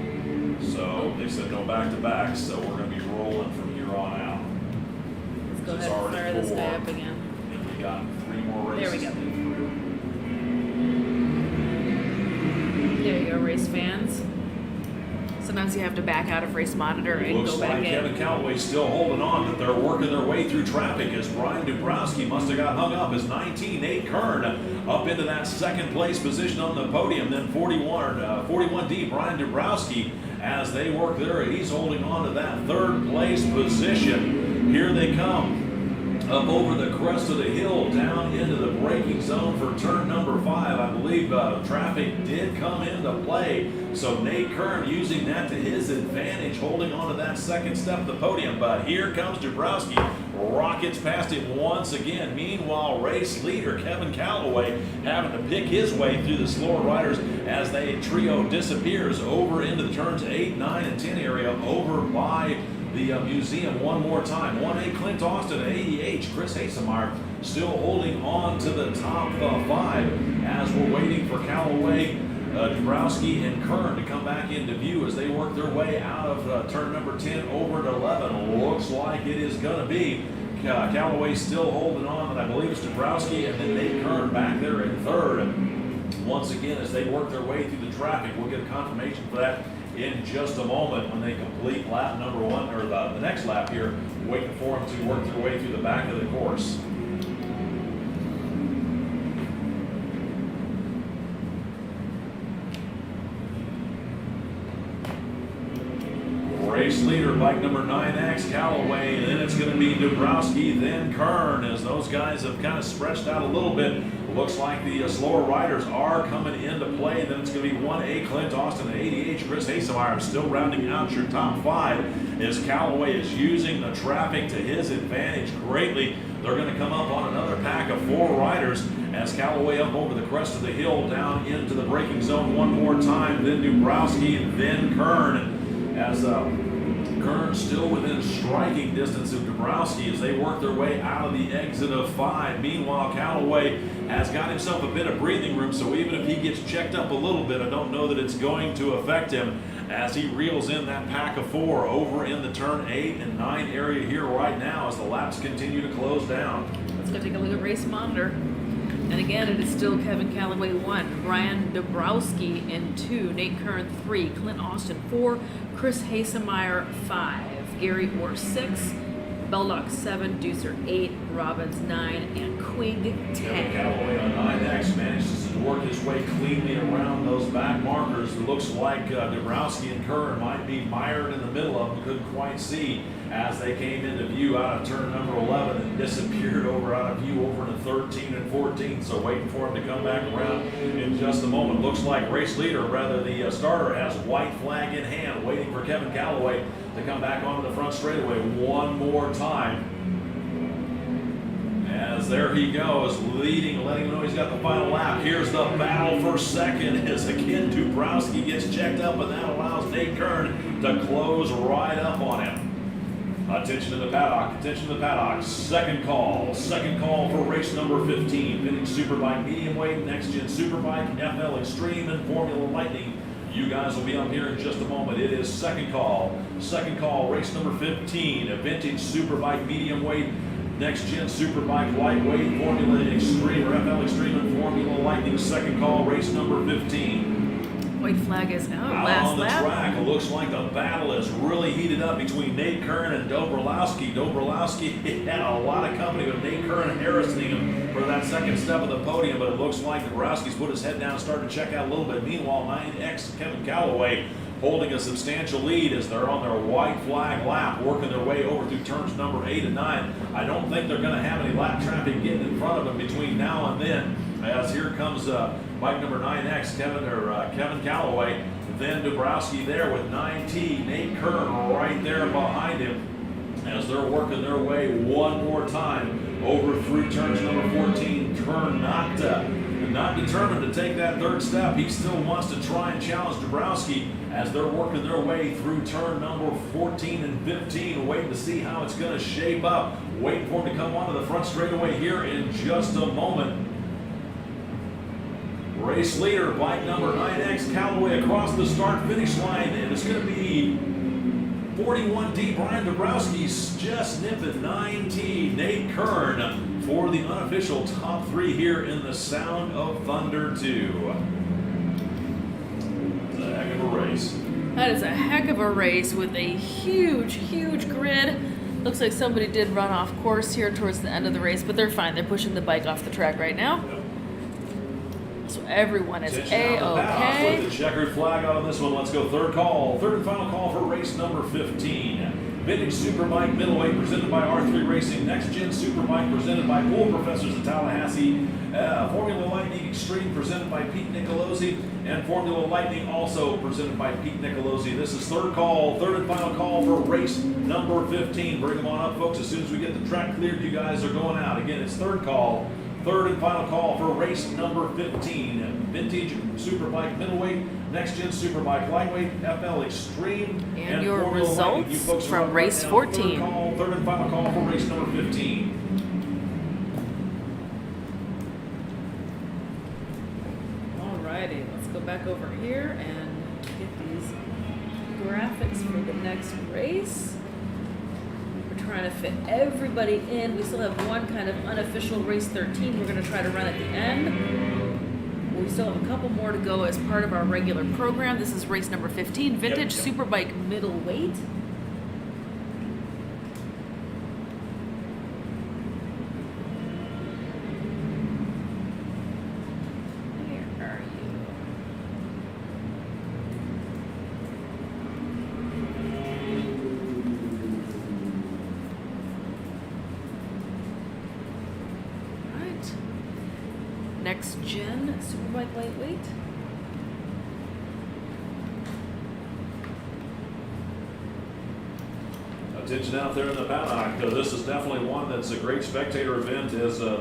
So they said no back-to-back, so we're going to be rolling from here on out. Let's go It's ahead and already fire this guy 4. up again. And we got 3 more races. There we go. to get through. There you go, race fans. Sometimes you have to back out of Race Monitor and Looks go back like in. Kevin Calloway's still holding on, but they're working their way through traffic as Brian Dubrowski must have got hung up as 19, Nate Kern, up into that second place position on the podium. Then 41D, Brian Dubrowski, as they work there, he's holding on to that third place position. Here they come. Up over the crest of the hill, down into the braking zone for turn number 5. I believe traffic did come into play. So Nate Kern using that to his advantage, holding on to that second step of the podium. But here comes Dubrowski, rockets past him once again. Meanwhile, race leader Kevin Calloway having to pick his way through the slower riders as the trio disappears over into the turns 8, 9, and 10 area over by the museum one more time. 1A Clint Austin, AEH Chris Hasemeyer still holding on to the top 5 as we're waiting for Calloway, Dubrowski, and Kern to come back into view as they work their way out of turn number 10 over to 11. Looks like it is going to be Calloway still holding on, and I believe it's Dubrowski and then Nate Kern back there in third. Once again, as they work their way through the traffic, we'll get a confirmation for that in just a moment when they complete lap number 1, or the next lap here, waiting for them to work their way through the back of the course. Race leader, bike number 9X, Calloway, and then it's going to be Dubrowski, then Kern, as those guys have kind of stretched out a little bit. Looks like the slower riders are coming into play. Then it's going to be 1A Clint Austin and ADH Chris Hasemeyer still rounding out your top 5 as Calloway is using the traffic to his advantage greatly. They're going to come up on another pack of 4 riders as Calloway up over the crest of the hill down into the braking zone one more time. Then Dubrowski, then Kern, as Kern still within striking distance of Dubrowski as they work their way out of the exit of 5. Meanwhile, Calloway has got himself a bit of breathing room, so even if he gets checked up a little bit, I don't know that it's going to affect him as he reels in that pack of 4 over in the turn 8 and 9 area here right now as the laps continue to close down. Let's go take a look at Race Monitor. And again, it is still Kevin Calloway 1, Brian Dubrowski in 2, Nate Kern 3, Clint Austin 4, Chris Hasemeyer 5, Gary Orr 6, Belloc 7, Deucer 8, Robbins 9, and Quig 10. Kevin Calloway on 9X manages to work his way cleanly around those back markers. It looks like Dubrowski and Kern might be mired in the middle of them, couldn't quite see as they came into view out of turn number 11 and disappeared over out of view over into 13 and 14. So waiting for him to come back around in just a moment. Looks like race leader, rather the starter, has white flag in hand, waiting for Kevin Calloway to come back onto the front straightaway one more time. As there he goes, leading, letting him know he's got the final lap. Here's the battle for second as again Dubrowski gets checked up, and that allows Nate Kern to close right up on him. Attention to the paddock, attention to the paddock. Second call for race number 15. Vintage Superbike Medium Weight, Next Gen Superbike, FL Extreme, and Formula Lightning. You guys will be up here in just a moment. It is second call, race number 15. A Vintage Superbike Medium Weight, Next Gen Superbike Lightweight, Formula Extreme, or FL Extreme, and Formula Lightning. Second call, race number 15. White flag is out. Out Last on the lap. track, it looks like the battle is really heated up between Nate Kern and Dobrowski. Dobrowski had a lot of company with Nate Kern harassing him for that second step of the podium, but it looks like Dobrowski's put his head down and started to check out a little bit. Meanwhile, 9X Kevin Calloway holding a substantial lead as they're on their white flag lap, working their way over through turns number 8 and 9. I don't think they're going to have any lap traffic getting in front of them between now and then, as here comes bike number 9X, Kevin Calloway, then Dabrowski there with 9T, Nate Kern right there behind him, as they're working their way one more time over through turns number 14. Kern not determined to take that third step. He still wants to try and challenge Dabrowski as they're working their way through turn number 14 and 15, waiting to see how it's going to shape up. Waiting for him to come onto the front straightaway here in just a moment. Race leader, bike number 9X, Calloway across the start-finish line, and it's going to be 41D Brian Dabrowski's just nipping 9T Nate Kern for the unofficial top 3 here in the Sound of Thunder 2. It's a heck of a race. That is a heck of a race with a huge grid. Looks like somebody did run off course here towards the end of the race, but they're fine. They're pushing the bike off the track right now. So everyone is A-OK. With the checkered flag out on this one. Let's go third and final call for race number 15. Vintage Superbike Middleweight presented by R3 Racing. Next Gen Superbike presented by Pool Professors of Tallahassee. Formula Lightning Extreme presented by Pete Nicolosi. And Formula Lightning also presented by Pete Nicolosi. This is third and final call for race number 15. Bring them on up, folks. As soon as we get the track cleared, you guys are going out. Again, it's third and final call for race number 15. Vintage Superbike Middleweight, Next Gen Superbike Lightweight, FL Extreme, and your Formula Lightning. results from race 14. Third and final call for race number 15. Alrighty, let's go back over here and get these graphics for the next race. Trying to fit everybody in. We still have one kind of unofficial race 13 we're going to try to run at the end. We still have a couple more to go as part of our regular program. This is race number 15, Vintage Superbike Middleweight. Where are you? Next Gen Superbike Lightweight. Attention out there in the paddock. This is definitely one that's a great spectator event, as the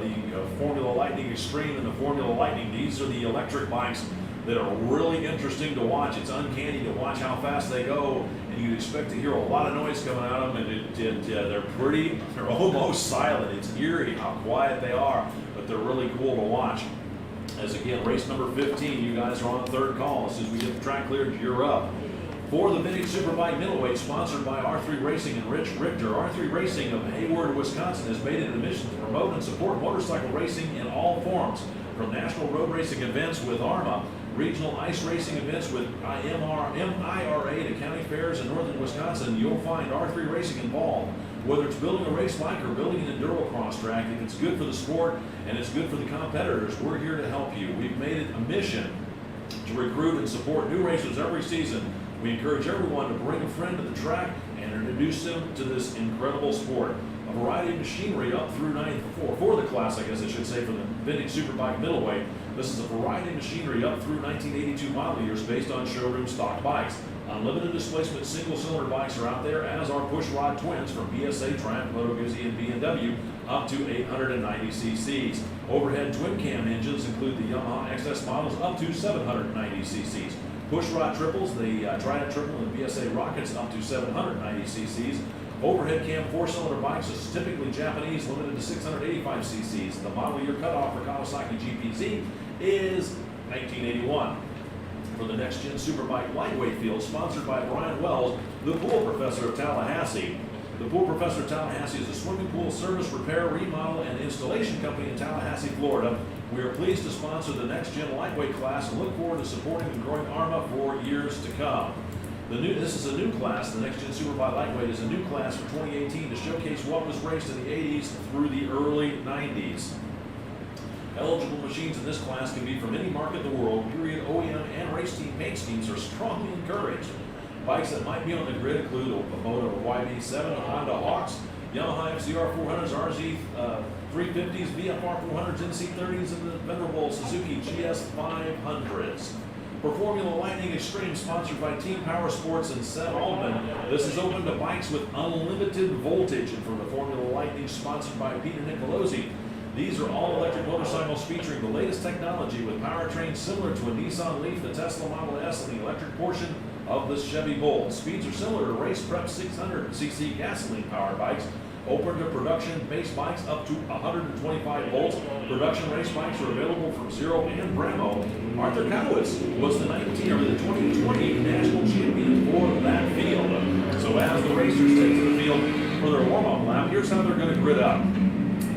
Formula Lightning Extreme and the Formula Lightning. These are the electric bikes that are really interesting to watch. It's uncanny to watch how fast they go, and you'd expect to hear a lot of noise coming out of them, and they're almost silent. It's eerie how quiet they are, but they're really cool to watch. As again, race number 15, you guys are on the third call. As soon as we get the track cleared, you're up. For the Vintage Superbike Middleweight, sponsored by R3 Racing and Rich Richter, R3 Racing of Hayward, Wisconsin, has made it a mission to promote and support motorcycle racing in all forms. From national road racing events with AHRMA, regional ice racing events with MIRA to county fairs in northern Wisconsin, you'll find R3 Racing involved. Whether it's building a race bike or building an enduro cross track, if it's good for the sport and it's good for the competitors, we're here to help you. We've made it a mission to recruit and support new racers every season. We encourage everyone to bring a friend to the track and introduce them to this incredible sport. A variety of machinery up through 94 for the class, I guess I should say, for the Vintage Superbike Middleweight. This is a variety of machinery up through 1982 model years based on showroom stock bikes. Unlimited displacement single-cylinder bikes are out there, as are pushrod twins from BSA, Triumph, Moto Guzzi, and B&W up to 890 cc's. Overhead twin cam engines include the Yamaha XS models up to 790 cc's. Pushrod triples, the Trident triple and BSA rockets up to 790 cc's. Overhead cam four-cylinder bikes is typically Japanese, limited to 685 cc's. The model year cutoff for Kawasaki GPZ is 1981. For the Next Gen Superbike Lightweight field, sponsored by Brian Wells, the Pool Professor of Tallahassee. The Pool Professor of Tallahassee is a swimming pool service, repair, remodel, and installation company in Tallahassee, Florida. We are pleased to sponsor the Next Gen Lightweight class and look forward to supporting and growing AHRMA for years to come. This is a new class. The Next Gen Superbike Lightweight is a new class for 2018 to showcase what was raced in the 80s through the early 90s. Eligible machines in this class can be from any market in the world. Period. OEM and race team paint schemes are strongly encouraged. Bikes that might be on the grid include a Moto YB7, a Honda Hawks, Yamaha FCR 400s, RZ 350s, VFR 400s, NC30s, and the venerable Suzuki GS 500s. For Formula Lightning Extreme, sponsored by Team Power Sports and Seth Altman, this is open to bikes with unlimited voltage. And for the Formula Lightning, sponsored by Peter Nicolosi, these are all-electric motorcycles featuring the latest technology with powertrains similar to a Nissan Leaf, the Tesla Model S, and the electric portion of the Chevy Bolt. Speeds are similar to race prep 600cc gasoline-powered bikes. Open to production base bikes up to 125 volts. Production race bikes are available from Zero and Bramo. Arthur Cowitz was the 2020 national champion for that field. So as the racers take to the field for their warm-up lap, here's how they're going to grid up.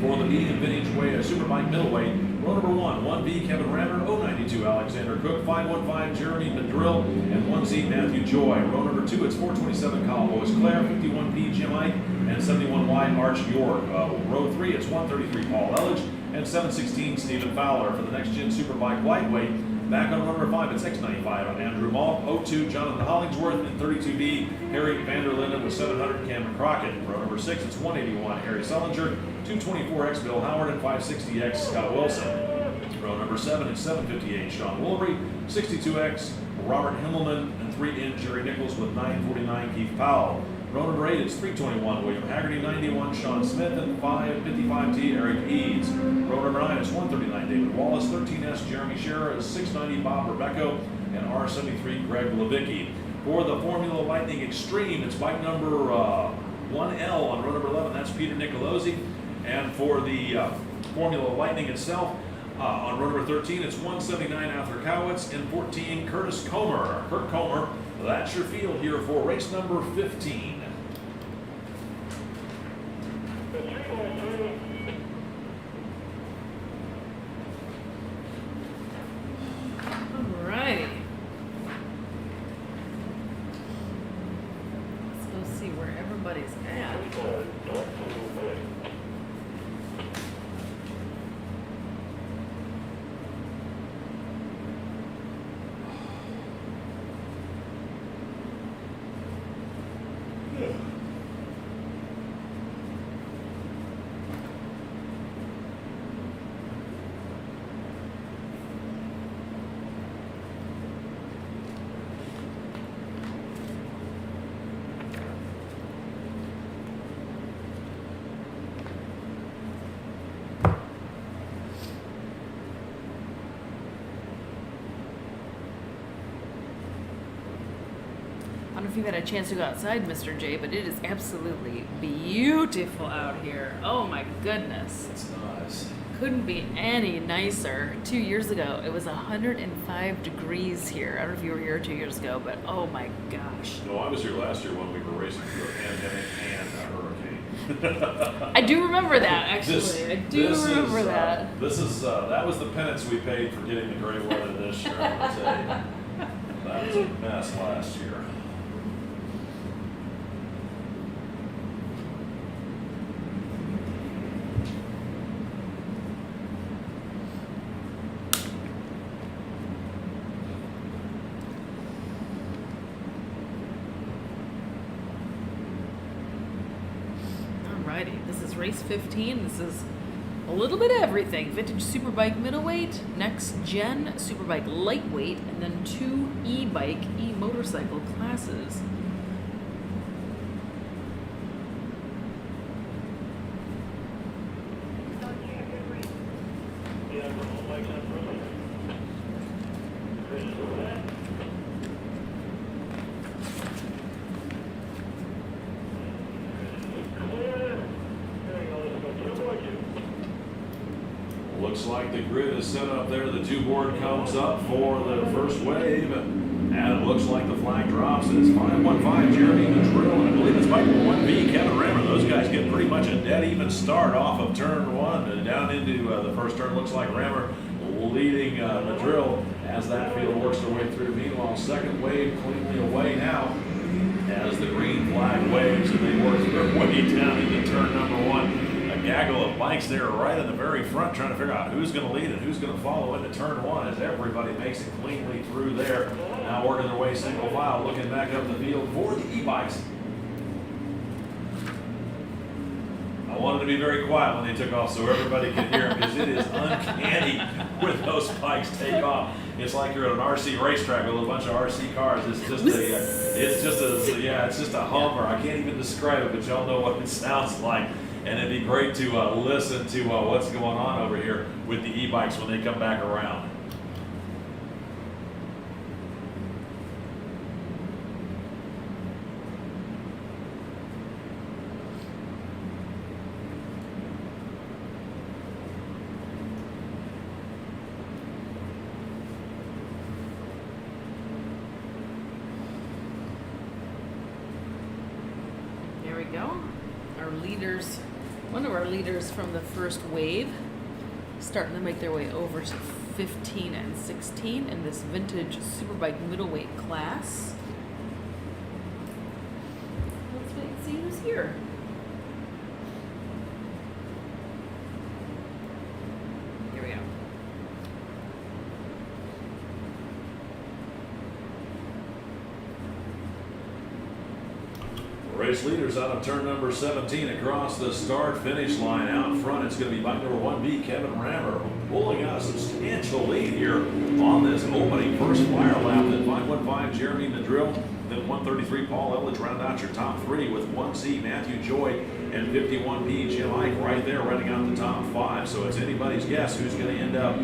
For the medium vintage superbike middleweight, row number 1, 1B Kevin Rammer, 092 Alexander Cook, 515 Jeremy Madrill, and 1Z Matthew Joy. Row number 2, it's 427 Kyle Boys Claire, 51P Jim Ike, and 71Y Arch York. Row 3, it's 133 Paul Elledge, and 716 Stephen Fowler. For the next gen superbike lightweight, back on row number 5, it's X95 on Andrew Malk, 02 Jonathan Hollingsworth, and 32B Harry Vanderlinden with 700 Cameron Crockett. Row number 6, it's 181 Harry Sullinger, 224X Bill Howard, and 560X Scott Wilson. Row number 7 is 758 Sean Woolery, 62X Robert Himmelman, and 3N Jerry Nichols with 949 Keith Powell. Row number 8 is 321 William Haggerty, 91 Sean Smith, and 555T Eric Eads. Row number 9 is 139 David Wallace, 13S Jeremy Scherer, 690 Bob Rebecco, and R73 Greg Levicki. For the Formula Lightning Extreme, it's bike number 1L on row number 11, that's Peter Nicolosi. And for the Formula Lightning itself, on row number 13, it's 179 Arthur Cowitz, and 14 Curtis Comer. Kurt Comer, that's your field here for race number 15. Alrighty. Let's go see where everybody's at. I don't know if you've had a chance to go outside, Mr. J, but it is absolutely beautiful out here. Oh my goodness. It's nice. Couldn't be any nicer. 2 years ago, it was 105 degrees here. I don't know if you were here 2 years ago, but oh my gosh. No, I was here last year when we were racing through a pandemic and a hurricane. I do remember that, actually. I do remember that. That was the penance we paid for getting the great weather this year, I will tell you. That was a mess last year. Alrighty, this is race 15. This is a little bit of everything. Vintage Superbike middleweight, next gen Superbike lightweight, and then 2 e-bike, e-motorcycle classes. Looks like the grid is set up there. The 2 board comes up for the first wave. And it looks like the flag drops. And it's 515 Jeremy Madrill. And I believe it's bike 1B Kevin Rammer. Those guys get pretty much a dead even start off of turn 1 and down into the first turn. Looks like Rammer leading Madrill as that field works their way through. Meanwhile, second wave cleanly away now as the green flag waves and they work their way down into turn number 1. gaggle of bikes there right in the very front, trying to figure out who's going to lead and who's going to follow into turn one as everybody makes it cleanly through there. Now working their way single file, looking back up the field for the e-bikes. I wanted to be very quiet when they took off so everybody could hear them, because it is uncanny when those bikes take off. It's like you're at an RC racetrack with a bunch of RC cars. It's just a Hummer. I can't even describe it, but y'all know what it sounds like. And it'd be great to listen to what's going on over here with the e-bikes when they come back around. There we go. Our leaders, one of our leaders from the first wave, starting to make their way over to 15 and 16 in this vintage superbike middleweight class. Let's wait and see who's here. Here we go. Race leaders out of turn number 17 across the start-finish line. Out front, it's going to be bike number 1B, Kevin Rammer, pulling out a substantial lead here on this opening first fire lap. Then 515, Jeremy Madrill. Then 133, Paul Elledge round out your top three with 1C, Matthew Joy, and 51P, Jim Ike right there running out the top five. So it's anybody's guess who's going to end up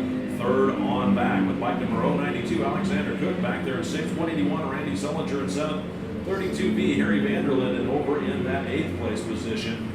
third on back with bike number 092, Alexander Cook back there in sixth, 181, Randy Sullinger in seventh, 32B, Harry Vanderlyn, and over in that 8th place position.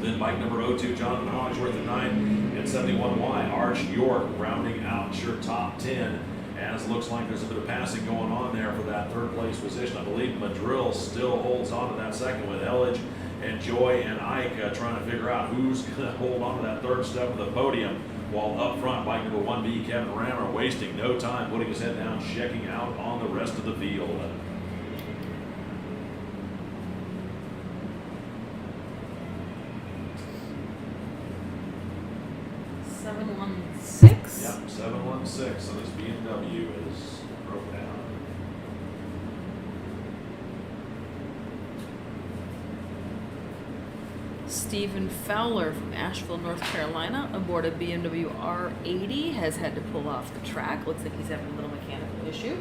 Then bike number 02, Jonathan Hollingsworth at 9, and 71Y, Arch York rounding out your top 10. As it looks like there's a bit of passing going on there for that 3rd place position. I believe Madrill still holds on to that second with Elledge and Joy and Ike trying to figure out who's going to hold on to that 3rd step of the podium. While up front, bike number 1B, Kevin Rammer, wasting no time, putting his head down, checking out on the rest of the field. 716. Yep, 716. So this BMW is broke down. Stephen Fowler from Asheville, North Carolina, aboard a BMW R80, has had to pull off the track. Looks like he's having a little mechanical issue.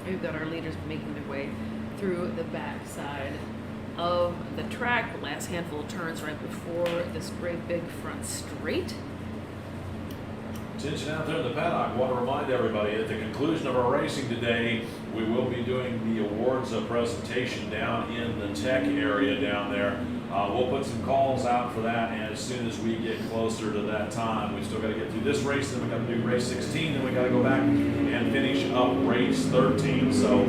We've got our leaders making their way through the backside of the track. The last handful of turns right before this great big front straight. Attention out there in the paddock. I want to remind everybody at the conclusion of our racing today, we will be doing the awards presentation down in the tech area down there. We'll put some calls out for that, and as soon as we get closer to that time, we still got to get through this race, then we got to do race 16, then we got to go back and finish up race 13. So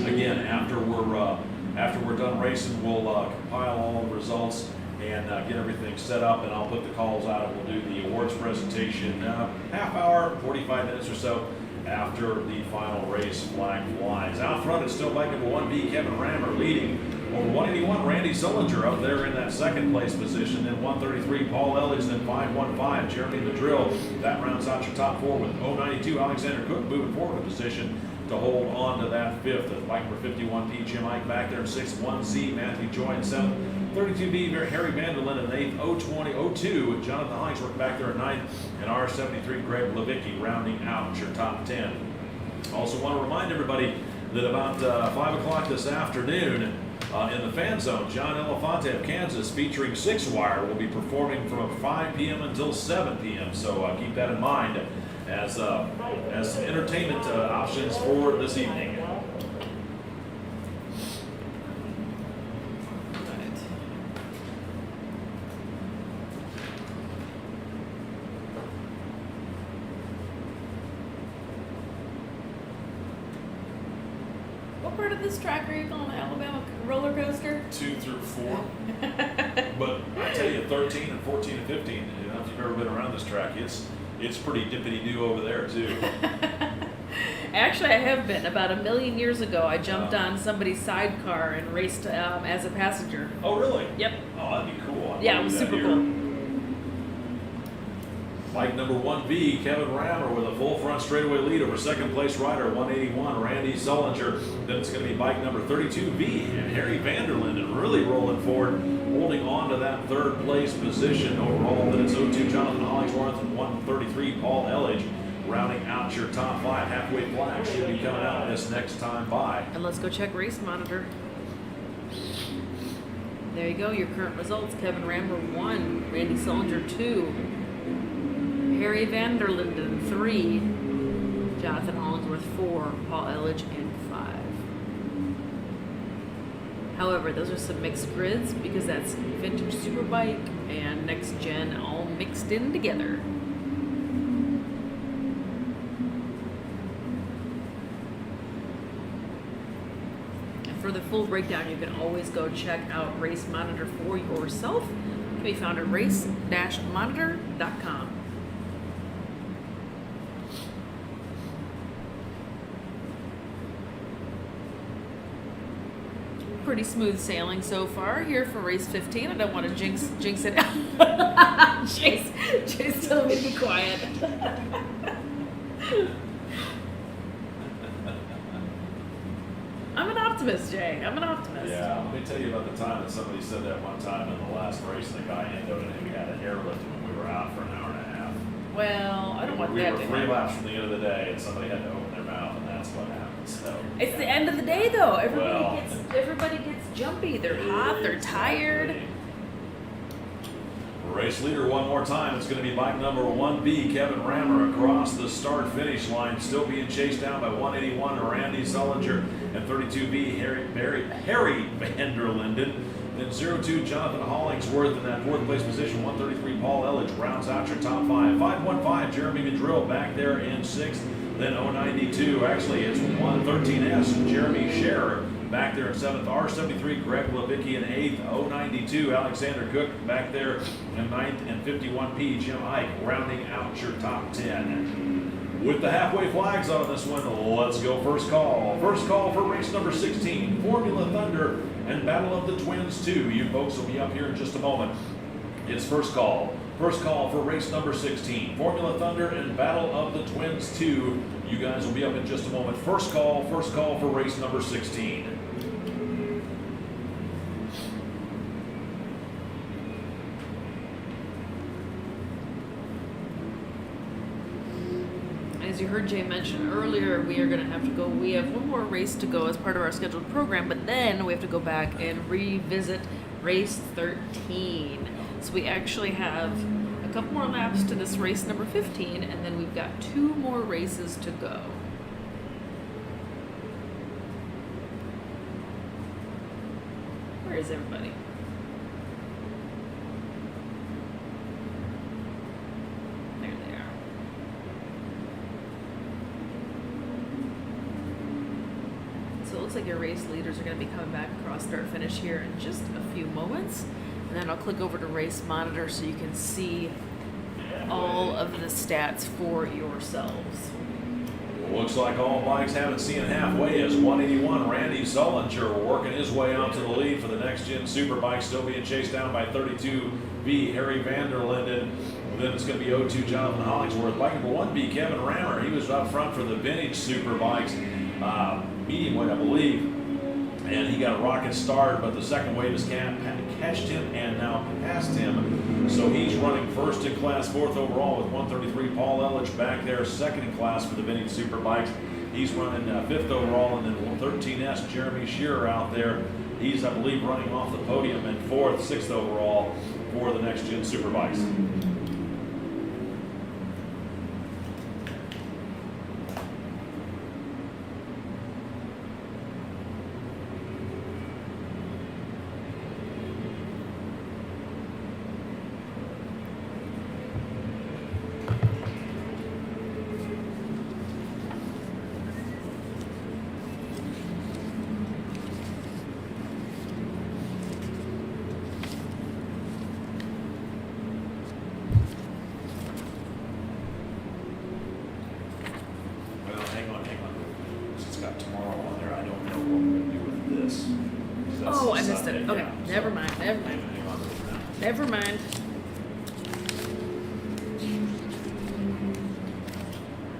again, after we're done racing, we'll compile all the results and get everything set up, and I'll put the calls out, and we'll do the awards presentation half hour, 45 minutes or so after the final race flag flies. Out front, it's still bike number 1B, Kevin Rammer, leading over 181, Randy Sullinger up there in that 2nd place position. Then 133, Paul Elledge. Then 515, Jeremy Madrill. That rounds out your top 4 with 092, Alexander Cook moving forward a position to hold on to that 5th. With bike number 51P, Jim Ike back there in 6th, 1C, Matthew Joy in 7th, 32B, Harry Vanderlyn in 8th, 02, Jonathan Hollingsworth back there at 9th, and R73, Greg Levicki rounding out your top 10. Also want to remind everybody that about 5 o'clock this afternoon in the fan zone, John Elefante of Kansas, featuring 6-Wire, will be performing from 5 p.m. until 7 p.m. So keep that in mind as entertainment options for this evening. What part of this track are you calling Alabama roller coaster? 2 through 4. But I tell you, 13 and 14 and 15, you know, if you've ever been around this track, it's pretty dippity-doo over there too. Actually, I have been. About 1,000,000 years ago, I jumped on somebody's sidecar and raced as a passenger. Oh, really? Yep. Oh, that'd be cool. I'd Yeah, love it was to do that super here. cool. Bike number 1B, Kevin Rammer with a full front straightaway lead over second place rider, 181, Randy Sullinger. Then it's going to be bike number 32B, and Harry Vanderlinden really rolling forward, holding on to that third place position overall. Then it's 02, Jonathan Hollingsworth, and 133, Paul Elledge, rounding out your top 5. Halfway flag should be coming out this next time by. And let's go check race monitor. There you go, your current results. Kevin Rammer 1, Randy Sullinger 2, Harry Vanderlinden 3, Jonathan Hollingsworth 4, Paul Elledge in 5. However, those are some mixed grids because that's vintage superbike and next gen all mixed in together. For the full breakdown, you can always go check out Race Monitor for yourself. It can be found at race-monitor.com. Pretty smooth sailing so far here for race 15. I don't want to jinx it out. Chase telling me to be quiet. I'm an optimist, Jay. I'm an optimist. Yeah, let me tell you about the time that somebody said that one time in the last race, and the guy ended and we had an airlift when we were out for an hour and a half. Well, I don't want We that were to 3 happen. laps from the end of the day, and somebody had to open their mouth, and that's what happened. So It's the end of the day, though. Well. Everybody gets jumpy. They're hot. They're tired. Race leader one more time. It's going to be bike number 1B, Kevin Rammer, across the start-finish line, still being chased down by 181, Randy Sullinger, and 32B, Harry Vanderlinden. Then 02, Jonathan Hollingsworth in that fourth place position. 133, Paul Elledge rounds out your top 5. 515, Jeremy Madrill back there in 6th. Then 092, actually it's 113S, Jeremy Scherer back there in 7th. R73, Greg Levicki in 8th. 092, Alexander Cook back there in 9th. And 51P, Jim Ike rounding out your top 10. With the halfway flags on this one, let's go first call. First call for race number 16, Formula Thunder and Battle of the Twins 2. You folks will be up here in just a moment. It's first call. First call for race number 16, Formula Thunder and Battle of the Twins 2. You guys will be up in just a moment. First call for race number 16. As you heard Jay mention earlier, we are going to have to go. We have one more race to go as part of our scheduled program, but then we have to go back and revisit race 13. So we actually have a couple more laps to this race number 15, and then we've got 2 more races to go. Where is everybody? There they are. So it looks like your race leaders are going to be coming back across start finish here in just a few moments. And then I'll click over to Race Monitor so you can see all of the stats for yourselves. Looks like all bikes haven't seen halfway as 181 Randy Sullinger working his way out to the lead for the next gen superbike, still being chased down by 32B Harry Vanderlinden. Then it's going to be 02 Jonathan Hollingsworth. Bike number 1B Kevin Rammer. He was up front for the vintage superbikes, medium weight I believe. And he got a rocket start, but the second wave has catched him and now passed him. So he's running first in class, 4th overall with 133. Paul Elledge back there, second in class for the vintage superbikes. He's running 5th overall, and then 13S Jeremy Scherer out there. He's, I believe, running off the podium in 4th, 6th overall for the next gen superbikes. Never mind, never mind. Hang on to it now. Never mind.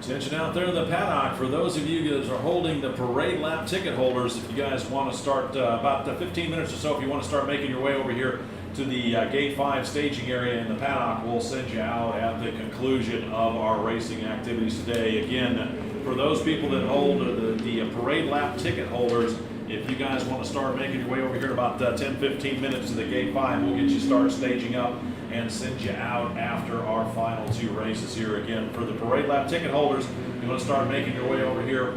Attention out there in the paddock for those of you guys are holding the parade lap ticket holders. If you guys want to start about 15 minutes or so, if you want to start making your way over here to the Gate 5 staging area in the paddock, we'll send you out at the conclusion of our racing activities today. Again, for those people that hold the parade lap ticket holders, if you guys want to start making your way over here in about 10-15 minutes to the Gate 5, we'll get you started staging up and send you out after our final 2 races here. Again, for the parade lap ticket holders, you want to start making your way over here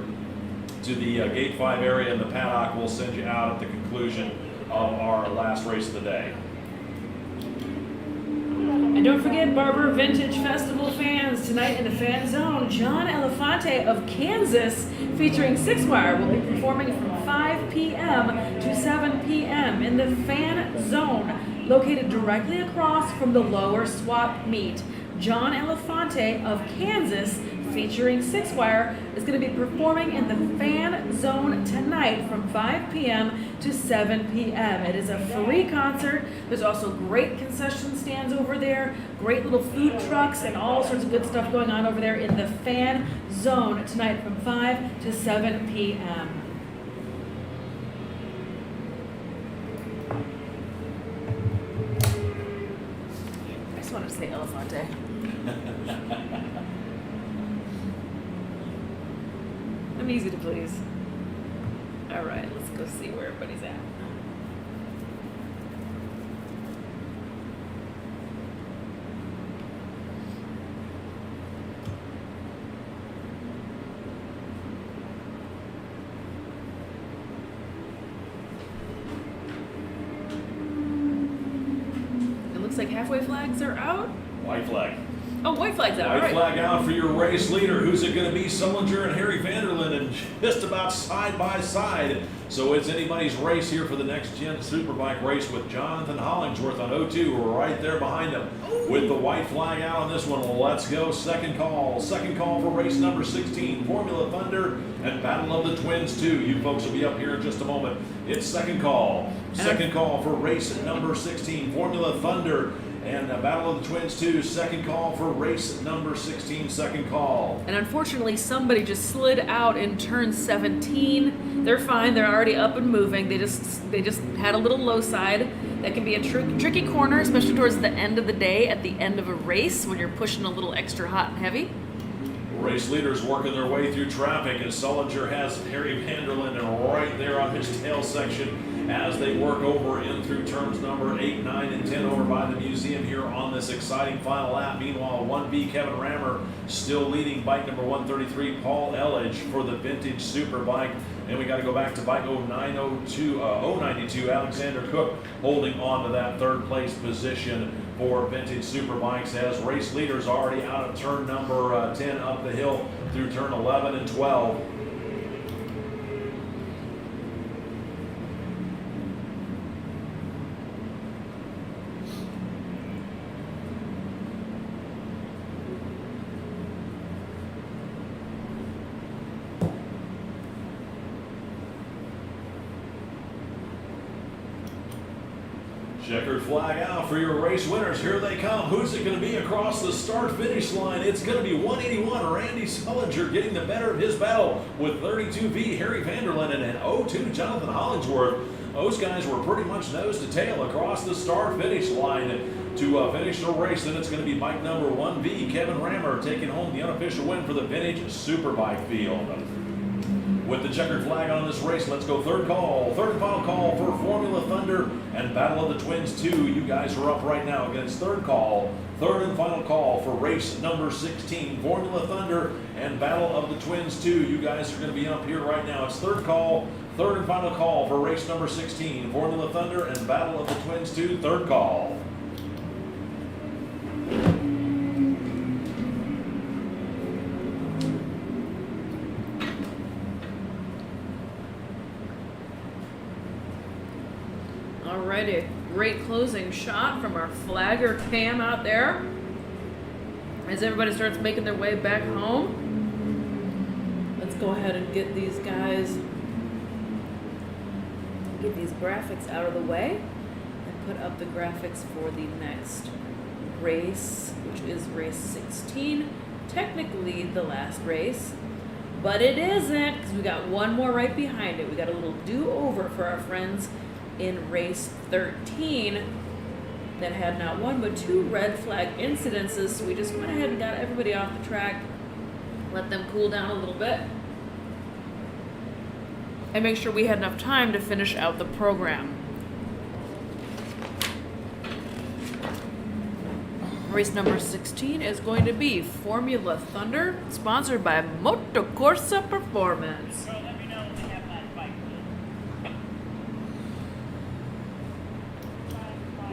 to the Gate 5 area in the paddock. We'll send you out at the conclusion of our last race of the day. And don't forget, Barber Vintage Festival fans, tonight in the fan zone, John Elefante of Kansas, featuring 6-Wire, will be performing from 5 p.m. to 7 p.m. in the fan zone, located directly across from the lower swap meet. John Elefante of Kansas, featuring 6-Wire, is going to be performing in the fan zone tonight from 5 p.m. to 7 p.m. It is a free concert. There's also great concession stands over there, great little food trucks, and all sorts of good stuff going on over there in the fan zone tonight from 5 to 7 p.m. I just wanted to say Elefante. I'm easy to please. All right, let's go see where everybody's at. It looks like halfway flags are out. White flag. Oh, white flag's out. All White right. flag out for your race leader. Who's it going to be? Sullinger and Harry Vanderlyn, and just about side by side. So it's anybody's race here for the next gen Superbike race with Jonathan Hollingsworth on 02 right there behind him with the white flag out on this one. Let's go. Second call. Second call for race number 16, Formula Thunder and Battle of the Twins 2. You folks will be up here in just a moment. It's second call. Second call for race number 16, Formula Thunder and Battle of the Twins 2, second call for race number 16, second call. And unfortunately, somebody just slid out in turn 17. They're fine. They're already up and moving. They just had a little low side. That can be a tricky corner, especially towards the end of the day, at the end of a race when you're pushing a little extra hot and heavy. Race leaders working their way through traffic as Sullinger has Harry Vanderlyn right there on his tail section as they work over in through turns number 8, 9, and 10 over by the museum here on this exciting final lap. Meanwhile, 1B Kevin Rammer still leading bike number 133, Paul Elledge, for the Vintage Superbike. And we got to go back to bike 092, Alexander Cook holding on to that third place position for Vintage Superbikes as race leaders already out of turn number 10 up the hill through turn 11 and 12. Checkered flag out for your race winners. Here they come. Who's it going to be across the start-finish line? It's going to be 181, Randy Sullinger getting the better of his battle with 32V, Harry Vanderlyn, and 02, Jonathan Hollingsworth. Those guys were pretty much nose to tail across the start-finish line to finish the race. Then it's going to be bike number 1V, Kevin Rammer, taking home the unofficial win for the Vintage Superbike field. With the checkered flag on this race, let's go third call. Third and final call for Formula Thunder and Battle of the Twins 2. You guys are up right now against third call. Third and final call for race number 16, Formula Thunder and Battle of the Twins 2. You guys are going to be up here right now. It's third call, third and final call for race number 16, Formula Thunder and Battle of the Twins 2. Third call. Alrighty, great closing shot from our flagger cam out there as everybody starts making their way back home. Let's go ahead and get these guys, get these graphics out of the way. up the graphics for the next race, which is race 16. Technically the last race, but it isn't, because we got one more right behind it. We got a little do-over for our friends in race 13 that had not one but 2 red flag incidences. So we just went ahead and got everybody off the track, let them cool down a little bit, and make sure we had enough time to finish out the program. Race number 16 is going to be Formula Thunder, sponsored by Motocorsa Performance. Let me know when they have my bike.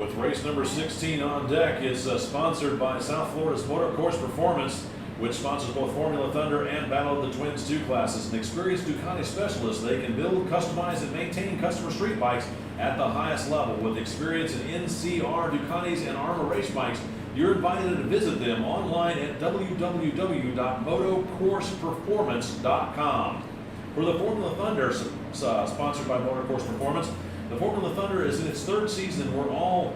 With race number 16 on deck, it's sponsored by South Florida's Motorcourse Performance, which sponsors both Formula Thunder and Battle of the Twins 2 classes. An experienced Ducati specialist, they can build, customize, and maintain customer street bikes at the highest level. With experience in NCR, Ducatis, and AHRMA race bikes, you're invited to visit them online at www.motocourseperformance.com. For the Formula Thunder, sponsored by Motorcourse Performance, the Formula Thunder is in its 3rd season where all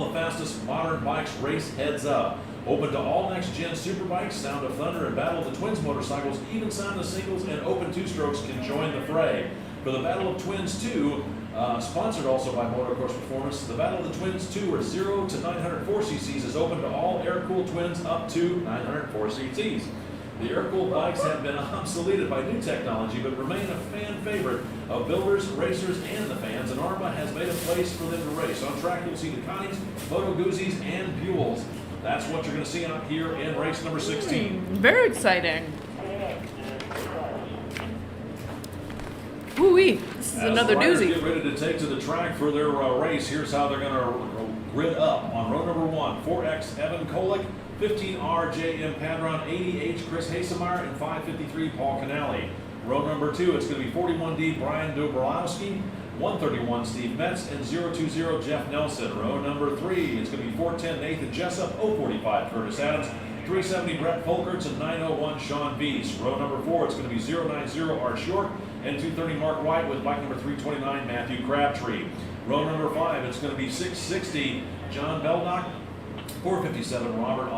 the fastest modern bikes race heads up. Open to all next-gen superbikes, Sound of Thunder, and Battle of the Twins motorcycles, even Sound of Singles and Open 2-strokes can join the fray. For the Battle of Twins 2, sponsored also by Motorcourse Performance, the Battle of the Twins 2, or 0 to 904 cc's, is open to all air-cooled twins up to 904 cc's. The air-cooled bikes have been obsoleted by new technology, but remain a fan favorite of builders, racers, and the fans, and AHRMA has made a place for them to race. On track, you'll see Ducatis, Moto Guzzi's, and Buells. That's what you're going to see out here in race number 16. Very exciting. Woo-wee, this is another As the riders doozy. get ready to take to the track for their race, here's how they're going to grid up. On row number 1, 4X Evan Kolick, 15R JM Padron, 80H Chris Hasemeyer, and 553 Paul Canale. Row number 2, it's going to be 41D Brian Dobrowski, 131 Steve Metz, and 020 Jeff Nelson. Row number 3, it's going to be 410 Nathan Jessup, 045 Curtis Adams, 370 Brett Folkerts, and 901 Sean Beast. Row number 4, it's going to be 090 Art Short, and 230 Mark White with bike number 329 Matthew Crabtree. Row number 5, it's going to be 660 John Beldock, 457 Robert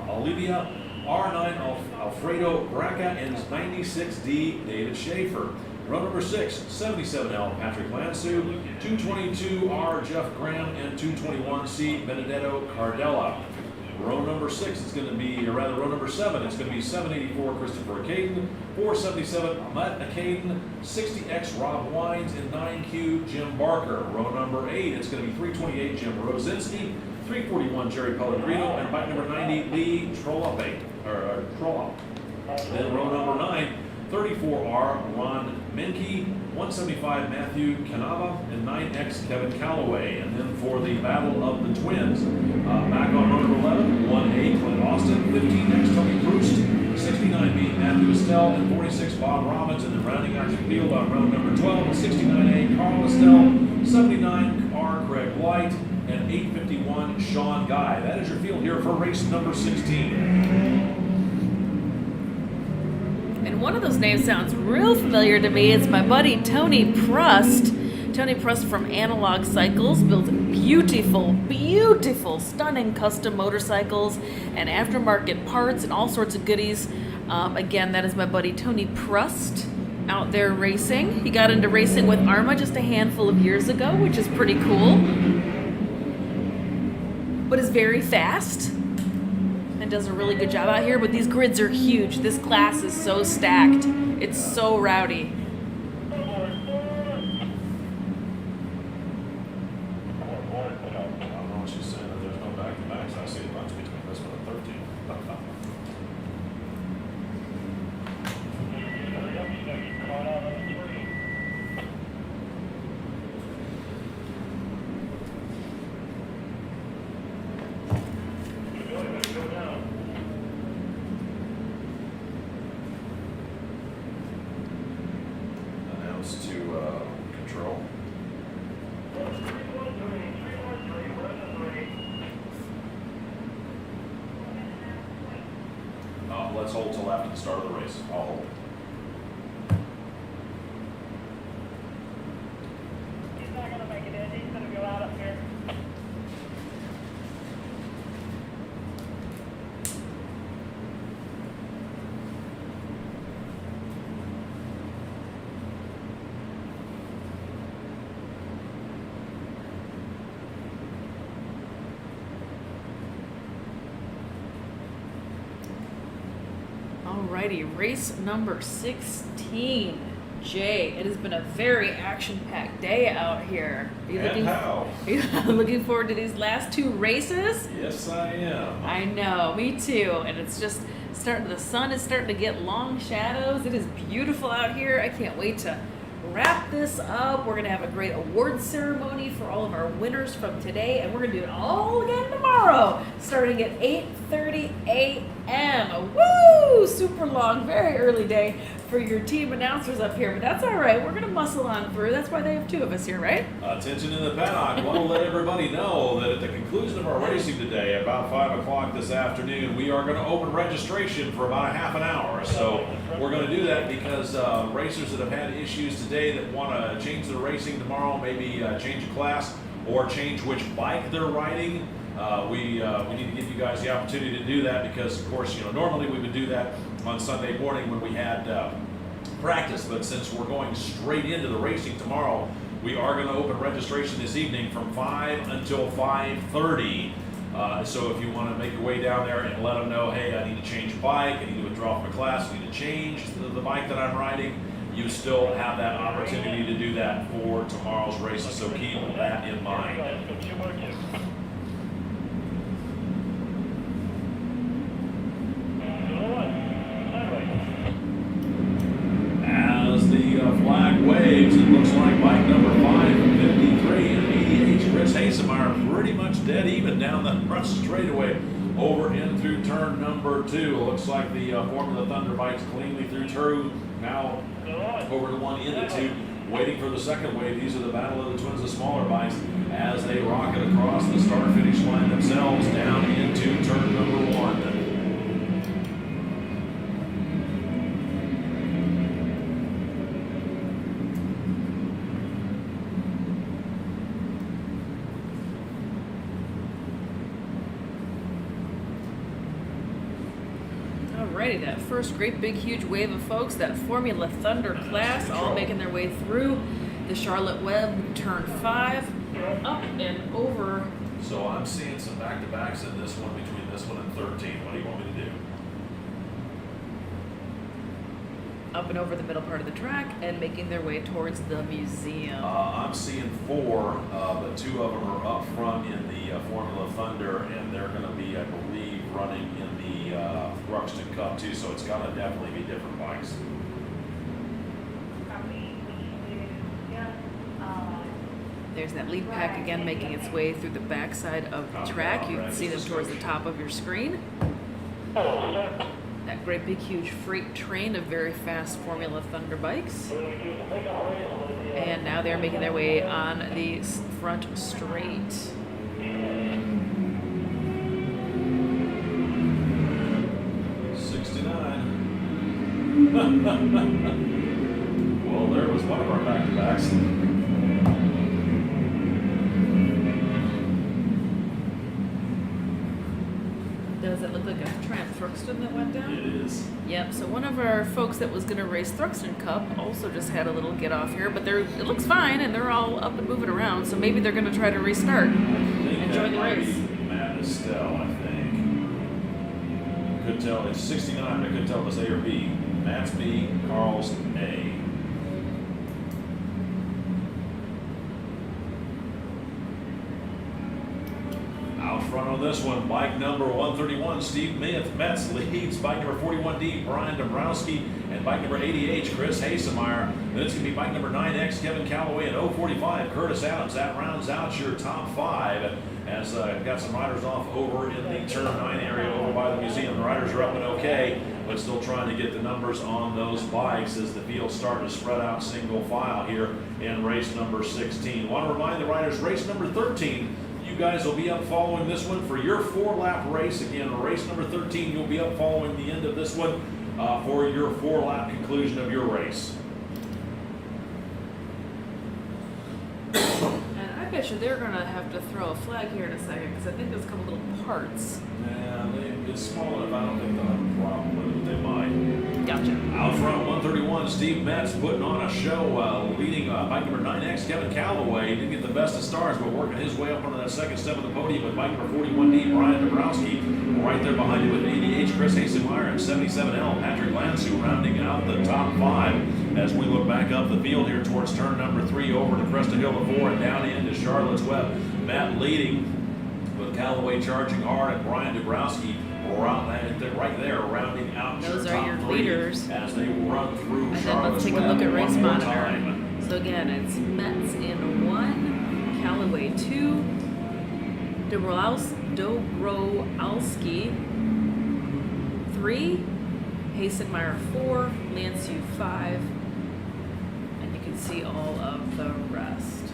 Olivia, R9 Alfredo Braca, and 96D David Schaefer. Row number 6, 77L Patrick Lansu, 222R Jeff Graham, and 221C Benedetto Cardella. Row number 6, it's going to be, or rather row number 7, it's going to be 784 Christopher Caden, 477 Matt Caden, 60X Rob Wines, and 9Q Jim Barker. Row number 8, it's going to be 328 Jim Rosinski, 341 Jerry Pellegrino, and bike number 90 Lee Trollope. Then row number 9, 34R Ron Menke, 175 Matthew Canava, and 9X Kevin Calloway. And then for the Battle of the Twins, back on row number 11, 1A Clint Austin, 15X Tony Proust, 69B Matthew Estelle, and 46 Bob Robbins. And then rounding out your field on row number 12, 69A Carl Estelle, 79R Craig White, and 851 Sean Guy. That is your field here for race number 16. And one of those names sounds real familiar to me. It's my buddy Tony Prust. Tony Prust from Analog Cycles builds beautiful, beautiful, stunning custom motorcycles and aftermarket parts and all sorts of goodies. Again, that is my buddy Tony Prust out there racing. He got into racing with AHRMA just a handful of years ago, which is pretty cool. But is very fast and does a really good job out here. But these grids are huge. This class is so stacked. It's so rowdy. I don't know what she's saying, that there's no back-to-backs. I see a bunch between this one and 13. Announce to control. Let's hold till after the start of the race. I'll hold. He's not going to make it in. He's going to go out up here. Alrighty, race number 16. Jay, it has been a very action-packed day out here. Are you And how? Are you looking forward to these last two races? Yes, I am. I know, me too. And it's just the sun is starting to get long shadows. It is beautiful out here. I can't wait to wrap this up. We're gonna have a great award ceremony for all of our winners from today, and we're gonna do it all again tomorrow, starting at 8:30 a.m. Woo! Super long, very early day for your team announcers up here, but that's all right. We're gonna muscle on through. That's why they have two of us here, right? Attention in the paddock. Want to let everybody know that at the conclusion of our racing today, about 5 o'clock this afternoon, we are going to open registration for about a half an hour. So we're going to do that because racers that have had issues today that want to change their racing tomorrow, maybe change a class or change which bike they're riding, we need to give you guys the opportunity to do that because, of course, normally we would do that on Sunday morning when we had practice, but since we're going straight into the racing tomorrow, we are going to open registration this evening from 5 until 5:30. So if you want to make your way down there and let them know, hey, I need to change a bike, I need to withdraw from a class, I need to change the bike that I'm riding, you still have that opportunity to do that for tomorrow's races. So keep that in mind. As the flag waves, it looks like bike number 553 and ADH Chris Hasemeyer pretty much dead even down the front straightaway over in through turn number 2. It looks like the Formula Thunder bike's cleanly through turn, now over to 1 into 2, waiting for the second wave. These are the battle of the twins, the smaller bikes, as they rocket across the start-finish line themselves down into turn number 1. Alrighty, that first great big huge wave of folks, that Formula Thunder class, all making their way through the Charlotte Webb turn 5, up and over. So I'm seeing some back-to-backs in this one between this one and 13. What do you want me to do? Up and over the middle part of the track and making their way towards the museum. I'm seeing 4, but 2 of them are up front in the Formula Thunder, and they're going to be, I believe, running in the Thruxton Cup too. So it's got to definitely be different bikes. There's that lead pack again making its way through the backside of the track. You can see them towards the top of your screen. That great big huge freight train of very fast Formula Thunder bikes. And now they're making their way on the front straight. 69. Well, there was one of our back-to-backs. Does it look like a Triumph Thruxton that went down? It is. Yep, so one of our folks that was going to race Thruxton Cup also just had a little get off here, but it looks fine and they're all up and moving around, so maybe they're going to try to restart and join the race. Matt Estelle, I think. Could tell it's 69, but I couldn't tell if it was A or B. Matt's B, Carl's A. Out front on this one, bike number 131, Steve Metz leads. Bike number 41D, Brian Dombrowski, and bike number 80H, Chris Hasemeyer. Then it's going to be bike number 9X, Kevin Calloway, and 045, Curtis Adams. That rounds out your top 5. As got some riders off over in the turn 9 area over by the museum. The riders are up and okay, but still trying to get the numbers on those bikes as the field's starting to spread out single file here in race number 16. Want to remind the riders, race number 13, you guys will be up following this one for your 4-lap race. Again, race number 13, you'll be up following the end of this one for your 4-lap conclusion of your race. And I bet bet you they're gonna have to throw a flag here in a second because I think there's a couple little parts. Yeah, it's small enough. I don't think they'll have a problem with it. They might. Gotcha. Out front, 131, Steve Metz putting on a show, leading bike number 9X, Kevin Calloway. Didn't get the best of stars, but working his way up onto that second step of the podium with bike number 41D, Brian Dabrowski. Right there behind him with ADH, Chris Hasemeyer, and 77L, Patrick Lansu, rounding out the top 5 as we look back up the field here towards turn number 3, over to Cresta Hill to 4, and down into Charlotte's Web. Matt leading with Calloway charging hard, and Brian Dabrowski right there, rounding out Those your are top your 3 leaders. as they run through And then let's Charlotte's take a Web look at race one more monitor. time. So again, it's Metz in 1, Callaway 2, Dobrowalski 3, Hasemeyer 4, Lansu 5, and you can see all of the rest.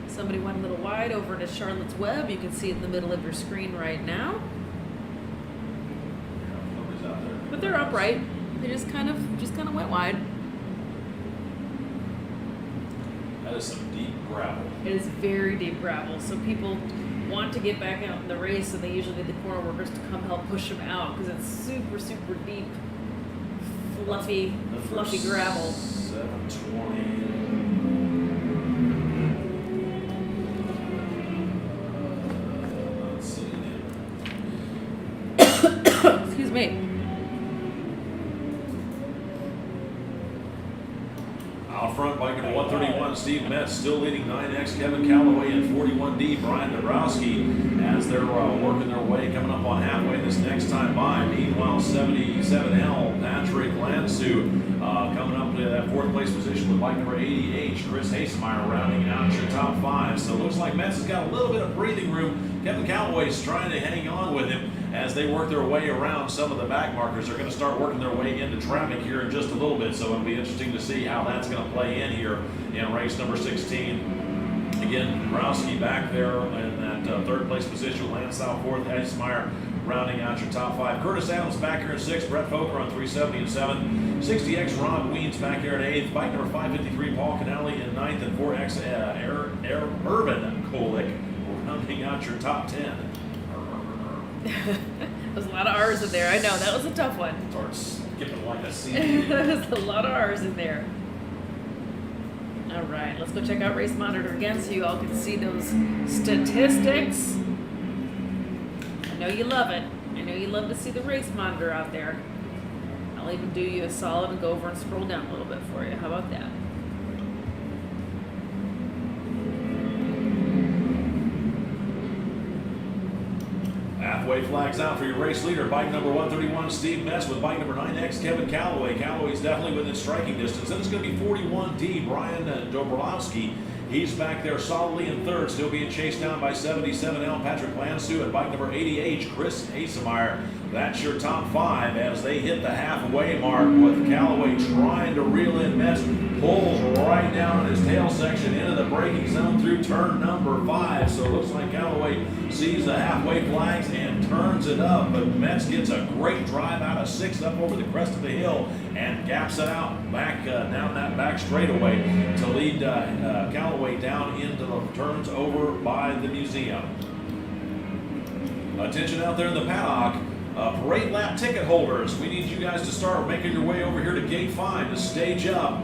Somebody went a little wide over to Charlotte's Web. You can see it in the middle of your screen right now. Nobody's out there. But they're upright. They just kind of went wide. That is some deep gravel. It is very deep gravel, so people want to get back out in the race, and they usually need the corner workers to come help push them out because it's super, super deep, fluffy gravel. 720. Not seeing it. Excuse me. Out front, bike number 131, Steve Metz, still leading 9X, Kevin Calloway, and 41D, Brian Dabrowski, as they're working their way, coming up on halfway this next time by. Meanwhile, 77L, Patrick Lansu, coming up to that 4th place position with bike number 80H, Chris Hasemeyer, rounding out your top 5. So it looks like Metz has got a little bit of breathing room. Kevin Calloway's trying to hang on with him as they work their way around some of the back markers. They're going to start working their way into traffic here in just a little bit, so it'll be interesting to see how that's going to play in here in race number 16. Again, Dabrowski back there in that 3rd place position, Lance South 4th, Hasemeyer rounding out your top 5. Curtis Adams back here in 6th, Brett Foker on 370 and 7. 60X Rob Weens back here in 8th, bike number 553 Paul Canali in 9th, and 4X Urban Kolik rounding out your top 10. There's a lot of R's in there. I know, that was a tough one. Start skipping like a C. There's a lot of R's in there. All right, let's go check out Race Monitor again so you all can see those statistics. I know you love it. I know you love to see the Race Monitor out there. I'll even do you a solid and go over and scroll down a little bit for you. How about that? Halfway flags out for your race leader, bike number 131, Steve Metz, with bike number 9X, Kevin Calloway. Calloway's definitely within striking distance. Then it's going to be 41D, Brian Dobrowski. He's back there solidly in 3rd, still being chased down by 77L, Patrick Lansu, and bike number 80H, Chris Hasemeyer. That's your top 5 as they hit the halfway mark, with Calloway trying to reel in Metz. Pulls right down in his tail section into the braking zone through turn number 5. So it looks like Calloway sees the halfway flags and turns it up. But Metz gets a great drive out of 6th up over the crest of the hill and gaps it out back down that back straightaway to lead Calloway down into the turns over by the museum. Attention out there in the paddock. Parade lap ticket holders, we need you guys to start making your way over here to gate 5 to stage up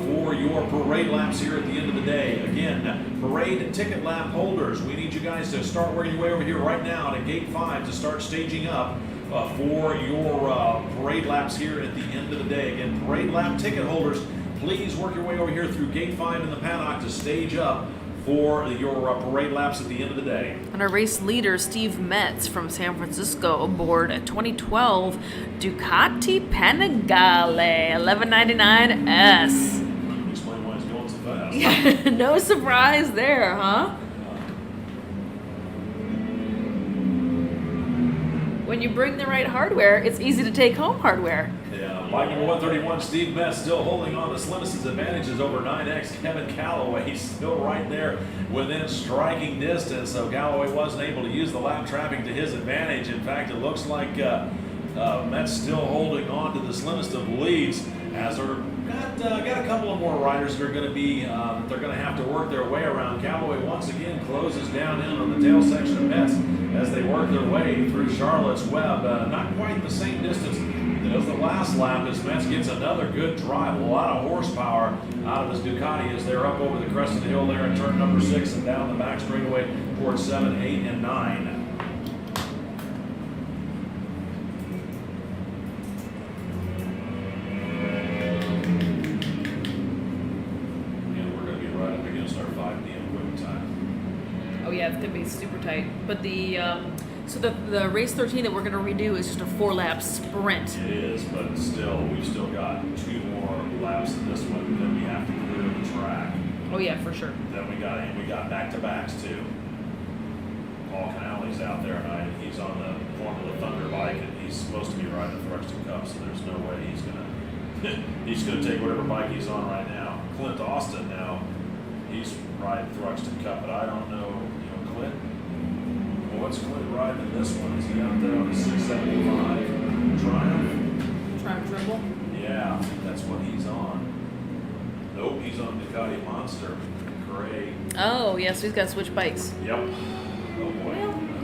for your parade laps here at the end of the day. Again, parade ticket lap holders, we need you guys to start working your way over here right now to gate 5 to start staging up for your parade laps here at the end of the day. Again, parade lap ticket holders, please work your way over here through gate 5 in the paddock to stage up for your parade laps at the end of the day. And our race leader, Steve Metz from San Francisco, aboard a 2012 Ducati Panigale 1199S. Explain why it's going so fast. No surprise there, huh? when you bring the right hardware, it's easy to take home hardware. Yeah, bike number 131, Steve Metz, still holding on to Slimmison's advantages over 9X Kevin Calloway. He's still right there within striking distance, so Calloway wasn't able to use the lap traffic to his advantage. In fact, it looks like Metz still holding on to the slimmest of leads, as they're got a couple of more riders that are going to be they're going to have to work their way around. Calloway once again closes down in on the tail section of Metz as they work their way through Charlotte's Web. Not quite the same distance as the last lap, as Metz gets another good drive. A lot of horsepower out of his Ducati as they're up over the crest of the hill there in turn number 6 and down the back straightaway towards 7, 8, and 9. Oh yeah, it's gonna be super tight. But the so the race 13 that we're gonna redo is just a 4-lap sprint. It is, but still, we've still got 2 more laps in this one. Then we have to clear the track. Oh yeah, for sure. Then we got back-to-backs too. Paul Canale's out there tonight, and he's on the Formula Thunder bike, and he's supposed to be riding the Thruxton Cup, so there's no way he's gonna take whatever bike he's on right now. Clint Austin now, he's riding Thruxton Cup, but I don't know, Clint. Well, what's Clint riding in this one? Is he out there on the 675 Triumph? Triumph Trimble? Yeah, I think that's what he's on. Nope, he's on Ducati Monster. Gray. Oh yes, we've got to switch bikes. Yep. Oh boy.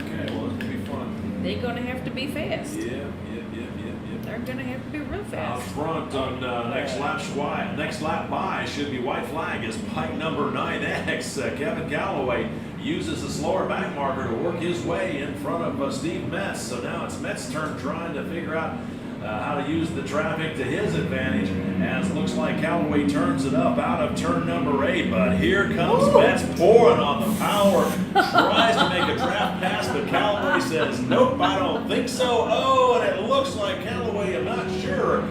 Okay, well, it's gonna be fun. They're gonna have to be fast. Yeah. They're gonna have to be real Out fast. front on next lap by should be white flag as bike number 9X. Kevin Calloway uses the slower back marker to work his way in front of Steve Metz. So now it's Metz's turn trying to figure out how to use the traffic to his advantage, as looks like Calloway turns it up out of turn number 8. But here comes Metz pouring on the power, tries to make a draft pass, but Calloway says, nope, I don't think so. Oh, and it looks like Calloway, I'm not sure.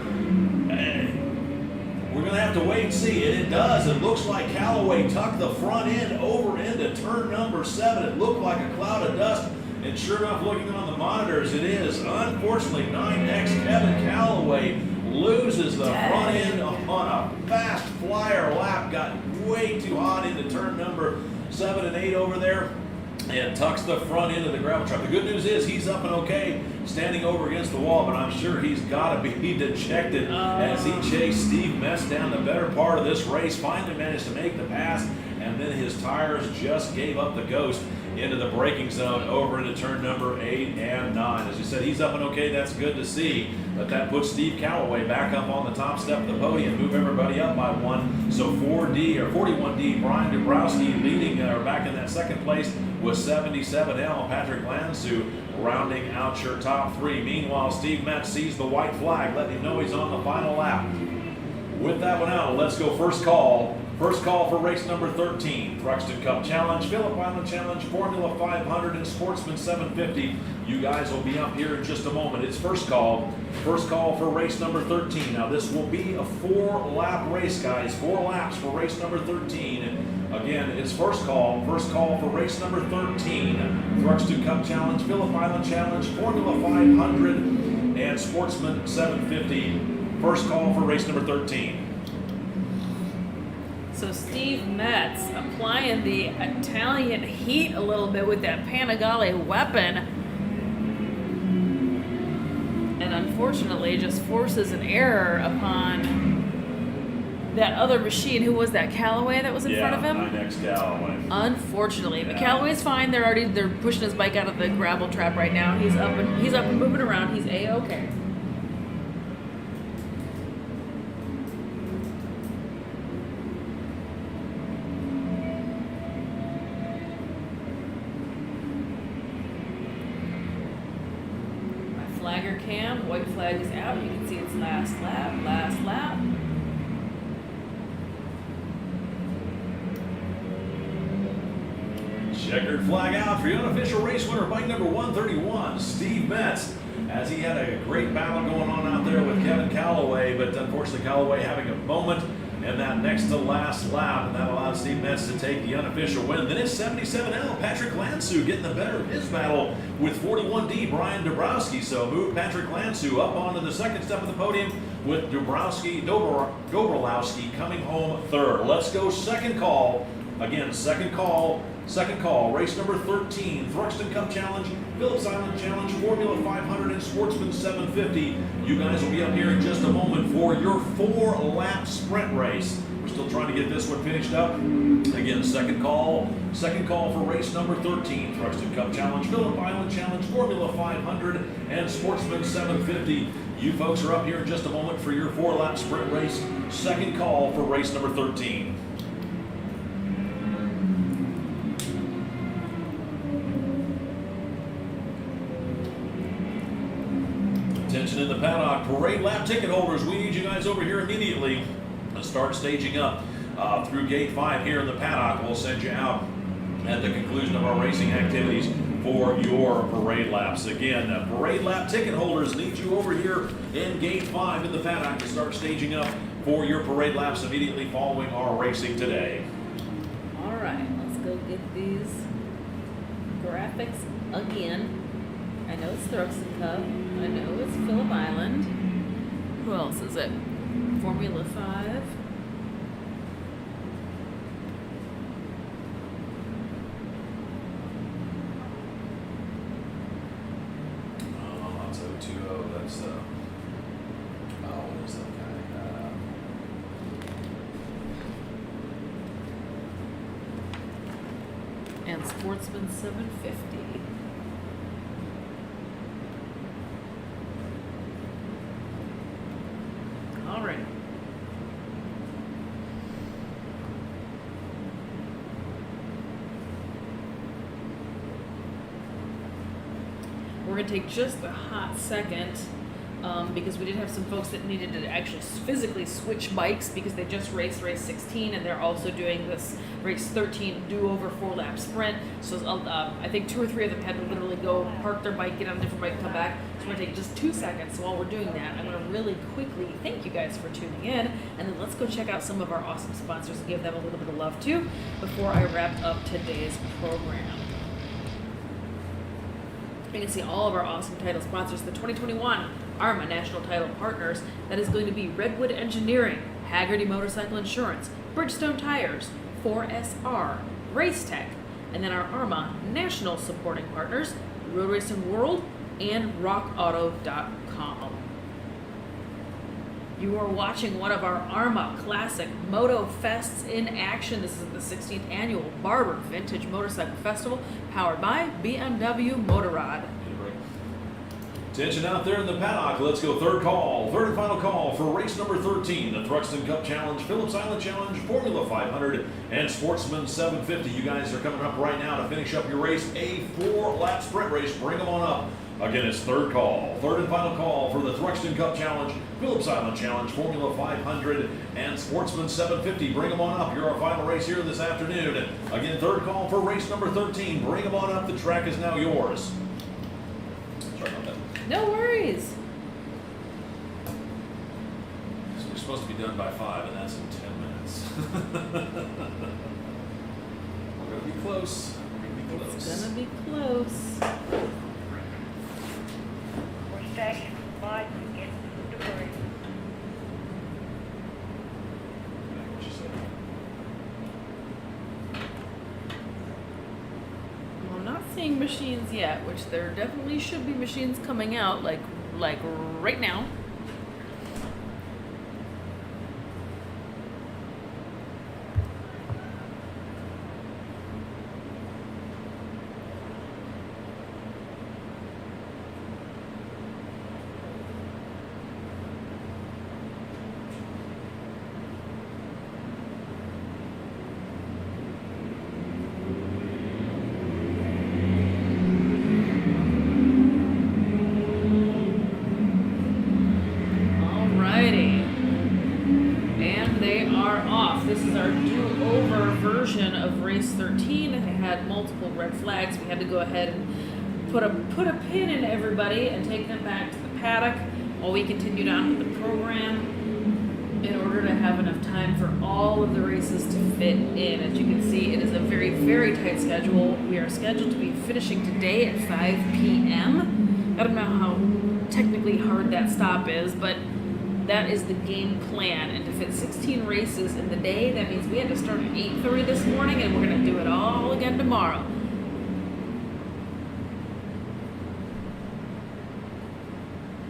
We're going to have to wait and see. And it does. It looks like Calloway tucked the front end over into turn number 7. It looked like a cloud of dust. And sure enough, looking on the monitors, it is. Unfortunately, 9X Kevin Calloway loses the front end on a fast flyer lap. Got way too hot into turn number 7 and 8 over there, and tucks the front end of the gravel trap. The good news is he's up and okay, standing over against the wall, but I'm sure he's got to be dejected as he chased Steve Metz down the better part of this race. Finally managed to make the pass, and then his tires just gave up the ghost into the braking zone over into turn number 8 and 9. As you said, he's up and okay. That's good to see. But that puts Steve Calloway back up on the top step of the podium, move everybody up by 1. So 41D, Brian Dabrowski leading back in that second place with 77L. Patrick Lansu rounding out your top 3. Meanwhile, Steve Metz sees the white flag, letting him know he's on the final lap. With that one out, let's go first call. First call for race number 13, Thruxton Cup Challenge, Phillip Island Challenge, Formula 500, and Sportsman 750. You guys will be up here in just a moment. It's first call for race number 13. Now this will be a 4-lap race, guys. 4 laps for race number 13. Again, it's first call for race number 13, Thruxton Cup Challenge, Phillip Island Challenge, Formula 500, and Sportsman 750. First call for race number 13. So Steve Metz applying the Italian heat a little bit with that Panigale weapon, and unfortunately just forces an error upon that other machine. Who was that? Calloway that was in front of him? 9X Calloway. Unfortunately, but Calloway's fine. They're pushing his bike out of the gravel trap right now. He's up and moving around. He's A-okay. Flagger cam, white flag is out. You can see it's last lap. Checkered flag out for the unofficial race winner, bike number 131, Steve Metz, as he had a great battle going on out there with Kevin Calloway, but unfortunately Calloway having a moment in that next to last lap, and that allows Steve Metz to take the unofficial win. Then it's 77L, Patrick Lansu getting the better of his battle with 41D, Brian Dabrowski. So move Patrick Lansu up onto the second step of the podium with Dobrowski coming home third. Let's go second call. Again, second call, race number 13, Thruxton Cup Challenge, Phillips Island Challenge, Formula 500, and Sportsman 750. You guys will be up here in just a moment for your 4-lap sprint race. We're still trying to get this one finished up. Again, second call for race number 13, Thruxton Cup Challenge, Phillips Island Challenge, Formula 500, and Sportsman 750. You folks are up here in just a moment for your 4-lap sprint race. Second call for race number 13. Attention in the paddock, parade lap ticket holders, we need you guys over here immediately to start staging up through gate 5 here in the paddock. We'll send you out at the conclusion of our racing activities for your parade laps. Again, parade lap ticket holders need you over here in gate 5 in the paddock to start staging up for your parade laps immediately following our racing today. All right, let's go get these graphics again. I know it's Thruxton Cup. I know it's Phillip Island. Who else is it? Formula 5. That's 020. That's what is that guy? And Sportsman 750. All right. We're going to take just a hot second because we did have some folks that needed to actually physically switch bikes because they just raced race 16 and they're also doing this race 13 do-over 4-lap sprint. So I think 2 or 3 of them had to literally go park their bike, get on a different bike, come back. So we're going to take just 2 seconds. So while we're doing that, I'm going to really quickly thank you guys for tuning in, and then let's go check out some of our awesome sponsors and give them a little bit of love too before I wrap up today's program. You can see all of our awesome title sponsors. The 2021 AHRMA National Title Partners, that is going to be Redwood Engineering, Haggerty Motorcycle Insurance, Bridgestone Tires, 4SR, Racetech, and then our AHRMA National Supporting Partners, Road Racing World, and RockAuto.com. You are watching one of our AHRMA Classic Moto Fests in action. This is the 16th annual Barber Vintage Motorcycle Festival, powered by BMW Motorrad. Attention out there in the paddock. Let's go third and final call for race number 13, the Thruxton Cup Challenge, Phillips Island Challenge, Formula 500, and Sportsman 750. You guys are coming up right now to finish up your race, a 4-lap sprint race. Bring them on up. Again, it's third and final call for the Thruxton Cup Challenge, Phillips Island Challenge, Formula 500, and Sportsman 750. Bring them on up. You're our final race here this afternoon. Again, third call for race number 13. Bring them on up. The track is now yours. Sorry about that. No worries. So we're supposed to be done by 5, and that's in 10 minutes. We're going to be close. It's gonna be close. We're stacking mud in debris. Well, I'm not seeing machines yet, which there definitely should be machines coming out, like right now. This is our do-over version of race 13. It had multiple red flags. We had to go ahead and put a pin in everybody and take them back to the paddock while we continued on with the program. in order to have enough time for all of the races to fit in. As you can see, it is a very, very tight schedule. We are scheduled to be finishing today at 5 p.m. I don't know how technically hard that stop is, but that is the game plan. And to fit 16 races in the day, that means we had to start at 8:30 this morning, and we're going to do it all again tomorrow.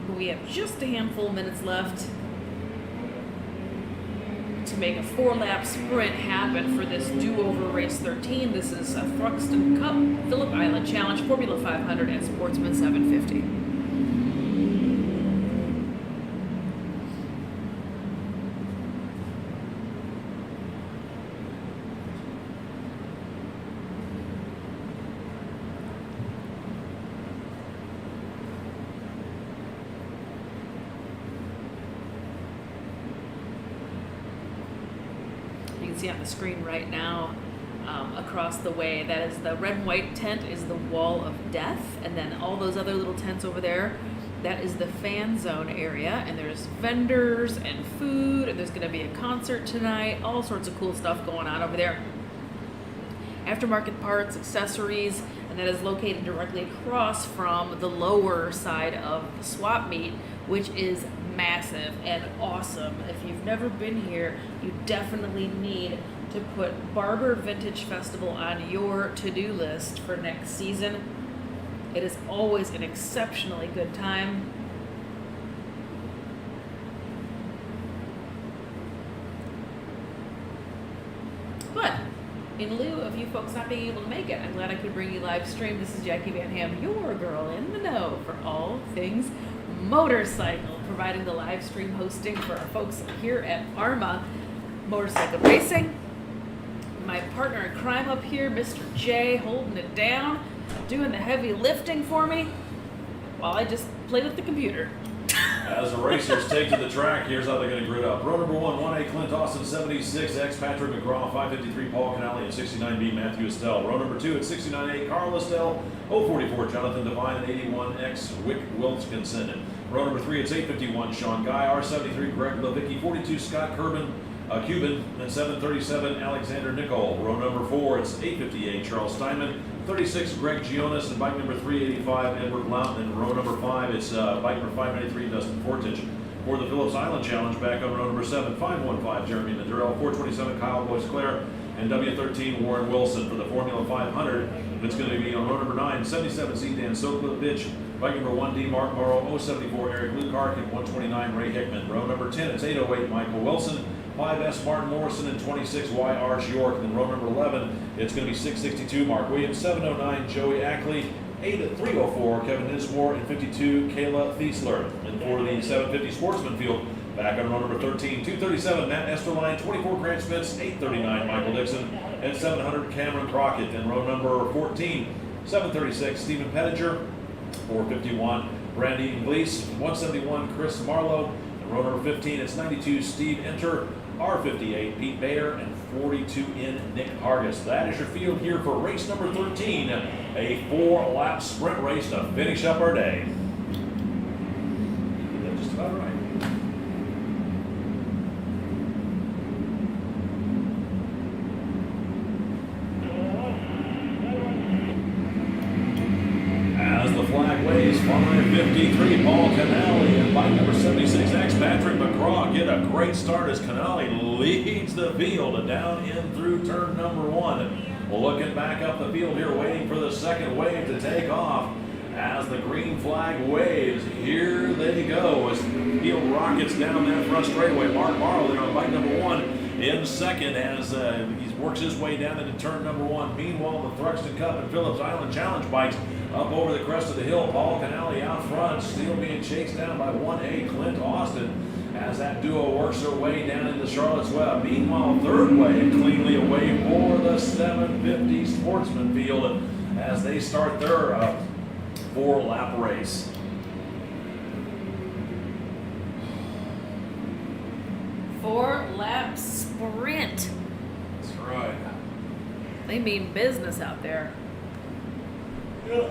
But we have just a handful of minutes left to make a 4-lap sprint happen for this do-over race 13. This is a Thruxton Cup, Phillip Island Challenge, Formula 500, and Sportsman 750. You can see on the screen right now, across the way, that is the red and white tent is the wall of death, and then all those other little tents over there, that is the fan zone area, and there's vendors and food, and there's going to be a concert tonight, all sorts of cool stuff going on over there. Aftermarket parts, accessories, and that is located directly across from the lower side of the swap meet, which is massive and awesome. If you've never been here, you definitely need to put Barber Vintage Festival on your to-do list for next season. It is always an exceptionally good time. But in lieu of you folks not being able to make it, I'm glad I could bring you live stream. This is Jackie Van Ham, your girl in the know for all things motorcycle, providing the live stream hosting for our folks here at AHRMA Motorcycle Racing. My partner in crime up here, Mr. J, holding it down, doing the heavy lifting for me while I just play with the computer. As the racers take to the track, here's how they're going to grid up. Row number 1, 1A Clint Austin, 76X Patrick McGraw, 553 Paul Canale, and 69B Matthew Estelle. Row number 2 at 69A Carl Estelle, 044 Jonathan Devine, and 81X Wick Wilkinson. Row number 3 it's 851 Sean Guy, R73 Greg Levicki, 42 Scott Cuban, and 737 Alexander Nicol. Row number 4 it's 858 Charles Steinman, 36 Greg Gionis, and bike number 385 Edward Lount. And row number 5 it's bike number 593 Dustin Fortich. For the Phillips Island Challenge, back on row number 7, 515 Jeremy Madurell, 427 Kyle Boyce Clare, and W13 Warren Wilson. For the Formula 500, it's going to be on row number 9, 77 C Dan Sokolovich, bike number 1D Mark Morrow, 074 Eric Lukark, and 129 Ray Hickman. Row number 10, it's 808 Michael Wilson, 5S Martin Morrison, and 26 Y Arch York. Then row number 11, it's going to be 662 Mark Williams, 709 Joey Ackley, 304 Kevin Nismore, and 52 Kayla Thiesler. And for the 750 Sportsman field, back on row number 13, 237 Matt Esterline, 24 Grant Spence, 839 Michael Dixon, and 700 Cameron Crockett. And row number 14, 736 Stephen Pettinger, 451 Brandy Inglis, 171 Chris Marlowe. And row number 15, it's 92 Steve Enter, R58 Pete Bayer, and 42 in Nick Hargis. That is your field here for race number 13, a 4-lap sprint race to finish up our day. That's just about right. As the flag waves, 553 Paul Canale and bike number 76X Patrick McGraw get a great start as Canale leads the field down in through turn number 1. Looking back up the field here, waiting for the second wave to take off. As the green flag waves, here they go as the field rockets down that front straightaway. Mark Morrow there on bike number 1 in second as he works his way down into turn number 1. Meanwhile, the Thruxton Cup and Phillips Island Challenge bikes up over the crest of the hill. Paul Canale out front, still being chased down by 1A Clint Austin as that duo works their way down into Charlotte's Web. Meanwhile, third wave cleanly away for the 750 Sportsman field as they start their 4-lap race. Four-lap sprint. That's right. They mean business out there. Yeah.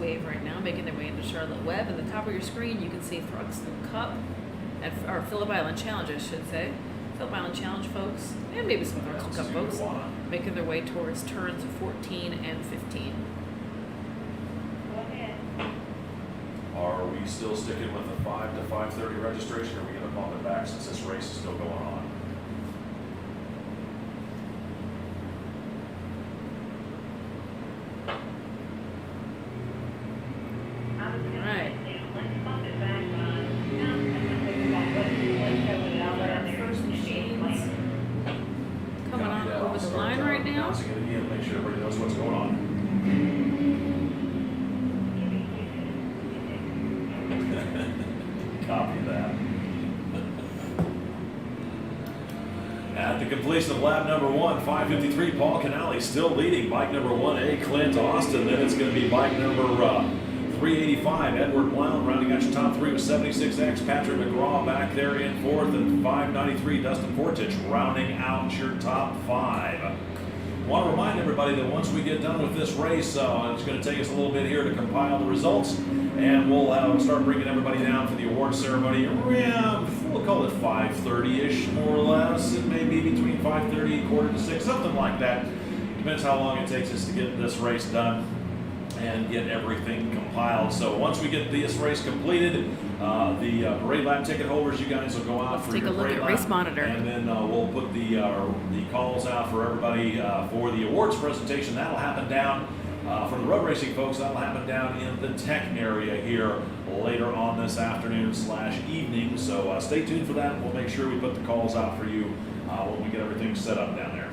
wave right now, making their way into Charlotte Webb. At the top of your screen, you can see Thruxton Cup, or Phillip Island Challenge, I should say. Phillip Island Challenge folks, and maybe some Thruxton Cup folks, making their way towards turns 14 and 15. Go ahead. Are we still sticking with the 5 to 5:30 registration, or are we going to bump it back since this race is still going on? Right. Let's bump it back on. Let's First machines coming on over the line right now. Announcing it again, make sure everybody knows what's going on. Copy that. At the completion of lap number 1, 5:53, Paul Canale still leading. Bike number 1A, Clint Austin. Then it's going to be bike number 385, Edward Blount. Rounding out your top 3 with 76X, Patrick McGraw back there in 4th, and 593, Dustin Fortich rounding out your top 5. I want to remind everybody that once we get done with this race, it's going to take us a little bit here to compile the results, and we'll start bringing everybody down for the award ceremony around, we'll call it 5:30-ish, more or less. It may be between 5:30 and 5:45, something like that. Depends how long it takes us to get this race done and get everything compiled. So once we get this race completed, the parade lap ticket holders, you guys will go out for Take your a look parade at lap, Race Monitor. and then we'll put the calls out for everybody for the awards presentation. That'll happen down for the road racing folks. That'll happen down in the tech area here later on this afternoon / evening. So stay tuned for that. We'll make sure we put the calls out for you when we get everything set up down there.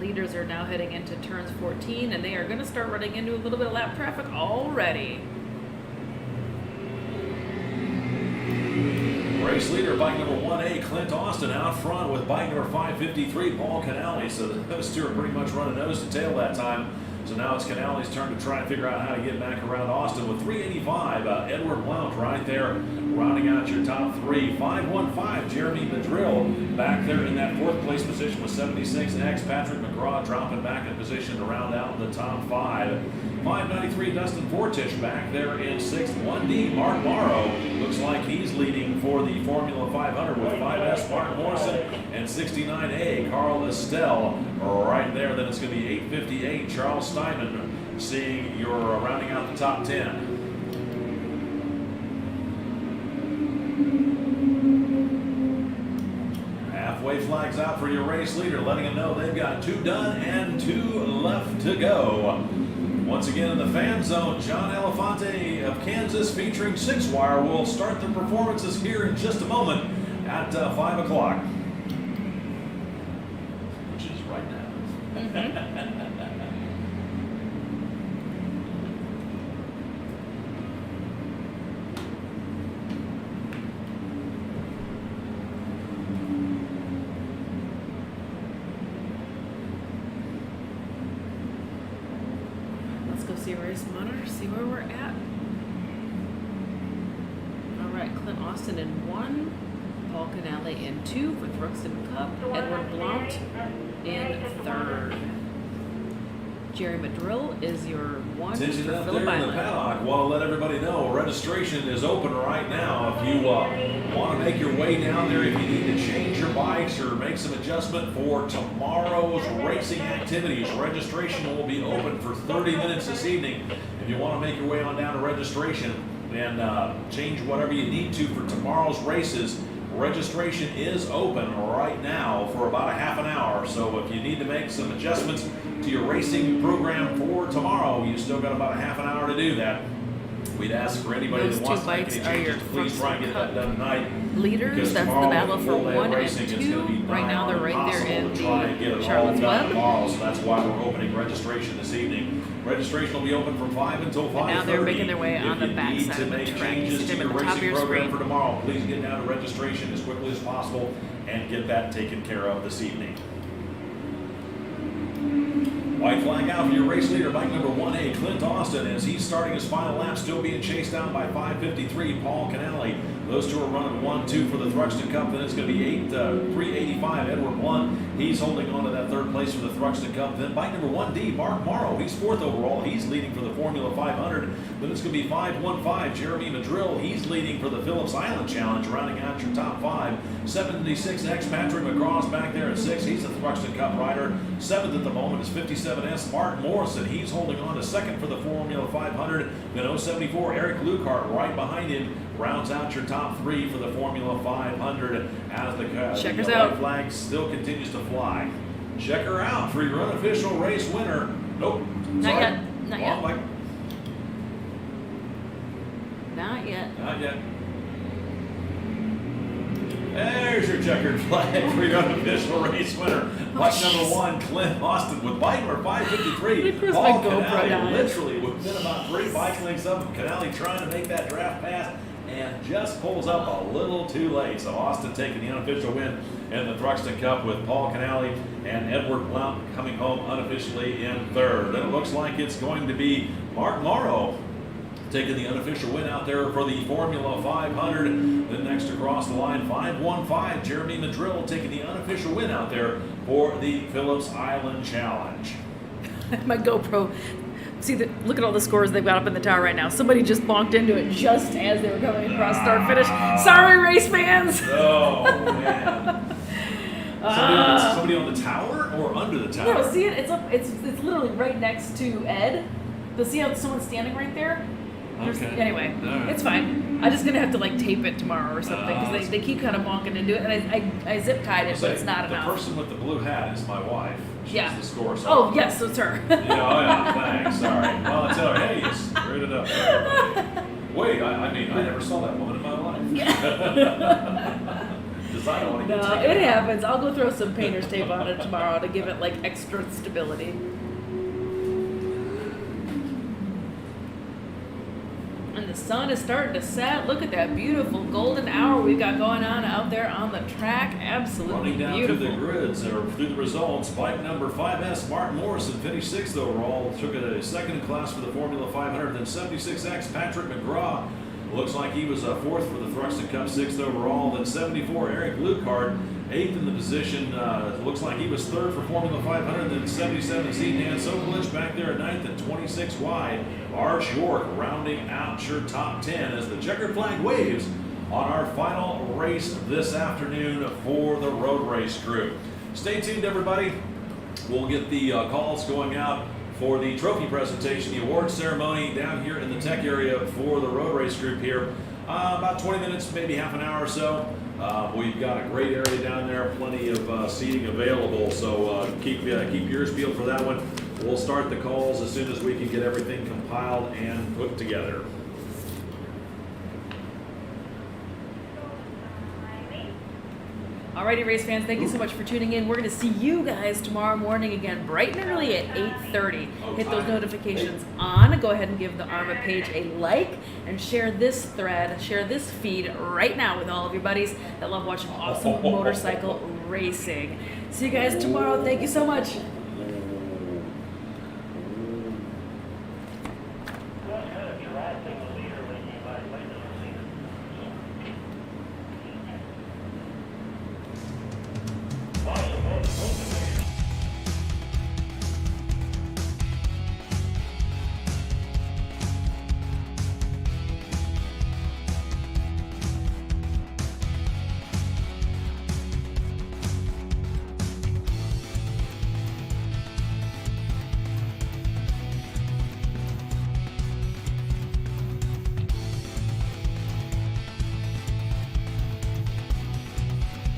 Leaders are now heading into turns 14, and they are going to start running into a little bit of lap traffic already. Race leader, bike number 1A, Clint Austin, out front with bike number 553, Paul Canale. So those two are pretty much running nose to tail that time. So now it's Canale's turn to try and figure out how to get back around Austin with 385. Edward Blount right there, rounding out your top 3. 515, Jeremy Madrill back there in that 4th place position with 76X. Patrick McGraw dropping back in position to round out the top 5. 593, Dustin Fortich back there in 6th. 1D, Mark Morrow looks like he's leading for the Formula 500 with 5S, Mark Morrison, and 69A, Carl Estelle right there. Then it's going to be 858, Charles Steinman, seeing your rounding out the top 10. Halfway flags out for your race leader, letting them know they've got 2 done and 2 left to go. Once again in the fan zone, John Elefante of Kansas featuring 6-wire will start the performances here in just a moment at 5 o'clock. Which is right now. See Race Monitor, see where we're at. All right, Clint Austin in 1, Paul Canale in 2 for Thruxton Cup, Edward Blount in 3rd. Jerry Madrill is your 1 Attention for up Phillip there in the Island. paddock. Want to let everybody know registration is open right now. If you want to make your way down there, if you need to change your bikes or make some adjustment for tomorrow's racing activities, registration will be open for 30 minutes this evening. If you want to make your way on down to registration and change whatever you need to for tomorrow's races, registration is open right now for about a half an hour. So if you need to make some adjustments to your racing program for tomorrow, you still got about a half an hour to do that. We'd ask for anybody Those that wants to make two any bikes are your changes, please try and get that done tonight. Leaders, that's the battle for 1 and 2. Right now they're right there in the Charlotte's Web. Tomorrow, so that's why we're opening registration this evening. Registration will be open from 5 until 5:30. And now they're making their way on the back side of the track. You Changes see to them your at the top of racing your program screen. for tomorrow. Please get down to registration as quickly as possible and get that taken care of this evening. White flag out for your race leader, bike number 1A, Clint Austin, as he's starting his final lap, still being chased down by 5:53, Paul Canale. Those two are running 1-2 for the Thruxton Cup. Then it's going to be 3:85, Edward Blunt. He's holding on to that third place for the Thruxton Cup. Then bike number 1D, Mark Morrow. He's fourth overall. He's leading for the Formula 500. Then it's going to be 515, Jeremy Madrill. He's leading for the Phillips Island Challenge, rounding out your top five. 76X, Patrick McGraw's back there at 6. He's a Thruxton Cup rider. Seventh at the moment is 57S, Martin Morrison. He's holding on to second for the Formula 500. Then 074, Eric Lucart right behind him rounds out your top three for the Formula 500 as the Checkers white out. flag still continues to fly. Checker out for your unofficial race winner. Nope. Not Sorry. yet. Not Wrong yet. bike. Not yet. Not yet. There's your checkered flag for your unofficial race winner. Bike number 1, Clint Austin with bike number 553. Of course Paul my GoPro Canale died. literally within about 3 bike lengths of him. Canale trying to make that draft pass and just pulls up a little too late. So Austin taking the unofficial win in the Thruxton Cup with Paul Canale and Edward Blount coming home unofficially in third. Then it looks like it's going to be Mark Morrow taking the unofficial win out there for the Formula 500. Then next across the line, 515, Jeremy Madrill taking the unofficial win out there for the Phillips Island Challenge. My GoPro. See, look at all the scores they've got up in the tower right now. Somebody just bonked into it just as they were coming across start finish. Sorry, race fans. Oh, man. Somebody on the tower or under the tower? No, see it? It's up. It's literally right next to Ed. But see how someone's standing right there? Okay. Anyway, All right. it's fine. I'm just gonna have to like tape it tomorrow or something because they keep kind of bonking into it, and I zip tied it, but it's not the enough. person with the blue hat is my wife. She's Yeah. the score. So Oh yes, so it's her. yeah, thanks. Sorry. Well, I tell her, hey, you screwed it up. Wait, I mean, I never saw that woman in my life. Yeah. Because I don't want to get No, taken it out. happens. I'll go throw some painter's tape on it tomorrow to give it like extra stability. And the sun is starting to set. Look at that beautiful golden hour we've got going on out there on the track. Absolutely Running down beautiful. through the grids or through the results, bike number 5S, Martin Morrison finished 6th overall, took it a second in class for the Formula 500. Then 76X, Patrick McGraw. Looks like he was 4th for the Thruxton Cup, 6th overall. Then 74, Eric Lucart, 8th in the position. Looks like he was 3rd for Formula 500. Then 77, Z. Dan Sokolich back there at 9th and 26 wide. Arch York rounding out your top 10 as the checkered flag waves on our final race this afternoon for the road race crew. Stay tuned, everybody. We'll get the calls going out for the trophy presentation, the award ceremony down here in the tech area for the road race group here. About 20 minutes, maybe half an hour or so. We've got a great area down there, plenty of seating available, so keep your ears peeled for that one. We'll start the calls as soon as we can get everything compiled and put together. Alrighty, race fans, thank you so much for tuning in. We're going to see you guys tomorrow morning again, bright and early at 8:30. Hit those notifications on. Go ahead and give the AHRMA page a like and share this thread, share this feed right now with all of your buddies that love watching awesome motorcycle racing. See you guys tomorrow. Thank you so much.